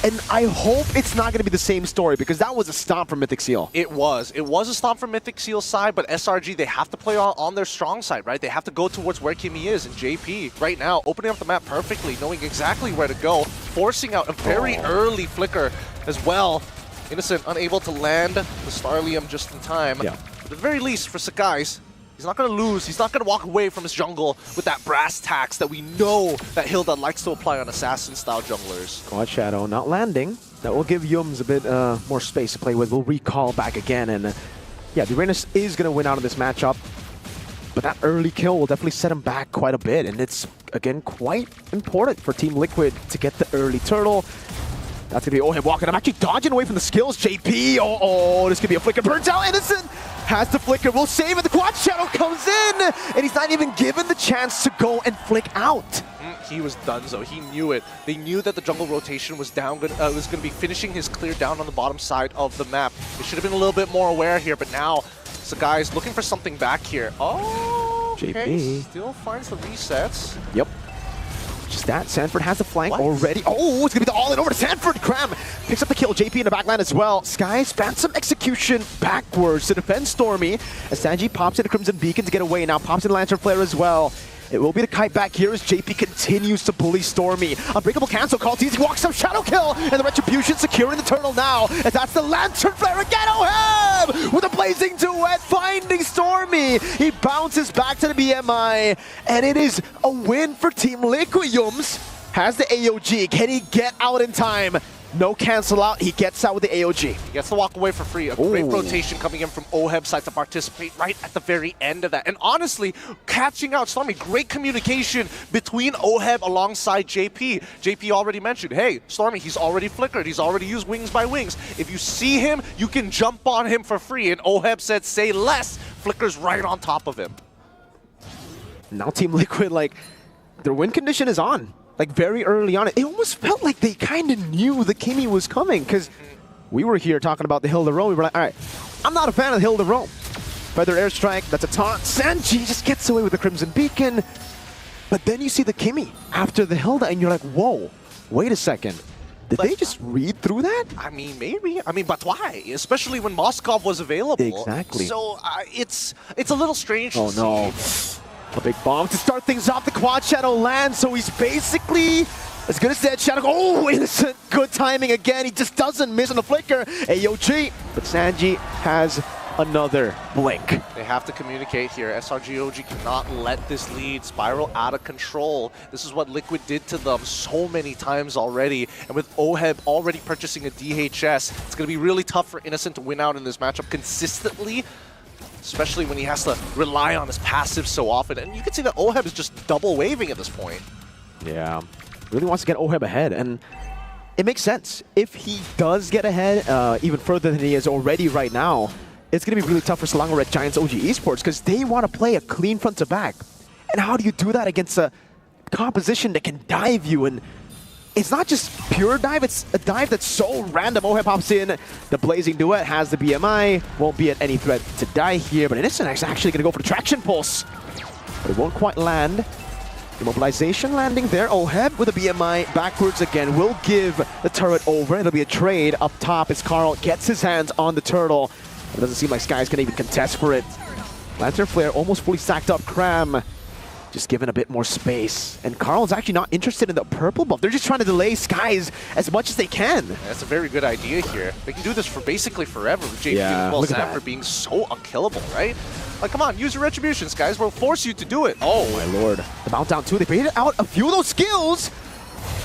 And I hope it's not going to be the same story, because that was a stomp from Mythic Seal. It was a stomp from Mythic Seal's side, but SRG, they have to play on their strong side, right? They have to go towards where Kimmy is, and JP right now opening up the map perfectly, knowing exactly where to go, forcing out a very early flicker as well. Innocent unable to land the Starlium just in time. Yeah. At the very least, for Sakai's, He's not going to lose. He's not going to walk away from his jungle with that brass tacks that we know that Hilda likes to apply on assassin-style junglers. Quad Shadow not landing. That will give Yums a bit more space to play with. We'll recall back again. And yeah, Duranus is going to win out of this matchup. But that early kill will definitely set him back quite a bit. And it's, again, quite important for Team Liquid to get the early turtle. That's going to be Oheb walking. I'm actually dodging away from the skills. JP, this could be a flicker. Burns out. Innocent has the flicker. We'll save it. The Quad Shadow comes in. And he's not even given the chance to go and flick out. He was donezo. He knew it. They knew that the jungle rotation was down. Was going to be finishing his clear down on the bottom side of the map. They should have been a little bit more aware here, but now Sakai is looking for something back here. Oh, okay. JP still finds the resets. Yep. Just that, Sanford has the flank already. Oh, it's going to be the all-in over to Sanford. Cram picks up the kill. JP in the backline as well. Skies phantom execution backwards to defend Stormy as Sanji pops in a Crimson Beacon to get away. Now pops in Lantern Flare as well. It will be the kite back here as JP continues to bully Stormy. Unbreakable cancel call. TZ walks up, shadow kill, and the Retribution securing the turtle now. As that's the Lantern Flare again. Oheb with a blazing duet finding Stormy. He bounces back to the BMI, and it is a win for Team Liquid. Yums has the AOG. Can he get out in time? No cancel out. He gets out with the AOG. He gets to walk away for free. A great rotation coming in from Oheb's side to participate right at the very end of that. And honestly, catching out Stormy, great communication between Oheb alongside JP. JP already mentioned, hey, Stormy, he's already flickered. He's already used Wings by Wings. If you see him, you can jump on him for free. And Oheb said, say less. Flickers right on top of him. Now Team Liquid, like, their win condition is on. Like, very early on, it almost felt like they kind of knew the Kimmy was coming, because we were here talking about the Hilda Roam. We were like, all right, I'm not a fan of the Hilda Roam. Feather Airstrike, that's a taunt. Sanji just gets away with the Crimson Beacon. But then you see the Kimmy after the Hilda, and you're like, whoa, wait a second. Did they just read through that? I mean, maybe. I mean, but why? Especially when Moskov was available. Exactly. So it's a little strange to see. No. A big bomb to start things off. The Quad Shadow lands, so he's basically as good as Dead Shadow. Oh, Innocent, good timing again. He just doesn't miss on the flicker. AOG, but Sanji has another blink. They have to communicate here. SRGOG cannot let this lead spiral out of control. This is what Liquid did to them so many times already. And with Oheb already purchasing a DHS, it's going to be really tough for Innocent to win out in this matchup consistently, especially when he has to rely on his passive so often. And you can see that Oheb is just double waving at this point. Yeah, really wants to get Oheb ahead, and it makes sense. If he does get ahead even further than he is already right now, it's going to be really tough for Selangor Red Giants OG Esports because they want to play a clean front to back. And how do you do that against a composition that can dive you? And it's not just pure dive, it's a dive that's so random. Oheb pops in, the Blazing Duet has the BMI, won't be at any threat to die here, but Innocent is actually going to go for the Traction Pulse. But it won't quite land. Immobilization landing there. Oheb with a BMI backwards again will give the turret over. It'll be a trade up top as Carl gets his hands on the turtle. It doesn't seem like Skies can even contest for it. Lantern Flare almost fully stacked up. Cram just given a bit more space. And Carl's actually not interested in the purple buff. They're just trying to delay Skies as much as they can. That's a very good idea here. They can do this for basically forever with JP and well Sanford being so unkillable, right? Like, come on, use your retributions, guys. We'll force you to do it. Oh, my lord. The mount down too. They baited out a few of those skills.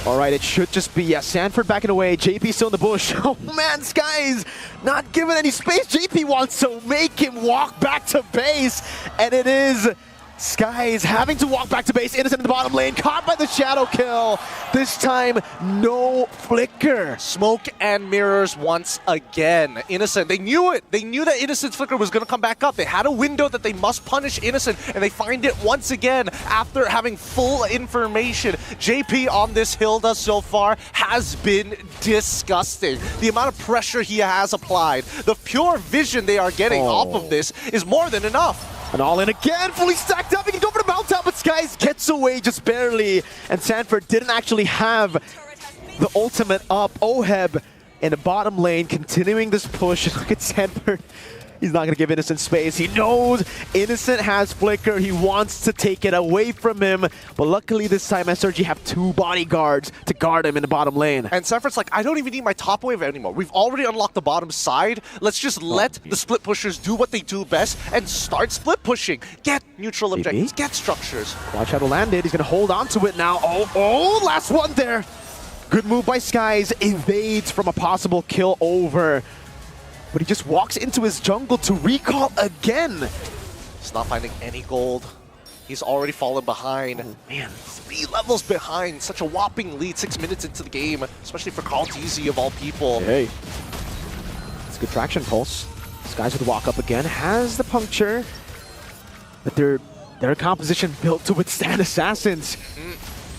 All right, it should just be, Sanford backing away. JP still in the bush. Oh, man, Skies not giving any space. JP wants to make him walk back to base. And it is Skies having to walk back to base. Innocent in the bottom lane, caught by the shadow kill. This time, no flicker. Smoke and mirrors once again. Innocent, they knew it. They knew that Innocent's flicker was going to come back up. They had a window that they must punish Innocent, and they find it once again after having full information. JP on this Hilda so far has been disgusting. The amount of pressure he has applied, the pure vision they are getting off of this is more than enough. And all in again, fully stacked up. He can go for the mount down, but Skies gets away just barely. And Sanford didn't actually have the ultimate up. Oheb in the bottom lane, continuing this push. Look at Sanford He's not going to give Innocent space. He knows Innocent has Flicker. He wants to take it away from him. But luckily this time SRG have 2 bodyguards to guard him in the bottom lane. And Sanford's like, I don't even need my top wave anymore. We've already unlocked the bottom side. Let's just let the split pushers do what they do best and start split pushing. Get neutral objectives, get structures. Watch how to land it. He's going to hold on to it now. Oh, last one there. Good move by Skies. Evades from a possible kill over. But he just walks into his jungle to recall again. He's not finding any gold. He's already fallen behind. Oh, man. 3 levels behind. Such a whopping lead 6 minutes into the game, especially for Carlteasy of all people. Hey. It's good traction, Pulse. Skies with the walk up again. Has the puncture. But their composition built to withstand assassins.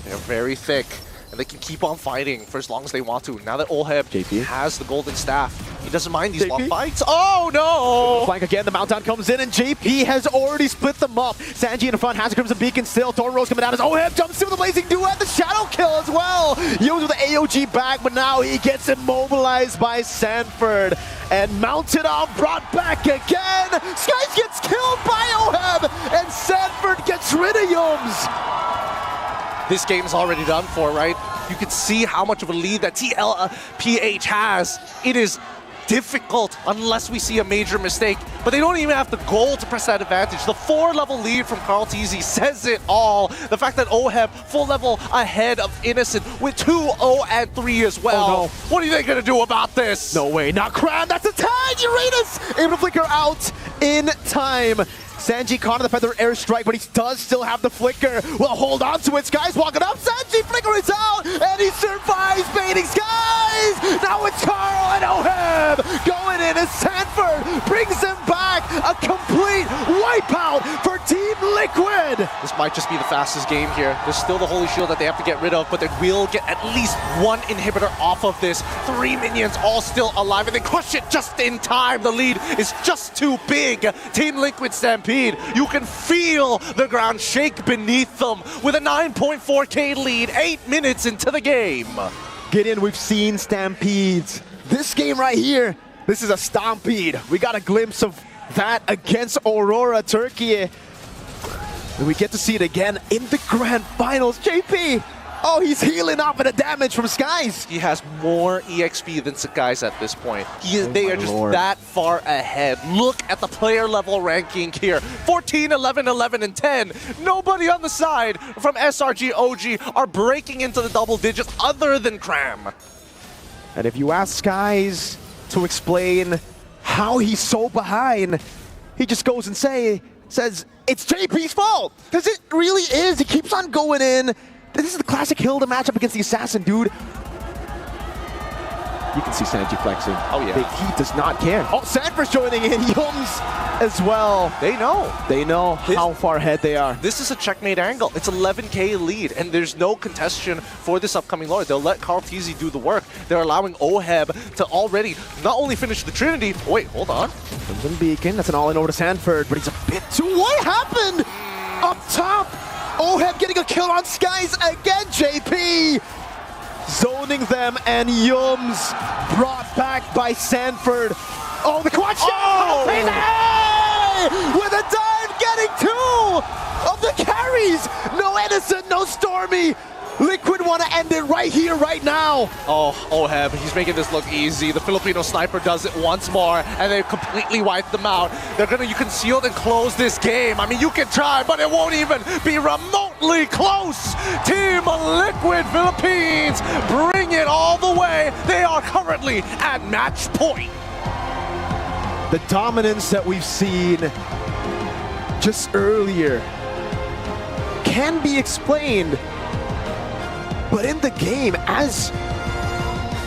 They're very thick. And they can keep on fighting for as long as they want to. Now that Oheb has the golden staff, he doesn't mind these long fights. Oh no! Flank again, the Mountdown comes in and JP has already split them up. Sanji in the front has a Crimson Beacon still. Thornrose coming out as Oheb jumps in with a Blazing Duet, the Shadow Kill as well. Yo's with the AOG back, but now he gets immobilized by Sanford. And mounted on, brought back again. Skies gets killed by Oheb, and Sanford gets rid of Yums. This game's already done for, right? You can see how much of a lead that TLPH has. It is difficult unless we see a major mistake, but they don't even have the goal to press that advantage. The 4-level lead from Carlteasy says it all. The fact that Oheb full level ahead of Innocent with 2-0 and 3 as well. Oh, no. What are they gonna do about this? No way, not Cram, that's a tag! Uranus able to flicker out in time. Sanji caught on the Feather Airstrike, but he does still have the Flicker. Well, hold on to it. Skies walking up. Sanji Flicker is out, and he survives baiting Skies. Now it's Carl and Oheb going in as Sanford brings him back. A complete wipeout for Team Liquid. This might just be the fastest game here. There's still the Holy Shield that they have to get rid of, but they will get at least 1 inhibitor off of this. 3 minions all still alive, and they crush it just in time. The lead is just too big. Team Liquid Stampede. You can feel the ground shake beneath them with a 9.4k lead 8 minutes into the game. Gideon, we've seen Stampedes. This game right here, this is a Stampede. We got a glimpse of that against Aurora, Turkey. And we get to see it again in the grand finals. JP, oh, he's healing up at the damage from Skies. He has more EXP than Skies at this point. They are just that far ahead. Look at the player level ranking here. 14, 11, 11, and 10. Nobody on the side from SRG OG are breaking into the double digits other than Cram. And if you ask Skies to explain how he's so behind, he just goes and says, it's JP's fault. Because it really is. He keeps on going in. This is the classic Hilda matchup against the Assassin, dude. You can see Sanji flexing. Oh, yeah. He does not care. Oh, Sanford's joining in. Yums as well. They know. They know how far ahead they are. This is a checkmate angle. It's 11k lead, and there's no contestation for this upcoming Lord. They'll let Carlteasy do the work. They're allowing Oheb to already not only finish the Trinity. Wait, hold on. Crimson Beacon. That's an all-in over to Sanford, but he's a bit too... What happened? Up top. Oheb getting a kill on Skies again, JP! Zoning them, and Yums brought back by Sanford. Oh, the quad shot! Oh! With a dive, getting 2 of the carries! No Edison, no Stormy! Liquid want to end it right here, right now. Oh, Oheb, he's making this look easy. The Filipino sniper does it once more, and they completely wipe them out. They're gonna conceal and close this game. I mean, you can try, but it won't even be remotely close. Team Liquid Philippines bring it all the way. They are currently at match point. The dominance that we've seen just earlier can be explained. But in the game, as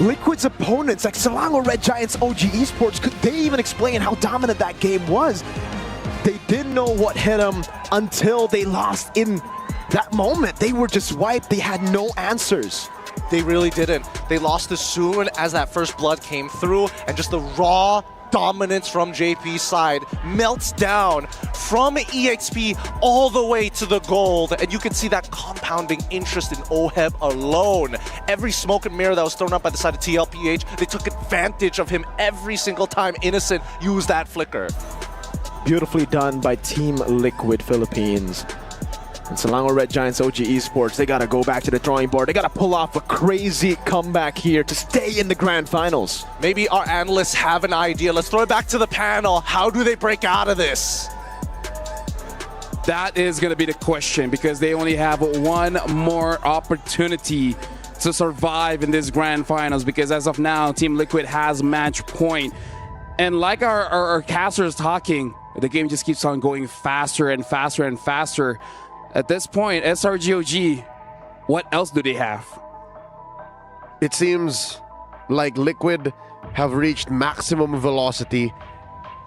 Liquid's opponents, like Selangor Red Giants OG Esports, could they even explain how dominant that game was? They didn't know what hit them until they lost in that moment. They were just wiped. They had no answers. They really didn't. They lost as soon as that first blood came through, and just the raw dominance from JP's side melts down from EXP all the way to the gold, and you can see that compounding interest in OHEB alone. Every smoke and mirror that was thrown up by the side of TLPH, they took advantage of him every single time Innocent used that flicker. Beautifully done by Team Liquid Philippines. And Selangor Red Giants OG Esports, they gotta go back to the drawing board. They gotta pull off a crazy comeback here to stay in the grand finals. Maybe our analysts have an idea. Let's throw it back to the panel. How do they break out of this? That is going to be the question, because they only have one more opportunity to survive in this grand finals, because as of now, Team Liquid has match point. And like our casters talking, the game just keeps on going faster and faster and faster. At this point, SRGOG, what else do they have? It seems like Liquid have reached maximum velocity,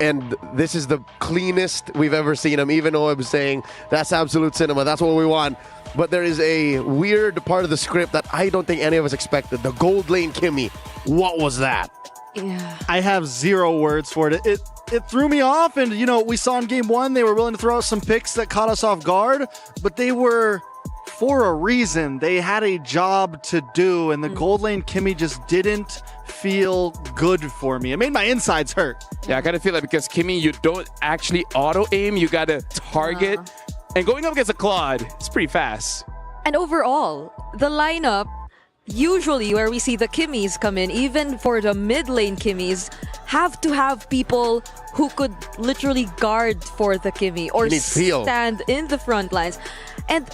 and this is the cleanest we've ever seen them. Even though I'm saying that's absolute cinema, that's what we want. But there is a weird part of the script that I don't think any of us expected. The gold lane Kimmy. What was that? Yeah. I have zero words for it. It threw me off, and you know, we saw in game one they were willing to throw out some picks that caught us off guard, but they were for a reason. They had a job to do, and the gold lane Kimmy just didn't feel good for me. It made my insides hurt. Yeah, I gotta feel like, because Kimmy, you don't actually auto aim, you gotta target. And going up against a Claude, it's pretty fast. And overall, the lineup, usually where we see the Kimmys come in, even for the mid lane Kimmys, have to have people who could literally guard for the Kimmy or stand in the front lines. And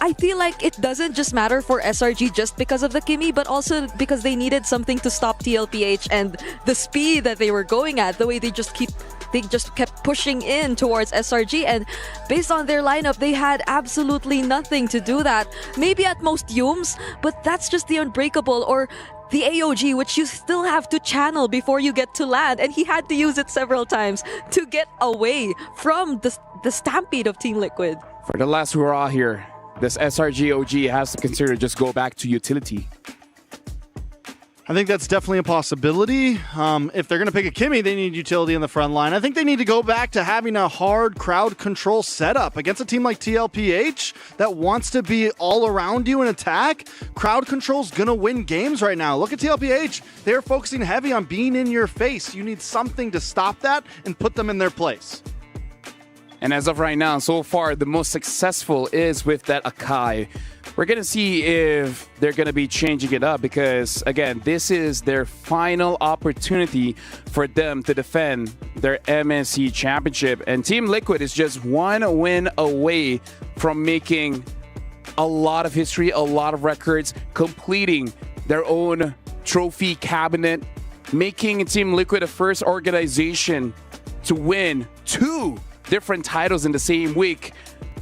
I feel like it doesn't just matter for SRG just because of the Kimmy, but also because they needed something to stop TLPH and the speed that they were going at, the way they just kept pushing in towards SRG, and based on their lineup, they had absolutely nothing to do that. Maybe at most Yums, but that's just the Unbreakable or the AOG, which you still have to channel before you get to land, and he had to use it several times to get away from the stampede of Team Liquid. For the last hurrah here, this SRG OG has to consider just go back to utility. I think that's definitely a possibility. If they're going to pick a Kimmy, they need utility in the front line. I think they need to go back to having a hard crowd control setup against a team like TLPH that wants to be all around you and attack. Crowd control's going to win games right now. Look at TLPH. They're focusing heavy on being in your face. You need something to stop that and put them in their place. And as of right now, so far, the most successful is with that Akai. We're going to see if they're going to be changing it up, because, again, this is their final opportunity for them to defend their MSC championship. And Team Liquid is just one win away from making a lot of history, a lot of records, completing their own trophy cabinet, making Team Liquid the first organization to win 2 different titles in the same week.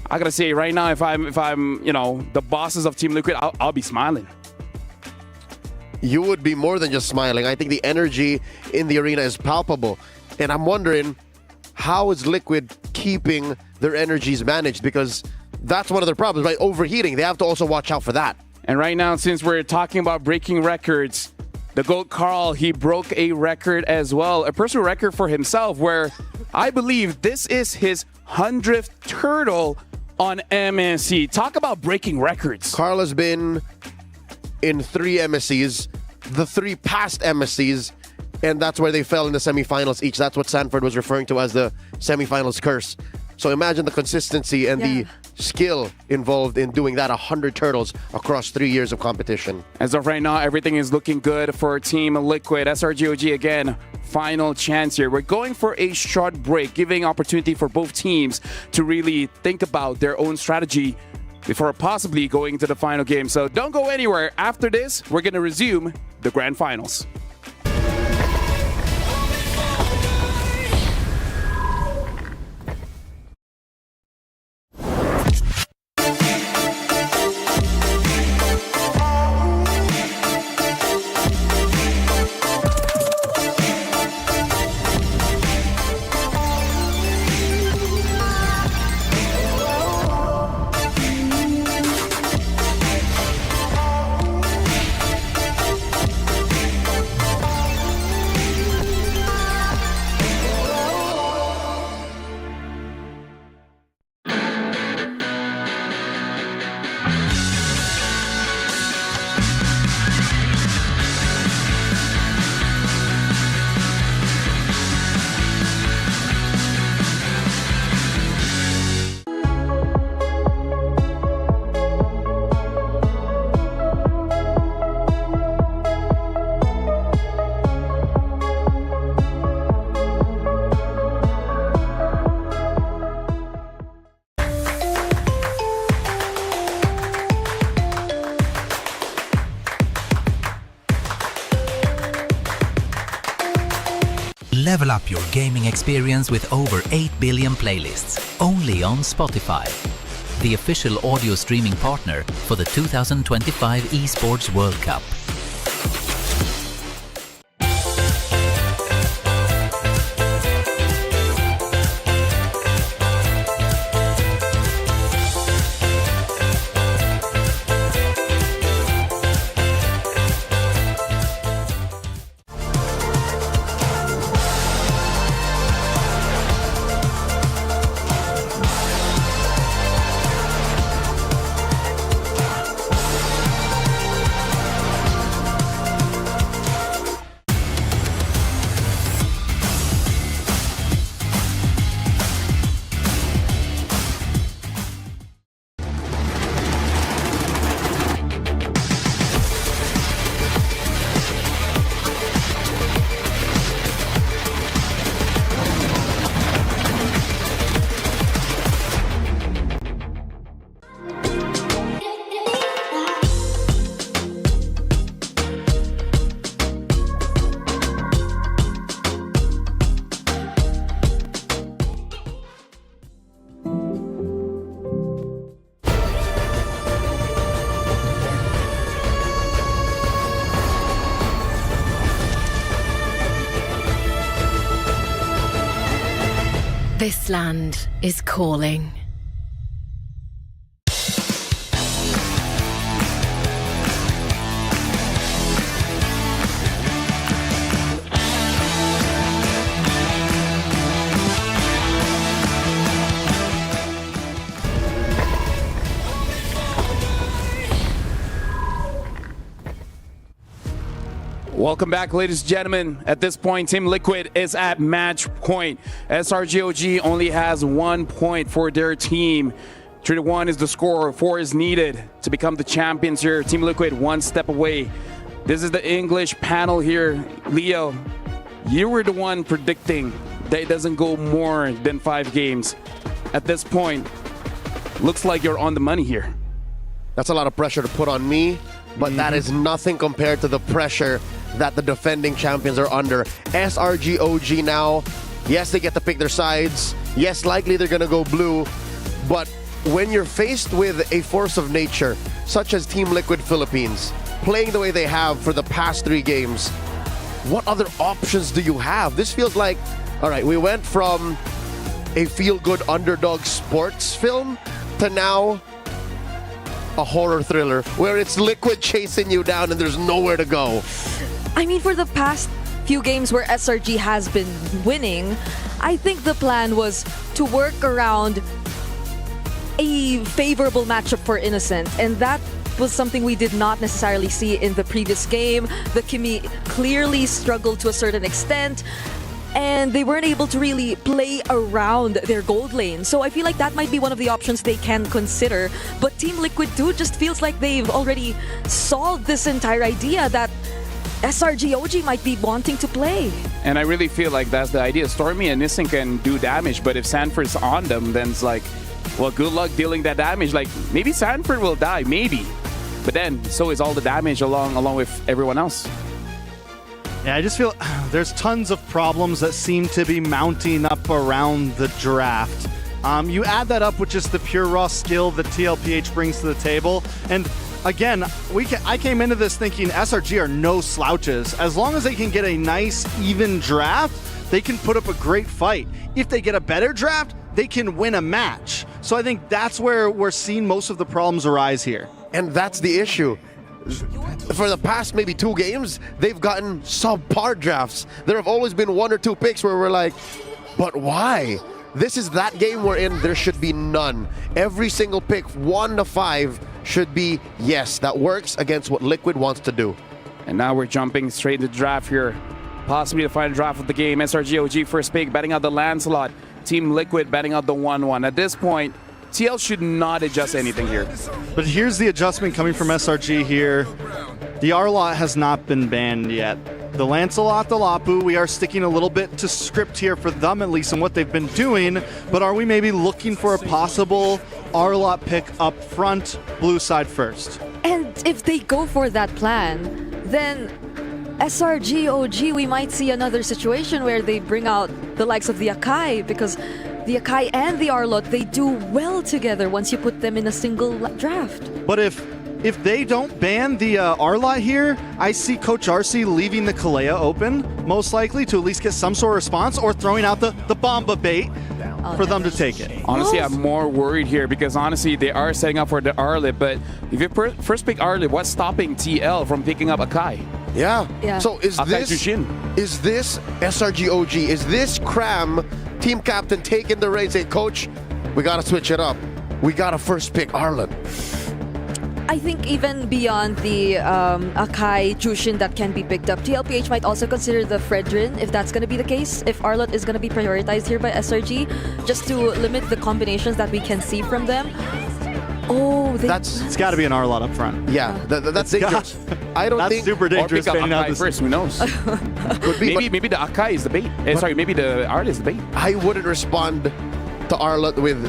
I gotta say, right now, if I'm, you know, the bosses of Team Liquid, I'll be smiling. You would be more than just smiling. I think the energy in the arena is palpable, and I'm wondering, how is Liquid keeping their energies managed? Because that's one of their problems, right? Overheating. They have to also watch out for that. And right now, since we're talking about breaking records, the GOAT Carl, he broke a record as well, a personal record for himself, where I believe this is his 100th turtle on MSC. Talk about breaking records. Carl has been in 3 MSCs, the 3 past MSCs, and that's where they fell in the semifinals each. That's what Sanford was referring to as the semifinals curse. So imagine the consistency and the skill involved in doing that, 100 turtles across 3 years of competition. As of right now, everything is looking good for Team Liquid. SRGOG again, final chance here. We're going for a short break, giving opportunity for both teams to really think about their own strategy before possibly going to the final game. So don't go anywhere. After this, we're going to resume the grand finals. Level up your gaming experience with over 8 billion playlists, only on Spotify, the official audio streaming partner for the 2025 Esports World Cup. This land is calling. Welcome back, ladies and gentlemen. At this point, Team Liquid is at match point. SRGOG only has 1 point for their team. 3-1 is the score. 4 is needed to become the champions here. Team Liquid 1 step away. This is the English panel here. Leo, you were the one predicting that it doesn't go more than 5 games. At this point, looks like you're on the money here. That's a lot of pressure to put on me, but that is nothing compared to the pressure that the defending champions are under. SRGOG now, yes, they get to pick their sides. Yes, likely they're going to go blue. But when you're faced with a force of nature, such as Team Liquid Philippines, playing the way they have for the past 3 games, what other options do you have? This feels like, all right, we went from a feel-good underdog sports film to now a horror thriller where it's Liquid chasing you down and there's nowhere to go. I mean, for the past few games where SRG has been winning, I think the plan was to work around a favorable matchup for Innocent, and that was something we did not necessarily see in the previous game. The Kimi clearly struggled to a certain extent, and they weren't able to really play around their gold lane. So I feel like that might be one of the options they can consider. But Team Liquid 2 just feels like they've already solved this entire idea that SRGOG might be wanting to play. And I really feel like that's the idea. Stormy and Nissan can do damage, but if Sanford's on them, then it's like, well, good luck dealing that damage. Like, maybe Sanford will die, maybe. But then, so is all the damage along with everyone else. Yeah, I just feel there's tons of problems that seem to be mounting up around the draft. You add that up with just the pure raw skill that TLPH brings to the table, and again, I came into this thinking SRG are no slouches. As long as they can get a nice, even draft, they can put up a great fight. If they get a better draft, they can win a match. So I think that's where we're seeing most of the problems arise here. And that's the issue. For the past maybe 2 games, they've gotten subpar drafts. There have always been 1 or 2 picks where we're like, but why? This is that game we're in, there should be none. Every single pick, 1 to 5, should be, yes, that works against what Liquid wants to do. And now we're jumping straight into the draft here. Possibly the final draft of the game. SRGOG first pick, betting out the Lancelot. Team Liquid betting out the 1-1. At this point, TL should not adjust anything here. But here's the adjustment coming from SRG here. The Arlot has not been banned yet. The Lancelot, the Lapu, we are sticking a little bit to script here for them, at least, and what they've been doing. But are we maybe looking for a possible Arlot pick up front, blue side first? And if they go for that plan, then SRG OG, we might see another situation where they bring out the likes of the Akai, because the Akai and the Arlott, they do well together once you put them in a single draft. But if they don't ban the Arlott here, I see Coach RC leaving the Kalea open, most likely, to at least get some sort of response, or throwing out the Bomba bait for them to take it. Honestly, I'm more worried here because honestly, they are setting up for the Arlott, but if you first pick Arlott, what's stopping TL from picking up Akai? Yeah. So is this SRG OG? Is this Cram team captain taking the reins saying, Coach, we got to switch it up. We got to first pick Arlott. I think even beyond the Akai Jushin that can be picked up, TLPH might also consider the Fredrin, if that's going to be the case, if Arlott is going to be prioritized here by SRG, just to limit the combinations that we can see from them. Oh, it's got to be an Arlott up front. Yeah, that's dangerous. I don't think super dangerous. Or pick up Akai first. Who knows? Could be, maybe the Akai is the bait. Sorry, maybe the Arlott is the bait. I wouldn't respond to Arlott with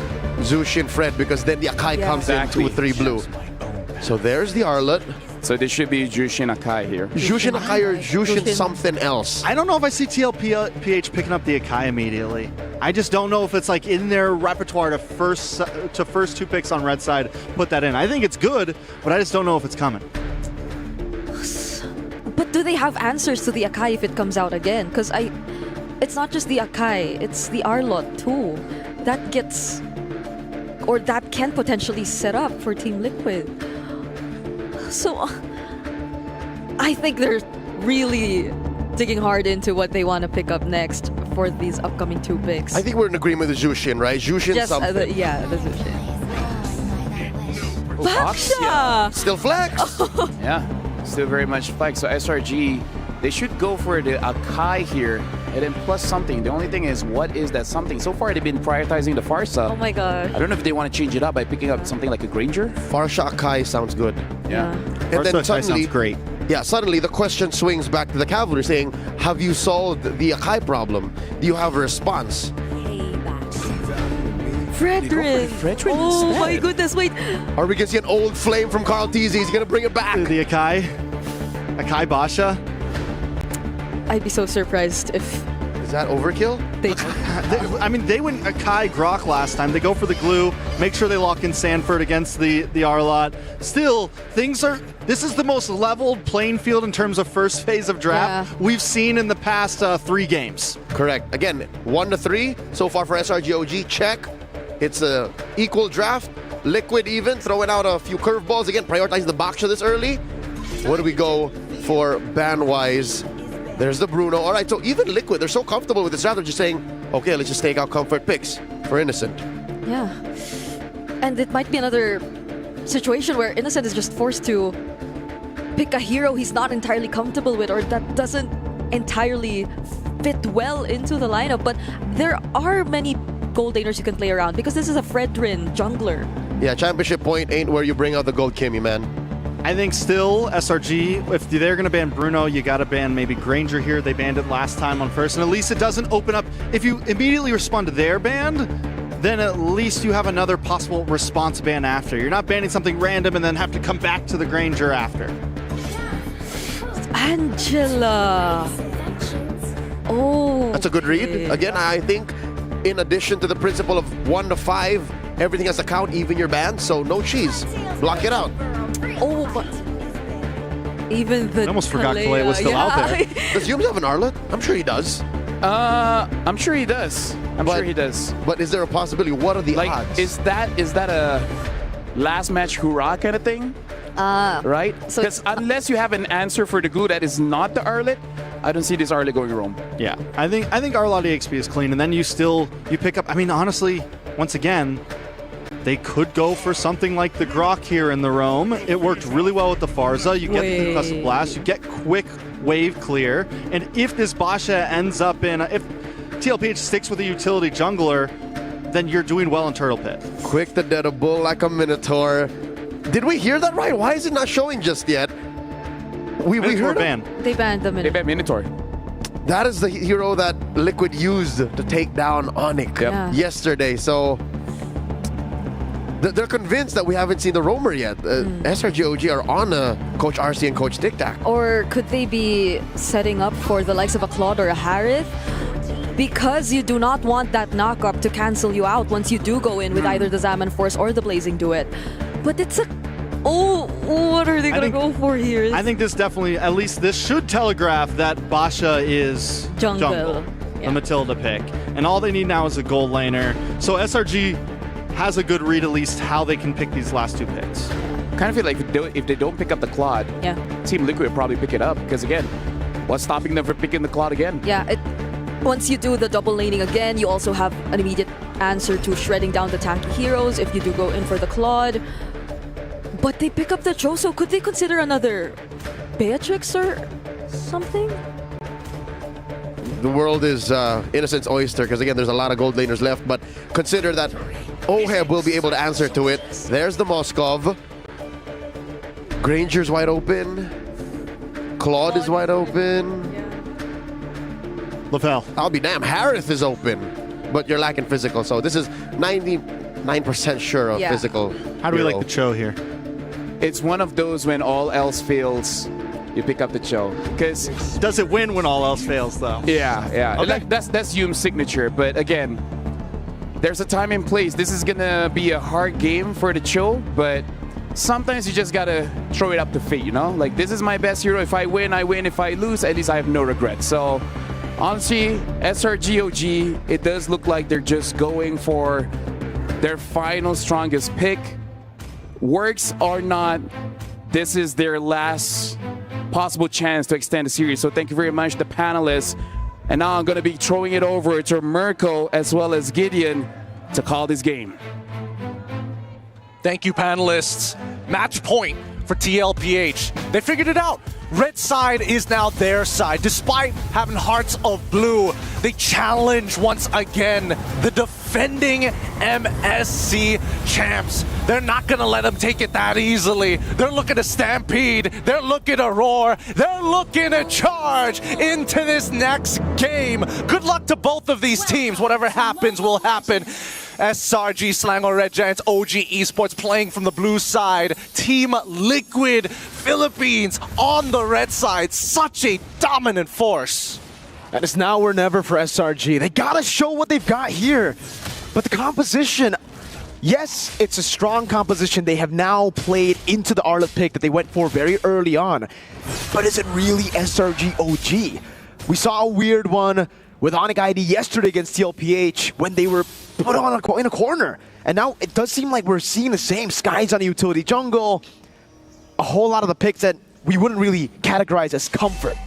Zushin Fred because then the Akai comes in 2-3 blue. So there's the Arlott. So there should be Jushin Akai here. Jushin Akai or Jushin something else. I don't know if I see TLPH picking up the Akai immediately. I just don't know if it's like in their repertoire to first two picks on red side, put that in. I think it's good, but I just don't know if it's coming. But do they have answers to the Akai if it comes out again? Because it's not just the Akai, it's the Arlott too. That gets, or that can potentially set up for Team Liquid. So I think they're really digging hard into what they want to pick up next for these upcoming 2 picks. I think we're in agreement with Jushin, right? Jushin something. The Jushin. Baksha! Still flex. Yeah, still very much flex. So SRG, they should go for the Akai here and then plus something. The only thing is, what is that something? So far, they've been prioritizing the Farsa. Oh my god. I don't know if they want to change it up by picking up something like a Granger. Farsha Akai sounds good. Yeah. And then suddenly, sounds great. Yeah, suddenly the question swings back to the Cavalry saying, have you solved the Akai problem? Do you have a response? Fredrin! Oh my goodness, wait. Are we going to see an old flame from Carl Teasy? He's going to bring it back. The Akai Basha. I'd be so surprised if... Is that overkill? They went Akai Grok last time. They go for the glue, make sure they lock in Sanford against the Arlott. Still, this is the most leveled playing field in terms of first phase of draft we've seen in the past 3 games. Correct. Again, 1-3 so far for SRG OG. Check. It's a equal draft. Liquid even, throwing out a few curveballs. Again, prioritizing the Baksha this early. Where do we go for ban-wise? There's the Bruno. All right, so even Liquid, they're so comfortable with this draft. They're just saying, okay, let's just take out comfort picks for Innocent. Yeah. And it might be another situation where Innocent is just forced to pick a hero he's not entirely comfortable with or that doesn't entirely fit well into the lineup. But there are many gold laners you can play around because this is a Fredrin jungler. Yeah, championship point ain't where you bring out the gold Kimmy, man. I think still SRG, if they're going to ban Bruno, you got to ban maybe Granger here. They banned it last time on first, and at least it doesn't open up. If you immediately respond to their ban, then at least you have another possible response ban after. You're not banning something random and then have to come back to the Granger after. Angela. Oh. That's a good read. Again, I think in addition to the principle of 1 to 5, everything has to count, even your ban, so no cheese. Block it out. Oh, but even the I almost forgot Kalea was still out there. Does Yums have an Arlott? I'm sure he does. I'm sure he does. I'm sure he does. But is there a possibility? What are the odds? Is that a last match hurrah kind of thing? Right? Because unless you have an answer for the glue that is not the Arlott, I don't see this Arlott going wrong. Yeah, I think Arlott EXP is clean, and then you pick up. I mean, honestly, once again, they could go for something like the Grok here in the Roam. It worked really well with the Farza. You get the concussive blast, you get quick wave clear, and if this Basha ends up if TLPH sticks with a utility jungler, then you're doing well in Turtle Pit. Quick to dead a bull like a Minotaur. Did we hear that right? Why is it not showing just yet? We heard ban. They banned the Minotaur. They banned Minotaur. That is the hero that Liquid used to take down Onyx yesterday. So they're convinced that we haven't seen the roamer yet. SRGOG are on Coach RC and Coach Tic Tac. Or could they be setting up for the likes of a Claude or a Harith? Because you do not want that knock-up to cancel you out once you do go in with either the Zaman Force or the Blazing Duet. But it's a... Oh, what are they going to go for here? I think this definitely, at least this should telegraph that Basha is jungle. Yeah. The Matilda pick. And all they need now is a gold laner. So SRG has a good read at least how they can pick these last two picks. Kind of feel like if they don't pick up the Claude, Team Liquid will probably pick it up. Because again, what's stopping them from picking the Claude again? Yeah, once you do the double laning again, you also have an immediate answer to shredding down the tanky heroes if you do go in for the Claude. But they pick up the Cho, so could they consider another Beatrix or something? The world is Innocent's oyster because, again, there's a lot of gold laners left. But consider that Oheb will be able to answer to it. There's the Moskov. Granger's wide open. Claude is wide open. Lavelle. I'll be damned. Harith is open. But you're lacking physical. So this is 99% sure of physical. How do we like the Cho here? It's one of those when all else fails, you pick up the Cho. Because does it win when all else fails, though? Yeah. Okay. That's Hume's signature. But again, there's a time and place. This is gonna be a hard game for the Cho, but sometimes you just gotta throw it up to fate. You know, like this is my best hero. If I win, I win. If I lose, at least I have no regrets. So honestly, SRGOG, it does look like they're just going for their final strongest pick. Works or not, this is their last possible chance to extend the series. So thank you very much, the panelists. And now I'm going to be throwing it over to Mirko as well as Gideon to call this game. Thank you, panelists. Match point for TLPH. They figured it out. Red side is now their side. Despite having hearts of blue, they challenge once again the defending MSC champs. They're not gonna let them take it that easily. They're looking to stampede. They're looking to roar. They're looking to charge into this next game. Good luck to both of these teams. Whatever happens will happen. SRG, Selangor Red Giants, OG Esports playing from the blue side. Team Liquid Philippines on the red side. Such a dominant force. And it's now or never for SRG. They gotta show what they've got here. But the composition, yes, it's a strong composition. They have now played into the Arlet pick that they went for very early on. But is it really SRG OG? We saw a weird one with Onic ID yesterday against TLPH when they were put on in a corner. And now it does seem like we're seeing the same. Skies on a utility jungle. A whole lot of the picks that we wouldn't really categorize as comfort.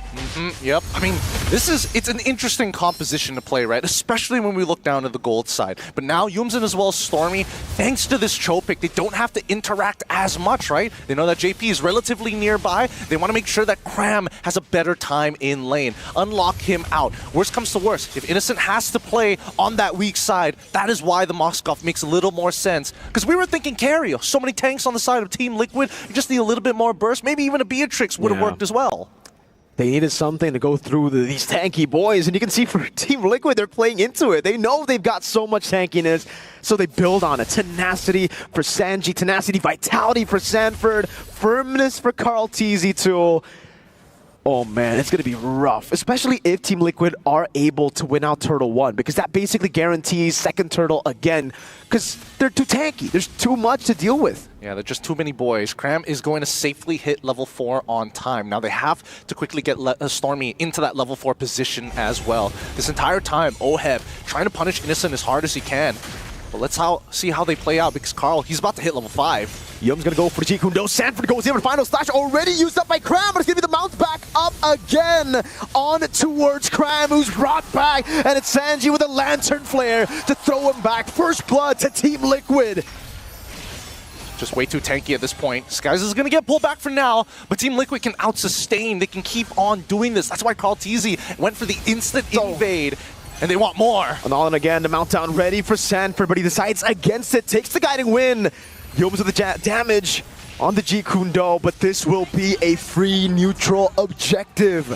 Yep. I mean, it's an interesting composition to play, right? Especially when we look down at the gold side. But now Yumzin as well as Stormy, thanks to this Cho pick, they don't have to interact as much, right? They know that JP is relatively nearby. They want to make sure that Cram has a better time in lane. Unlock him out. Worst comes to worst, if Innocent has to play on that weak side, that is why the Moskov makes a little more sense. Because we were thinking Carrio, so many tanks on the side of Team Liquid, you just need a little bit more burst. Maybe even a Beatrix would have worked as well. They needed something to go through these tanky boys, and you can see for Team Liquid, they're playing into it. They know they've got so much tankiness, so they build on it. Tenacity for Sanji, tenacity, vitality for Sanford, firmness for Carl TZ too. Oh man, it's going to be rough, especially if Team Liquid are able to win out Turtle 1, because that basically guarantees second Turtle again, because they're too tanky. There's too much to deal with. Yeah, they're just too many boys. Cram is going to safely hit level 4 on time. Now they have to quickly get Stormy into that level 4 position as well. This entire time, Oheb trying to punish Innocent as hard as he can. But let's see how they play out, because Carl, he's about to hit level 5. Yum's gonna go for the G-Kundo. Sanford goes in for the final slash, already used up by Cram, but it's gonna be the bounce back up again on towards Cram, who's brought back, and it's Sanji with a lantern flare to throw him back. First blood to Team Liquid. Just way too tanky at this point. Skies is going to get pulled back for now, but Team Liquid can out-sustain. They can keep on doing this. That's why Carl TZ went for the instant invade, and they want more. And all in again, the Meltdown ready for Sanford, but he decides against it, takes the guiding win. Yums with the damage on the G-Kundo, but this will be a free neutral objective.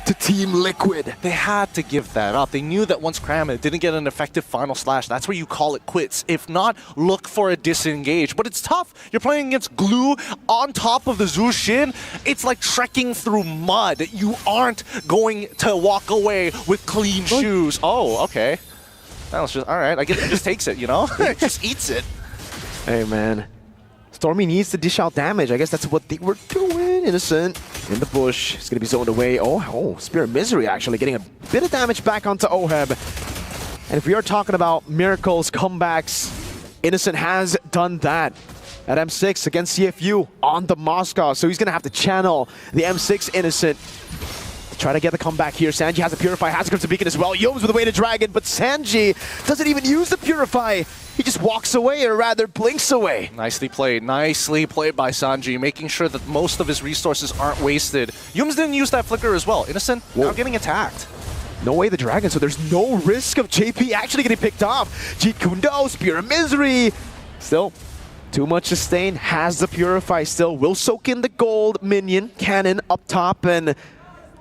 to Team Liquid. They had to give that up. They knew that once Cram didn't get an effective final slash, that's where you call it quits. If not, look for a disengage. But it's tough. You're playing against glue on top of the Zushin. It's like trekking through mud. You aren't going to walk away with clean shoes. Oh, okay. That was just, all right. I guess it just takes it, you know? It just eats it. Hey, man. Stormy needs to dish out damage. I guess that's what they were doing. Innocent in the bush. It's going to be zoned away. Oh, Spirit Misery actually getting a bit of damage back onto Oheb. And if we are talking about miracles, comebacks, Innocent has done that at M6 against CFU on the Moscow. So he's going to have to channel the M6 Innocent to try to get the comeback here. Sanji has a Purify, has to come to Beacon as well. Yomes with a Weighted Dragon, but Sanji doesn't even use the Purify. He just walks away, or rather blinks away. Nicely played by Sanji, making sure that most of his resources aren't wasted. Yums didn't use that flicker as well. Innocent now getting attacked. No way the Dragon, so there's no risk of JP actually getting picked off. Jeet Kundo, Spear of Misery. Still, too much sustain, has the Purify still. Will soak in the gold minion, cannon up top, and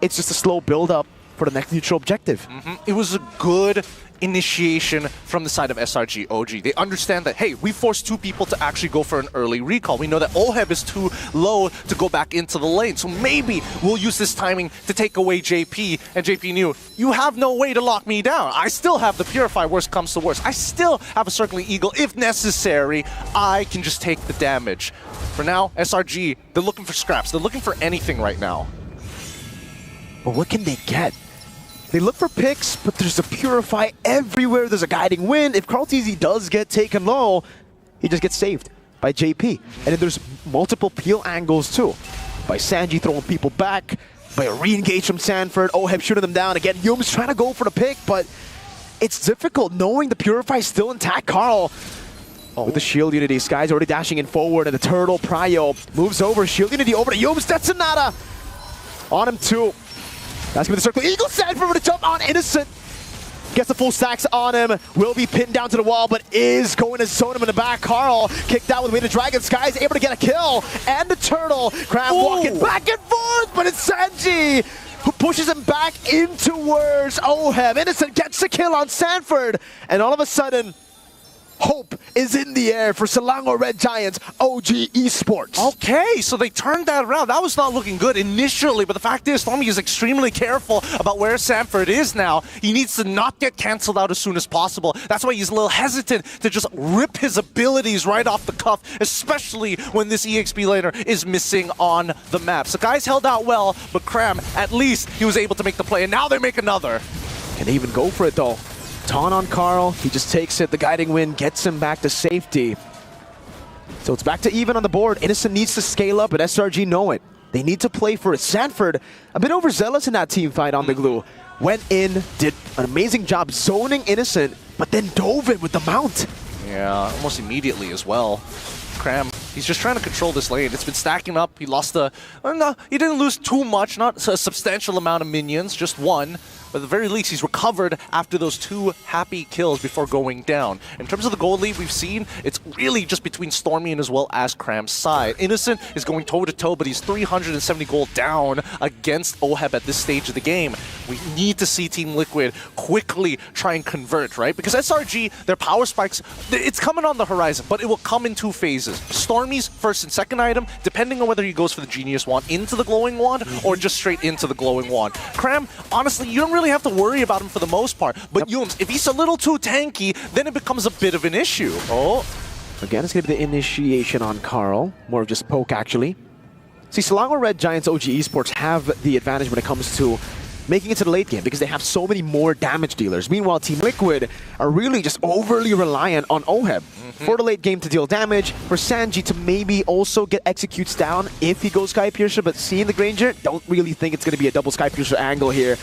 it's just a slow build-up for the next neutral objective. It was a good initiation from the side of SRG OG. They understand that, hey, we forced two people to actually go for an early recall. We know that Oheb is too low to go back into the lane, so maybe we'll use this timing to take away JP, and JP knew, you have no way to lock me down. I still have the Purify, worst comes to worst. I still have a Circling Eagle. If necessary, I can just take the damage. For now, SRG, they're looking for scraps. They're looking for anything right now. But what can they get? They look for picks, but there's a Purify everywhere. There's a Guiding Wind. If Carl TZ does get taken low, he just gets saved by JP. And then there's multiple peel angles too. By Sanji throwing people back, by a re-engage from Sanford, Oheb shooting them down. Again, Yum's trying to go for the pick, but it's difficult knowing the Purify is still intact. Carl with the Shield Unity. Sky's already dashing in forward, and the Turtle Pryo moves over. Shield Unity over to Yums. That's Sonata on him too. That's going to be the Circle. Eagle Sanford with a jump on Innocent. Gets the full stacks on him. Will be pinned down to the wall, but is going to zone him in the back. Carl kicked out with Weighted Dragon. Sky's able to get a kill. And the Turtle. Cram walking back and forth, but it's Sanji who pushes him back in towards Oheb. Innocent gets the kill on Sanford. And all of a sudden, hope is in the air for Selangor Red Giants OG Esports. Okay, so they turned that around. That was not looking good initially, but the fact is Stormy is extremely careful about where Sanford is now. He needs to not get canceled out as soon as possible. That's why he's a little hesitant to just rip his abilities right off the cuff, especially when this EXP laner is missing on the map. So guys held out well, but Cram, at least he was able to make the play, and now they make another. Can they even go for it though? Taunt on Carl, he just takes it. The Guiding Wind gets him back to safety. So it's back to even on the board. Innocent needs to scale up, but SRG know it. They need to play for it. Sanford, a bit overzealous in that team fight on the glue. Went in, did an amazing job zoning Innocent, but then dove in with the mount. Yeah, almost immediately as well. Cram, he's just trying to control this lane. It's been stacking up. He lost no, he didn't lose too much, not a substantial amount of minions, just one. But at the very least, he's recovered after those two happy kills before going down. In terms of the gold lead we've seen, it's really just between Stormy and as well as Cram's side. Innocent is going toe-to-toe, but he's 370 gold down against Oheb at this stage of the game. We need to see Team Liquid quickly try and convert, right? Because SRG, their power spikes, it's coming on the horizon, but it will come in two phases. Stormy's first and second item, depending on whether he goes for the Genius Wand into the Glowing Wand or just straight into the Glowing Wand. Cram, honestly, you don't really have to worry about him for the most part. But Yums, if he's a little too tanky, then it becomes a bit of an issue. Oh. Again, it's going to be the initiation on Carl. More of just poke, actually. See, Selangor Red Giants OG Esports have the advantage when it comes to making it to the late game because they have so many more damage dealers. Meanwhile, Team Liquid are really just overly reliant on Oheb for the late game to deal damage, for Sanji to maybe also get executes down if he goes Sky Piercer, but seeing the Granger, don't really think it's going to be a double Sky Piercer angle here.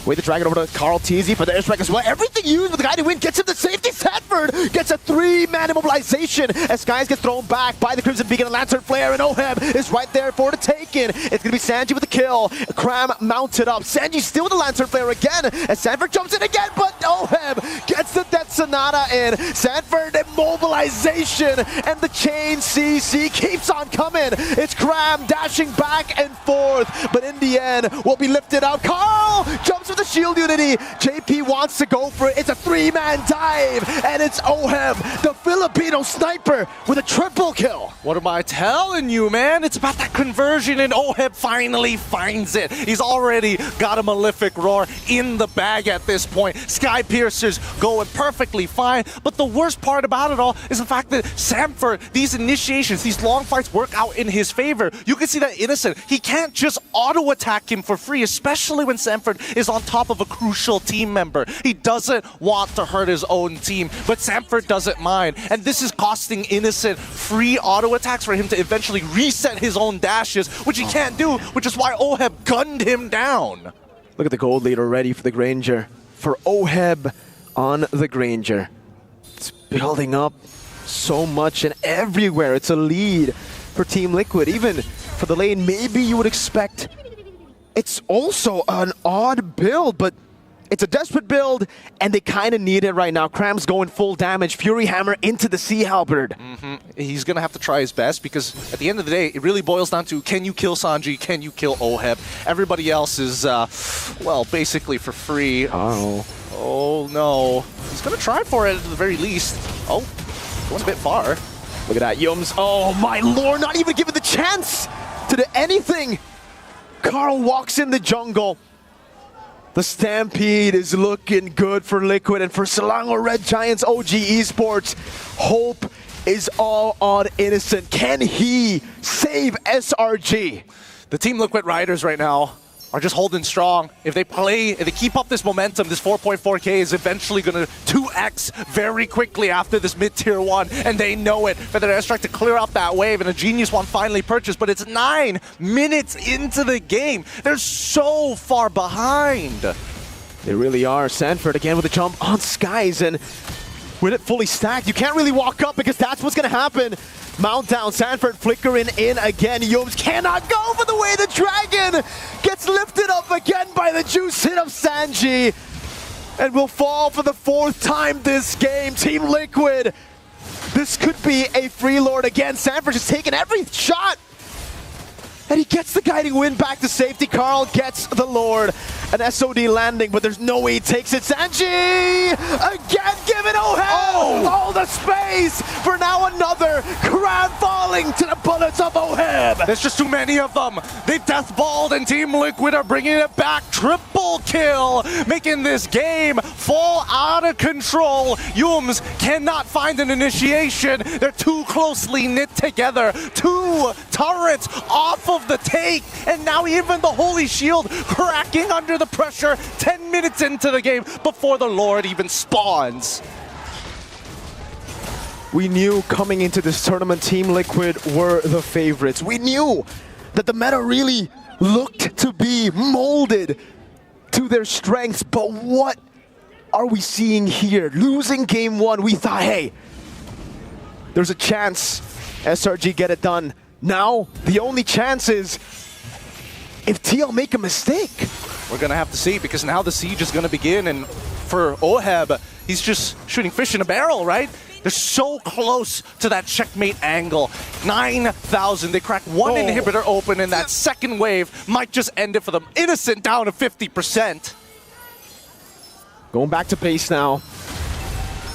Wait the Dragon over to Carl TZ for the airstrike as well. Everything used with the Guiding Wind gets him to safety. Sanford gets a 3-man immobilization as Skies gets thrown back by the Crimson Beacon and Lantern Flare, and Oheb is right there for the taking. It's going to be Sanji with the kill. Cram mounted up. Sanji still with the Lantern Flare again as Sanford jumps in again, but Oheb gets the death Sonata in. Sanford immobilization, and the chain CC keeps on coming. It's Cram dashing back and forth, but in the end will be lifted out. Carl jumps with the shield unity. JP wants to go for it. It's a 3-man dive, and it's Oheb, the Filipino sniper, with a triple kill. What am I telling you, man? It's about that conversion, and Oheb finally finds it. He's already got a Malefic Roar in the bag at this point. Sky Piercer's going perfectly fine, but the worst part about it all is the fact that Sanford, these initiations, these long fights work out in his favor. You can see that Innocent, he can't just auto-attack him for free, especially when Sanford is on top of a crucial team member. He doesn't want to hurt his own team, but Sanford doesn't mind, and this is costing Innocent free auto-attacks for him to eventually reset his own dashes, which he can't do, which is why Oheb gunned him down. Look at the gold lead already for the Granger. For Oheb on the Granger. It's building up so much and everywhere. It's a lead for Team Liquid. Even for the lane, maybe you would expect it's also an odd build, but it's a desperate build, and they kind of need it right now. Cram's going full damage. Fury Hammer into the Sea Halberd. He's going to have to try his best, because at the end of the day, it really boils down to, can you kill Sanji? Can you kill Oheb? Everybody else is, well, basically for free. Oh, no. He's going to try for it at the very least. Oh, going a bit far. Look at that, Yums. Oh, my lord, not even given the chance to do anything. Carl walks in the jungle. The Stampede is looking good for Liquid, and for Selangor Red Giants OG Esports, hope is all on Innocent. Can he save SRG? The Team Liquid Riders right now are just holding strong. If they keep up this momentum, this 4.4K is eventually going to 2x very quickly after this mid-tier 1, and they know it. Feather Airstrike to clear up that wave, and a genius one finally purchased, but it's 9 minutes into the game. They're so far behind. They really are. Sanford again with a jump on Skies, and with it fully stacked, you can't really walk up because that's what's going to happen. Mount down, Sanford flickering in again. Yums cannot go for the way the dragon gets lifted up again by the juice hit of Sanji, and will fall for the 4th time this game. Team Liquid, this could be a free lord again. Sanford just taking every shot, and he gets the guiding wind back to safety. Carl gets the lord. An SOD landing, but there's no way he takes it. Sanji again giving Oheb all the space for now another Cram falling to the bullets of Oheb. There's just too many of them. They deathballed, and Team Liquid are bringing it back. Triple kill, making this game fall out of control. Yums cannot find an initiation. They're too closely knit together. 2 turrets off of the take, and now even the Holy Shield cracking under the pressure 10 minutes into the game before the Lord even spawns. We knew coming into this tournament, Team Liquid were the favorites. We knew that the meta really looked to be molded to their strengths, but what are we seeing here? Losing game 1, we thought, hey, there's a chance SRG get it done. Now, the only chance is if TL make a mistake. We're going to have to see, because now the siege is going to begin, and for Oheb, he's just shooting fish in a barrel, right? They're so close to that checkmate angle. 9,000, they crack 1 inhibitor open, and that second wave might just end it for them. Innocent down to 50%. Going back to base now.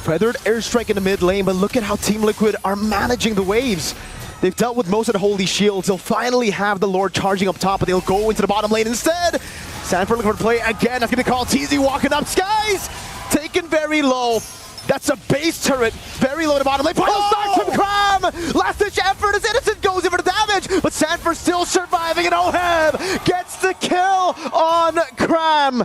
Feathered Airstrike in the mid lane, but look at how Team Liquid are managing the waves. They've dealt with most of the Holy Shields. They'll finally have the Lord charging up top, but they'll go into the bottom lane instead. Sanford looking for play again. That's going to call TZ walking up. Skies taken very low. That's a base turret. Very low to bottom lane. Final start from Cram. Last ditch effort as Innocent goes in for the damage, but Sanford still surviving, and Oheb gets the kill on Cram.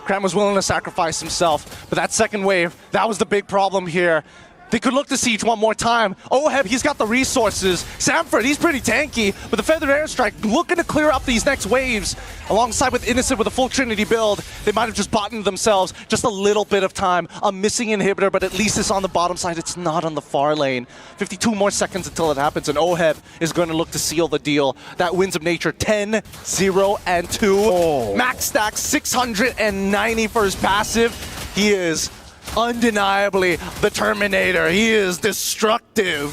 Cram was willing to sacrifice himself, but that second wave, that was the big problem here. They could look to siege one more time. Oheb, he's got the resources. Sanford, he's pretty tanky, but the Feathered Airstrike looking to clear up these next waves. Alongside with Innocent with a full Trinity build, they might have just bought themselves just a little bit of time. A missing inhibitor, but at least it's on the bottom side. It's not on the far lane. 52 more seconds until it happens, and Oheb is going to look to seal the deal. That Winds of Nature 10, 0, and 2. Max stack 690 for his passive. He is undeniably the Terminator. He is destructive.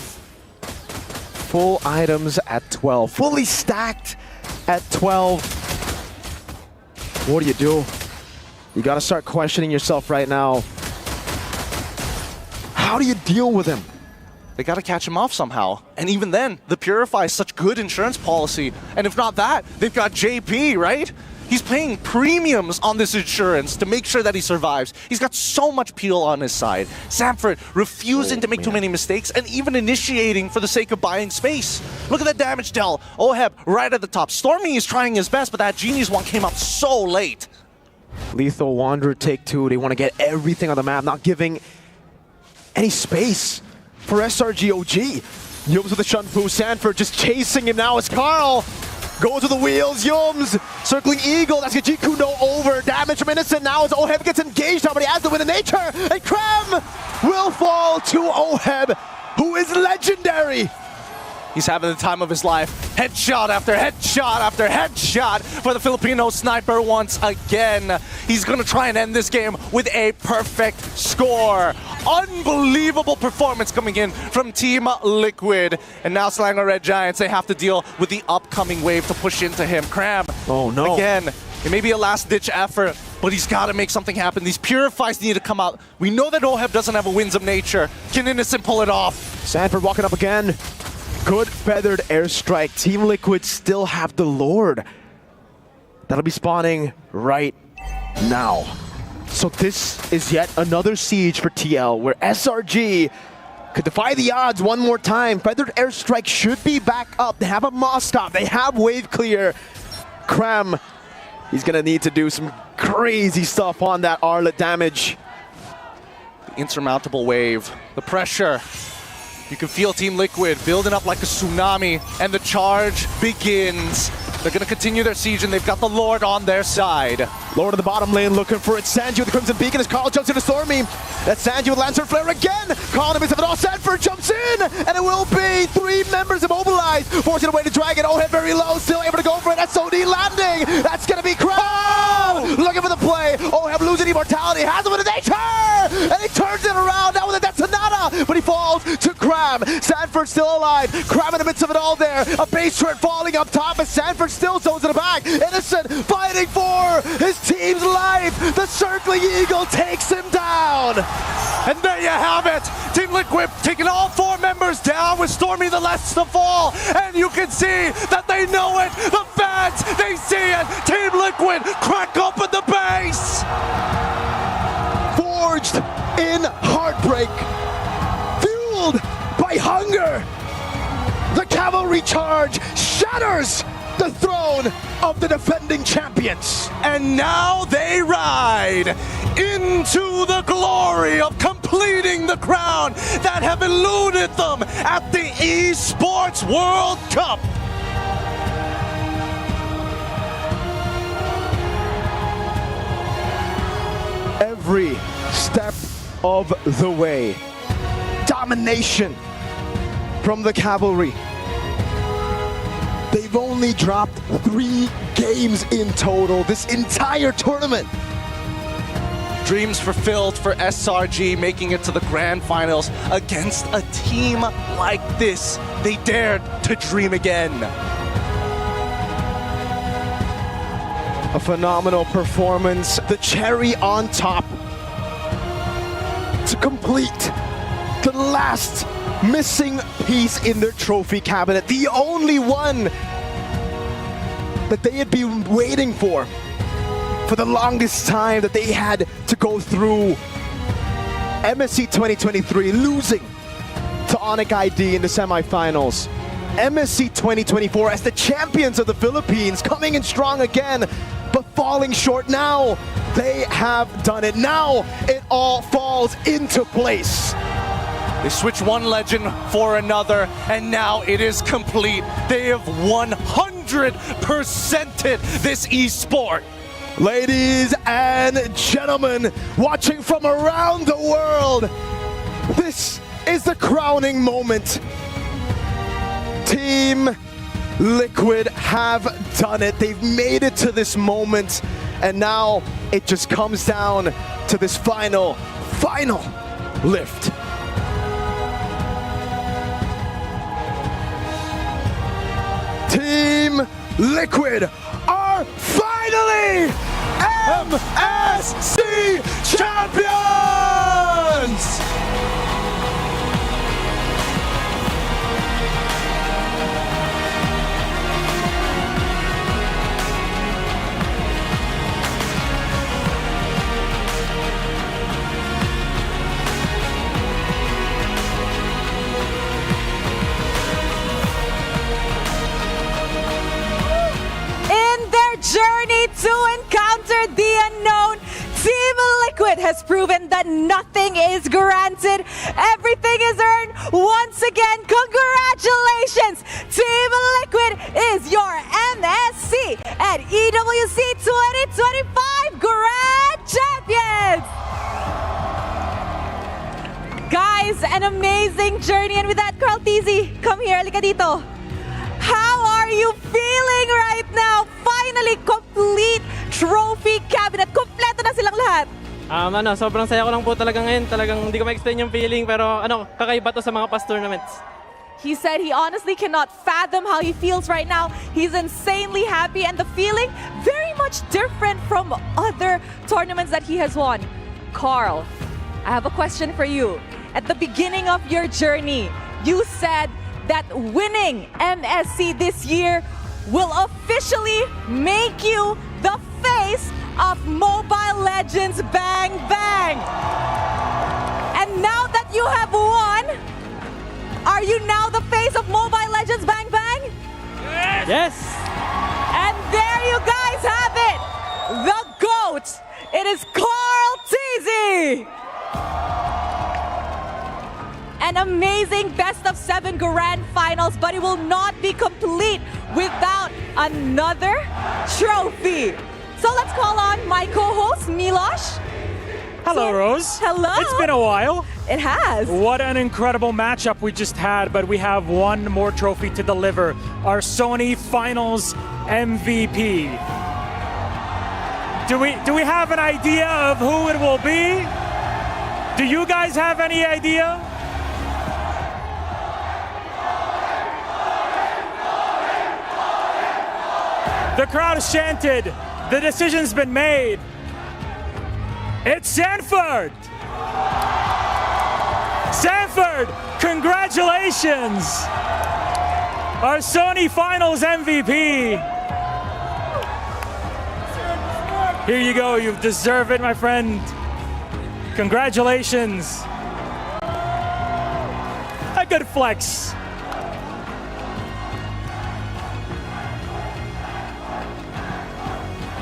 Full items at 12. Fully stacked at 12. What do you do? You got to start questioning yourself right now. How do you deal with him? They got to catch him off somehow. And even then, the Purify is such good insurance policy. And if not that, they've got JP, right? He's paying premiums on this insurance to make sure that he survives. He's got so much peel on his side. Sanford refusing to make too many mistakes and even initiating for the sake of buying space. Look at that damage dealt. Oheb right at the top. Stormy is trying his best, but that Genius one came up so late. Lethal Wanderer take 2. They want to get everything on the map, not giving any space for SRG OG. Yums with the Shunfu. Sanford just chasing him now as Carl goes with the wheels. Yums circling Eagle. That's Gajiku no over. Damage from Innocent now as Oheb gets engaged. But he has the win in nature. And Krem will fall to Oheb, who is legendary. He's having the time of his life. Headshot after headshot after headshot for the Filipino sniper once again. He's going to try and end this game with a perfect score. Unbelievable performance coming in from Team Liquid. And now Selangor Red Giants, they have to deal with the upcoming wave to push into him. Cram. Oh no. Again, it may be a last-ditch effort, but he's got to make something happen. These Purifies need to come out. We know that Oheb doesn't have a Winds of Nature. Can Innocent pull it off? Sanford walking up again. Good feathered airstrike. Team Liquid still have the Lord. That'll be spawning right now. So this is yet another siege for TL where SRG could defy the odds one more time. Feathered airstrike should be back up. They have a Moss stop. They have wave clear. Cram, he's gonna need to do some crazy stuff on that Arlet damage. The insurmountable wave. The pressure. You can feel Team Liquid building up like a tsunami, and the charge begins. They're going to continue their siege, and they've got the Lord on their side. Lord of the bottom lane looking for it. Sanji with the Crimson Beacon as Carl jumps into Stormy. That's Sanji with Lancer Flare again. Carl in the midst of it all. Sanford jumps in, and it will be 3 members immobilized. Forcing away to Dragon. Oheb very low, still able to go for it. SOD landing. That's going to be Crow. Oh! Looking for the play. Oheb losing immortality. Has it with a nature, and he turns it around now with a Detonata, but he falls to Cram. Sanford still alive. Cram in the midst of it all there. A base turret falling up top, and Sanford still zones in the back. Innocent fighting for his team's life. The circling eagle takes him down. And there you have it. Team Liquid taking all 4 members down with Stormy the last to fall. And you can see that they know it. The fans, they see it. Team Liquid crack open the base. Forged in heartbreak. Fueled by hunger. The cavalry charge shatters the throne of the defending champions. And now they ride into the glory of completing the crown that have eluded them at the Esports World Cup. Every step of the way. Domination from the cavalry. They've only dropped 3 games in total this entire tournament. Dreams fulfilled for SRG, making it to the grand finals against a team like this. They dared to dream again. A phenomenal performance. The cherry on top to complete the last missing piece in their trophy cabinet. The only one that they had been waiting for the longest time, that they had to go through. MSC 2023 losing to Onic ID in the semifinals. MSC 2024 as the champions of the Philippines, coming in strong again, but falling short. Now they have done it. Now it all falls into place. They switch one legend for another, and now it is complete. They have 100%ed this esport. Ladies and gentlemen, watching from around the world, this is the crowning moment. Team Liquid have done it. They've made it to this moment, and now it just comes down to this final final lift. Team Liquid are finally MSC champions! Journey to encounter the unknown, Team Liquid has proven that nothing is granted, everything is earned. Once again, congratulations! Team Liquid is your MSC and EWC 2025 Grand Champions! Guys, an amazing journey, and with that, Carl Tizzy, come here, halika dito. How are you feeling right now? Finally, complete trophy cabinet. Kompleto na silang lahat. Sobrang saya ko lang po talaga ngayon. Talagang hindi ko ma-explain yung feeling, pero kakaiba to sa mga past tournaments. He said he honestly cannot fathom how he feels right now. He's insanely happy, and the feeling very much different from other tournaments that he has won. Carl, I have a question for you. At the beginning of your journey, you said that winning MSC this year will officially make you the face of Mobile Legends Bang Bang. And now that you have won, are you now the face of Mobile Legends Bang Bang? Yes! And there you guys have it! The GOAT! It is Carl Tizzy! An amazing best-of-7 Grand Finals, but it will not be complete without another trophy. So let's call on my co-host, Milosh. Hello, Rose. Hello. It's been a while. It has. What an incredible matchup we just had, but we have one more trophy to deliver. Our Sony Finals MVP. Do we have an idea of who it will be? Do you guys have any idea? The crowd has chanted. The decision's been made. It's Sanford! Sanford, congratulations! Our Sony Finals MVP. Here you go, you deserve it, my friend. Congratulations. A good flex.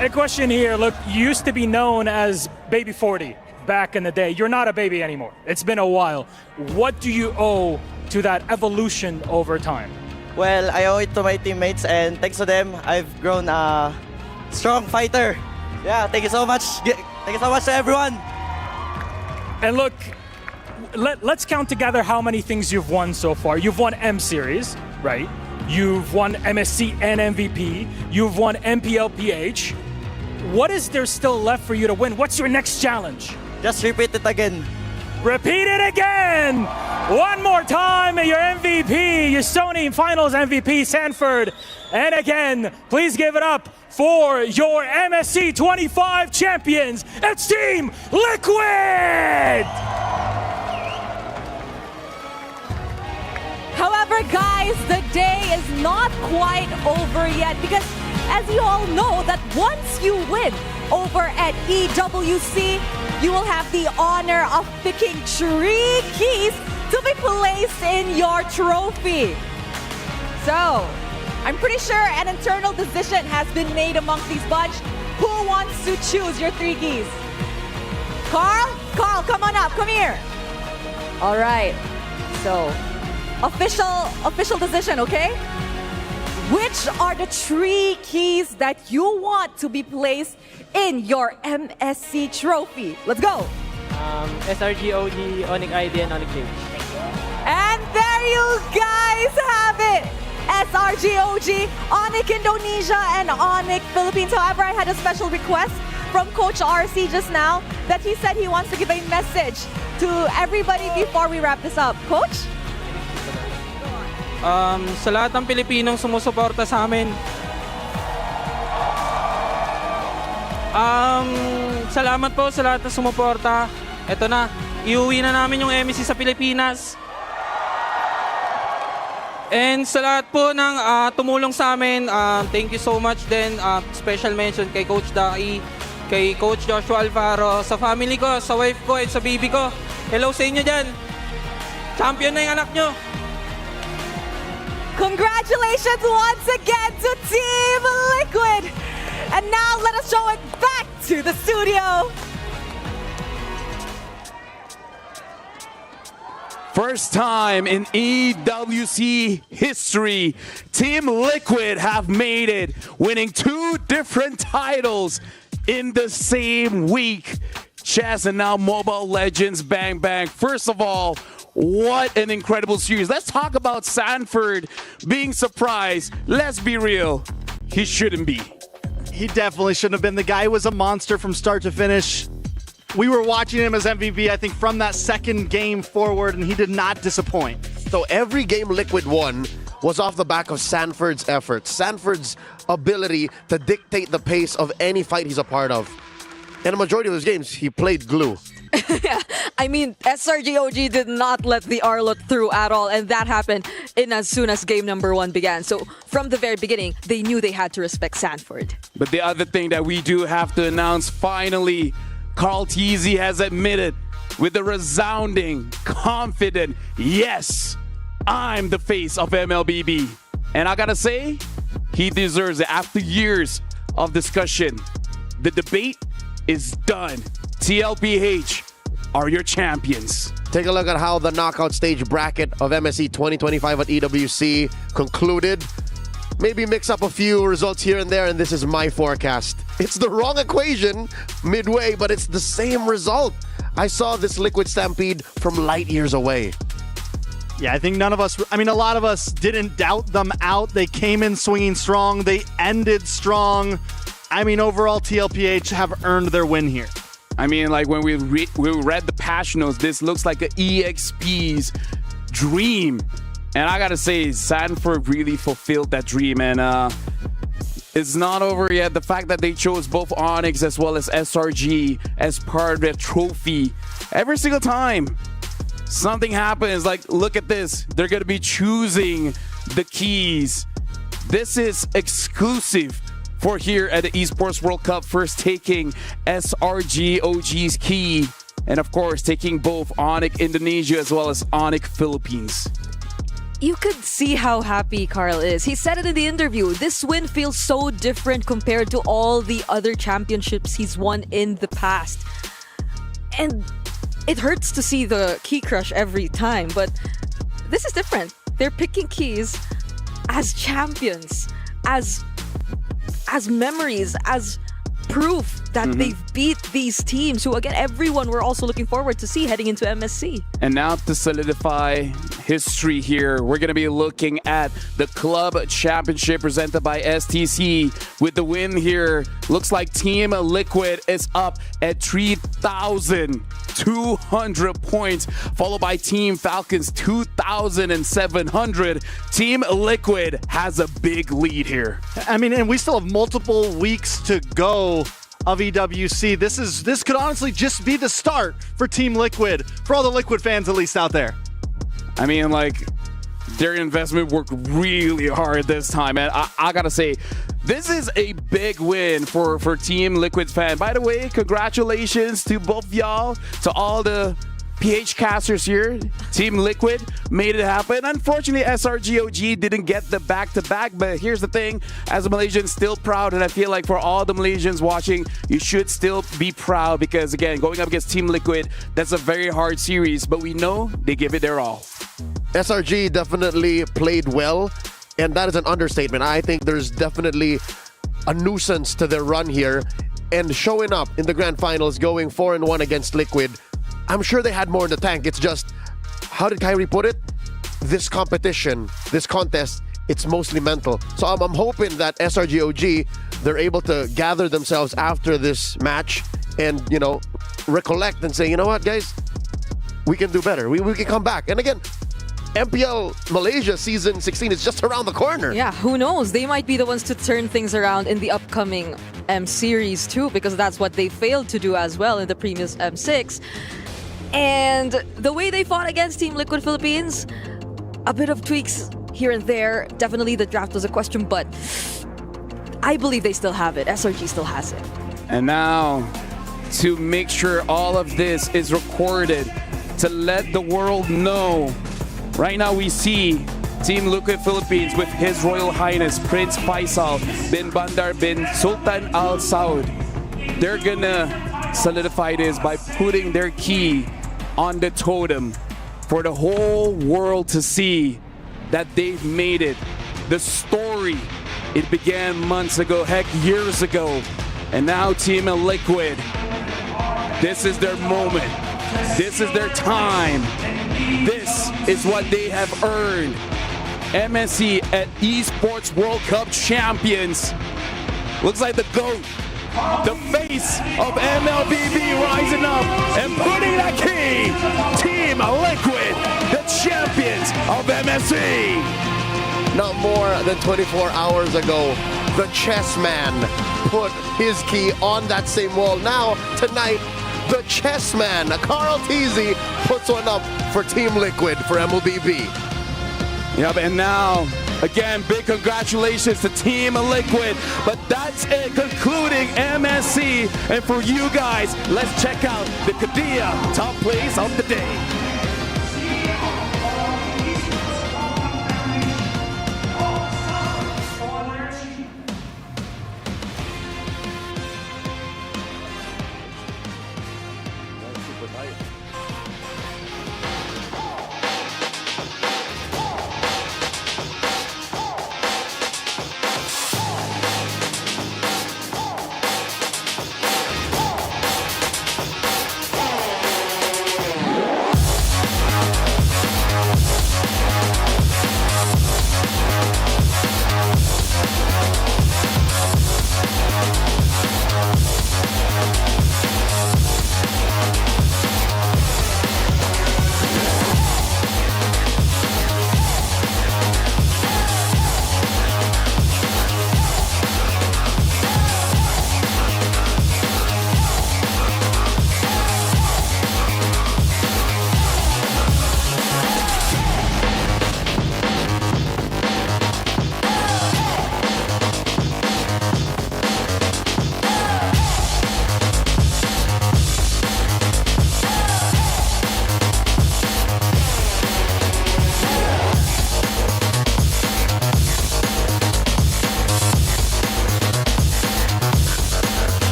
A question here, look, you used to be known as Baby 40 back in the day. You're not a baby anymore. It's been a while. What do you owe to that evolution over time? Well, I owe it to my teammates, and thanks to them, I've grown a strong fighter. Yeah, thank you so much. Thank you so much to everyone. And look, let's count together how many things you've won so far. You've won M Series, right? You've won MSC and MVP. You've won MPLPH. What is there still left for you to win? What's your next challenge? Just repeat it again. Repeat it again! One more time, your MVP, your Sony Finals MVP, Sanford. And again, please give it up for your MSC 25 champions. It's Team Liquid! However, guys, the day is not quite over yet, because as you all know, that once you win over at EWC, you will have the honor of picking 3 keys to be placed in your trophy. So, I'm pretty sure an internal decision has been made amongst these bunch. Who wants to choose your 3 keys? Carl, come on up, come here. All right, so official decision, okay? Which are the 3 keys that you want to be placed in your MSC trophy? Let's go. SRG, OG, Onyx ID, and Onyx Cage. And there you guys have it. SRG, OG, Onyx Indonesia, and Onyx Philippines. However, I had a special request from Coach RC just now that he said he wants to give a message to everybody before we wrap this up. Coach? Sa lahat ng Pilipinong sumusuporta sa amin, salamat po sa lahat ng sumuporta. Ito na, iuwi na namin yung MSC sa Pilipinas. And sa lahat po ng tumulong sa amin, thank you so much din. Special mention kay Coach Daki, kay Coach Joshua Alfaro, sa family ko, sa wife ko, at sa baby ko. Hello sa inyo dyan. Champion na yung anak nyo. Congratulations once again to Team Liquid. And now let us show it back to the studio. First time in EWC history, Team Liquid have made it, winning 2 different titles in the same week. Chess and now Mobile Legends Bang Bang. First of all, what an incredible series. Let's talk about Sanford being surprised. Let's be real, he shouldn't be. He definitely shouldn't have been. The guy was a monster from start to finish. We were watching him as MVP, I think, from that second game forward, and he did not disappoint. So every game Liquid won was off the back of Sanford's efforts, Sanford's ability to dictate the pace of any fight he's a part of. In a majority of his games, he played glue. I mean, SRGOG did not let the Arlot through at all, and that happened in as soon as game number 1 began. So from the very beginning, they knew they had to respect Sanford. But the other thing that we do have to announce, finally, Carl Teasy has admitted with a resounding, confident, yes, I'm the face of MLBB. And I gotta say, he deserves it. After years of discussion, the debate is done. TLPH are your champions. Take a look at how the knockout stage bracket of MSC 2025 at EWC concluded. Maybe mix up a few results here and there, and this is my forecast. It's the wrong equation midway, but it's the same result. I saw this Liquid Stampede from light years away. Yeah, I think none of us, I mean, a lot of us didn't doubt them out. They came in swinging strong. They ended strong. I mean, overall, TLPH have earned their win here. I mean, like when we read the patch notes, this looks like an EXP's dream. And I gotta say, Sanford really fulfilled that dream. And it's not over yet. The fact that they chose both Onyx as well as SRG as part of their trophy. Every single time something happens, like look at this. They're gonna be choosing the keys. This is exclusive for here at the Esports World Cup, first taking SRG OG's key, and of course taking both Onyx Indonesia as well as Onyx Philippines. You could see how happy Carl is. He said it in the interview. This win feels so different compared to all the other championships he's won in the past. And it hurts to see the key crush every time, but this is different. They're picking keys as champions, as memories, as proof that they've beat these teams who, again, everyone we're also looking forward to see heading into MSC. And now to solidify history here, we're going to be looking at the club championship presented by STC. With the win here, looks like Team Liquid is up at 3,200 points, followed by Team Falcons 2,700. Team Liquid has a big lead here. I mean, and we still have multiple weeks to go of EWC. This could honestly just be the start for Team Liquid, for all the Liquid fans at least out there. I mean, like, their investment worked really hard this time, and I gotta say, this is a big win for Team Liquid's fan. By the way, congratulations to both y'all, to all the PH casters here. Team Liquid made it happen. Unfortunately, SRGOG didn't get the back-to-back, but here's the thing. As a Malaysian, still proud, and I feel like for all the Malaysians watching, you should still be proud because, again, going up against Team Liquid, that's a very hard series, but we know they give it their all. SRG definitely played well, and that is an understatement. I think there's definitely a nuisance to their run here, and showing up in the grand finals, going 4-1 against Liquid, I'm sure they had more in the tank. It's just, how did Kyrie put it? This competition, this contest it's mostly mental. So I'm hoping that SRGOG, they're able to gather themselves after this match and, you know, recollect and say, you know what, guys, we can do better. We can come back. And again, MPL Malaysia season 16 is just around the corner. Yeah, who knows? They might be the ones to turn things around in the upcoming M series too, because that's what they failed to do as well in the previous M6. And the way they fought against Team Liquid Philippines, a bit of tweaks here and there. Definitely the draft was a question, but I believe they still have it. SRG still has it. And now, to make sure all of this is recorded, to let the world know, right now we see Team Liquid Philippines with His Royal Highness Prince Faisal bin Bandar bin Sultan Al Saud. They're gonna solidify this by putting their key on the totem for the whole world to see that they've made it. The story, it began months ago, heck, years ago. And now Team Liquid, this is their moment. This is their time. This is what they have earned. MSC at Esports World Cup champions. Looks like the GOAT, the face of MLBB rising up and putting that key. Team Liquid, the champions of MSC. Not more than 24 hours ago, the chess man put his key on that same wall. Now, tonight, the chess man, Carl Teasy, puts one up for Team Liquid for MLBB. Yep, and now, again, big congratulations to Team Liquid. But that's it, concluding MSC. And for you guys, let's check out the Kadia top plays of the day.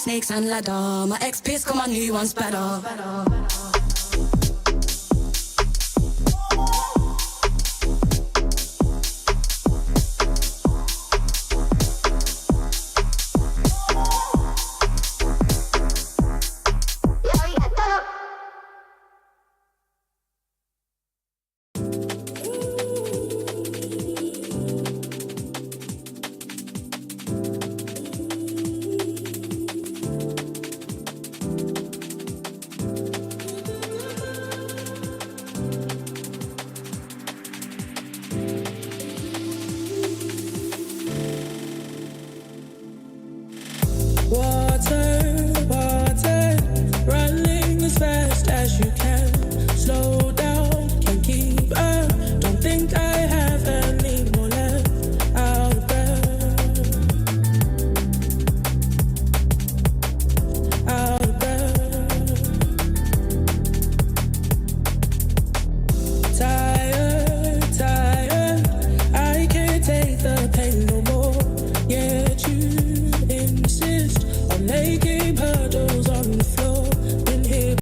Snakes and ladder. My ex-piss, come on, new ones better.